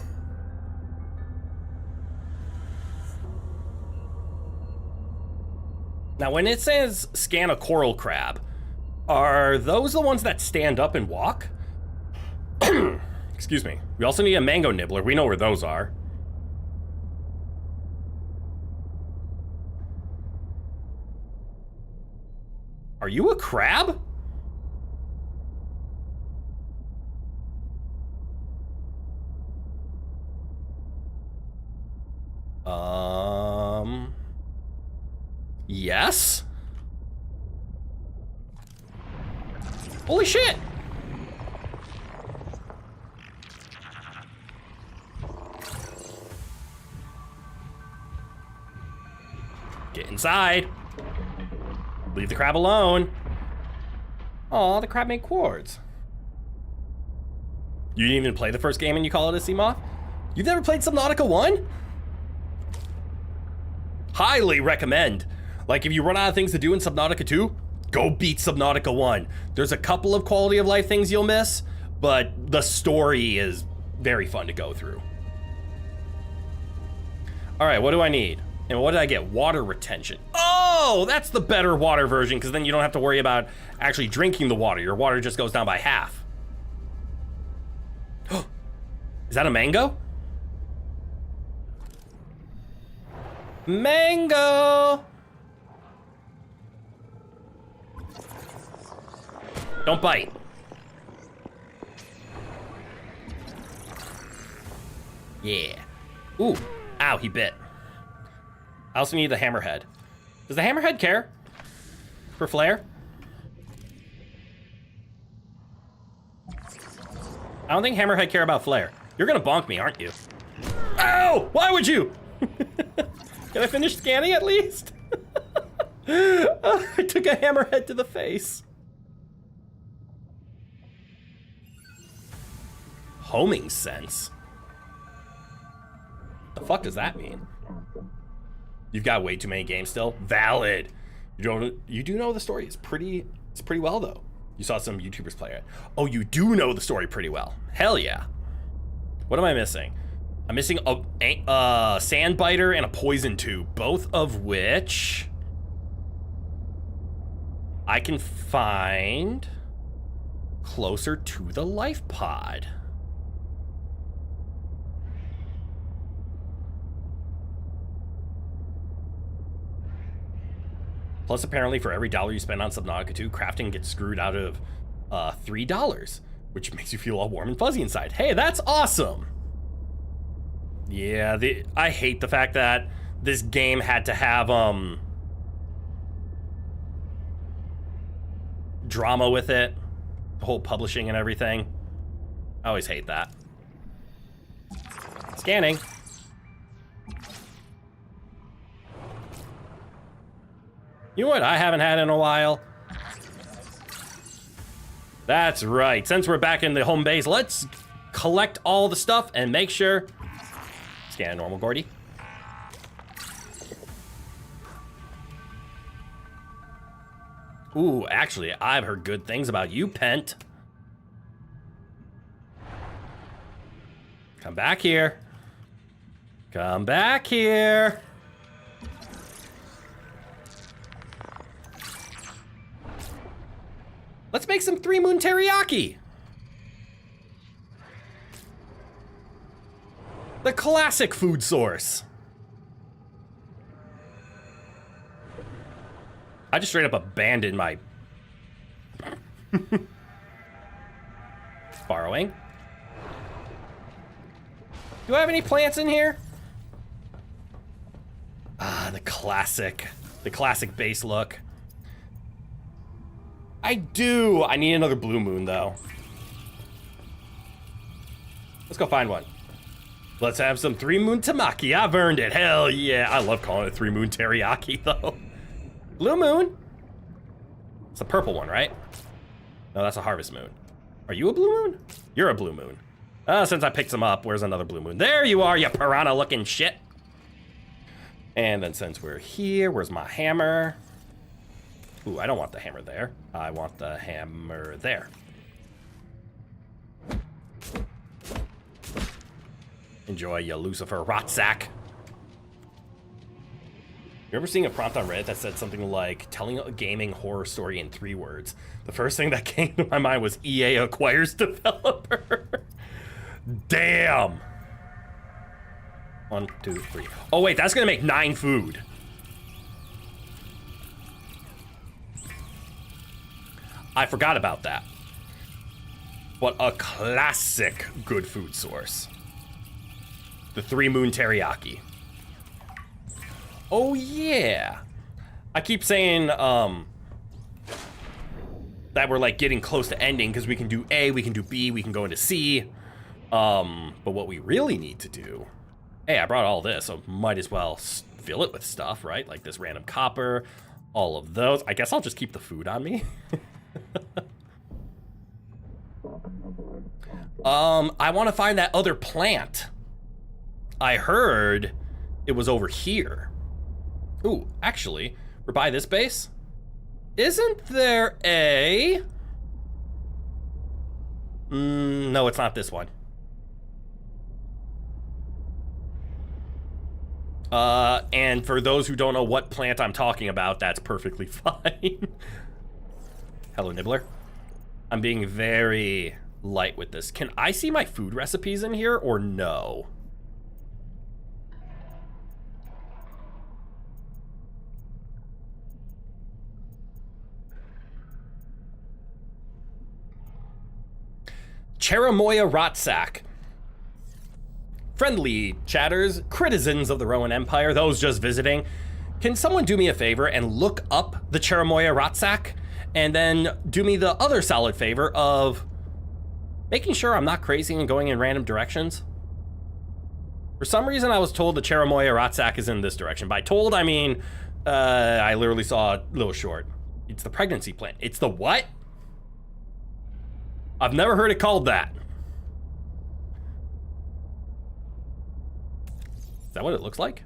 Now, when it says scan a coral crab, are those the ones that stand up and walk? Excuse me. We also need a mango nibbler. We know where those are. Are you a crab? Yes? Holy shit! Get inside. Leave the crab alone. Aw, the crab made quartz. You didn't even play the first game and you call it a Seamoth? You've never played Subnautica 1? Highly recommend. Like, if you run out of things to do in Subnautica 2, go beat Subnautica 1. There's a couple of quality of life things you'll miss, but the story is very fun to go through. All right, what do I need? And what did I get? Water retention. Oh, that's the better water version, because then you don't have to worry about actually drinking the water. Your water just goes down by half. Is that a mango? Mango! Don't bite. Yeah. Ooh. Ow, he bit. I also need the hammerhead. Does the hammerhead care for flare? I don't think hammerhead care about flare. You're gonna bonk me, aren't you? Ow! Why would you? Can I finish scanning at least? I took a hammerhead to the face. Homing sense? The fuck does that mean? You've got way too many games still. Valid. You do know the story. It's pretty well though. You saw some YouTubers play it. Oh, you do know the story pretty well. Hell yeah. What am I missing? I'm missing a sand biter and a poison tube, both of which I can find closer to the life pod. Plus, apparently, for every $1 you spend on Subnautica 2, crafting gets screwed out of $3, which makes you feel all warm and fuzzy inside. Hey, that's awesome! Yeah, I hate the fact that this game had to have drama with it, the whole publishing and everything. I always hate that. Scanning. You know what I haven't had in a while? That's right. Since we're back in the home base, let's collect all the stuff and make sure. Scan normal Gordy. Ooh, actually, I've heard good things about you, Pent. Come back here. Come back here. Let's make some 3 Moon Teriyaki. The classic food source. I just straight up abandoned my... Borrowing. Do I have any plants in here? Ah, the classic base look. I do. I need another blue moon, though. Let's go find one. Let's have some 3 Moon Tamaki. I've earned it. Hell yeah. I love calling it 3 Moon Teriyaki, though. Blue moon. It's a purple one, right? No, that's a harvest moon. Are you a blue moon? You're a blue moon. Since I picked some up, where's another blue moon? There you are, you piranha-looking shit. And then since we're here, where's my hammer? Ooh, I don't want the hammer there. I want the hammer there. Enjoy, you Lucifer rot sack. You ever seeing a prompt on Reddit that said something like, telling a gaming horror story in 3 words? The first thing that came to my mind was EA acquires developer. Damn. 1, 2, 3. Oh wait, that's gonna make 9 food. I forgot about that. What a classic good food source. The 3 Moon Teriyaki. Oh yeah. I keep saying that we're like getting close to ending because we can do A, we can do B, we can go into C. But what we really need to do, hey, I brought all this, so might as well fill it with stuff, right? Like this random copper, all of those. I guess I'll just keep the food on me. I want to find that other plant. I heard it was over here. Ooh, actually, we're by this base. Isn't there a... no, it's not this one. And for those who don't know what plant I'm talking about, that's perfectly fine. Hello, Nibbler. I'm being very light with this. Can I see my food recipes in here or no? Cherimoya Rotsack. Friendly chatters, citizens of the Rowan Empire, those just visiting. Can someone do me a favor and look up the Cherimoya Rotsack and then do me the other solid favor of making sure I'm not crazy and going in random directions? For some reason, I was told the Cherimoya Rotsack is in this direction. By told, I mean, I literally saw a little short. It's the pregnancy plant. It's the what? I've never heard it called that. Is that what it looks like?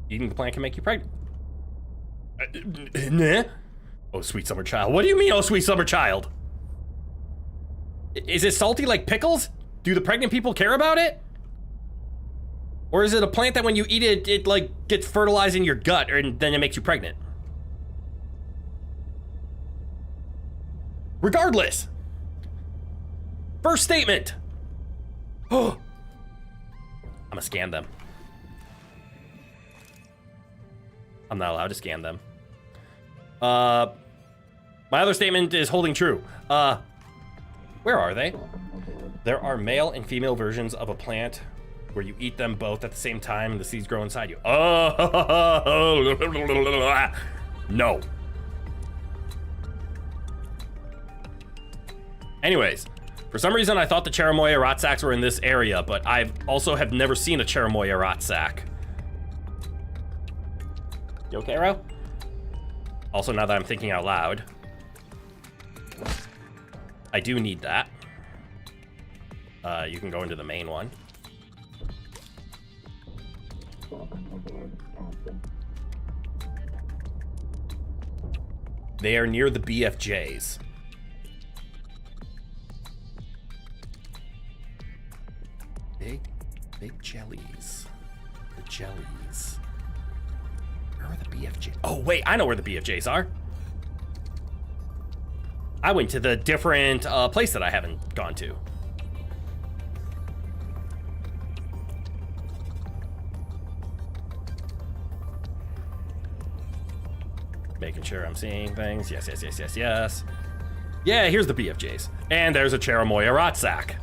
Eating the plant can make you pregnant. Nah. Oh, sweet summer child. What do you mean, oh, sweet summer child? Is it salty like pickles? Do the pregnant people care about it? Or is it a plant that when you eat it, it like gets fertilized in your gut and then it makes you pregnant? Regardless. First statement. Oh. I'm gonna scan them. I'm not allowed to scan them. My other statement is holding true. Where are they? There are male and female versions of a plant where you eat them both at the same time and the seeds grow inside you. Oh, no. Anyways, for some reason I thought the Cherimoya Rotsacks were in this area, but I also have never seen a Cherimoya Rotsack. You okay, Ro? Also, now that I'm thinking out loud, I do need that. You can go into the main one. They are near the BFJs. Big jellies. The jellies. Where are the BFJs? Oh, wait, I know where the BFJs are. I went to the different place that I haven't gone to. Making sure I'm seeing things. Yes, yes, yes, yes, yes. Yeah, here's the BFJs. And there's a Cherimoya Rotsack.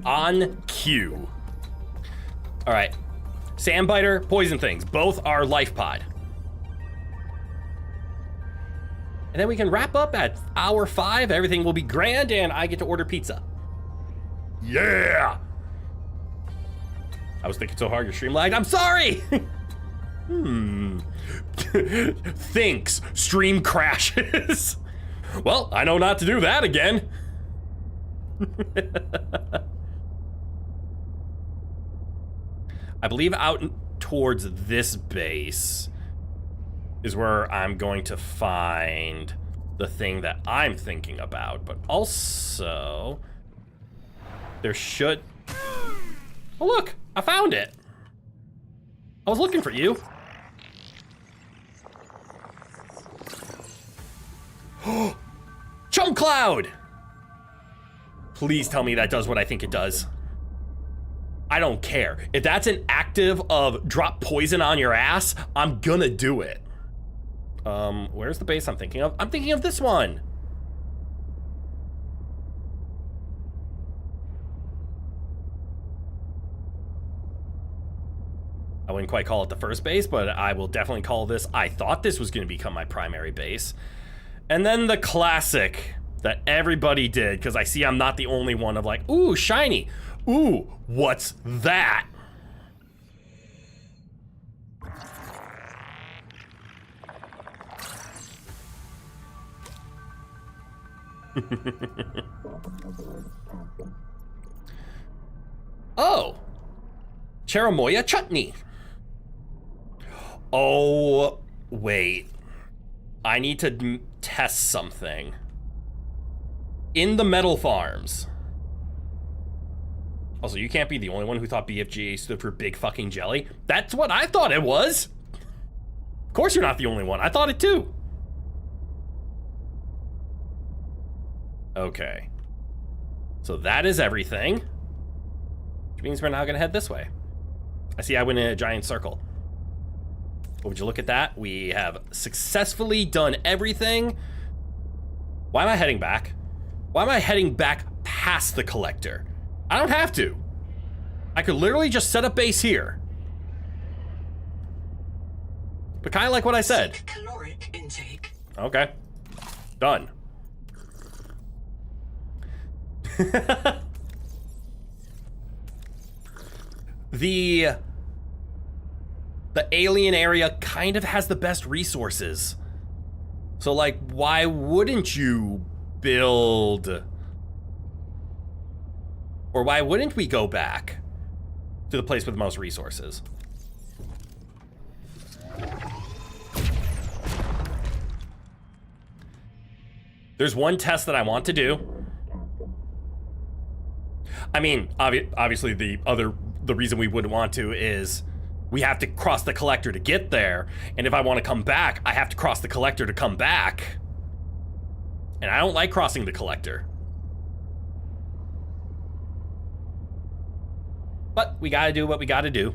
On cue. All right. Sandbiter, poison things. Both are life pod. And then we can wrap up at hour 5. Everything will be grand and I get to order pizza. Yeah! I was thinking so hard your stream lagged. I'm sorry! Thinks. Stream crashes. Well, I know not to do that again. I believe out towards this base is where I'm going to find the thing that I'm thinking about, but also there should... Oh look, I found it. I was looking for you. Chum cloud! Please tell me that does what I think it does. I don't care. If that's an active of drop poison on your ass, I'm gonna do it. Where's the base I'm thinking of? I'm thinking of this one. I wouldn't quite call it the first base, but I will definitely call this, I thought this was gonna become my primary base. And then the classic that everybody did, because I see I'm not the only one of like, ooh, shiny. Ooh, what's that? Oh, Cherimoya chutney. Oh, wait. I need to test something. In the metal farms. Also, you can't be the only one who thought BFG stood for big fucking jelly. That's what I thought it was. Of course you're not the only one. I thought it too. Okay. So that is everything. Which means we're now gonna head this way. I see I went in a giant circle. But would you look at that? We have successfully done everything. Why am I heading back? Why am I heading back past the collector? I don't have to. I could literally just set up base here. But kind of like what I said. Caloric intake. Okay. Done. The alien area kind of has the best resources. So like, why wouldn't you build, or why wouldn't we go back to the place with the most resources? There's one test that I want to do. I mean, obviously the reason we wouldn't want to is we have to cross the collector to get there. And if I want to come back, I have to cross the collector to come back. And I don't like crossing the collector. But we gotta do what we gotta do.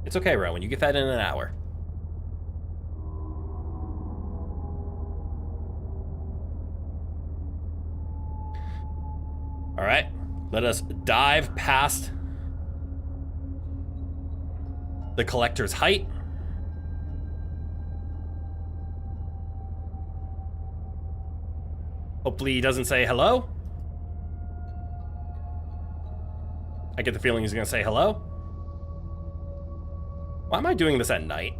It's okay, Rowan, you get fed in an hour. All right, let us dive past the collector's height. Hopefully he doesn't say hello. I get the feeling he's gonna say hello. Why am I doing this at night?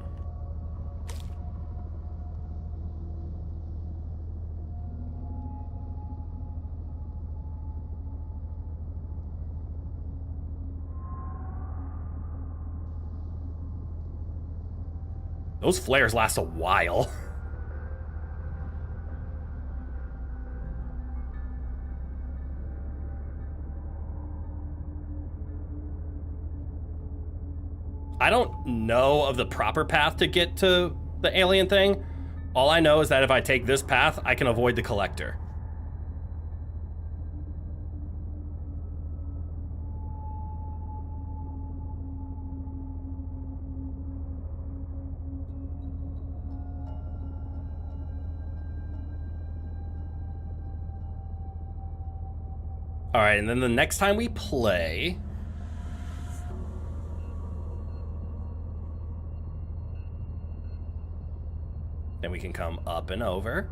Those flares last a while. I don't know of the proper path to get to the alien thing. All I know is that if I take this path, I can avoid the collector. All right, and then the next time we play, then we can come up and over,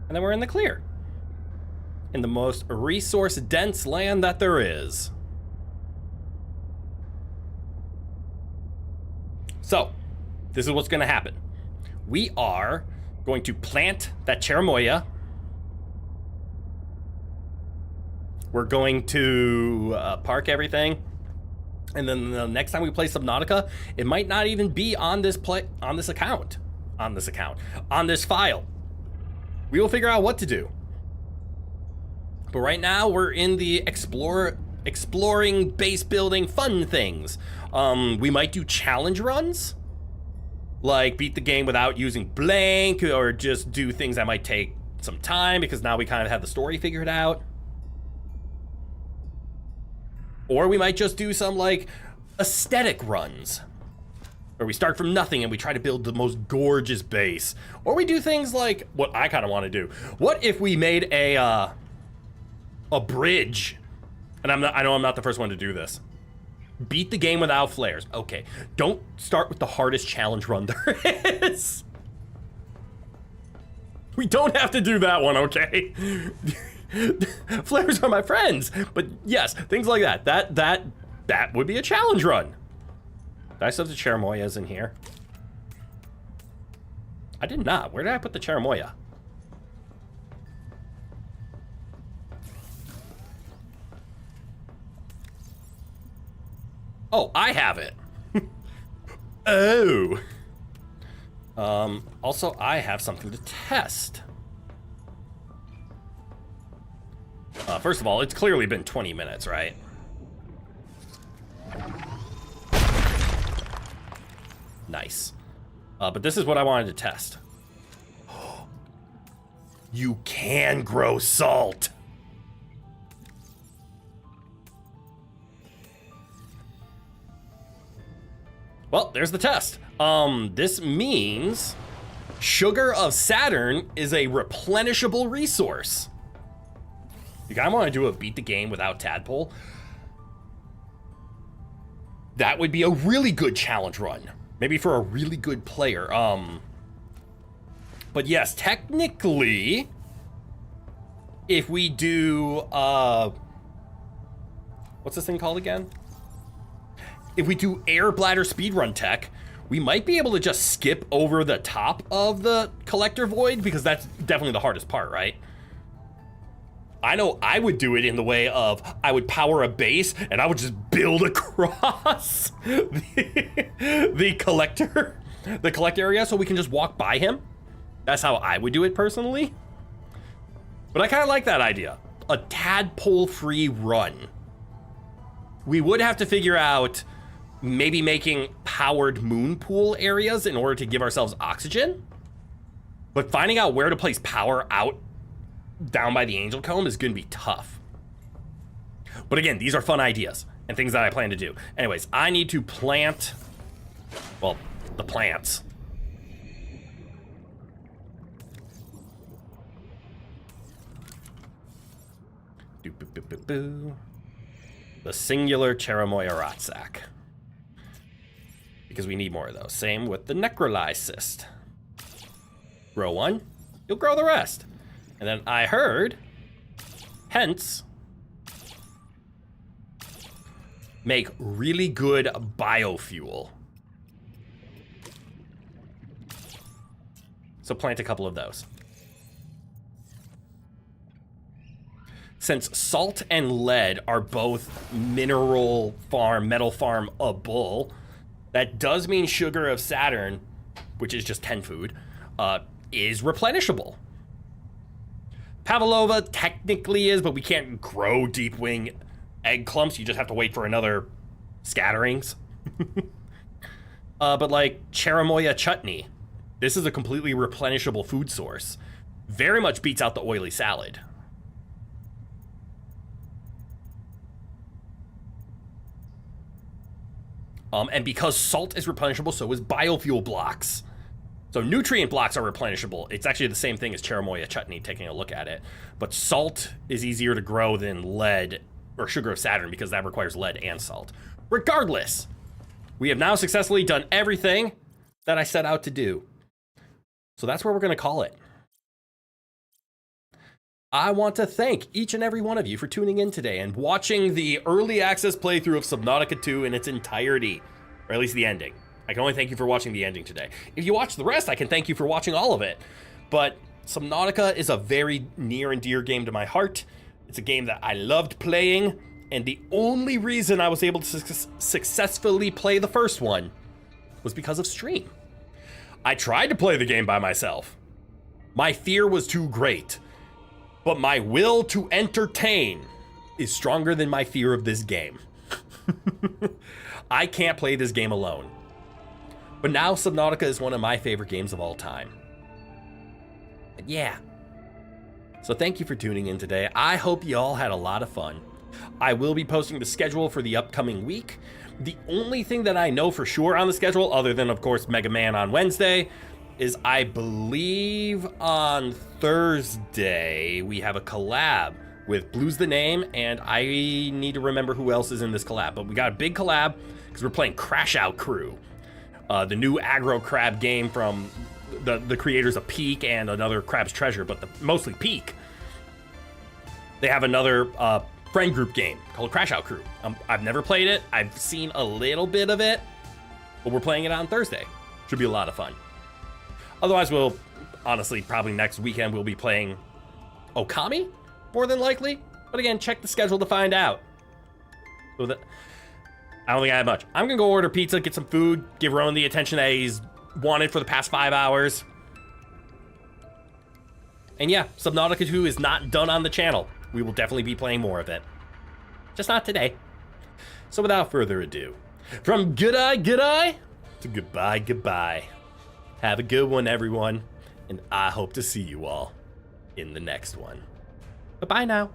and then we're in the clear, in the most resource-dense land that there is. So, this is what's going to happen. We are going to plant that cherimoya. We're going to park everything. And then the next time we play Subnautica, it might not even be on this account. On this file. We will figure out what to do. But right now, we're in the exploring, base building, fun things. We might do challenge runs. Like beat the game without using blank, or just do things that might take some time because now we kind of have the story figured out. Or we might just do some like aesthetic runs where we start from nothing and we try to build the most gorgeous base. Or we do things like what I kind of want to do. What if we made a bridge? And I know I'm not the first one to do this. Beat the game without flares. Okay, don't start with the hardest challenge run there is. We don't have to do that one, okay? Flares are my friends. But yes, things like that. That would be a challenge run. Did I stuff the cherimoyas in here? I did not. Where did I put the cherimoya? Oh, I have it. Oh. Also, I have something to test. First of all, it's clearly been 20 minutes, right? Nice. But this is what I wanted to test. You can grow salt. Well, there's the test. This means sugar of Saturn is a replenishable resource. You guys want to do a beat the game without tadpole? That would be a really good challenge run. Maybe for a really good player. But yes, technically, if we do, what's this thing called again? If we do air bladder speedrun tech, we might be able to just skip over the top of the collector void because that's definitely the hardest part, right? I know I would do it in the way of I would power a base and I would just build across the collector area so we can just walk by him. That's how I would do it personally. But I kind of like that idea. A tadpole-free run. We would have to figure out maybe making powered moon pool areas in order to give ourselves oxygen. But finding out where to place power out down by the Angel Comb is going to be tough. But again, these are fun ideas and things that I plan to do. Anyways, I need to plant, well, the plants. The singular Cherimoya Rotsack. Because we need more of those. Same with the Necrolycyst. Grow one, you'll grow the rest. And then I heard, hence, make really good biofuel. So plant a couple of those. Since salt and lead are both mineral farm, metal farm-able, that does mean sugar of Saturn, which is just 10 food, is replenishable. Pavlova technically is, but we can't grow deep wing egg clumps. You just have to wait for another scatterings. But like cherimoya chutney, this is a completely replenishable food source. Very much beats out the oily salad. And because salt is replenishable, so is biofuel blocks. So nutrient blocks are replenishable. It's actually the same thing as cherimoya chutney, taking a look at it. But salt is easier to grow than lead or sugar of Saturn because that requires lead and salt. Regardless, we have now successfully done everything that I set out to do. So that's where we're going to call it. I want to thank each and every one of you for tuning in today and watching the early access playthrough of Subnautica 2 in its entirety, or at least the ending. I can only thank you for watching the ending today. If you watch the rest, I can thank you for watching all of it. But Subnautica is a very near and dear game to my heart. It's a game that I loved playing, and the only reason I was able to successfully play the first one was because of stream. I tried to play the game by myself. My fear was too great, but my will to entertain is stronger than my fear of this game. I can't play this game alone. But now Subnautica is one of my favorite games of all time. But yeah. So thank you for tuning in today. I hope you all had a lot of fun. I will be posting the schedule for the upcoming week. The only thing that I know for sure on the schedule, other than of course Mega Man on Wednesday, is I believe on Thursday we have a collab with Blue's the Name, and I need to remember who else is in this collab. But we got a big collab because we're playing Crash Out Crew, the new aggro crab game from the creators of Peak and another Crab's Treasure, but mostly Peak. They have another friend group game called Crash Out Crew. I've never played it. I've seen a little bit of it, but we're playing it on Thursday. Should be a lot of fun. Otherwise, we'll honestly probably next weekend we'll be playing Okami, more than likely. But again, check the schedule to find out. So I don't think I have much. I'm gonna go order pizza, get some food, give Rowan the attention that he's wanted for the past 5 hours. And yeah, Subnautica 2 is not done on the channel. We will definitely be playing more of it. Just not today. So without further ado, from good eye to goodbye. Have a good one, everyone. And I hope to see you all in the next one. Bye-bye now.